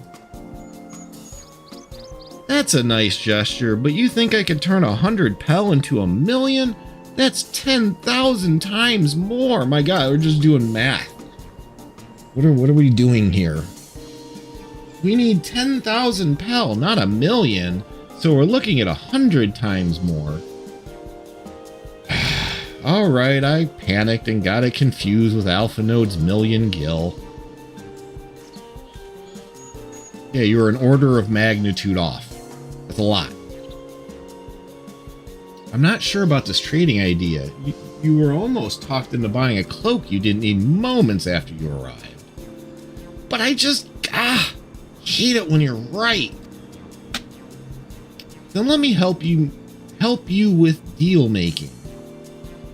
That's a nice gesture, but you think I could turn 100 pel into 1,000,000? That's 10,000 times more. My God, we're just doing math. What are we doing here? We need 10,000 pel, not 1,000,000. So we're looking at 100 times more. All right, I panicked and got it confused with Alpha Node's 1,000,000 gil. Yeah, you were an order of magnitude off. That's a lot. I'm not sure about this trading idea. You were almost talked into buying a cloak you didn't need moments after you arrived. But I just, hate it when you're right. Then let me help you with deal making.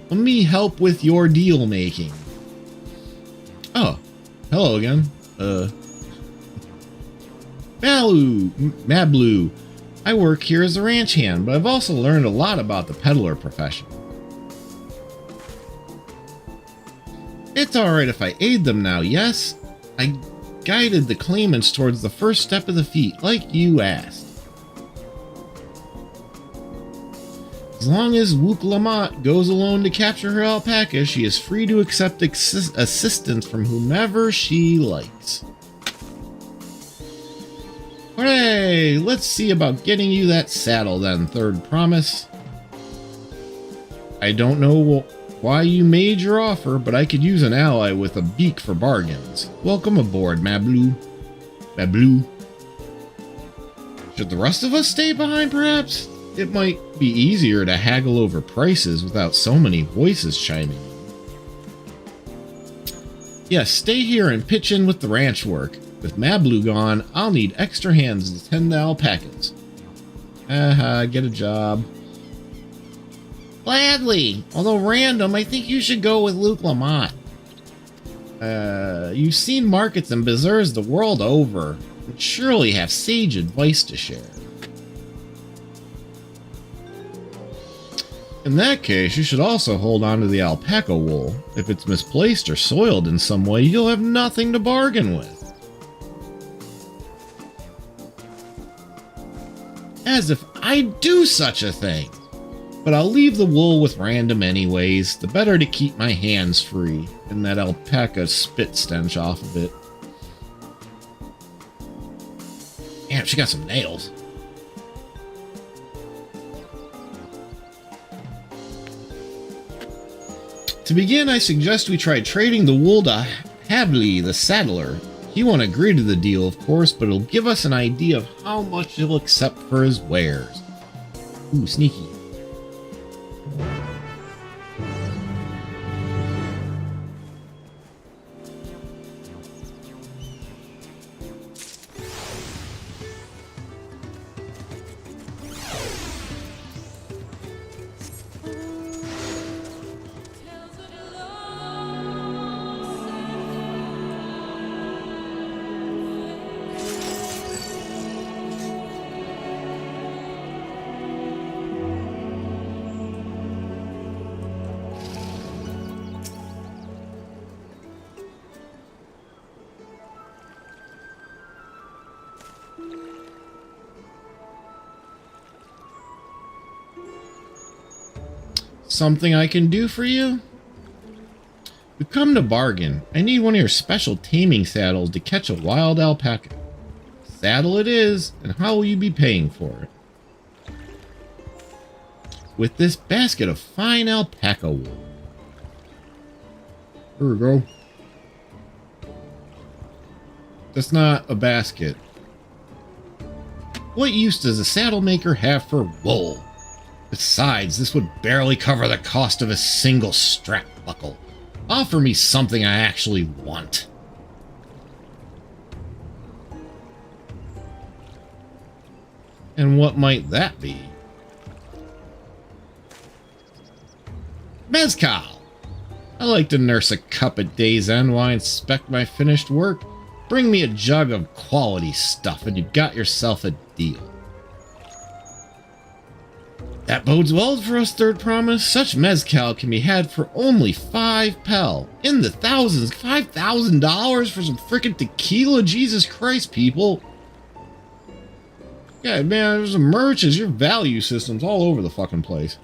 Let me help with your deal making. Oh, hello again. Mablu. I work here as a ranch hand, but I've also learned a lot about the peddler profession. It's alright if I aid them now, yes? I guided the claimants towards the first step of the feat, like you asked. As long as Wook Lamont goes alone to capture her alpaca, she is free to accept assistance from whomever she likes. Hooray! Let's see about getting you that saddle then, third promise. I don't know why you made your offer, but I could use an ally with a beak for bargains. Welcome aboard, Mablu. Mablu. Should the rest of us stay behind, perhaps? It might be easier to haggle over prices without so many voices chiming in. Yes, stay here and pitch in with the ranch work. With Mablu gone, I'll need extra hands to tend the alpacas. Get a job. Gladly. Although random, I think you should go with Luke Lamont. You've seen markets and bazaars the world over, and surely have sage advice to share. In that case, you should also hold on to the alpaca wool. If it's misplaced or soiled in some way, you'll have nothing to bargain with. As if I'd do such a thing! But I'll leave the wool with random anyways, the better to keep my hands free, and that alpaca spit stench off of it. Damn, she got some nails. To begin, I suggest we try trading the wool to Habli, the saddler. He won't agree to the deal, of course, but it'll give us an idea of how much he'll accept for his wares. Ooh, sneaky. Something I can do for you? We've come to bargain. I need one of your special taming saddles to catch a wild alpaca. Saddle it is, and how will you be paying for it? With this basket of fine alpaca wool. Here we go. That's not a basket. What use does a saddle maker have for wool? Besides, this would barely cover the cost of a single strap buckle. Offer me something I actually want. And what might that be? Mezcal! I like to nurse a cup at day's end while I inspect my finished work. Bring me a jug of quality stuff and you've got yourself a deal. That bodes well for us, Third Promise. Such mezcal can be had for only 5 pel. In the thousands. $5,000 for some frickin' tequila? Jesus Christ, people. Yeah, man, there's some merchants. Your value system's all over the fucking place.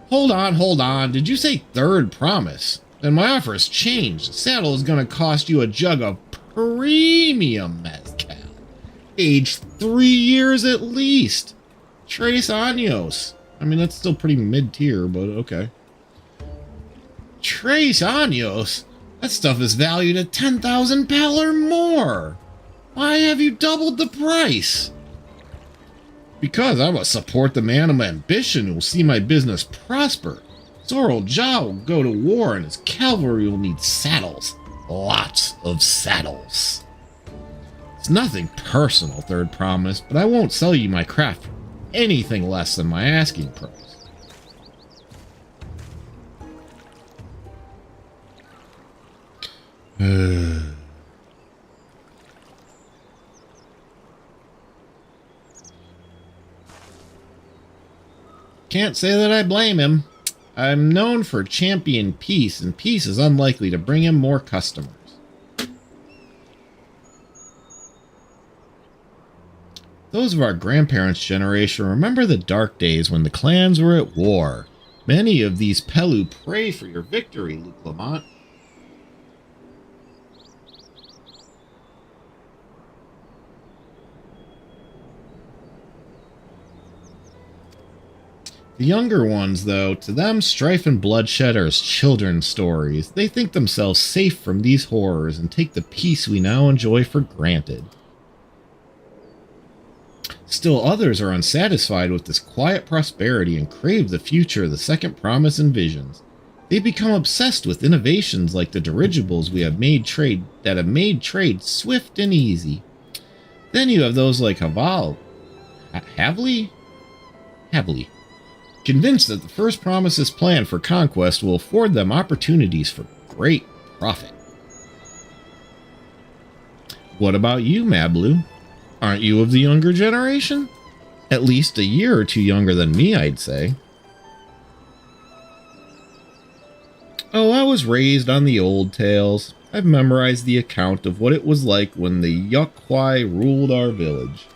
Hold on. Did you say Third Promise? Then my offer has changed. The saddle is going to cost you a jug of premium mezcal. Aged 3 years at least. Tres Años. I mean, that's still pretty mid-tier, but okay. Tres Años? That stuff is valued at 10,000 pel or more. Why have you doubled the price? Because I must support the man of ambition who will see my business prosper. Zoro Ja will go to war and his cavalry will need saddles. Lots of saddles. It's nothing personal, Third Promise, but I won't sell you my craft for anything less than my asking price. Can't say that I blame him. I'm known for champion peace, and peace is unlikely to bring him more customers. Those of our grandparents' generation remember the dark days when the clans were at war. Many of these Pelu pray for your victory, Luke Lamont. The younger ones, though, to them, strife and bloodshed are as children's stories. They think themselves safe from these horrors and take the peace we now enjoy for granted. Still others are unsatisfied with this quiet prosperity and crave the future the Second Promise envisions. They become obsessed with innovations like the dirigibles that have made trade swift and easy. Then you have those like Havli, convinced that the First Promise's plan for conquest will afford them opportunities for great profit. What about you, Mablu? Aren't you of the younger generation? At least a year or two younger than me, I'd say. Oh, I was raised on the old tales. I've memorized the account of what it was like when the Yukwai ruled our village.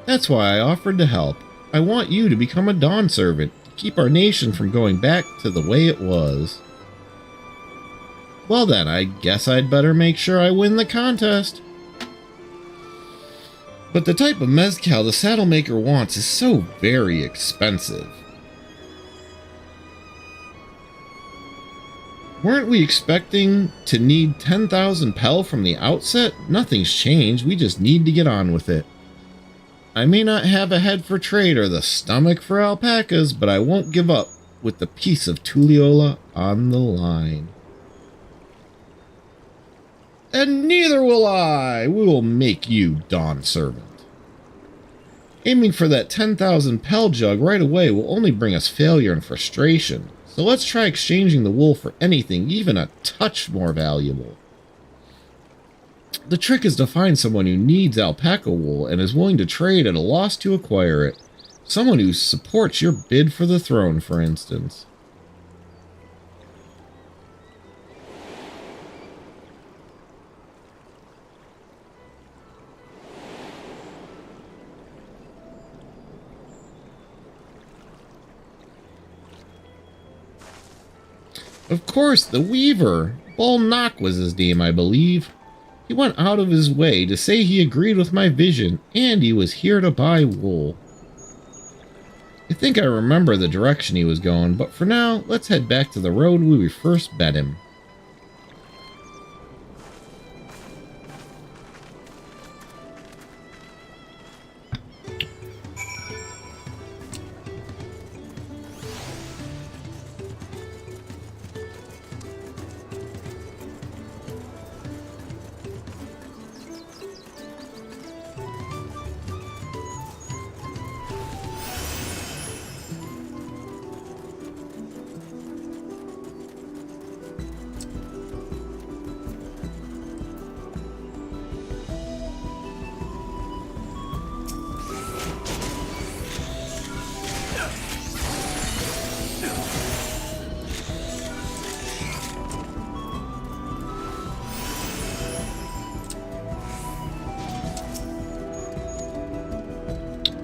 That's why I offered to help. I want you to become a Dawn Servant, to keep our nation from going back to the way it was. Well then, I guess I'd better make sure I win the contest. But the type of mezcal the Saddlemaker wants is so very expensive. Weren't we expecting to need 10,000 pel from the outset? Nothing's changed, we just need to get on with it. I may not have a head for trade or the stomach for alpacas, but I won't give up with the peace of Tuliyola on the line. And neither will I! We will make you Dawn Servant. Aiming for that 10,000 pel jug right away will only bring us failure and frustration. So let's try exchanging the wool for anything, even a touch more valuable. The trick is to find someone who needs alpaca wool and is willing to trade at a loss to acquire it. Someone who supports your bid for the throne, for instance. Of course, the Weaver. Bull Knock was his name, I believe. He went out of his way to say he agreed with my vision, and he was here to buy wool. I think I remember the direction he was going, but for now, let's head back to the road where we first met him.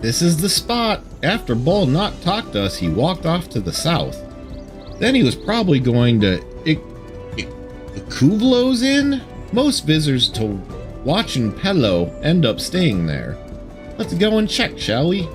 This is the spot. After Bull Knot talked to us, he walked off to the south. Then he was probably going to Kuvlo's Inn? Most visitors to Watching Pello end up staying there. Let's go and check, shall we?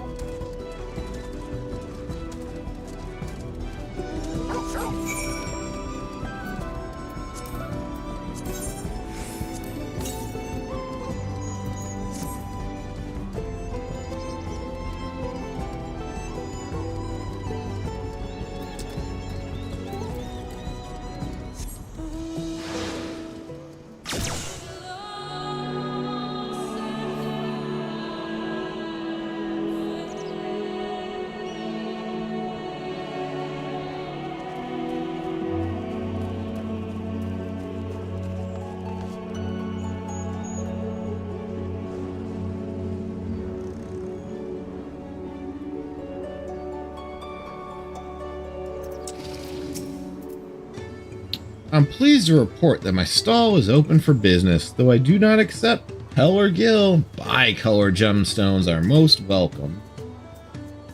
I'm pleased to report that my stall is open for business, though I do not accept Pel or Gil. Bicolor gemstones are most welcome.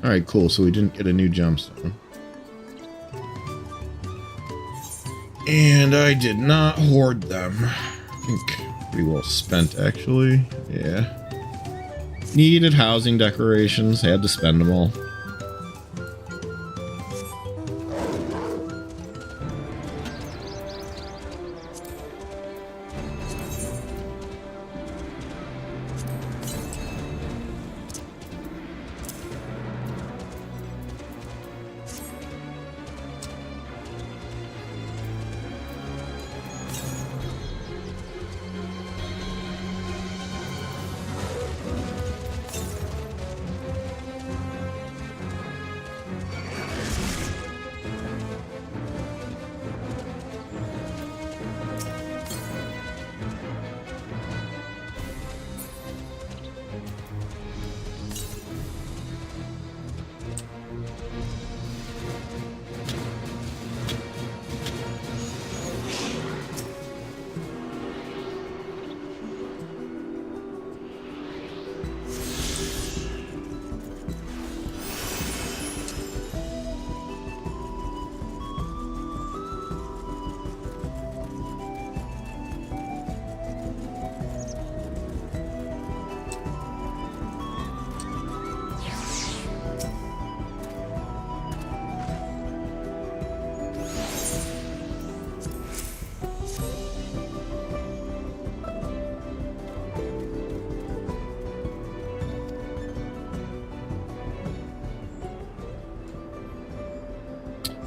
Alright, cool, so we didn't get a new gemstone. And I did not hoard them. I think pretty well spent, actually. Yeah. Needed housing decorations, had to spend them all.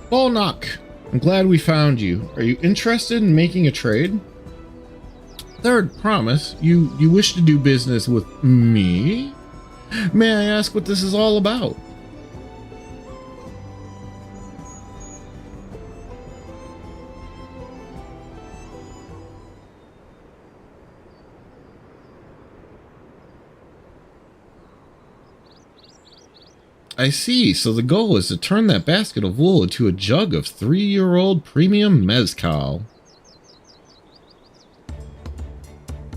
Bolnock, I'm glad we found you. Are you interested in making a trade? Third promise, you wish to do business with me? May I ask what this is all about? I see, so the goal is to turn that basket of wool into a jug of 3-year-old premium mezcal.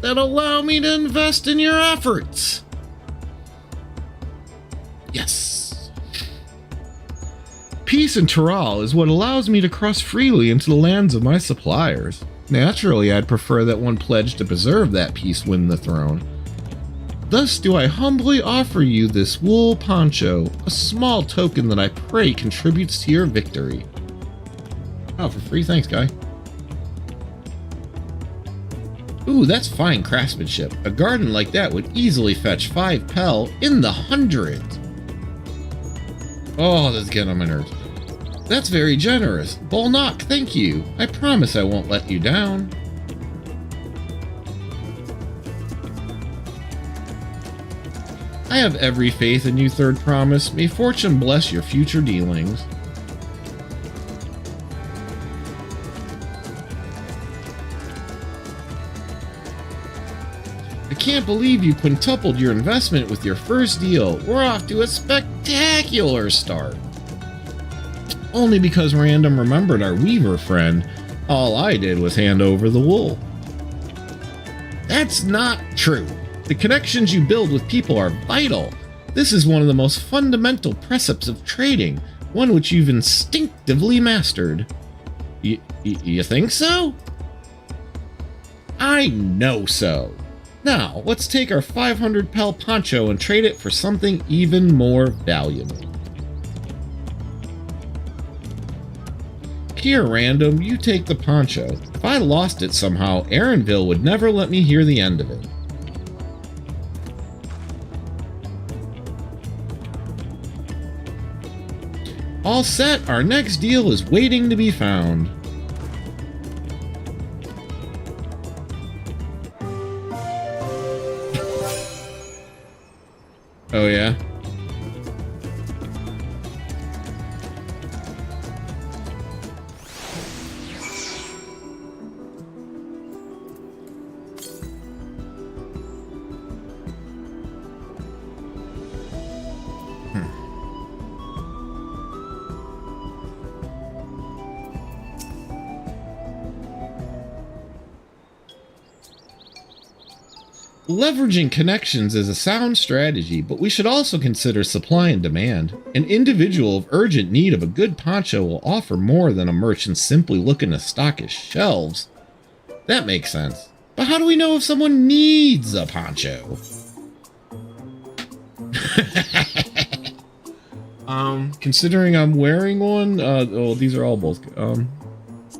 That'll allow me to invest in your efforts. Yes. Peace in Tural is what allows me to cross freely into the lands of my suppliers. Naturally, I'd prefer that one pledge to preserve that peace win the throne. Thus do I humbly offer you this wool poncho, a small token that I pray contributes to your victory. Oh, for free? Thanks, guy. Ooh, that's fine craftsmanship. A garden like that would easily fetch 5 pel in the hundreds. Oh, that's getting on my nerves. That's very generous. Bolnock, thank you. I promise I won't let you down. I have every faith in you, Third Promise. May fortune bless your future dealings. I can't believe you quintupled your investment with your first deal. We're off to a spectacular start. Only because Random remembered our weaver friend. All I did was hand over the wool. That's not true. The connections you build with people are vital. This is one of the most fundamental precepts of trading, one which you've instinctively mastered. You think so? I know so. Now, let's take our 500 pel poncho and trade it for something even more valuable. Here, Random, you take the poncho. If I lost it somehow, Aaronville would never let me hear the end of it. All set, our next deal is waiting to be found. Oh yeah? Leveraging connections is a sound strategy, but we should also consider supply and demand. An individual of urgent need of a good poncho will offer more than a merchant simply looking to stock his shelves. That makes sense. But how do we know if someone needs a poncho? Considering I'm wearing one, well, these are all both,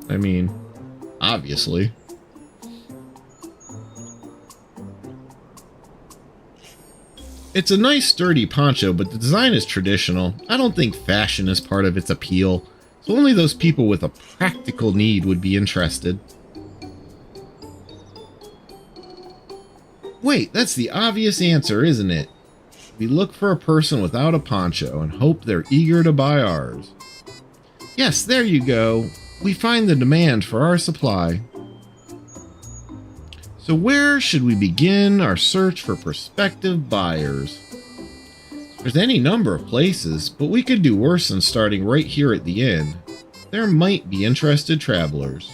I mean, obviously. It's a nice sturdy poncho, but the design is traditional. I don't think fashion is part of its appeal, so only those people with a practical need would be interested. Wait, that's the obvious answer, isn't it? We look for a person without a poncho and hope they're eager to buy ours. Yes, there you go. We find the demand for our supply. So where should we begin our search for prospective buyers? There's any number of places, but we could do worse than starting right here at the inn. There might be interested travelers.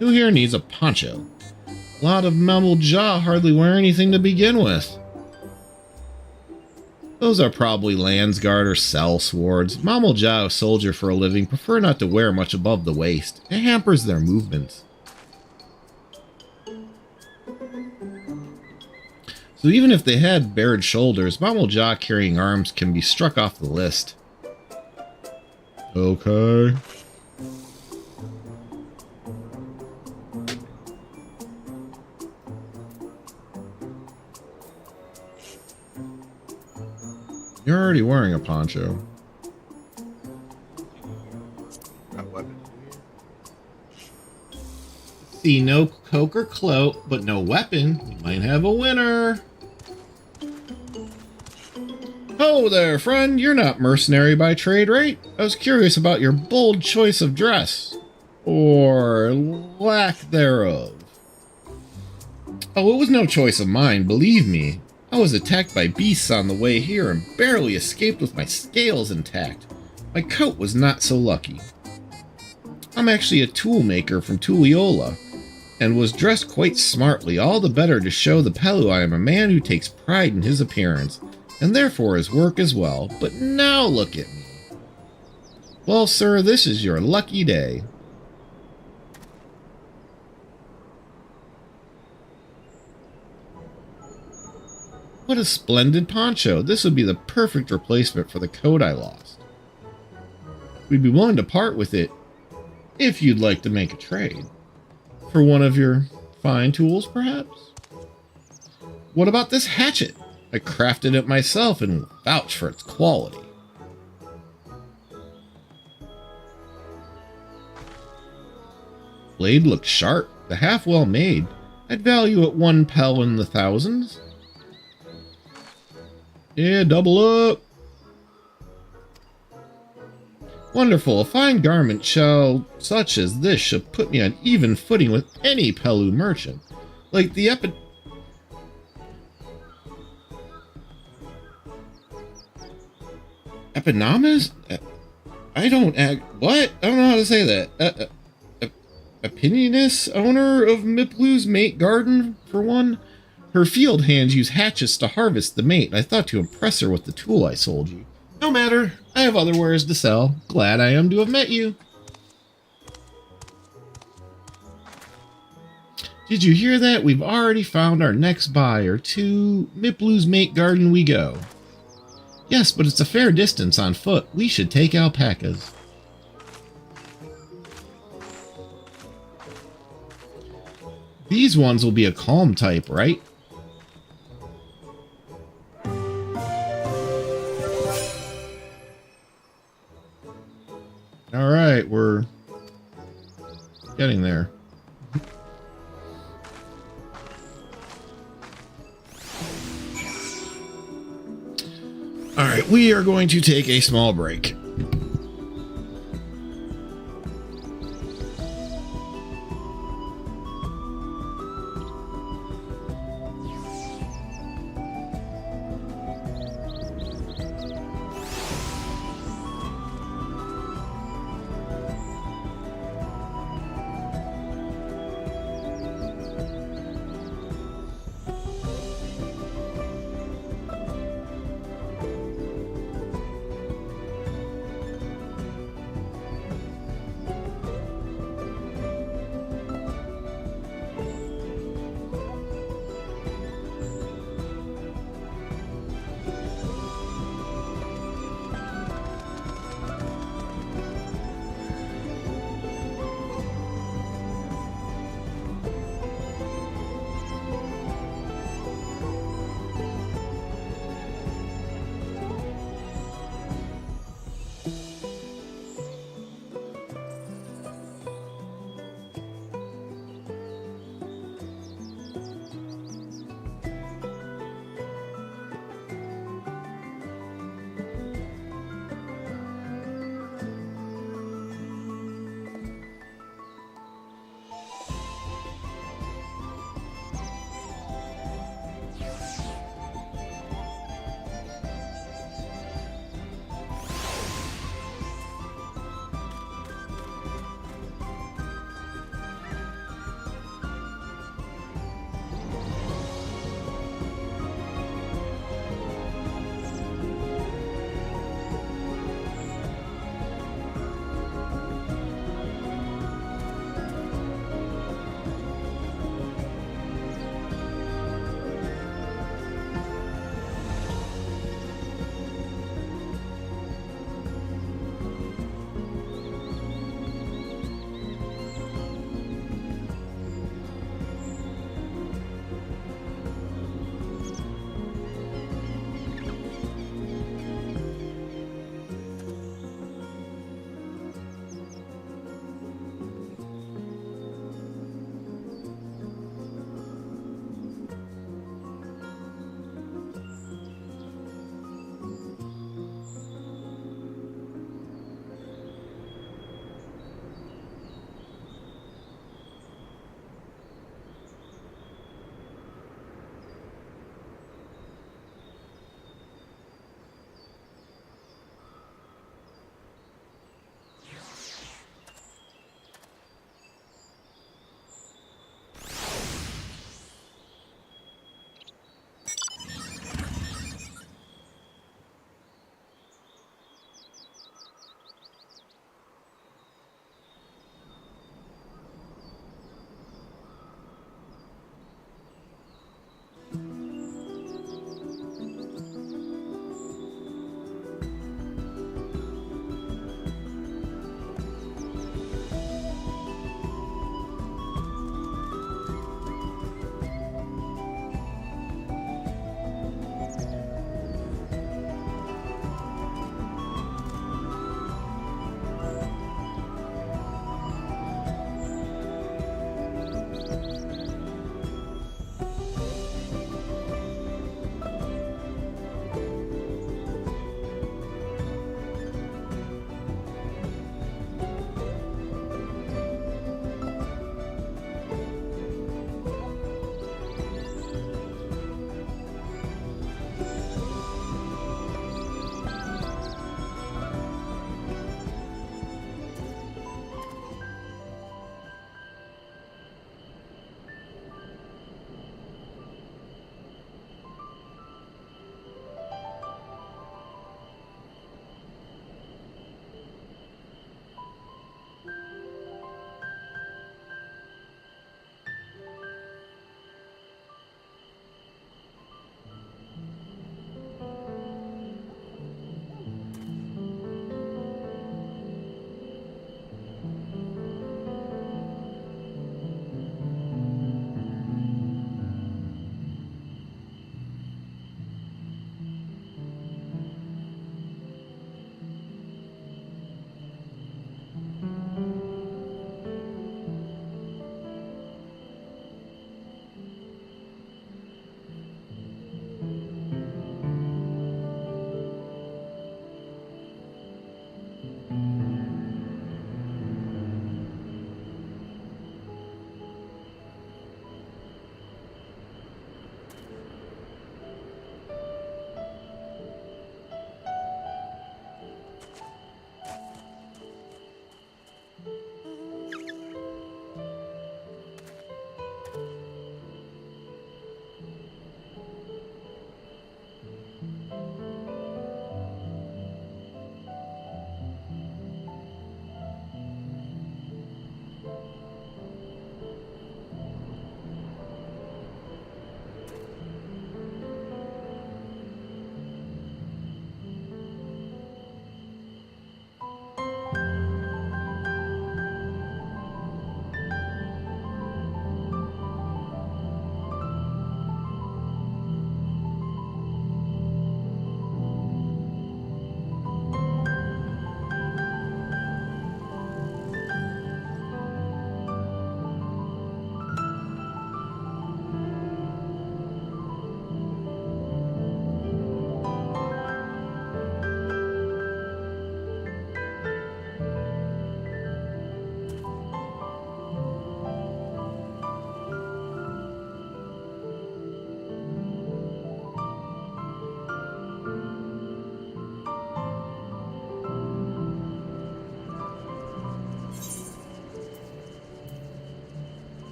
Who here needs a poncho? A lot of mumbled jaw hardly wear anything to begin with. Those are probably Landsguard or sellswords. Mamuljao, soldier for a living, prefer not to wear much above the waist. It hampers their movements. So even if they had bared shoulders, Mamuljao carrying arms can be struck off the list. Okay. You're already wearing a poncho. See, no coke or cloak, but no weapon. We might have a winner. Oh there, friend. You're not mercenary by trade, right? I was curious about your bold choice of dress. Or lack thereof. Oh, it was no choice of mine, believe me. I was attacked by beasts on the way here and barely escaped with my scales intact. My coat was not so lucky. I'm actually a tool maker from Tulliola, and was dressed quite smartly, all the better to show the Pelu I am a man who takes pride in his appearance, and therefore his work as well. But now look at me. Well, sir, this is your lucky day. What a splendid poncho. This would be the perfect replacement for the coat I lost. We'd be willing to part with it if you'd like to make a trade. For one of your fine tools, perhaps? What about this hatchet? I crafted it myself and vouch for its quality. Blade looks sharp, the half well made. I'd value it 1 pel in the thousands. Yeah, double up. Wonderful. A fine garment such as this should put me on even footing with any Pelu merchant. Like the Epinamas? I don't act... What? I don't know how to say that. Opinionist owner of Miplu's mate garden, for one. Her field hands use hatchets to harvest the mate, and I thought to impress her with the tool I sold you. No matter, I have other wares to sell. Glad I am to have met you. Did you hear that? We've already found our next buyer. To Miplu's mate garden we go. Yes, but it's a fair distance on foot. We should take alpacas. These ones will be a calm type, right? All right, we're getting there. All right, we are going to take a small break.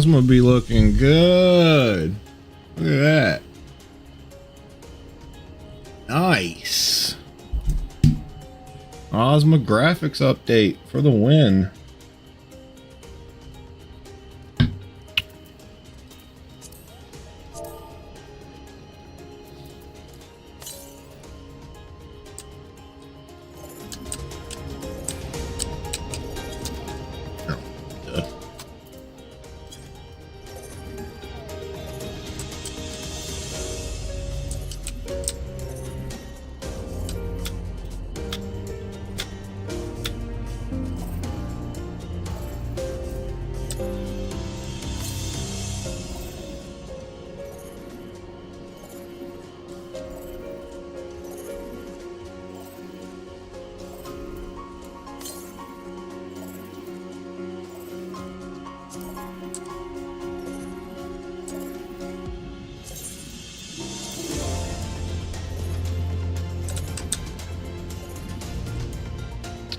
Ozma be looking good. Look at that. Nice. Ozma graphics update for the win.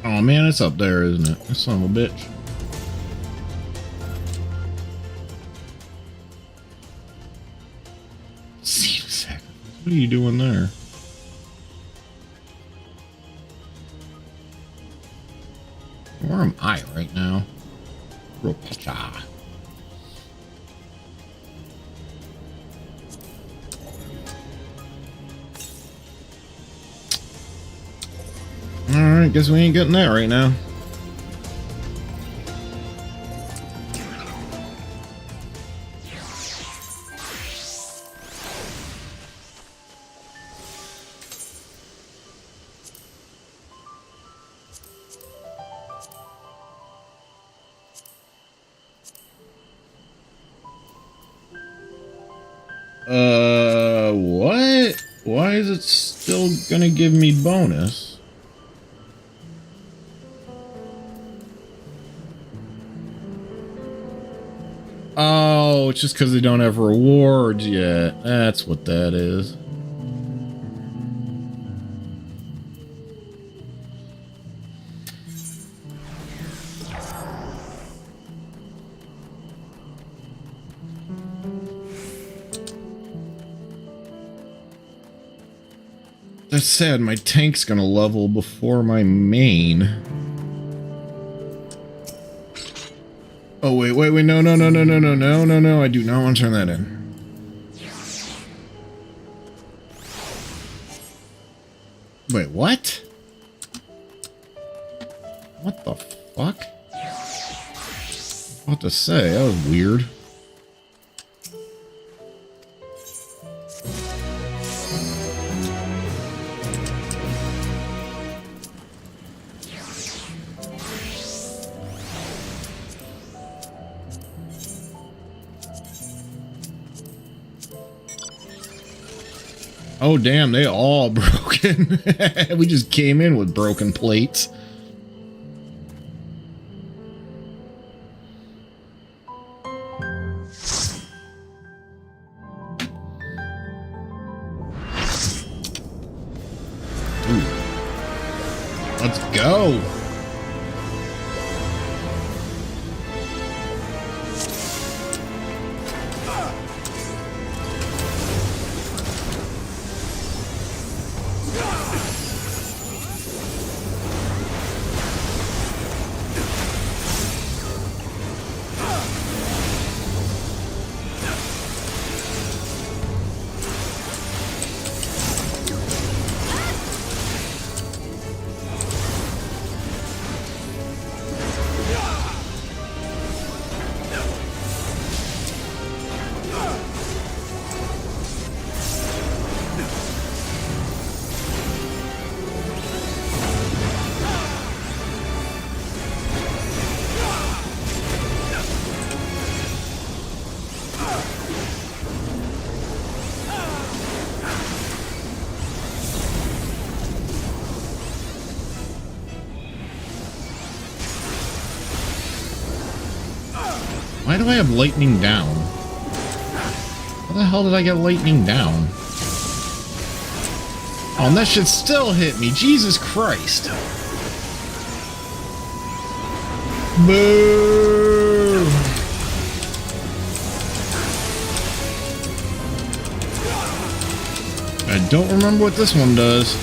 Oh man, it's up there, isn't it? That son of a bitch. Seed sacrifice. What are you doing there? Where am I right now? Ropacha. Alright, guess we ain't getting that right now. What? Why is it still gonna give me bonus? Oh, it's just because they don't have rewards yet. That's what that is. That's sad. My tank's gonna level before my main. Oh, wait, no, I do not want to turn that in. Wait, what? What the fuck? What to say? That was weird. Oh damn, they all broken. We just came in with broken plates. Ooh. Let's go. Why do I have lightning down? How the hell did I get lightning down? Oh, and that shit still hit me. Jesus Christ. Boo! I don't remember what this one does.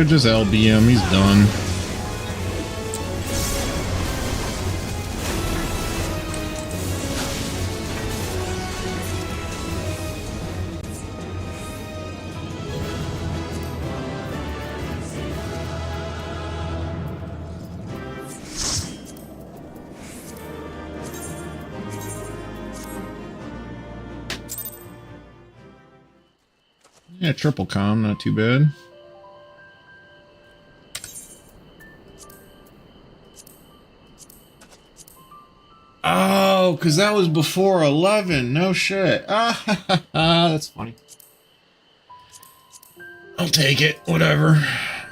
Just LBM, he's done. Yeah, triple comm, not too bad. Oh, because that was before 11. No shit. Ah, that's funny. I'll take it. Whatever.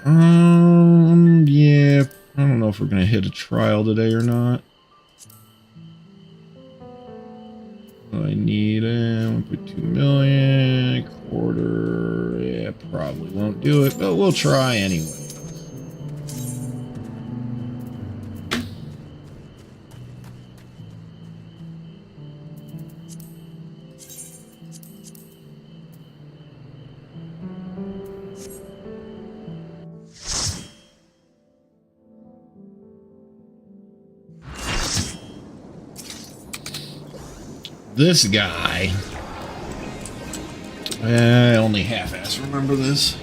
Yeah. I don't know if we're going to hit a trial today or not. I need 1.2 million. Quarter. Yeah, probably won't do it, but we'll try anyway. This guy. I only half-ass remember this.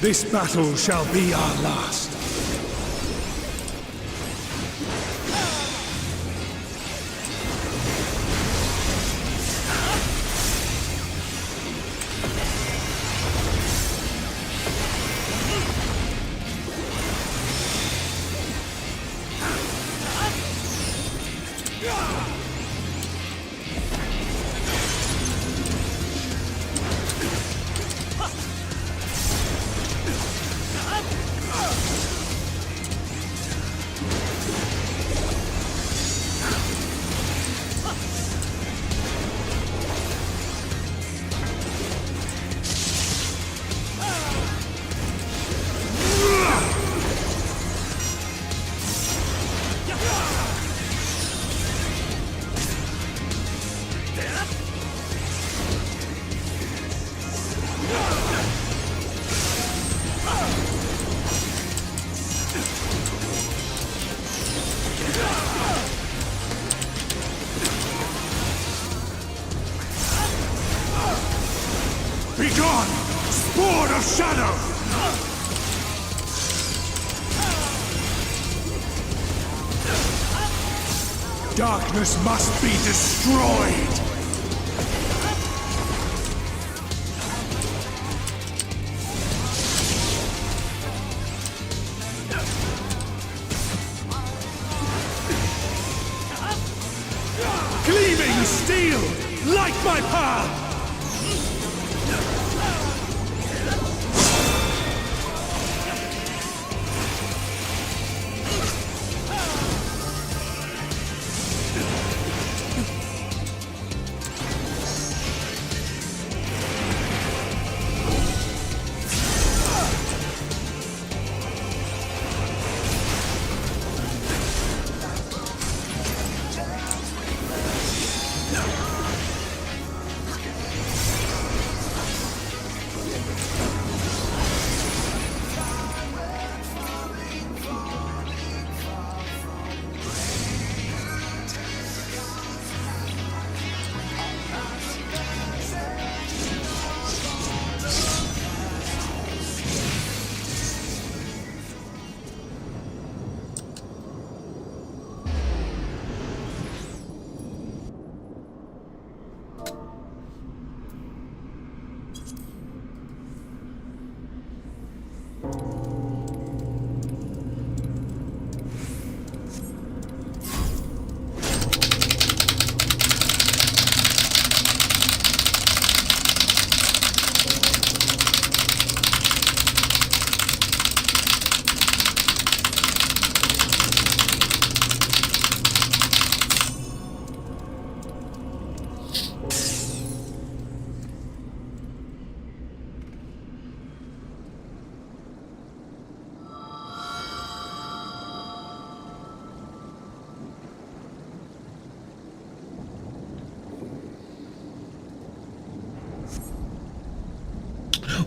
This battle shall be our last. Begone, Spore of Shadow! Darkness must be destroyed! Gleaming steel, light my path!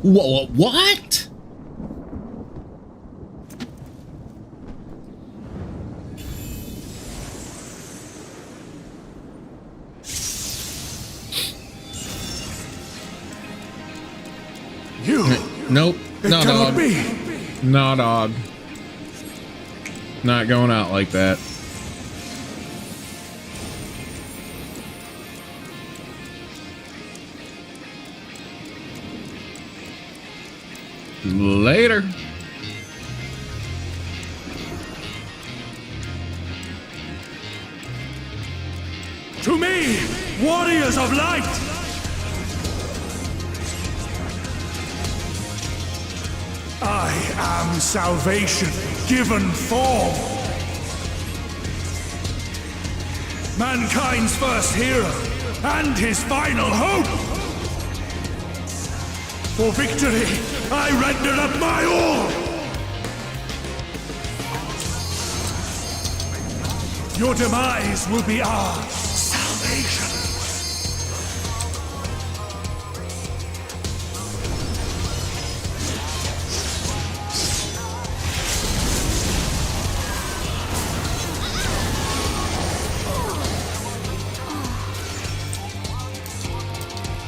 What? You? Nope. It No, cannot dog. be. No, dog. Not going out like that. Later. To me, warriors of light! I am salvation given form. Mankind's first hero and his final hope. For victory, I render up my all! Your demise will be our salvation.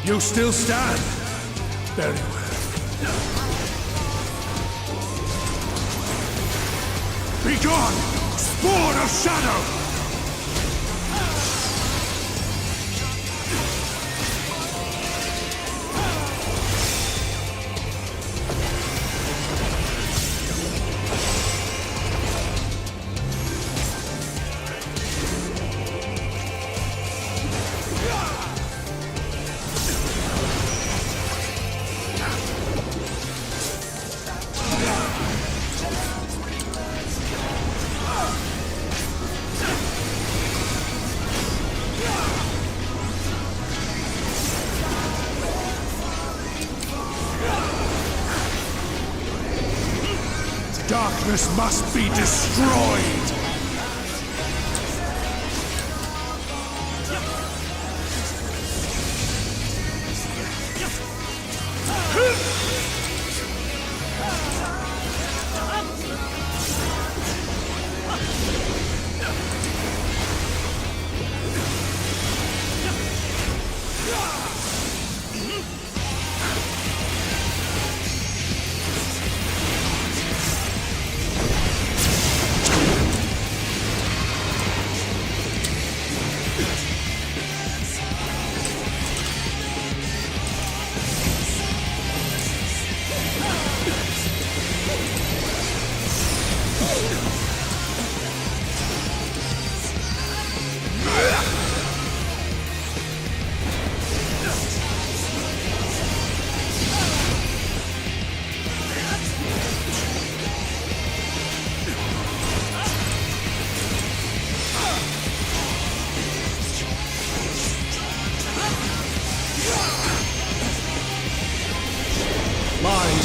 You still stand? Very well. Begone, Spore of Shadow! Darkness must be destroyed!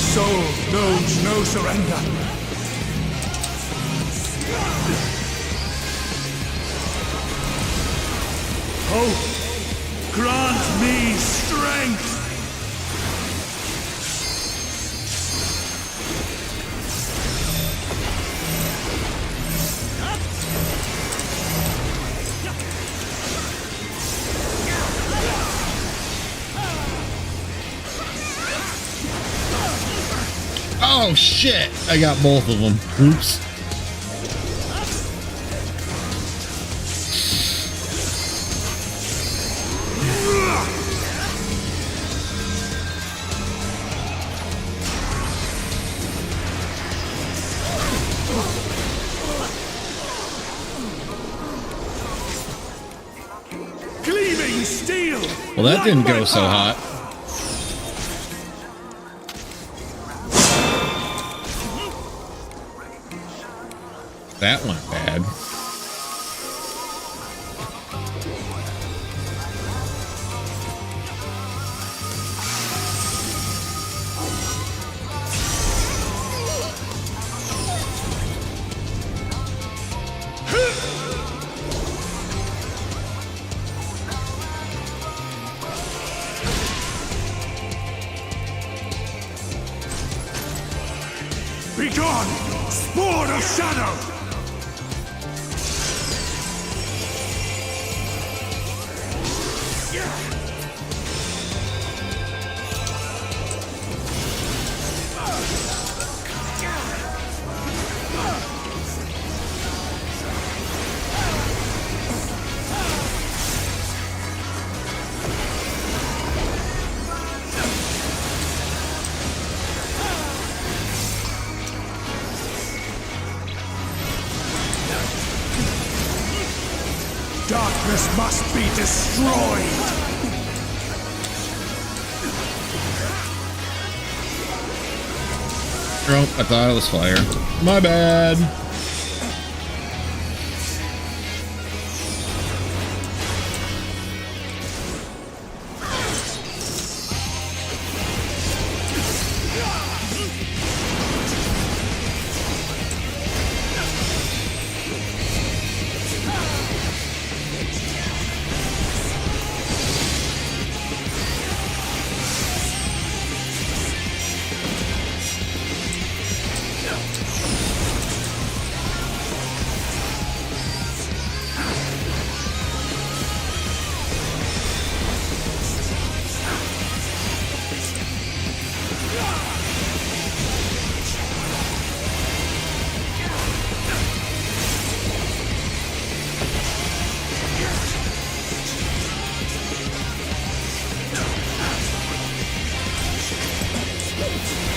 soul knows no surrender. Hope, grant me strength. Oh shit! I got both of them. Oops. Gleaming steel. Well, that didn't go so hot. That went bad. Begone, sport of shadow! Darkness must be destroyed! Oh, I thought it was fire. My bad.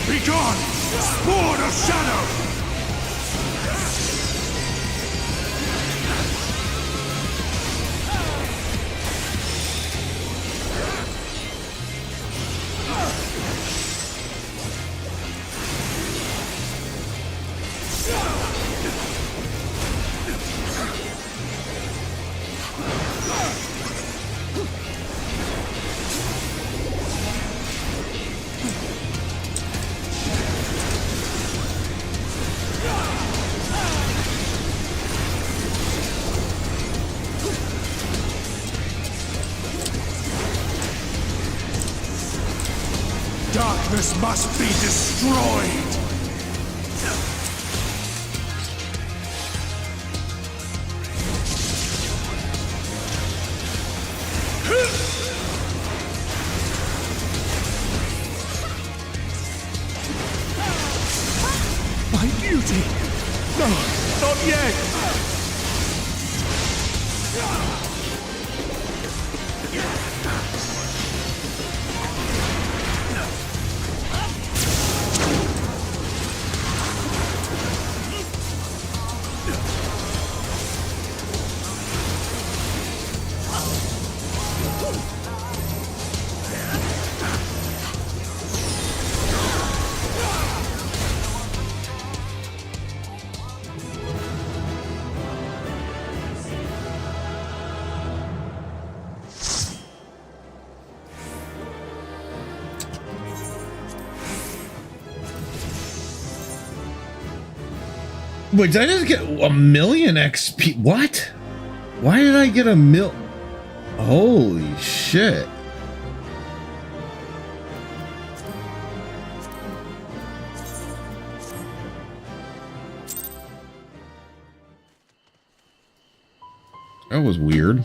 Begone, sport of shadow! Darkness must be destroyed! My beauty! No, not yet! Wait, did I just get a million XP? What? Why did I get a mil? Holy shit. That was weird.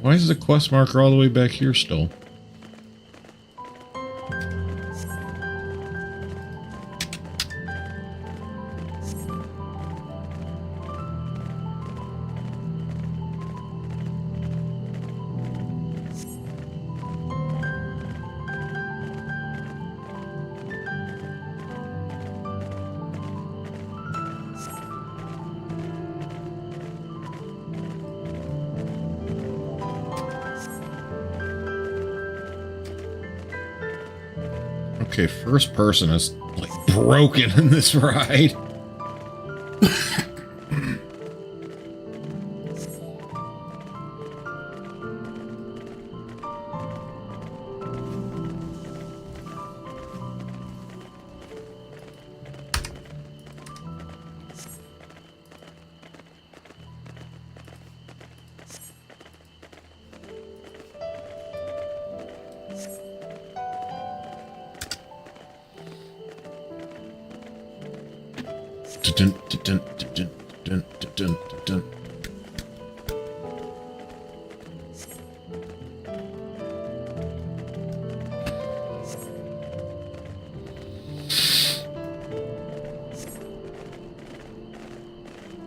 Why is the quest marker all the way back here still? Okay, first person is like broken in this ride.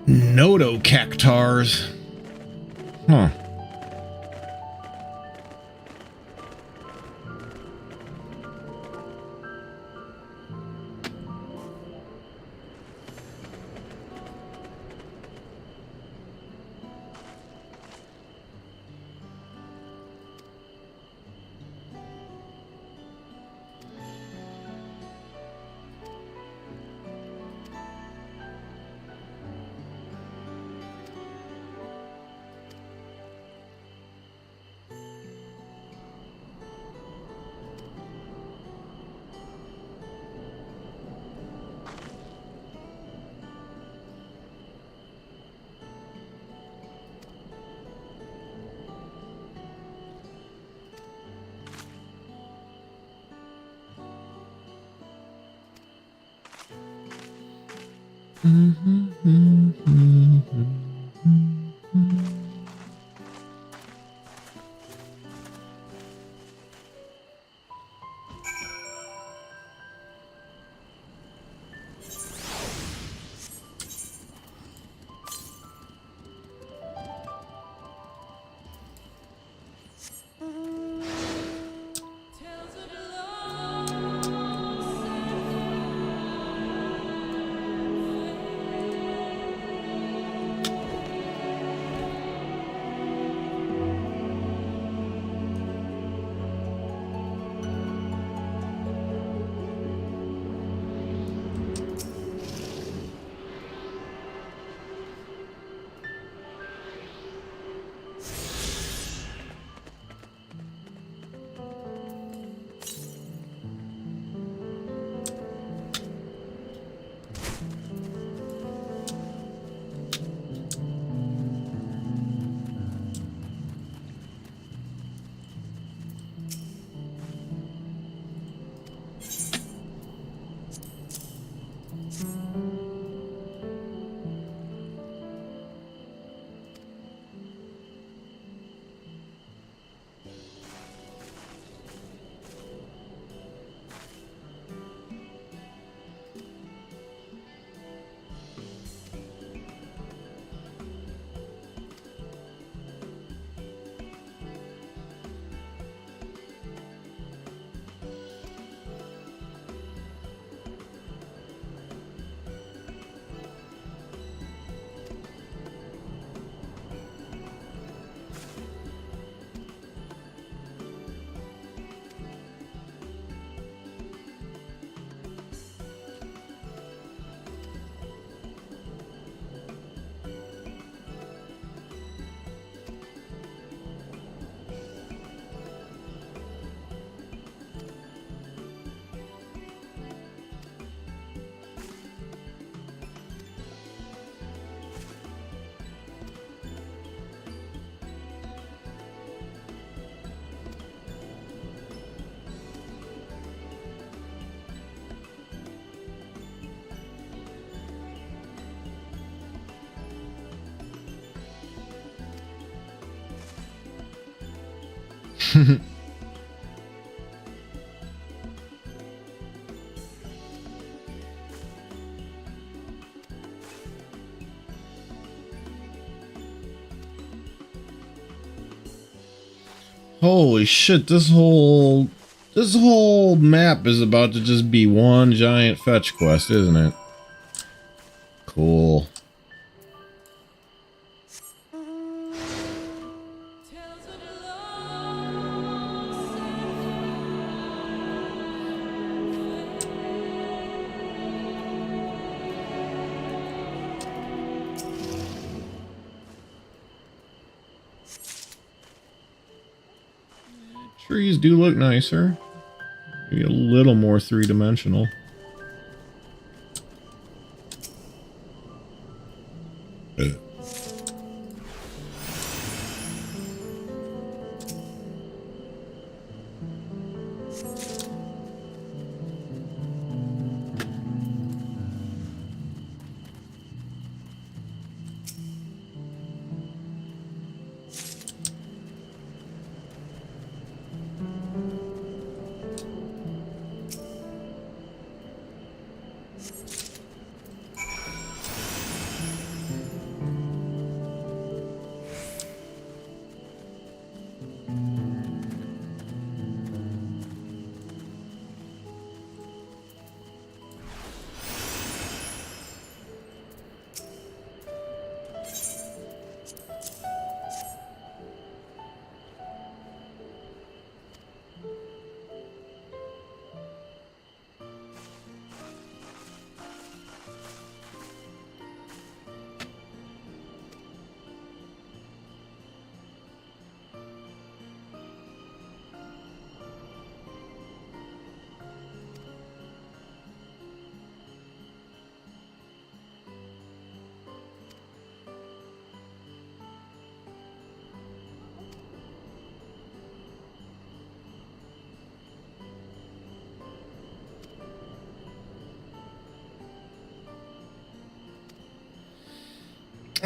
Noto-cactars. Huh. Holy shit, this whole map is about to just be one giant fetch quest, isn't it? Cool. Trees do look nicer. Maybe a little more three-dimensional.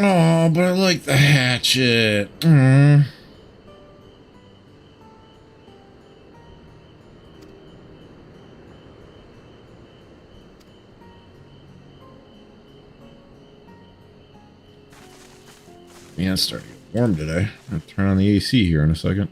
Oh, but I like the hatchet. Yeah, it's starting to get warm today. I'll turn on the AC here in a second.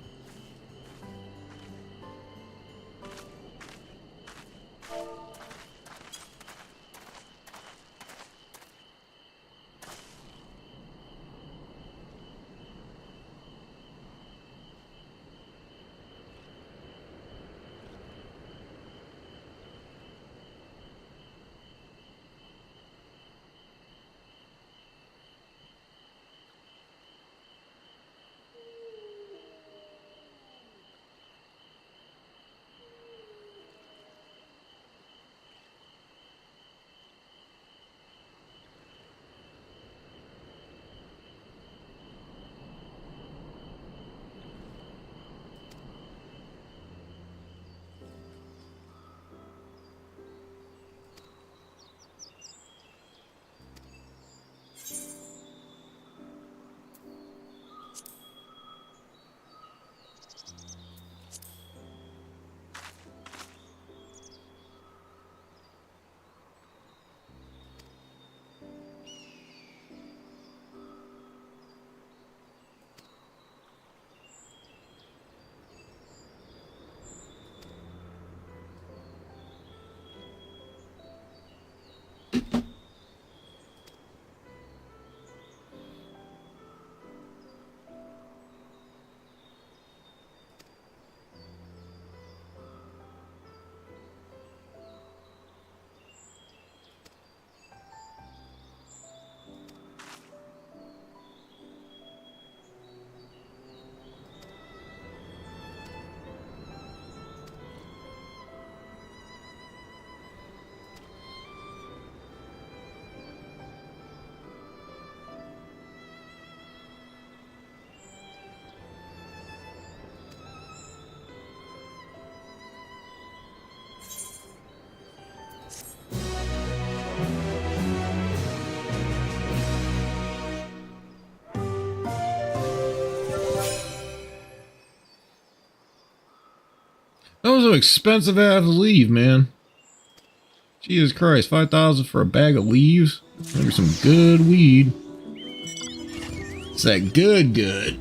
was so expensive to have to leave, man. Jesus Christ, 5,000 for a bag of leaves? Maybe some good weed. It's that good.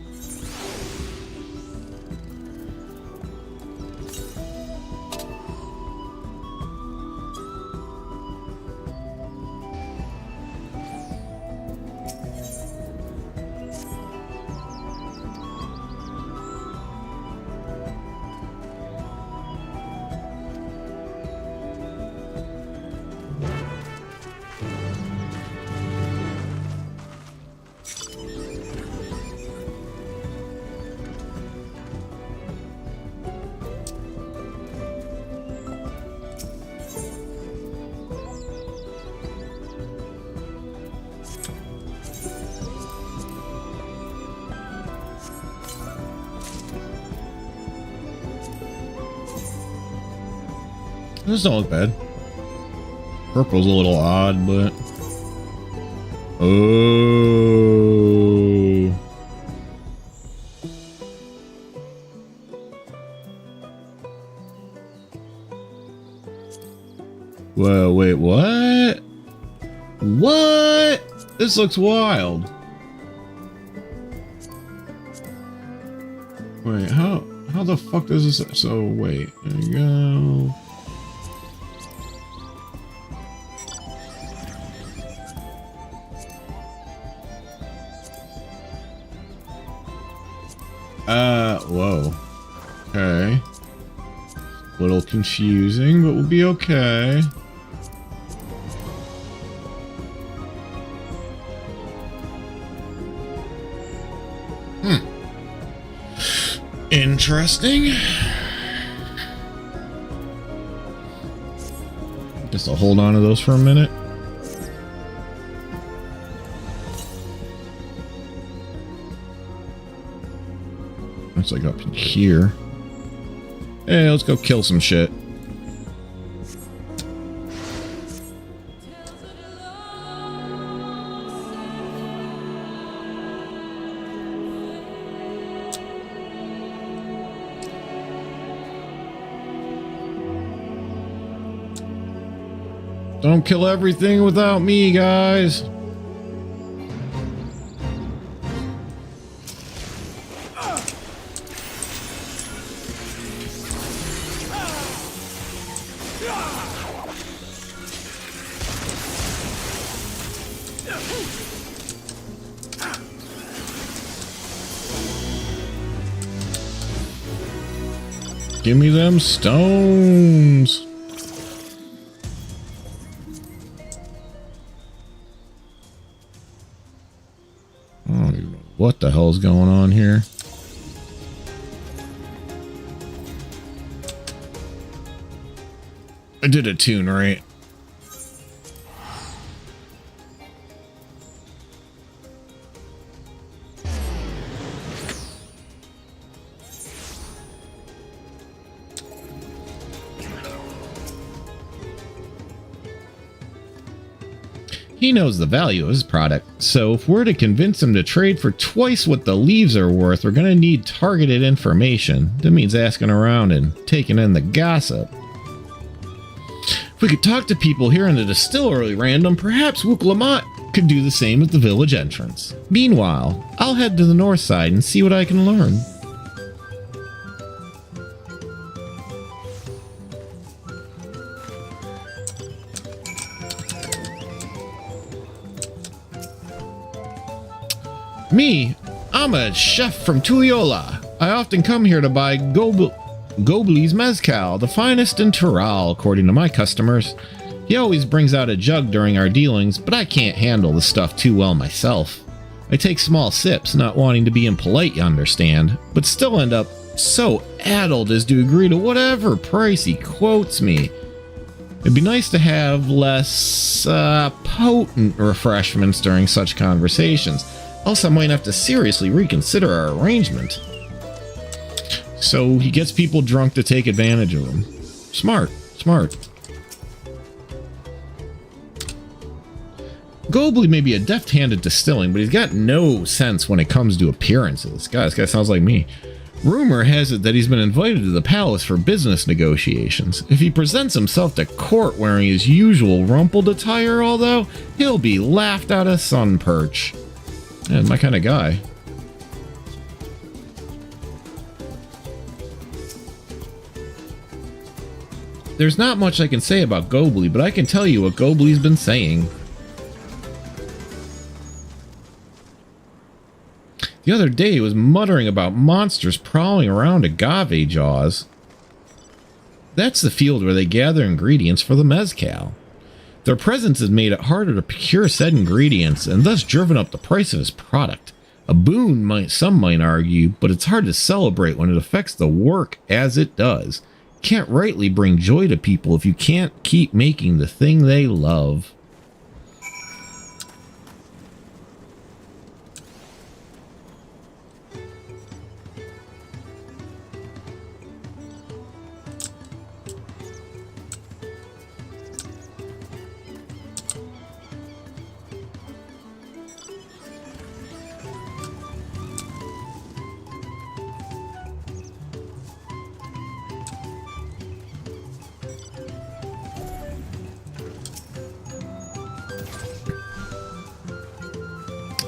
This don't look bad. Purple's a little odd, but... Oh. Whoa, wait, what? What? This looks wild. Wait, how the fuck does this... So, wait, there you go. Whoa. Okay. A little confusing, but we'll be okay. Interesting. Just I'll hold on to those for a minute. It's like up in here. Hey, let's go kill some shit. Don't kill everything without me, guys. Give me them stones. I don't even know what the hell's going on here. I did a tune, right? He knows the value of his product, so if we're to convince him to trade for twice what the leaves are worth, we're going to need targeted information. That means asking around and taking in the gossip. If we could talk to people here in the distillery random, perhaps Wook Lamont could do the same at the village entrance. Meanwhile, I'll head to the north side and see what I can learn. Me, I'm a chef from Tulliola. I often come here to buy Gobley's mezcal, the finest in Tural, according to my customers. He always brings out a jug during our dealings, but I can't handle the stuff too well myself. I take small sips, not wanting to be impolite, you understand, but still end up so addled as to agree to whatever price he quotes me. It'd be nice to have less potent refreshments during such conversations. Else I might have to seriously reconsider our arrangement. So he gets people drunk to take advantage of them. Smart, smart. Gobley may be a deft-handed distilling, but he's got no sense when it comes to appearances. God, this guy sounds like me. Rumor has it that he's been invited to the palace for business negotiations. If he presents himself to court wearing his usual rumpled attire, although, he'll be laughed out of sun perch. Yeah, my kind of guy. There's not much I can say about Gobly, but I can tell you what Gobly's been saying. The other day he was muttering about monsters prowling around Agave Jaws. That's the field where they gather ingredients for the mezcal. Their presence has made it harder to procure said ingredients and thus driven up the price of his product. A boon, some might argue, but it's hard to celebrate when it affects the work as it does. Can't rightly bring joy to people if you can't keep making the thing they love.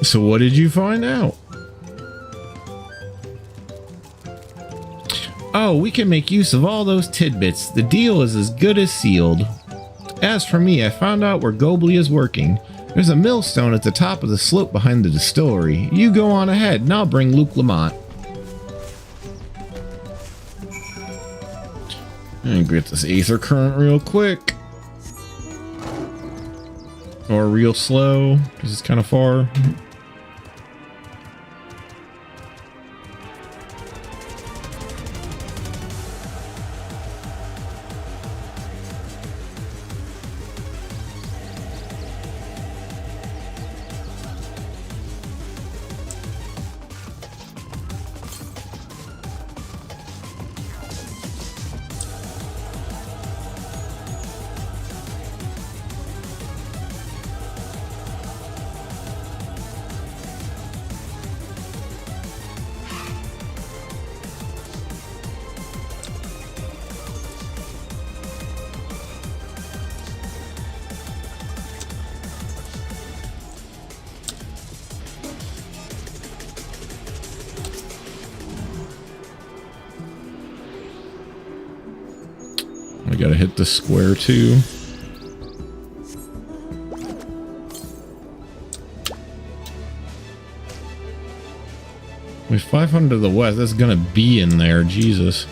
So what did you find out? Oh, we can make use of all those tidbits. The deal is as good as sealed. As for me, I found out where Gobly is working. There's a millstone at the top of the slope behind the distillery. You go on ahead and I'll bring Luke Lamont. And get this aether current real quick. Or real slow, because it's kind of far. I gotta hit the square too. With 500 to the west, that's gonna be in there, Jesus.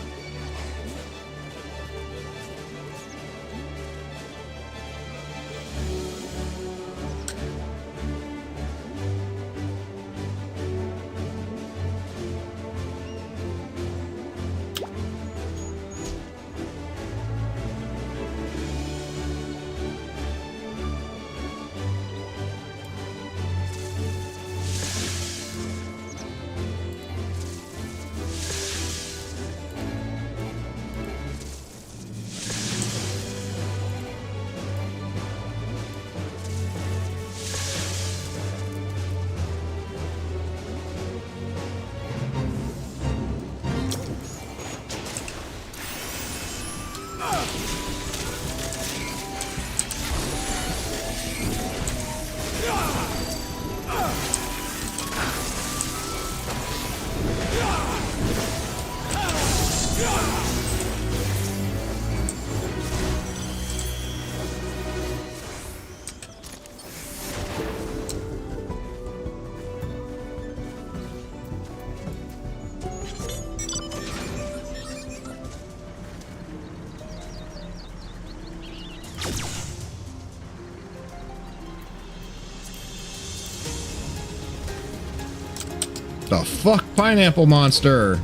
The fuck, pineapple monster?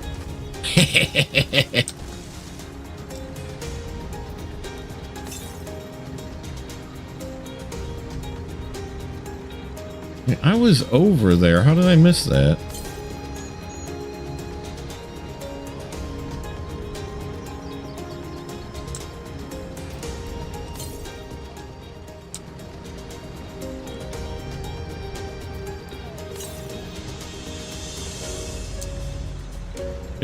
I was over there. How did I miss that?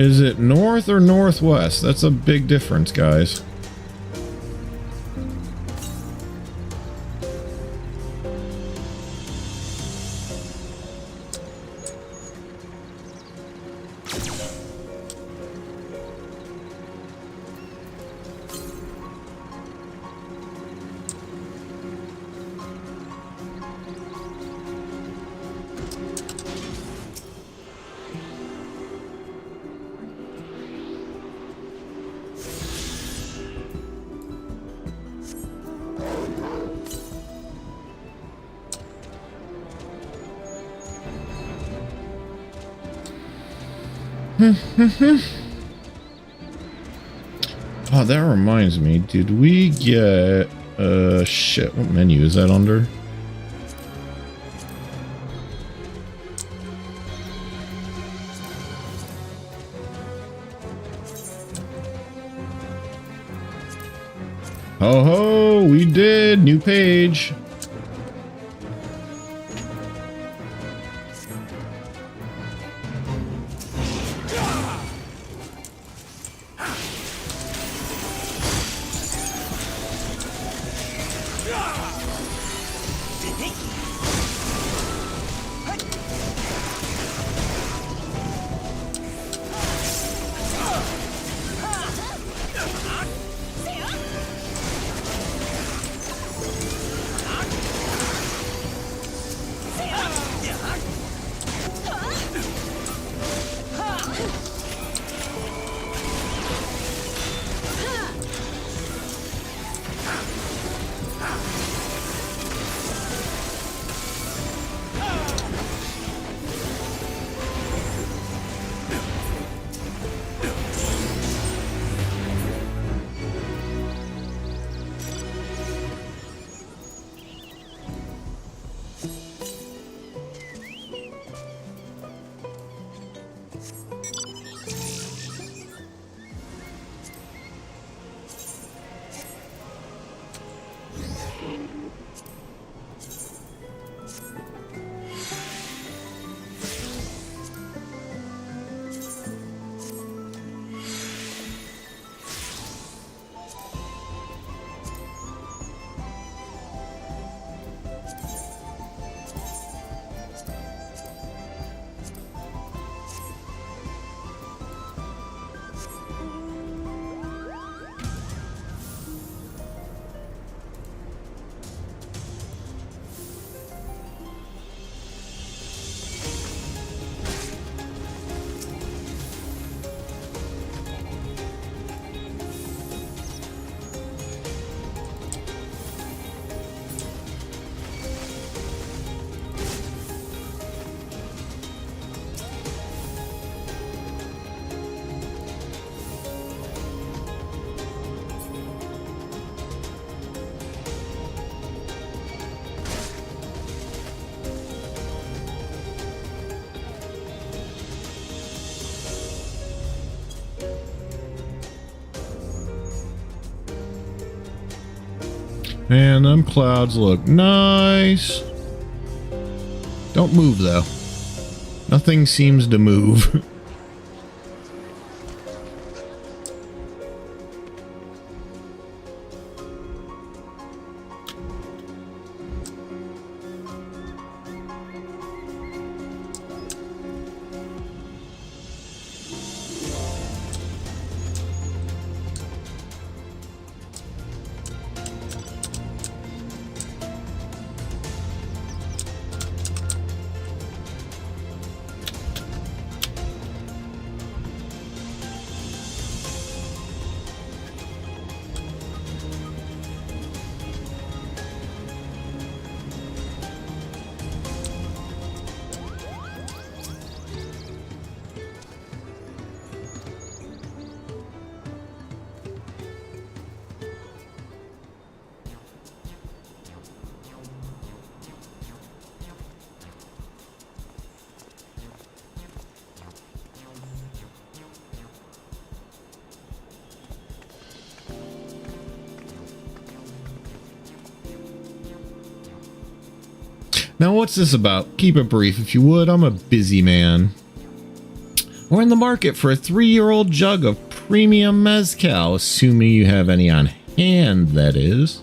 Is it north or northwest? That's a big difference, guys. Oh, that reminds me. Did we get shit, what menu is that under? Ho ho, we did. New page. Man, them clouds look nice. Don't move, though. Nothing seems to move. Now, what's this about? Keep it brief, if you would. I'm a busy man. We're in the market for a 3-year-old jug of premium mezcal, assuming you have any on hand, that is.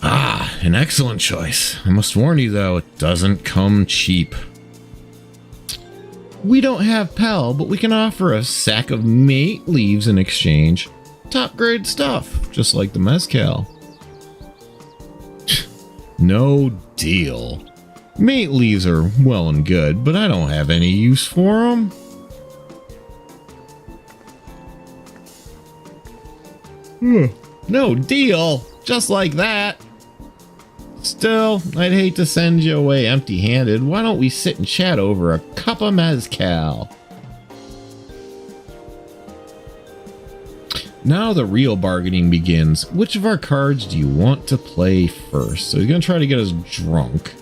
Ah, an excellent choice. I must warn you, though, it doesn't come cheap. We don't have Pel, but we can offer a sack of mate leaves in exchange. Top grade stuff, just like the mezcal. No deal. Mate leaves are well and good, but I don't have any use for them. No deal. Just like that. Still, I'd hate to send you away empty-handed. Why don't we sit and chat over a cup of mezcal? Now the real bargaining begins. Which of our cards do you want to play first? So he's going to try to get us drunk.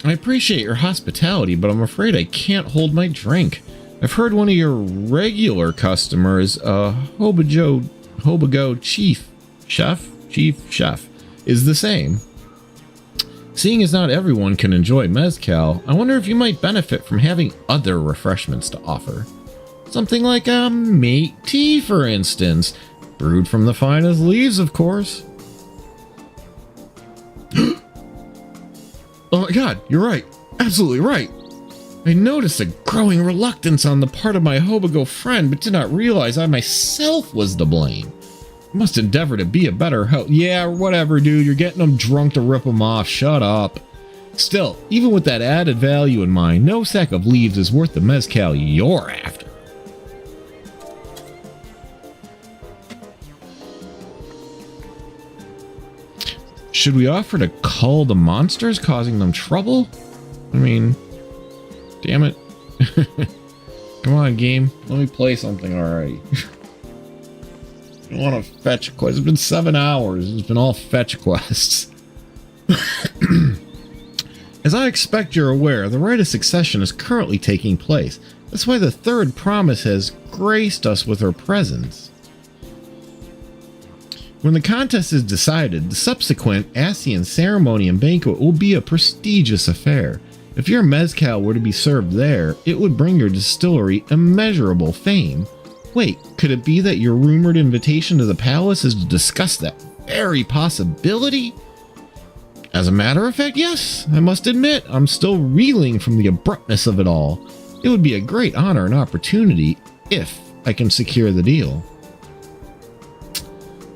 I appreciate your hospitality, but I'm afraid I can't hold my drink. I've heard one of your regular customers, Hobago Chief Chef, is the same. Seeing as not everyone can enjoy mezcal, I wonder if you might benefit from having other refreshments to offer. Something like a mate tea, for instance, brewed from the finest leaves, of course. Oh my god, you're right. Absolutely right. I noticed a growing reluctance on the part of my Hobago friend, but did not realize I myself was to blame. I must endeavor to be a better host. Yeah, whatever, dude. You're getting them drunk to rip them off. Shut up. Still, even with that added value in mind, no sack of leaves is worth the mezcal you're after. Should we offer to cull the monsters causing them trouble? I mean, damn it. Come on, game. Let me play something already. I want to fetch a quest. It's been 7 hours. It's been all fetch quests. As I expect you're aware, the rite of succession is currently taking place. That's why the third promise has graced us with her presence. When the contest is decided, the subsequent Asian ceremony and banquet will be a prestigious affair. If your mezcal were to be served there, it would bring your distillery immeasurable fame. Wait, could it be that your rumored invitation to the palace is to discuss that very possibility? As a matter of fact, yes. I must admit, I'm still reeling from the abruptness of it all. It would be a great honor and opportunity if I can secure the deal.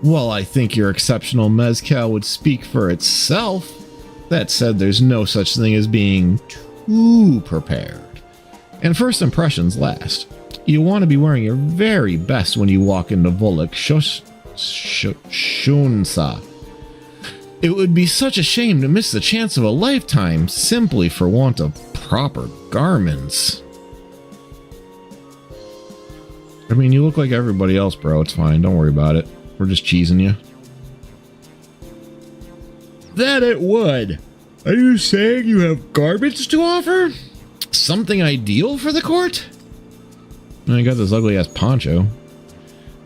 Well, I think your exceptional mezcal would speak for itself. That said, there's no such thing as being too prepared. And first impressions last. You'll want to be wearing your very best when you walk into Volek Shunsa. It would be such a shame to miss the chance of a lifetime simply for want of proper garments. I mean, you look like everybody else, bro. It's fine. Don't worry about it. We're just cheesing you. That it would. Are you saying you have garments to offer? Something ideal for the court? I got this ugly ass poncho.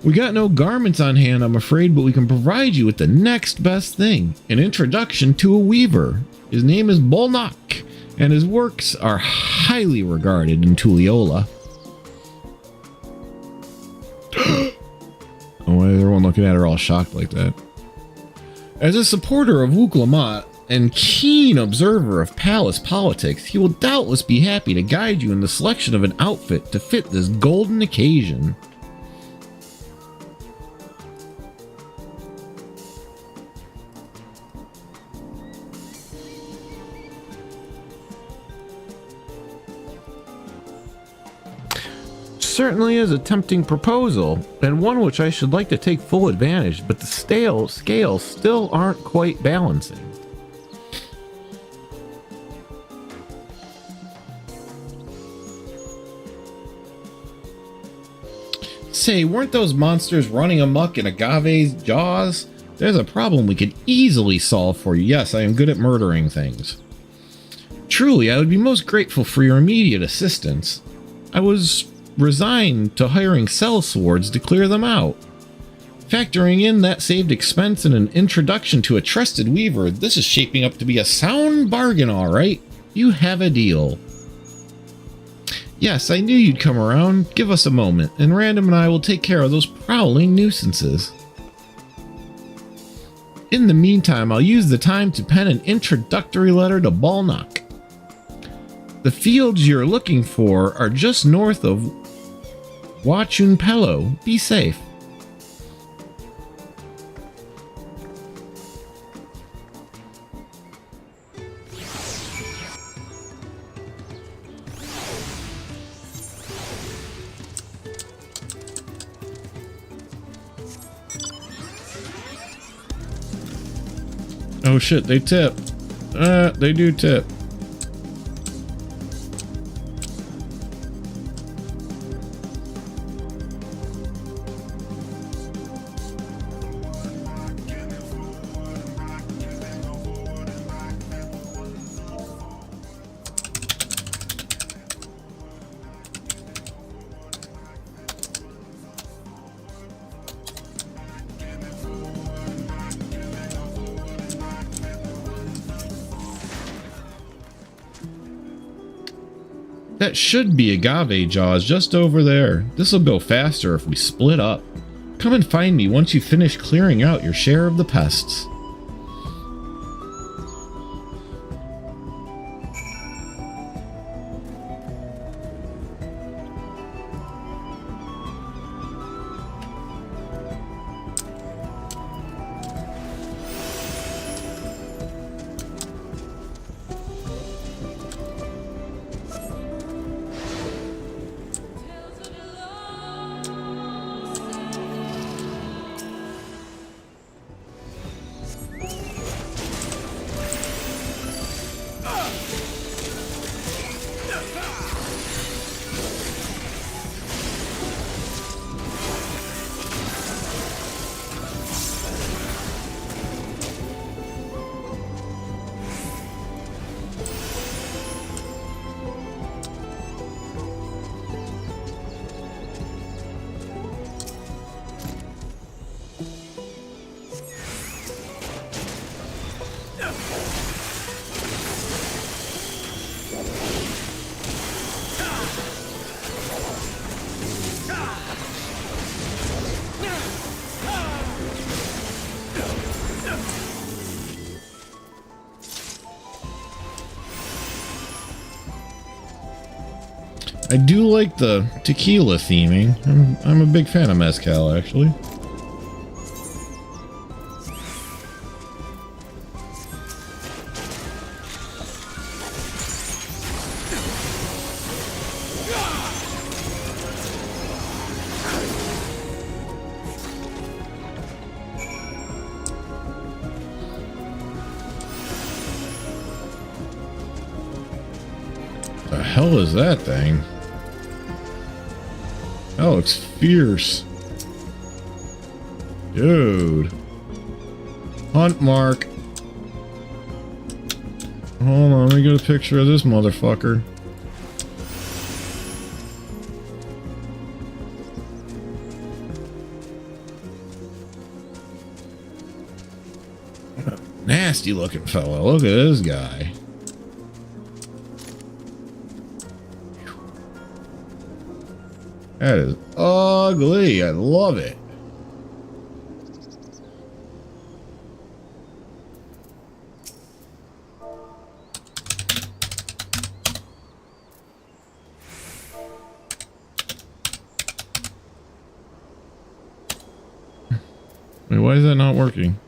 We got no garments on hand, I'm afraid, but we can provide you with the next best thing. An introduction to a weaver. His name is Bolnak, and his works are highly regarded in Tulliola. Oh, why is everyone looking at her all shocked like that? As a supporter of Wuklamat and keen observer of palace politics, he will doubtless be happy to guide you in the selection of an outfit to fit this golden occasion. Certainly is a tempting proposal, and one which I should like to take full advantage, but the scales still aren't quite balancing. Say, weren't those monsters running amok in Agave's jaws? There's a problem we could easily solve for you. Yes, I am good at murdering things. Truly, I would be most grateful for your immediate assistance. I was resigned to hiring sellswords to clear them out. Factoring in that saved expense and an introduction to a trusted weaver, this is shaping up to be a sound bargain, all right. You have a deal. Yes, I knew you'd come around. Give us a moment, and Random and I will take care of those prowling nuisances. In the meantime, I'll use the time to pen an introductory letter to Balnock. The fields you're looking for are just north of Wachunpelo. Be safe. Oh shit, they tip. They do tip. That should be agave jaws just over there. This'll go faster if we split up. Come and find me once you finish clearing out your share of the pests. I do like the tequila theming. I'm a big fan of mezcal, actually. The hell is that thing? That looks fierce. Dude. Hunt mark. Hold on, let me get a picture of this motherfucker. Nasty looking fella. Look at this guy. That is ugly. I love it. Wait, why is that not working?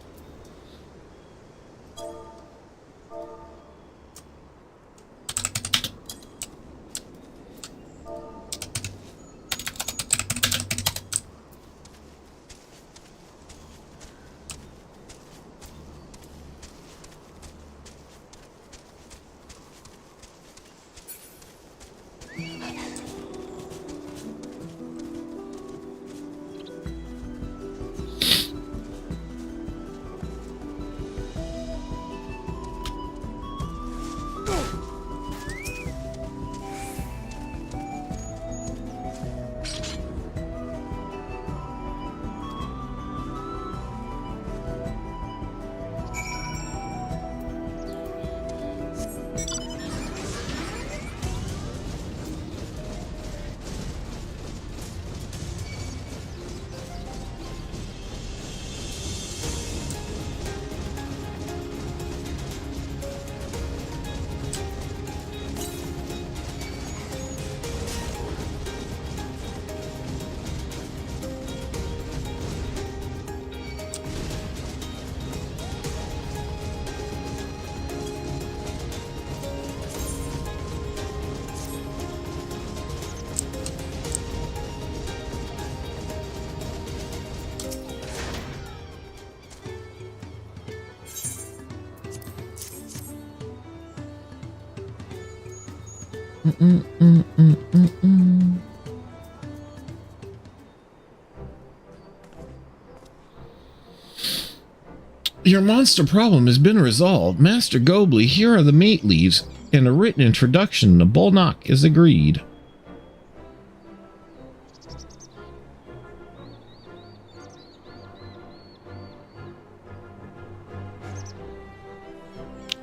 Your monster problem has been resolved. Master Gobley, here are the mate leaves, and a written introduction to Bolnock is agreed.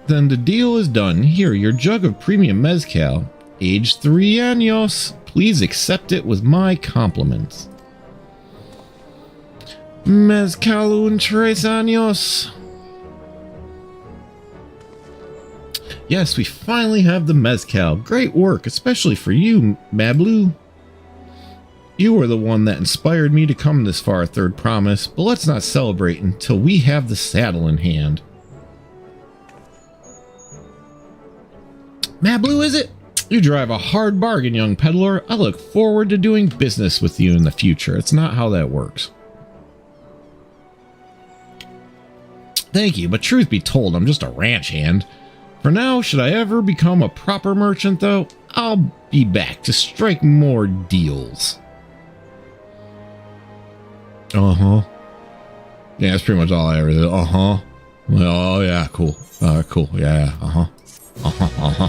Then the deal is done. Here, your jug of premium mezcal, aged 3 años. Please accept it with my compliments. Mezcal un 3 años. Yes, we finally have the mezcal. Great work, especially for you, Mablu. You were the one that inspired me to come this far, Third Promise, but let's not celebrate until we have the saddle in hand. Mablu, is it? You drive a hard bargain, young peddler. I look forward to doing business with you in the future. It's not how that works. Thank you, but truth be told, I'm just a ranch hand. For now, should I ever become a proper merchant, though, I'll be back to strike more deals. Uh-huh. Yeah, that's pretty much all I ever did. Uh-huh. Well, oh, yeah, cool. Cool. Yeah, uh-huh. Uh-huh, uh-huh.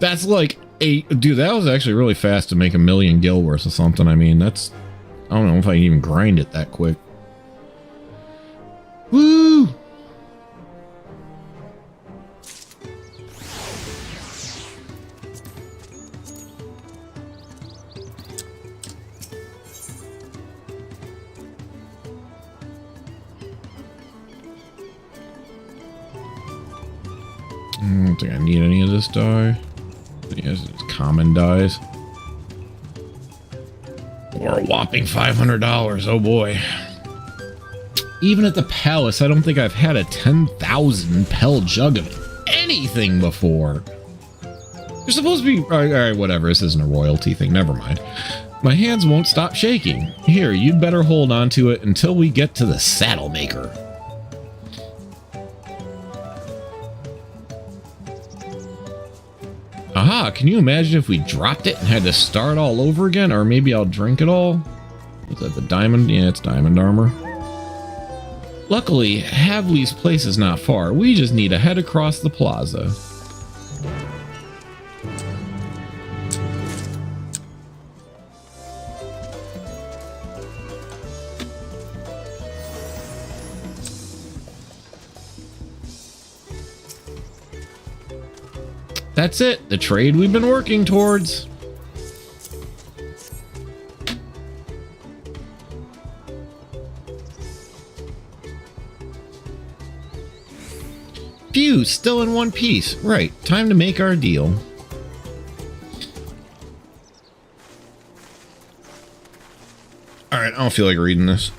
That's like dude, that was actually really fast to make 1 million gil worth of something. I mean, that's, I don't know if I can even grind it that quick. Woo! I don't think I need any of this dye. Yes, it's common dyes. Or a whopping $500. Oh boy. Even at the palace, I don't think I've had a 10,000 pel jug of anything before. You're supposed to be... Alright, whatever. This isn't a royalty thing. Never mind. My hands won't stop shaking. Here, you'd better hold on to it until we get to the saddle maker. Aha, can you imagine if we dropped it and had to start all over again? Or maybe I'll drink it all? Is that the diamond? Yeah, it's diamond armor. Luckily, Havli's place is not far. We just need to head across the plaza. That's it, the trade we've been working towards. Phew, still in one piece. Right, time to make our deal. Alright, I don't feel like reading this.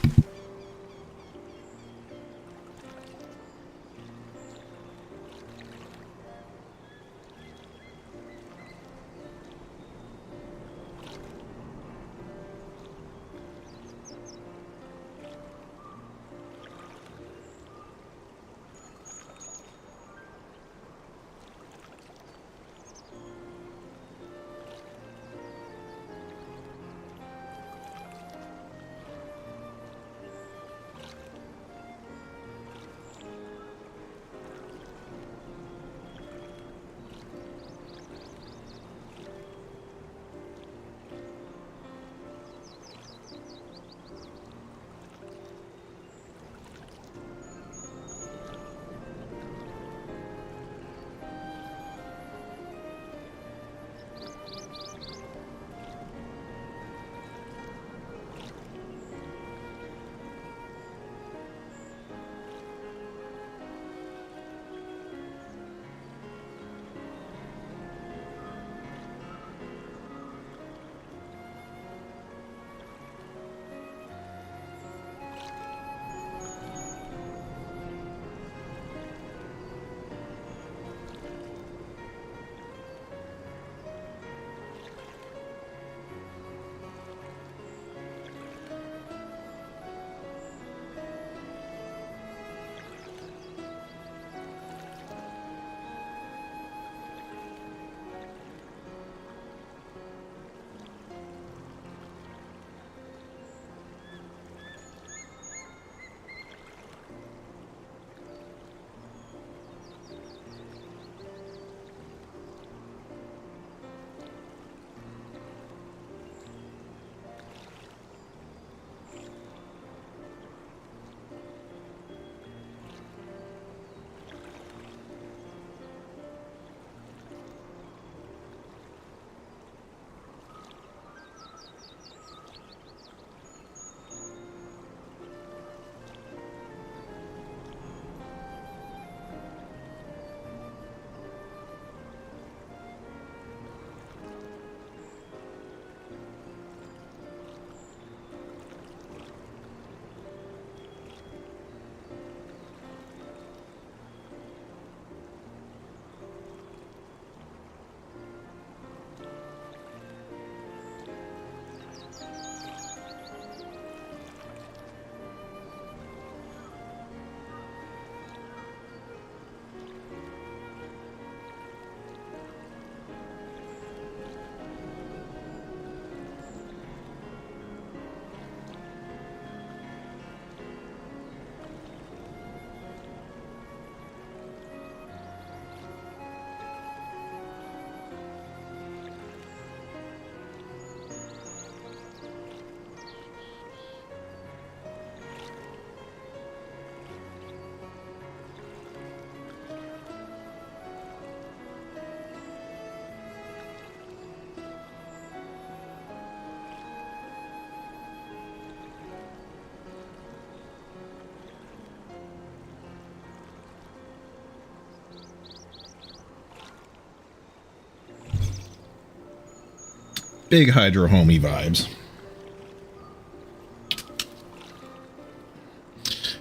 Big Hydro Homie vibes.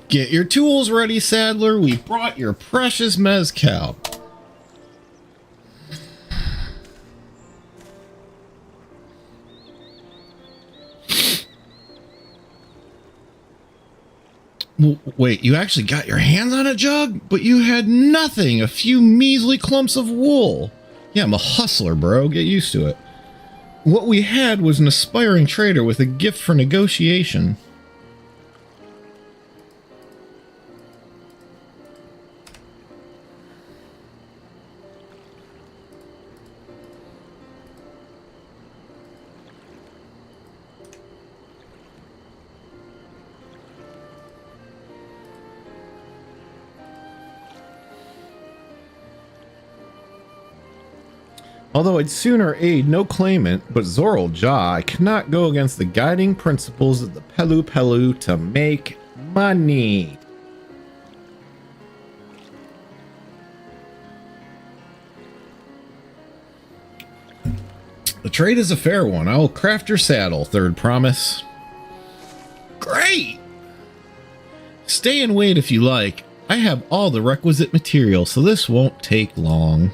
Get your tools ready, Saddler. We brought your precious mezcal. Wait, you actually got your hands on a jug? But you had nothing, a few measly clumps of wool. Yeah, I'm a hustler, bro. Get used to it. What we had was an aspiring trader with a gift for negotiation. Although I'd sooner aid no claimant, but Zoral Ja, I cannot go against the guiding principles of the Pelu Pelu to make money. The trade is a fair one. I will craft your saddle, third promise. Great! Stay and wait if you like. I have all the requisite material, so this won't take long.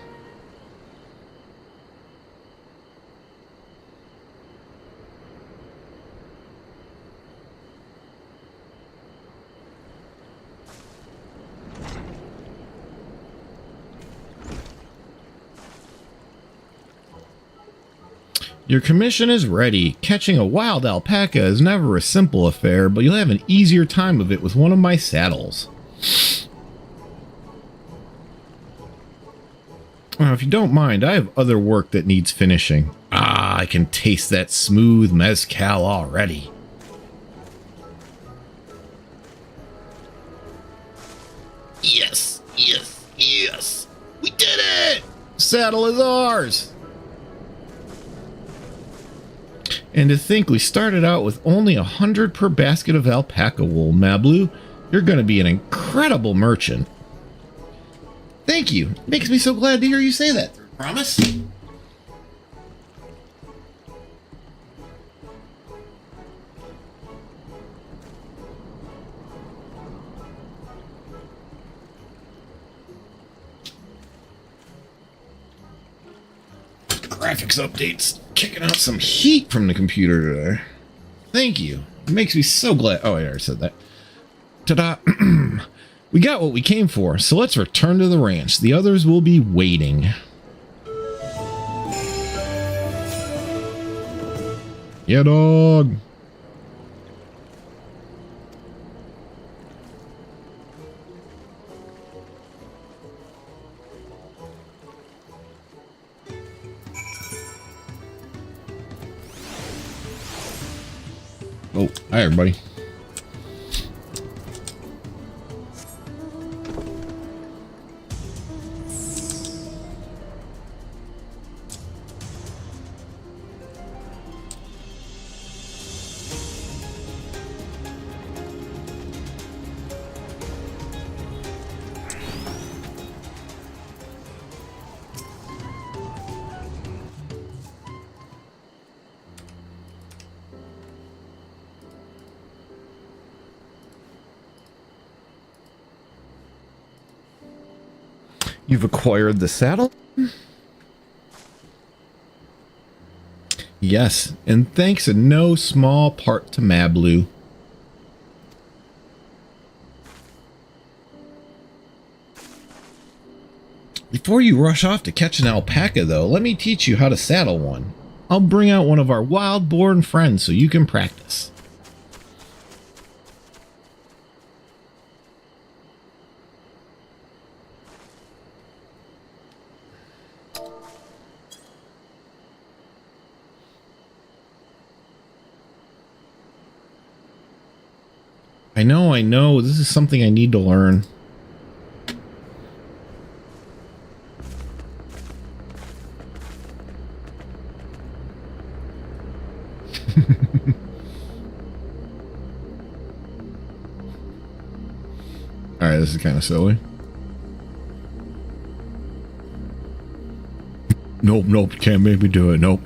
Your commission is ready. Catching a wild alpaca is never a simple affair, but you'll have an easier time of it with one of my saddles. Now, if you don't mind, I have other work that needs finishing. Ah, I can taste that smooth mezcal already. Yes, yes, yes! We did it! Saddle is ours! And to think we started out with only 100 per basket of alpaca wool, Mablu. You're going to be an incredible merchant. Thank you. Makes me so glad to hear you say that. Promise? Graphics updates kicking out some heat from the computer today. Thank you. It makes me so glad. Oh, I already said that. Ta-da. We got what we came for, so let's return to the ranch. The others will be waiting. Yeah, dog. Oh, hi everybody. You've acquired the saddle? Yes, and thanks in no small part to Mablu. Before you rush off to catch an alpaca, though, let me teach you how to saddle one. I'll bring out one of our wild-born friends so you can practice. I know. This is something I need to learn. Alright, this is kind of silly. Nope, can't make me do it. Nope.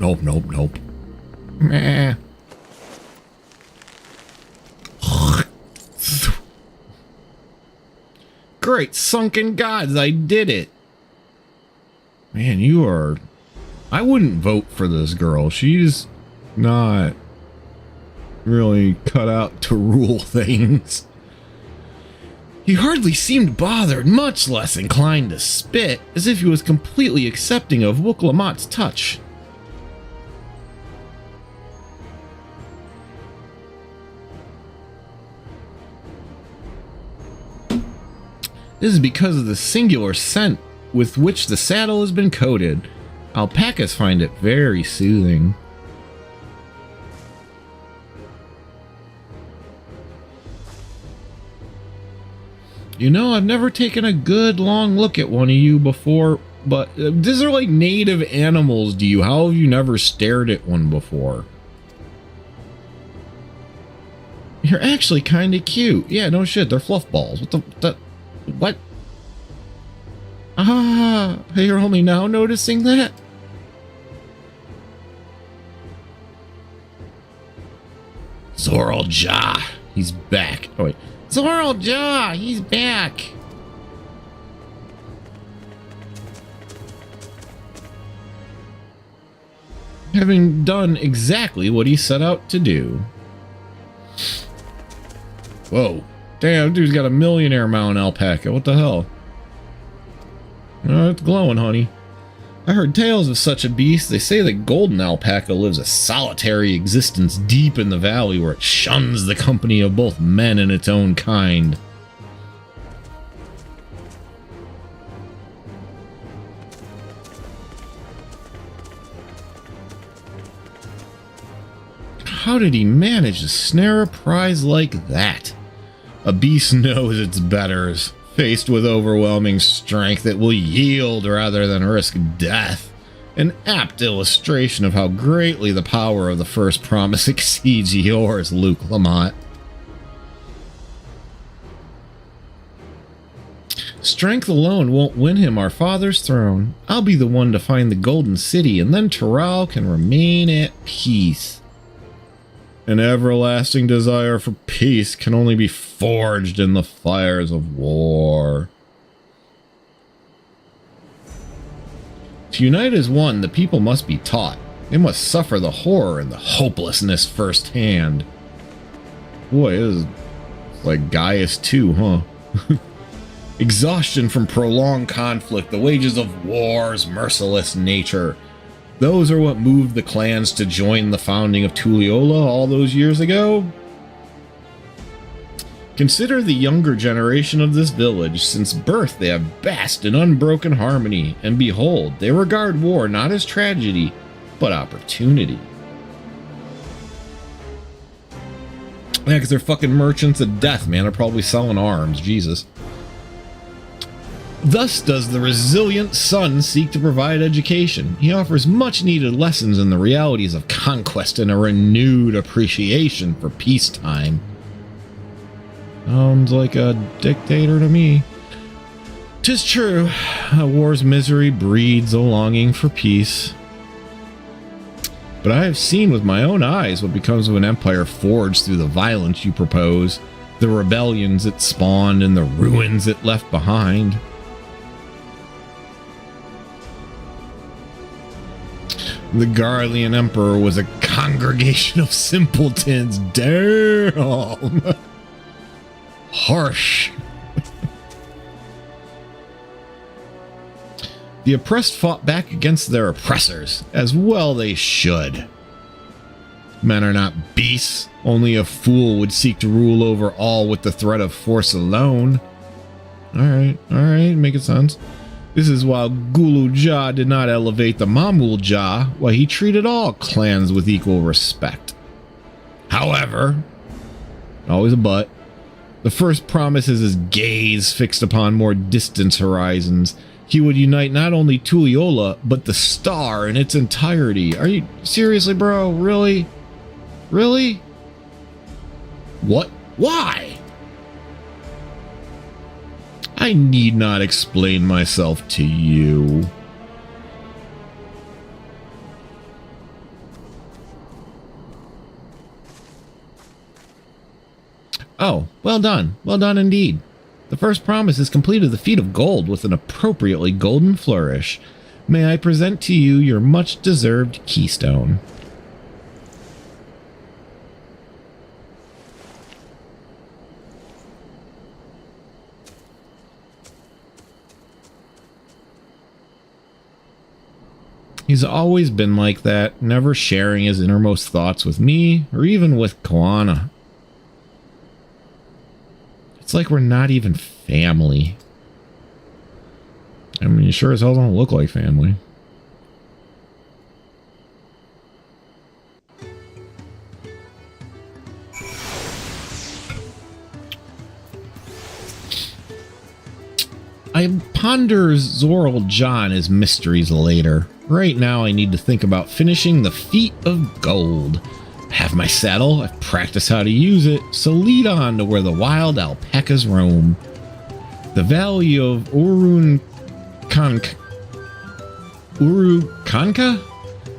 Meh. Great sunken gods, I did it. Man, you are... I wouldn't vote for this girl. She's not really cut out to rule things. He hardly seemed bothered, much less inclined to spit, as if he was completely accepting of Wuk-Lamat's touch. This is because of the singular scent with which the saddle has been coated. Alpacas find it very soothing. You know, I've never taken a good long look at one of you before, but these are like native animals to you. How have you never stared at one before? You're actually kind of cute. Yeah, no shit, they're fluff balls. What? Ah, you're only now noticing that? Zoral Ja, he's back. Oh wait, Zoral Ja, he's back. Having done exactly what he set out to do. Whoa, damn, dude's got a millionaire mountain alpaca. What the hell? Oh, it's glowing, honey. I heard tales of such a beast. They say the golden alpaca lives a solitary existence deep in the valley where it shuns the company of both men and its own kind. How did he manage to snare a prize like that? A beast knows its betters. Faced with overwhelming strength, it will yield rather than risk death. An apt illustration of how greatly the power of the first promise exceeds yours, Luke Lamont. Strength alone won't win him our father's throne. I'll be the one to find the Golden City, and then Tural can remain at peace. An everlasting desire for peace can only be forged in the fires of war. To unite as one, the people must be taught. They must suffer the horror and the hopelessness firsthand. Boy, this is like Gaius 2, huh? Exhaustion from prolonged conflict, the wages of war's merciless nature. Those are what moved the clans to join the founding of Tuliyola all those years ago. Consider the younger generation of this village. Since birth they have basked in unbroken harmony, and behold, they regard war not as tragedy, but opportunity. Yeah, because they're fucking merchants of death, man. They're probably selling arms, Jesus. Thus does the resilient son seek to provide education. He offers much needed lessons in the realities of conquest and a renewed appreciation for peacetime. Sounds like a dictator to me. 'Tis true, a war's misery breeds a longing for peace. But I have seen with my own eyes what becomes of an empire forged through the violence you propose, the rebellions it spawned and the ruins it left behind. The Garlean Emperor was a congregation of simpletons. Damn! Harsh. The oppressed fought back against their oppressors, as well they should. Men are not beasts. Only a fool would seek to rule over all with the threat of force alone. Alright, making sense. This is why Gulu Ja did not elevate the Mamul Ja, why he treated all clans with equal respect. However, always a but, the first promise is his gaze fixed upon more distant horizons. He would unite not only Tuliyola, but the star in its entirety. Are you seriously, bro? Really? Really? What? Why? I need not explain myself to you. Oh, well done. Well done indeed. The first promise is completed the feat of gold with an appropriately golden flourish. May I present to you your much-deserved keystone. He's always been like that, never sharing his innermost thoughts with me or even with Koana. It's like we're not even family. I mean, you sure as hell don't look like family. I ponder Zoral John as mysteries later. Right now I need to think about finishing the feat of gold. I have my saddle, I've practiced how to use it, so lead on to where the wild alpacas roam. The valley of Urukanka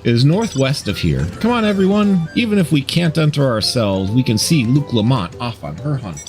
is northwest of here. Come on everyone, even if we can't enter ourselves, we can see Luke Lamont off on her hunt.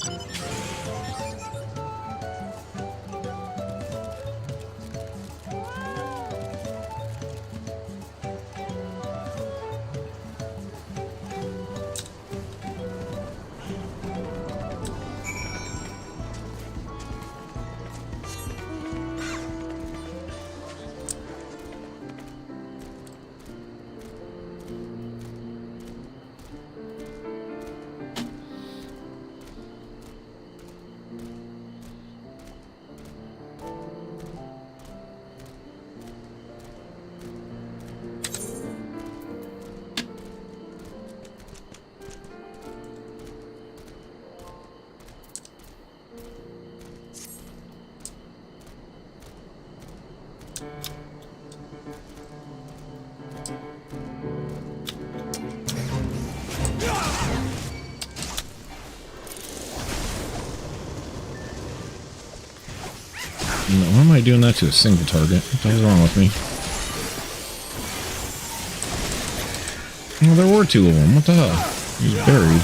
Why am I doing that to a single target? What the hell's wrong with me? Well, there were two of them. What the hell? He's buried.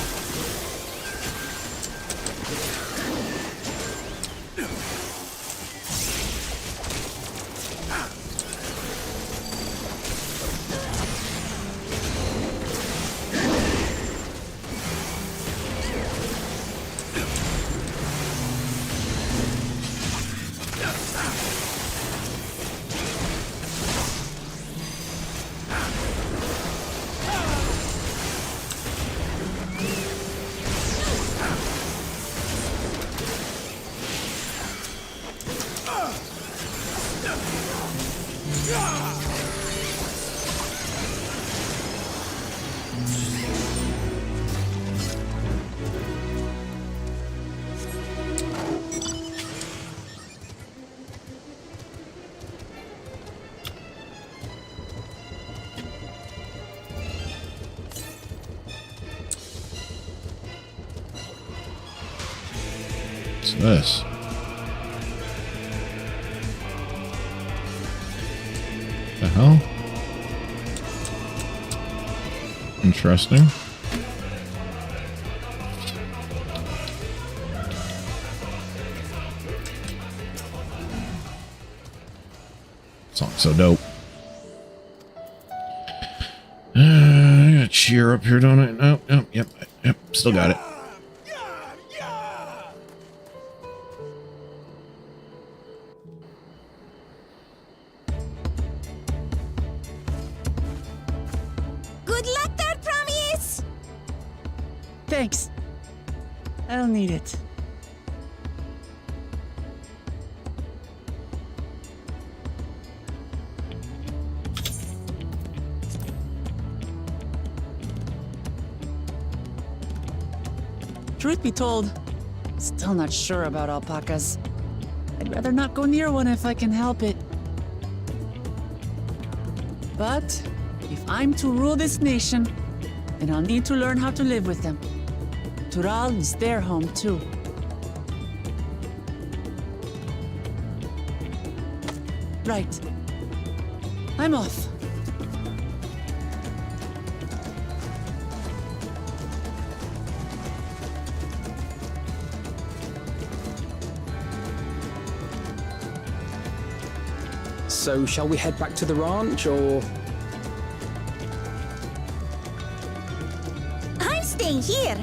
What's this? The hell? Interesting. Song's so dope. I got cheer up here, don't I? No, no, yep, still got it. Thanks. I'll need it. Truth be told, still not sure about alpacas. I'd rather not go near one if I can help it. But if I'm to rule this nation, then I'll need to learn how to live with them. Tural is their home, too. Right. I'm off. So shall we head back to the ranch, or...? I'm staying here.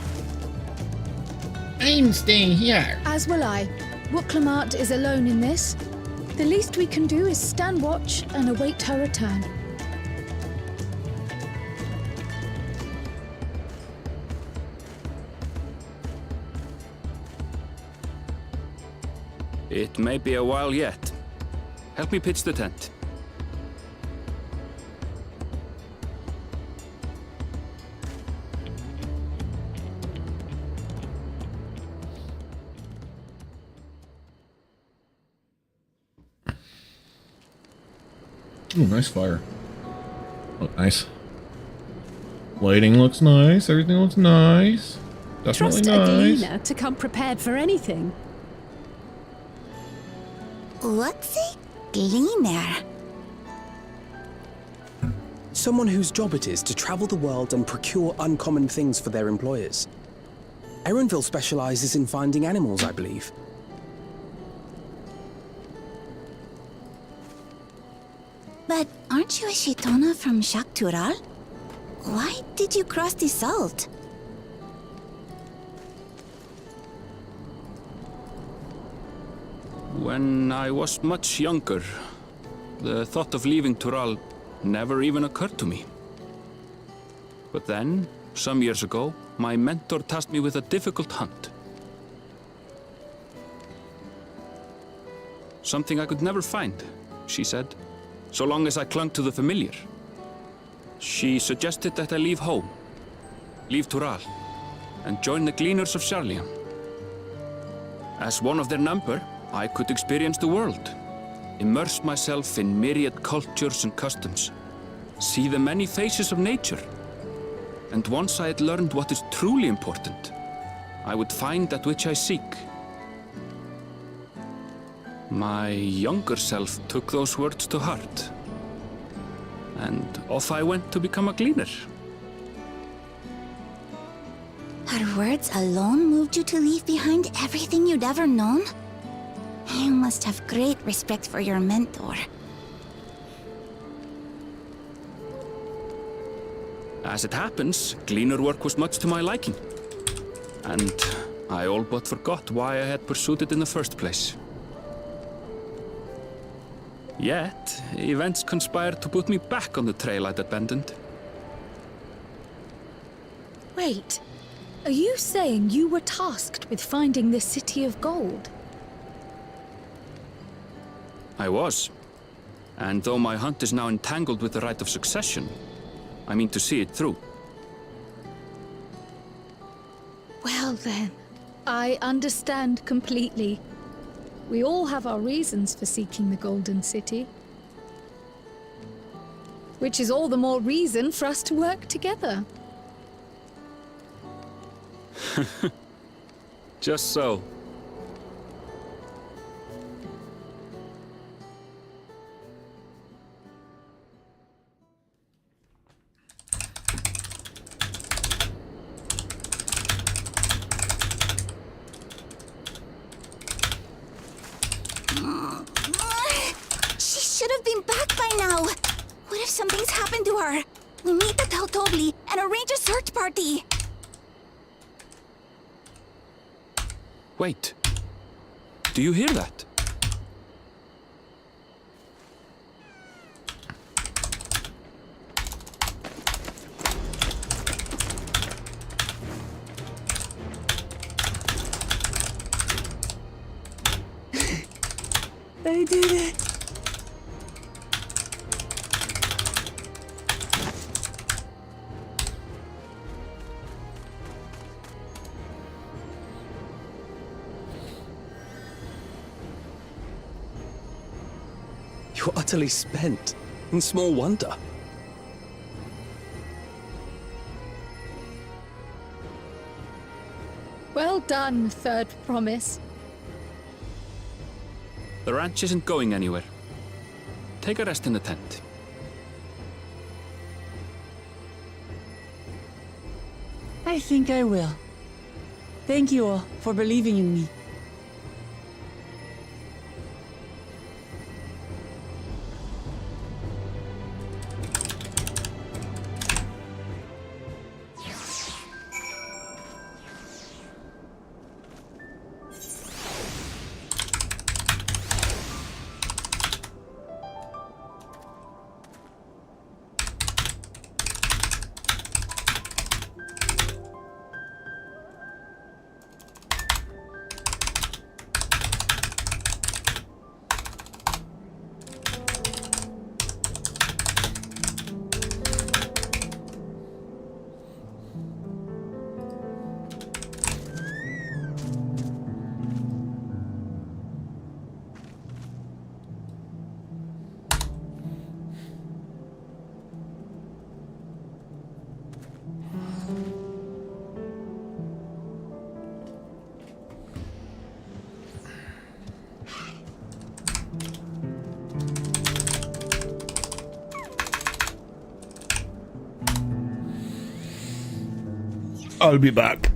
I'm staying here. As will I. Wooklamart is alone in this. The least we can do is stand watch and await her return. It may be a while yet. Help me pitch the tent. Ooh, nice fire. Oh, nice. Lighting looks nice. Everything looks nice. Definitely Trust nice. Adelina to come prepared for anything. What's a gleaner? Someone whose job it is to travel the world and procure uncommon things for their employers. Erenville specializes in finding animals, I believe. But aren't you a Shitona from Shaktural? Why did you cross the salt? When I was much younger, the thought of leaving Tural never even occurred to me. But then, some years ago, my mentor tasked me with a difficult hunt. Something I could never find, she said, so long as I clung to the familiar. She suggested that I leave home, leave Tural, and join the Gleaners of Sharlayan. As one of their number, I could experience the world, immerse myself in myriad cultures and customs, see the many faces of nature. And once I had learned what is truly important, I would find that which I seek. My younger self took those words to heart, and off I went to become a gleaner. Her words alone moved you to leave behind everything you'd ever known? You must have great respect for your mentor. As it happens, gleaner work was much to my liking, and I all but forgot why I had pursued it in the first place. Yet, events conspired to put me back on the trail I'd abandoned. Wait, are you saying you were tasked with finding this city of gold? I was. And though my hunt is now entangled with the right of succession, I mean to see it through. Well then, I understand completely. We all have our reasons for seeking the Golden City. Which is all the more reason for us to work together. Just so. She should have been back by now. What if something's happened to her? We meet the Tautobli and arrange a search party. Wait. Do you hear that? I did it. You're utterly spent, and small wonder. Well done, Third Promise. The ranch isn't going anywhere. Take a rest in the tent. I think I will. Thank you all for believing in me. I'll be back.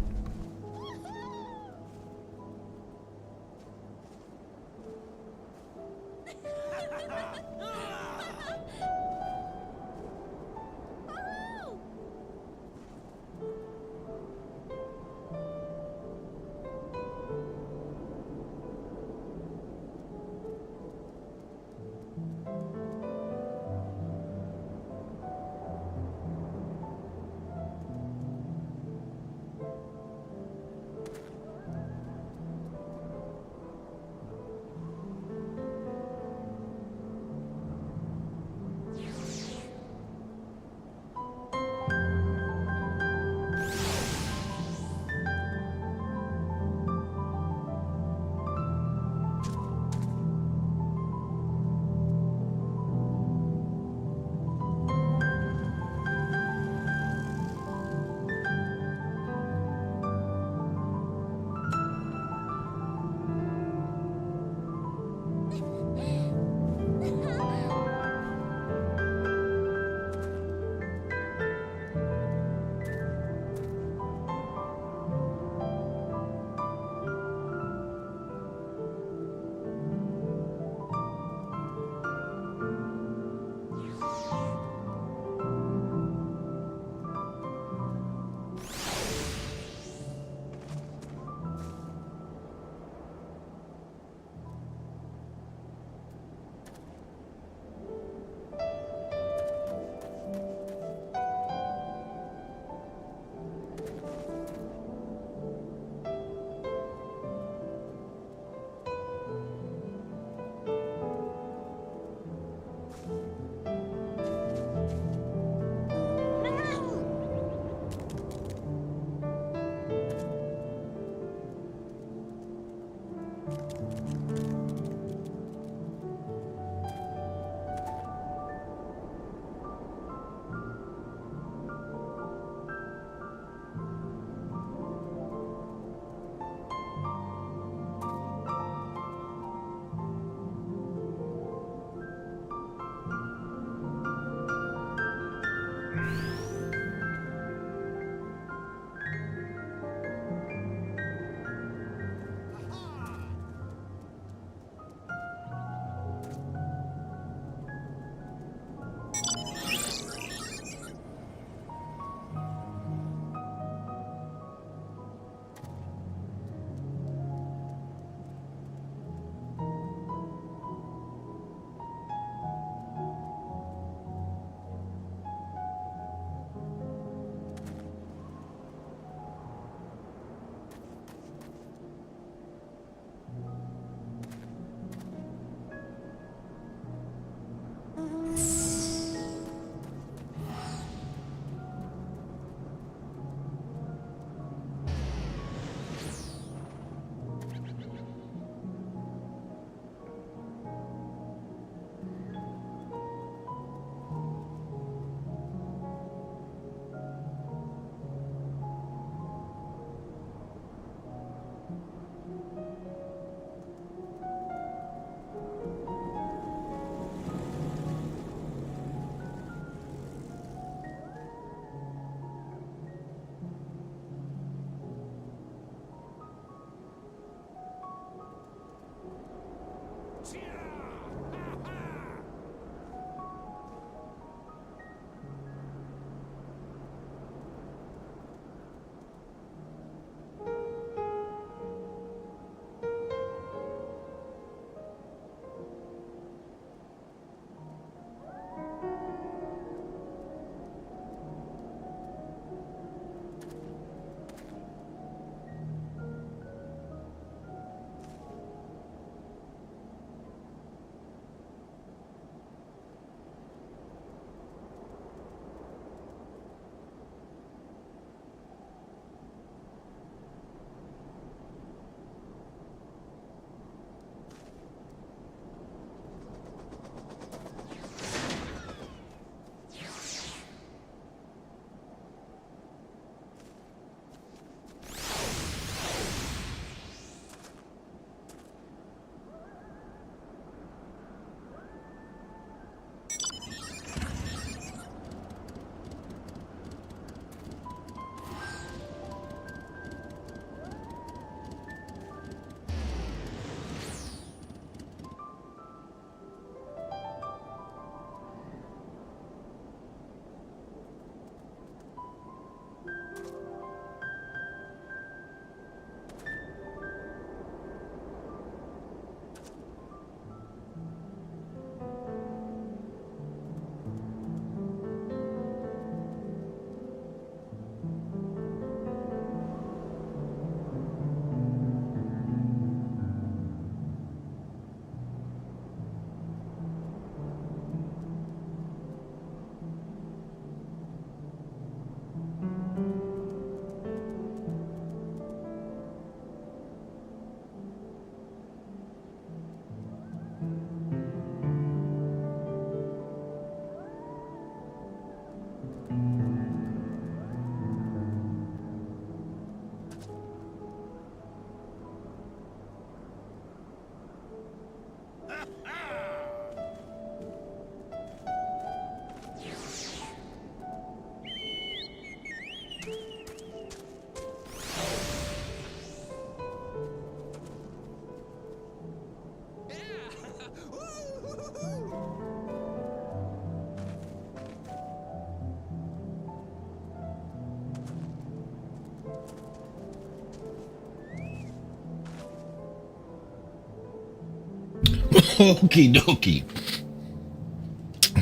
Okie dokie.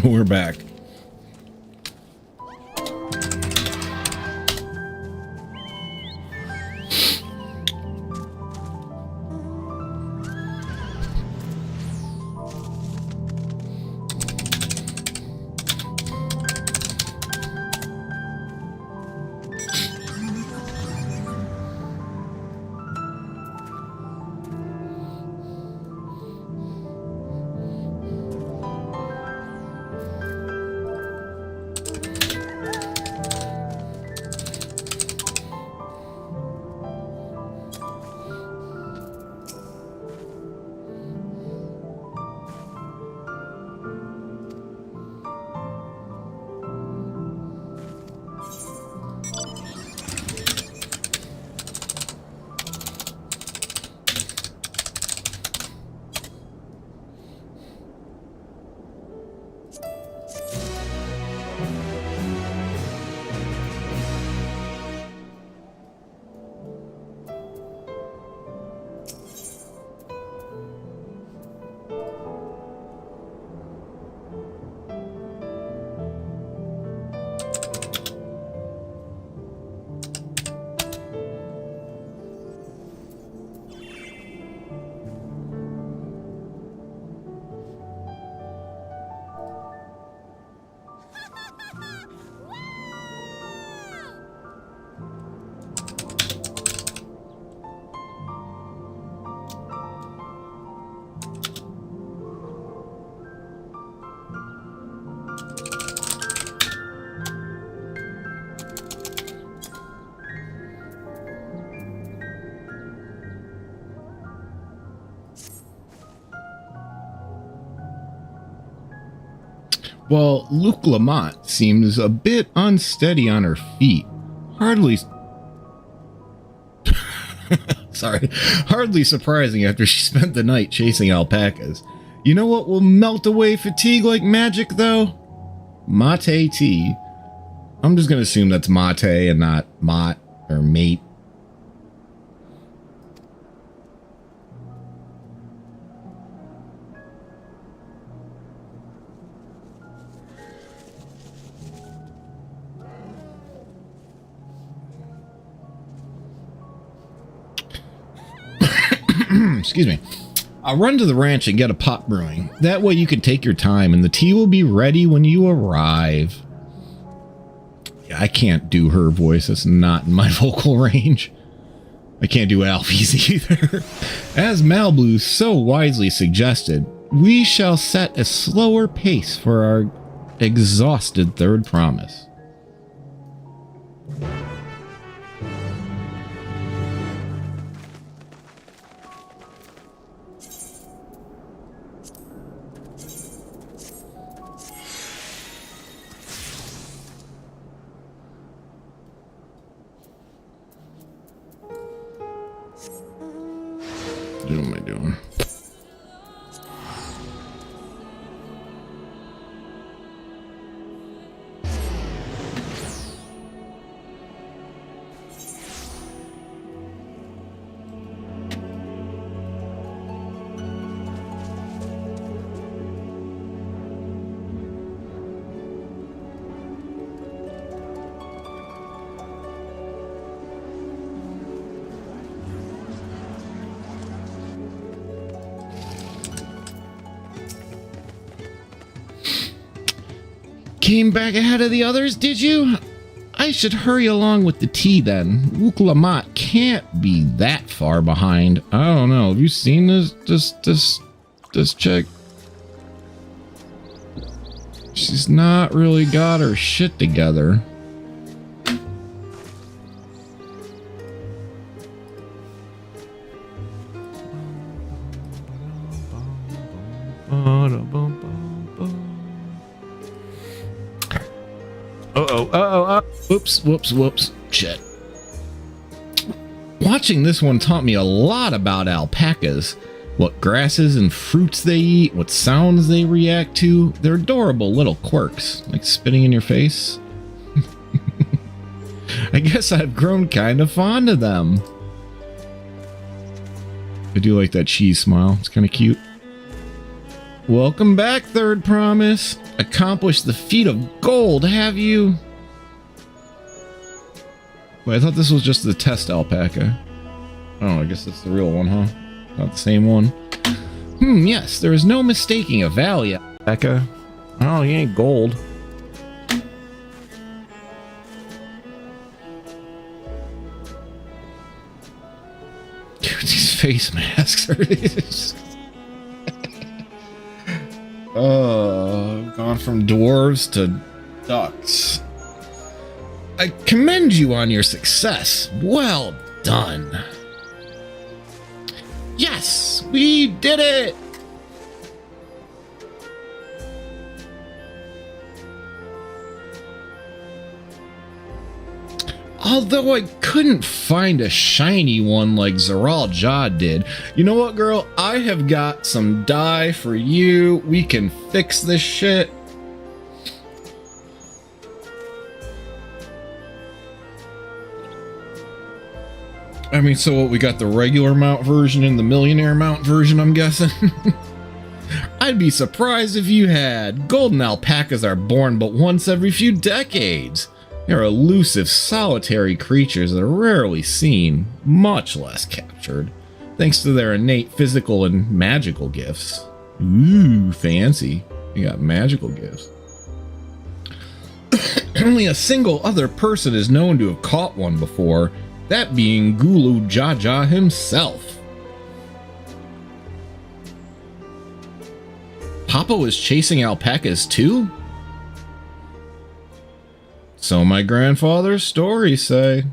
We're back. Well, Luke Lamont seems a bit unsteady on her feet. Hardly surprising after she spent the night chasing alpacas. You know what will melt away fatigue like magic, though? Mate tea. I'm just gonna assume that's mate and not mott or mate. Excuse me. I'll run to the ranch and get a pot brewing. That way you can take your time and the tea will be ready when you arrive. Yeah, I can't do her voice. That's not in my vocal range. I can't do Alfie's either. As Malblue so wisely suggested, we shall set a slower pace for our exhausted third promise. What am I doing? Came back ahead of the others, did you? I should hurry along with the tea then. Luke Lamont can't be that far behind. I don't know. Have you seen this chick? She's not really got her shit together. Whoops. Shit. Watching this one taught me a lot about alpacas. What grasses and fruits they eat, what sounds they react to. They're adorable little quirks, like spitting in your face. I guess I've grown kind of fond of them. I do like that cheese smile. It's kind of cute. Welcome back, Third Promise. Accomplished the feat of gold, have you? Wait, I thought this was just the test alpaca. Oh, I guess that's the real one, huh? Not the same one. Yes, there is no mistaking a Vale alpaca. Oh, he ain't gold. Dude, these face masks are just... Oh, gone from dwarves to ducks. I commend you on your success. Well done. Yes, we did it! Although I couldn't find a shiny one like Zeral Jah did. You know what, girl? I have got some dye for you. We can fix this shit. I mean, so what, we got the regular mount version and the millionaire mount version, I'm guessing? I'd be surprised if you had. Golden alpacas are born but once every few decades. They're elusive, solitary creatures that are rarely seen, much less captured, thanks to their innate physical and magical gifts. Ooh, fancy. You got magical gifts. Only a single other person is known to have caught one before, that being Gulu Jaja himself. Papa was chasing alpacas too? So my grandfather's stories say.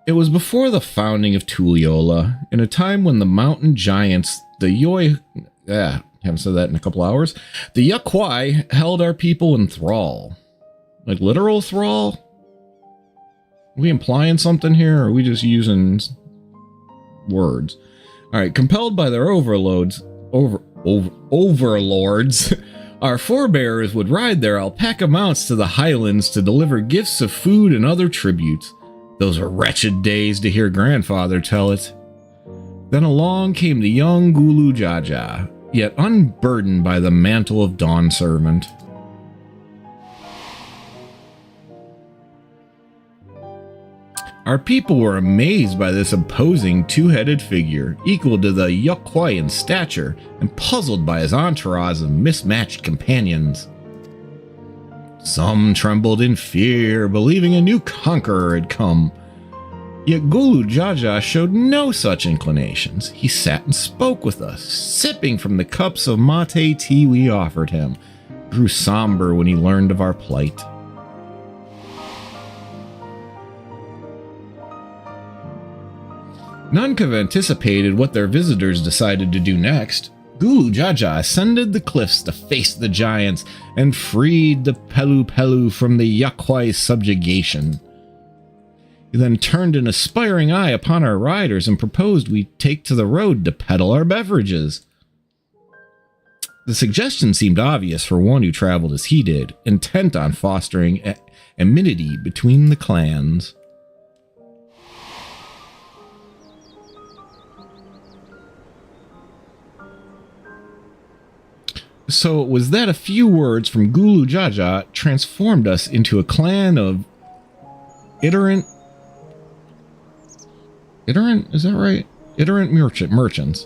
It was before the founding of Tulliola, in a time when the mountain giants, the haven't said that in a couple hours, the Yakwai held our people in thrall. Like literal thrall? Are we implying something here, or are we just using words? Alright, compelled by their overlords, our forebears would ride their alpaca mounts to the highlands to deliver gifts of food and other tributes. Those were wretched days, to hear grandfather tell it. Then along came the young Gulu Jaja, yet unburdened by the mantle of Dawn Servant. Our people were amazed by this imposing two-headed figure, equal to the Yakwai in stature, and puzzled by his entourage of mismatched companions. Some trembled in fear, believing a new conqueror had come. Yet Gulu Jaja showed no such inclinations. He sat and spoke with us, sipping from the cups of mate tea we offered him, grew somber when he learned of our plight. None could have anticipated what their visitors decided to do next. Gulu Jaja ascended the cliffs to face the giants and freed the Pelu Pelu from the Yakwai's subjugation. He then turned an aspiring eye upon our riders and proposed we take to the road to peddle our beverages. The suggestion seemed obvious for one who traveled as he did, intent on fostering amity between the clans. So it was that a few words from Gulu Jaja transformed us into a clan of iterant, is that right? Iterant merchants.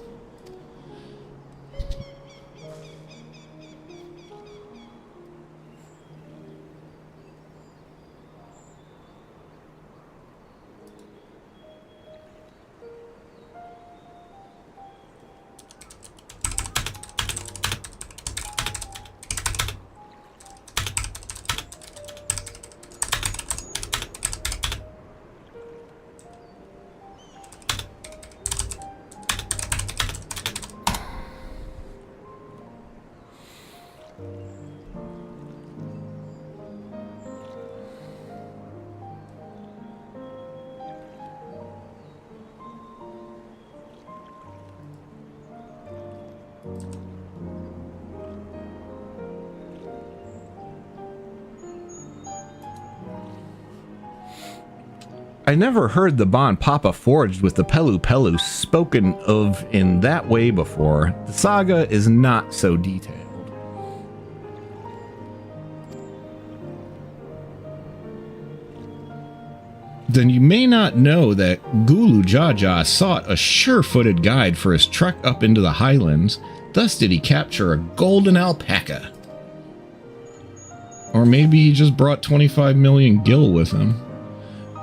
I never heard the bond Papa forged with the Pelu Pelu spoken of in that way before. The saga is not so detailed. Then you may not know that Gulu Jaja sought a sure-footed guide for his trek up into the highlands. Thus did he capture a golden alpaca. Or maybe he just brought 25 million gil with him.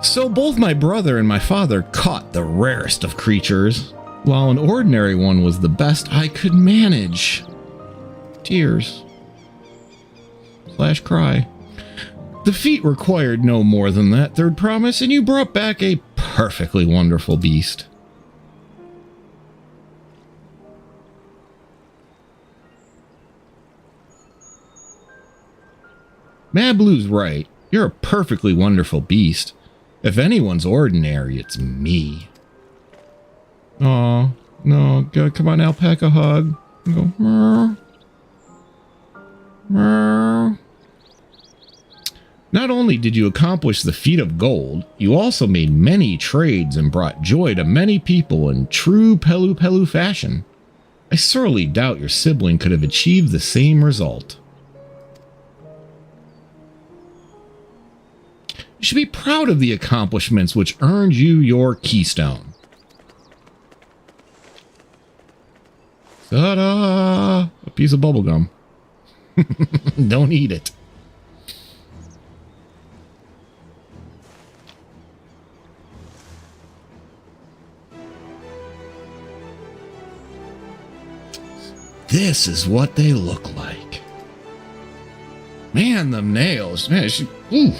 So both my brother and my father caught the rarest of creatures, while an ordinary one was the best I could manage. Tears. / cry. The feat required no more than that, Third Promise, and you brought back a perfectly wonderful beast. Mad Blue's right. You're a perfectly wonderful beast. If anyone's ordinary, it's me. Aw, no, come on, alpaca hug. Go, meow. Meow. Not only did you accomplish the feat of gold, you also made many trades and brought joy to many people in true Pelu Pelu fashion. I sorely doubt your sibling could have achieved the same result. You should be proud of the accomplishments which earned you your keystone. Ta-da! A piece of bubblegum. Don't eat it. This is what they look like. Man, them nails. Man, ooh.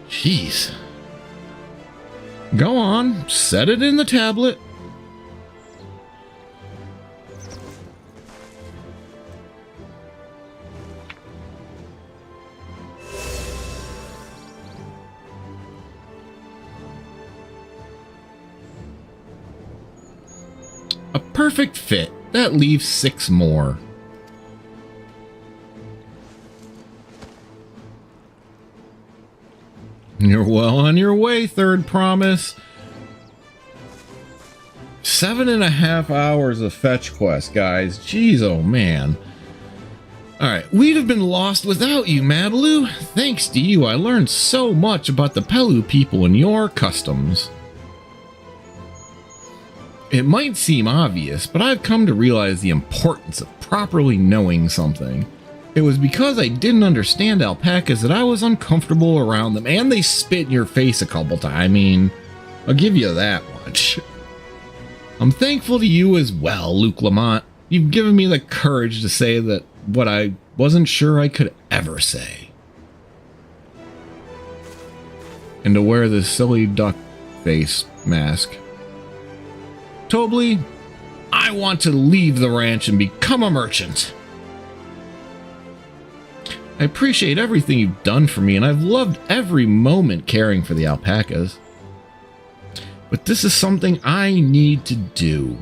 Jeez. Go on, set it in the tablet. A perfect fit. That leaves 6 more. You're well on your way, Third Promise. 7.5 hours of fetch quest, guys. Jeez, oh man. Alright, we'd have been lost without you, Mabaloo. Thanks to you, I learned so much about the Pelu people and your customs. It might seem obvious, but I've come to realize the importance of properly knowing something. It was because I didn't understand alpacas that I was uncomfortable around them, and they spit in your face a couple times. I mean, I'll give you that much. I'm thankful to you as well, Luke Lamont. You've given me the courage to say that what I wasn't sure I could ever say. And to wear this silly duck face mask. Tobley, I want to leave the ranch and become a merchant. I appreciate everything you've done for me, and I've loved every moment caring for the alpacas. But this is something I need to do.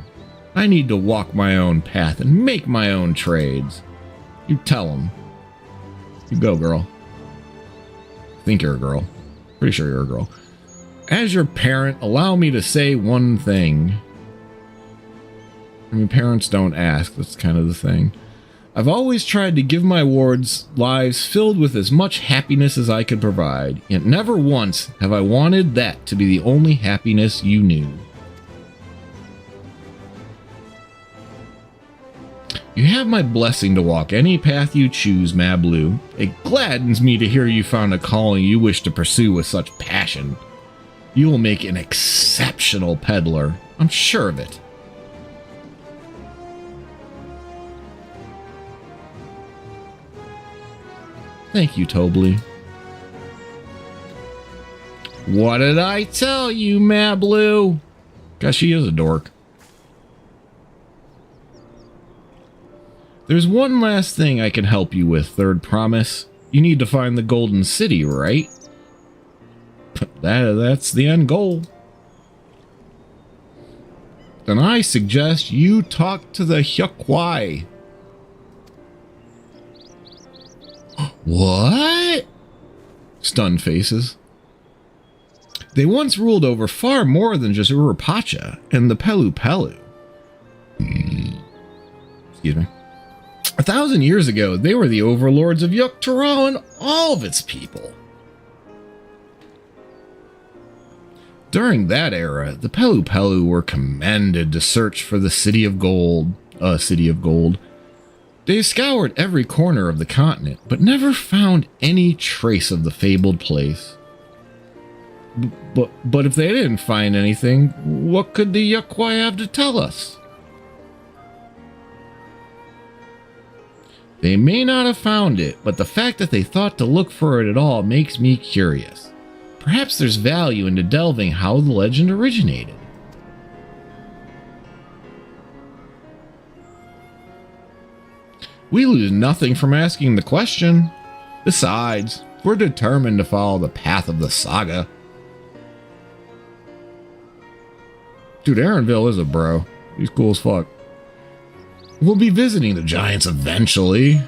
I need to walk my own path and make my own trades. You tell them. You go, girl. I think you're a girl. Pretty sure you're a girl. As your parent, allow me to say one thing. I mean, parents don't ask. That's kind of the thing. I've always tried to give my wards lives filled with as much happiness as I could provide, yet never once have I wanted that to be the only happiness you knew. You have my blessing to walk any path you choose, Mabaloo. It gladdens me to hear you found a calling you wish to pursue with such passion. You will make an exceptional peddler. I'm sure of it. Thank you, Tobley. What did I tell you, Mabaloo? Gosh, she is a dork. There's one last thing I can help you with, Third Promise. You need to find the Golden City, right? That's the end goal. Then I suggest you talk to the Hyakwai. What? Stunned faces. They once ruled over far more than just Urupacha and the Pelu Pelu. Excuse me. 1,000 years ago, they were the overlords of Yuk-Taral and all of its people. During that era, the Pelu Pelu were commanded to search for the City of Gold, They scoured every corner of the continent, but never found any trace of the fabled place. But if they didn't find anything, what could the Yukwai have to tell us? They may not have found it, but the fact that they thought to look for it at all makes me curious. Perhaps there's value into delving how the legend originated. We lose nothing from asking the question. Besides, we're determined to follow the path of the saga. Dude, Aaronville is a bro. He's cool as fuck. We'll be visiting the giants eventually.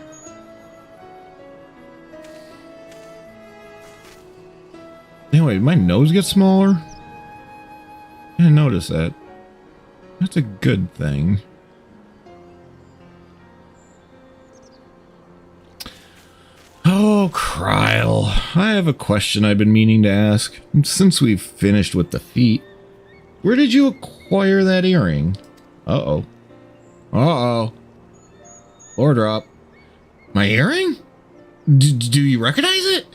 Anyway, did my nose get smaller? I didn't notice that. That's a good thing. Oh, Kryl. I have a question I've been meaning to ask. Since we've finished with the feet, where did you acquire that earring? Uh-oh. Uh-oh. Floor drop. My earring? Do you recognize it?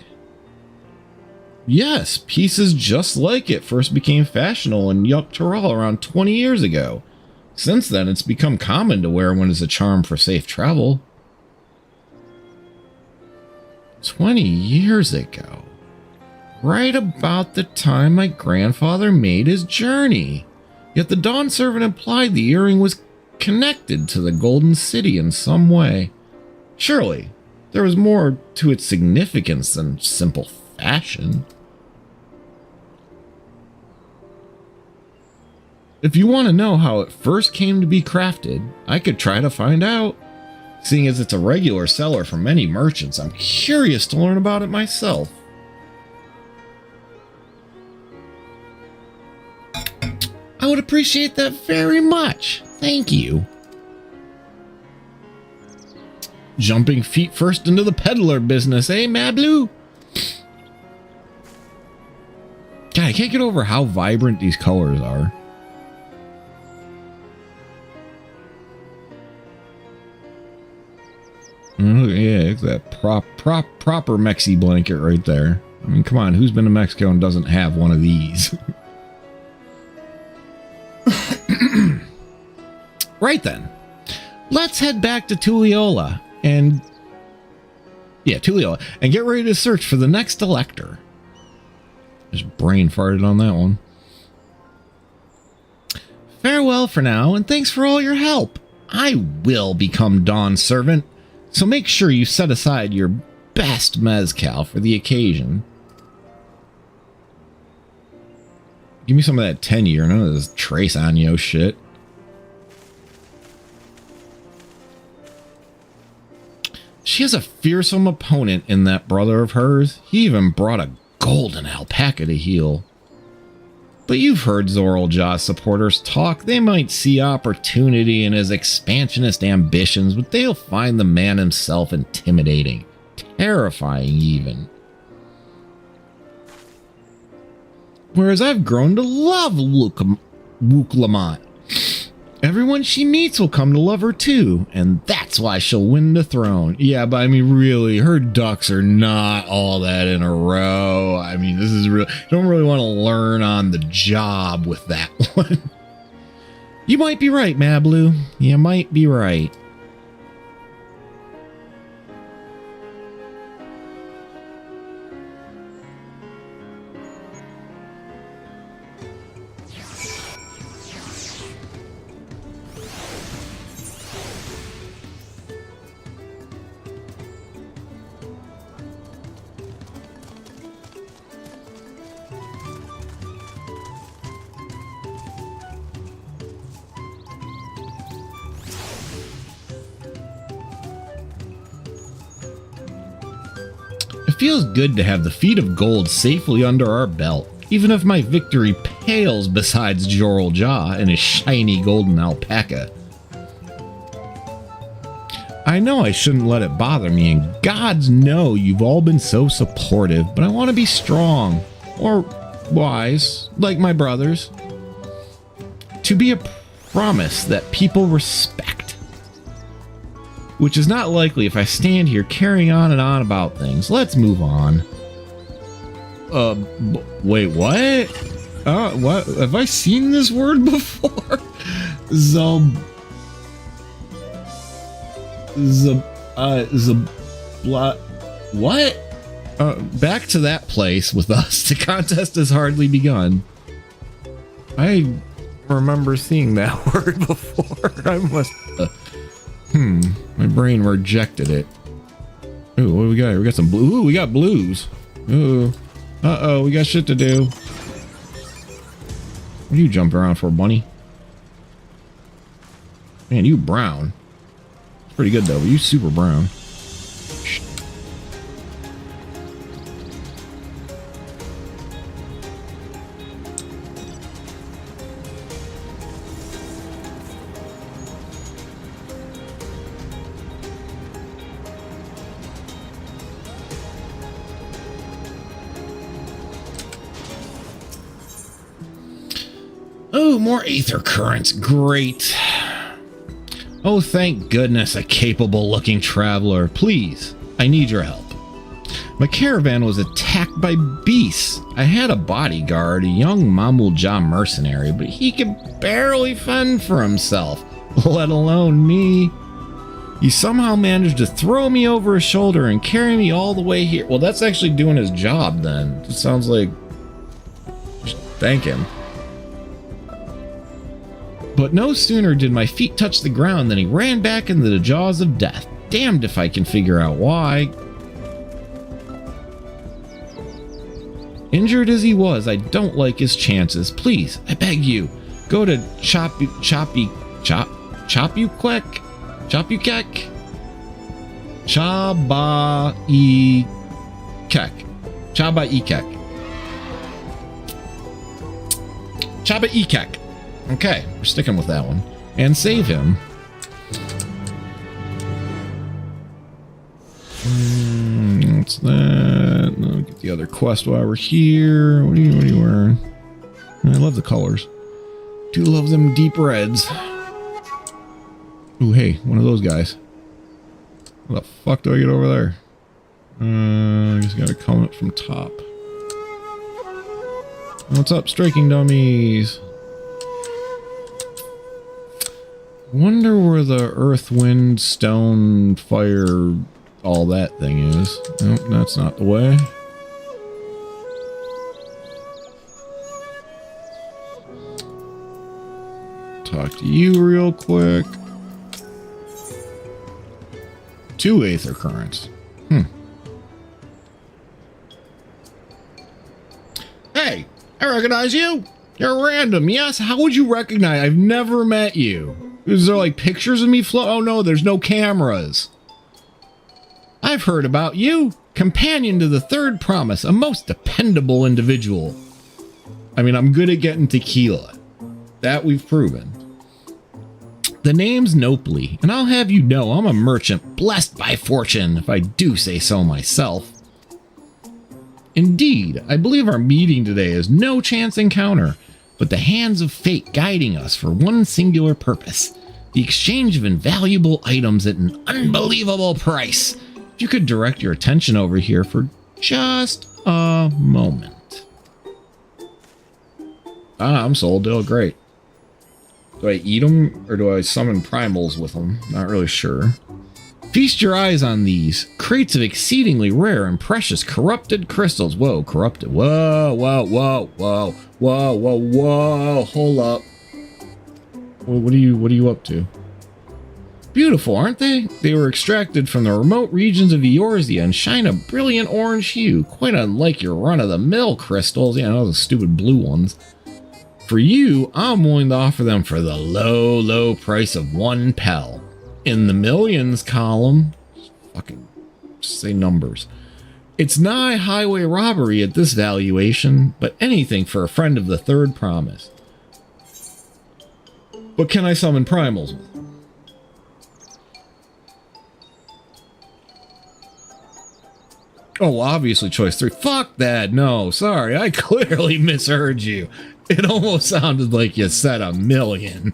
Yes, pieces just like it first became fashionable in Yuk-Taral around 20 years ago. Since then, it's become common to wear one as a charm for safe travel. 20 years ago. Right about the time my grandfather made his journey. Yet the Dawn Servant implied the earring was connected to the Golden City in some way. Surely, there was more to its significance than simple fashion. If you want to know how it first came to be crafted, I could try to find out. Seeing as it's a regular seller for many merchants, I'm curious to learn about it myself. I would appreciate that very much. Thank you. Jumping feet first into the peddler business, eh, Mablu? God, I can't get over how vibrant these colors are. Yeah, it's that proper Mexi blanket right there. I mean, come on, who's been to Mexico and doesn't have one of these? Right then, let's head back to Tulliola and get ready to search for the next elector. Just brain farted on that one. Farewell for now, and thanks for all your help. I will become Dawn Servant, so make sure you set aside your best mezcal for the occasion. Give me some of that 10-year, none of this Trace Año shit. She has a fearsome opponent in that brother of hers. He even brought a golden alpaca to heal. But you've heard Zoraljaw's supporters talk. They might see opportunity in his expansionist ambitions, but they'll find the man himself intimidating, terrifying even. Whereas I've grown to love Wuk-Lamont. Everyone she meets will come to love her too, and that's why she'll win the throne. Yeah, but I mean, really, her ducks are not all that in a row. I mean, this is real. You don't really want to learn on the job with that one. You might be right, Mablu. You might be right. It feels good to have the feet of gold safely under our belt. even if my victory pales beside Jorl Jaw and his shiny golden alpaca. I know I shouldn't let it bother me, and gods know you've all been so supportive, but I want to be strong, or wise, like my brothers. To be a promise that people respect. Which is not likely if I stand here carrying on and on about things. Let's move on. Wait, what? What? Have I seen this word before? What? Back to that place with us. The contest has hardly begun. I remember seeing that word before. I must. My brain rejected it. Ooh, what do we got here? We got some blue. Ooh, we got blues. Ooh. Uh-oh, we got shit to do. What are you jumping around for, bunny? Man, you brown. It's pretty good, though, but you super brown. Oh, more aether currents. Great. Oh, thank goodness, a capable-looking traveler. Please, I need your help. My caravan was attacked by beasts. I had a bodyguard, a young Mamulja mercenary, but he could barely fend for himself, let alone me. He somehow managed to throw me over his shoulder and carry me all the way here. Well, that's actually doing his job, then. It sounds like... Just thank him. But no sooner did my feet touch the ground than he ran back into the jaws of death. Damned if I can figure out why. Injured as he was, I don't like his chances. Please, I beg you, go to Chapukek. Chaba-Ekek. Okay, we're sticking with that one. And save him. What's that? No, get the other quest while we're here. What are you wearing? I love the colors. Do love them deep reds. Ooh, hey, one of those guys. How the fuck do I get over there? I just gotta come up from top. What's up, striking dummies? Wonder where the earth, wind, stone, fire, all that thing is. Nope, that's not the way. Talk to you real quick. 2 aether currents. Hey, I recognize you. You're random, yes? How would you recognize? I've never met you. Is there like pictures of me float? Oh no, there's no cameras. I've heard about you. Companion to the third promise, a most dependable individual. I mean, I'm good at getting tequila. That we've proven. The name's Nopley, and I'll have you know I'm a merchant blessed by fortune, if I do say so myself. Indeed, I believe our meeting today is no chance encounter, but the hands of fate guiding us for one singular purpose, the exchange of invaluable items at an unbelievable price. If you could direct your attention over here for just a moment. I'm sold. They look great. Do I eat them or do I summon primals with them? Not really sure. Feast your eyes on these crates of exceedingly rare and precious corrupted crystals. Whoa, corrupted. Whoa, whoa, whoa, whoa, whoa, whoa, whoa. Hold up. What are you up to? Beautiful, aren't they? They were extracted from the remote regions of Eorzea and shine a brilliant orange hue, quite unlike your run-of-the-mill crystals. Yeah, those stupid blue ones. For you, I'm willing to offer them for the low, low price of 1 pel. In the millions column, fucking say numbers. It's nigh highway robbery at this valuation, but anything for a friend of the third promise. But can I summon primals? Oh, obviously choice 3. Fuck that. No, sorry. I clearly misheard you. It almost sounded like you said 1 million.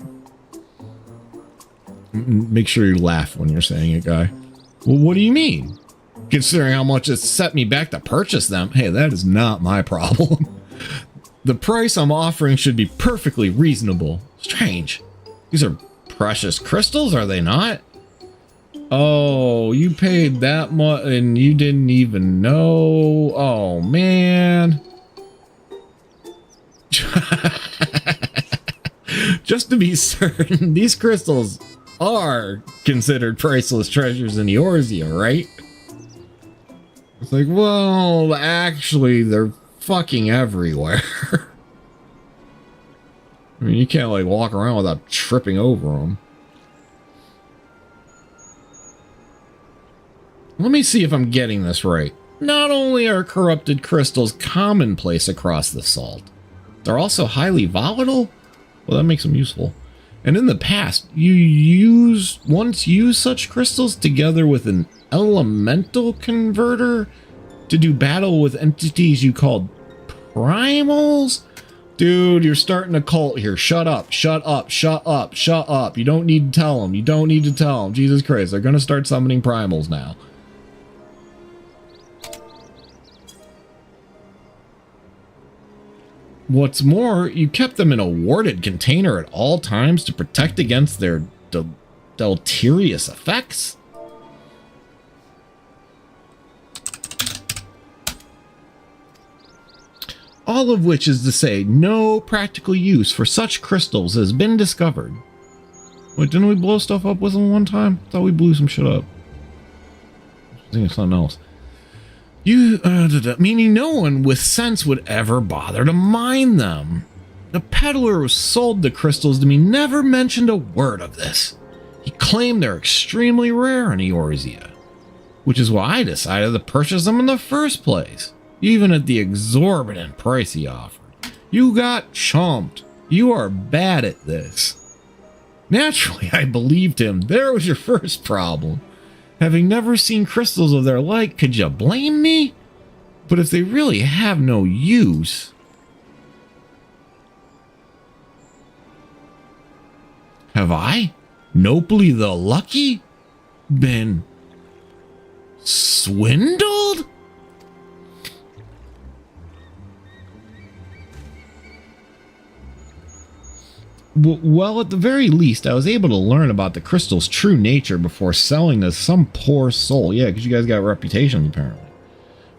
Make sure you laugh when you're saying it, guy. Well, what do you mean? Considering how much it set me back to purchase them, hey, that is not my problem. The price I'm offering should be perfectly reasonable. Strange. These are precious crystals, are they not? Oh, you paid that much and you didn't even know? Oh, man. Just to be certain, these crystals are considered priceless treasures in Eorzea, right? It's like, well, actually, they're fucking everywhere. I mean, you can't, like, walk around without tripping over them. Let me see if I'm getting this right. Not only are corrupted crystals commonplace across the salt, they're also highly volatile? Well, that makes them useful. And in the past, you once used such crystals together with an elemental converter to do battle with entities you called primals? Dude, you're starting a cult here. Shut up, shut up, shut up, shut up. You don't need to tell them. You don't need to tell them. Jesus Christ, they're going to start summoning primals now. What's more, you kept them in a warded container at all times to protect against their deleterious effects? All of which is to say, no practical use for such crystals has been discovered. Wait, didn't we blow stuff up with them one time? I thought we blew some shit up. I think it's something else. Meaning no one with sense would ever bother to mine them. The peddler who sold the crystals to me never mentioned a word of this. He claimed they're extremely rare in Eorzea, which is why I decided to purchase them in the first place, even at the exorbitant price he offered. You got chumped. You are bad at this. Naturally, I believed him. There was your first problem. Having never seen crystals of their like, could you blame me? But if they really have no use... Have I, Nopally the Lucky, been swindled? Well, at the very least, I was able to learn about the crystal's true nature before selling to some poor soul. Yeah, because you guys got reputations, apparently.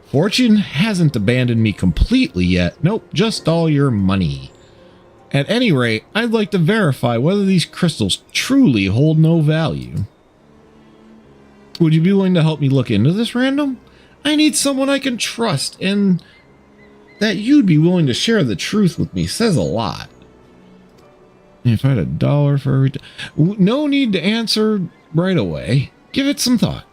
Fortune hasn't abandoned me completely yet. Nope, just all your money. At any rate, I'd like to verify whether these crystals truly hold no value. Would you be willing to help me look into this, random? I need someone I can trust, and that you'd be willing to share the truth with me says a lot. If I had $1 for every... No need to answer right away. Give it some thought.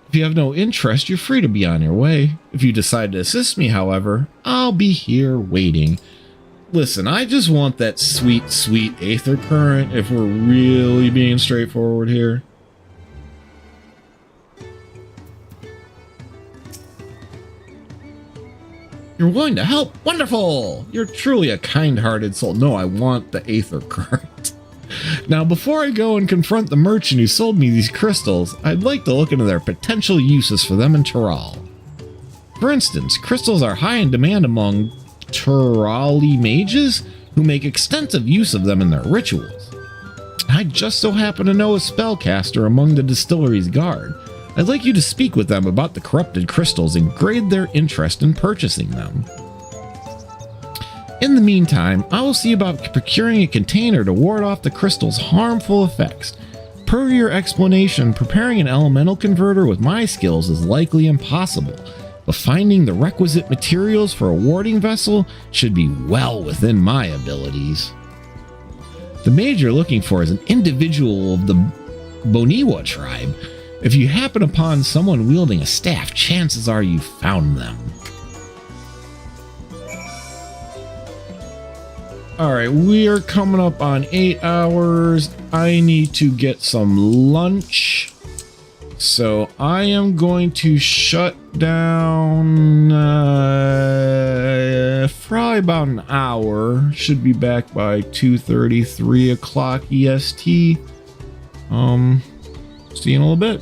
If you have no interest, you're free to be on your way. If you decide to assist me, however, I'll be here waiting. Listen, I just want that sweet, sweet Aether Current, if we're really being straightforward here. You're willing to help? Wonderful! You're truly a kind-hearted soul. No, I want the Aether Current. Now, before I go and confront the merchant who sold me these crystals, I'd like to look into their potential uses for them in Tural. For instance, crystals are high in demand among Turali mages who make extensive use of them in their rituals. I just so happen to know a spellcaster among the distillery's guard. I'd like you to speak with them about the corrupted crystals and grade their interest in purchasing them. In the meantime, I will see about procuring a container to ward off the crystal's harmful effects. Per your explanation, preparing an elemental converter with my skills is likely impossible, but finding the requisite materials for a warding vessel should be well within my abilities. The mage you're looking for is an individual of the Boniwa tribe. If you happen upon someone wielding a staff, chances are you found them. All right, we are coming up on 8 hours. I need to get some lunch. So I am going to shut down probably about an hour. Should be back by 2:30, 3 o'clock EST. See you in a little bit.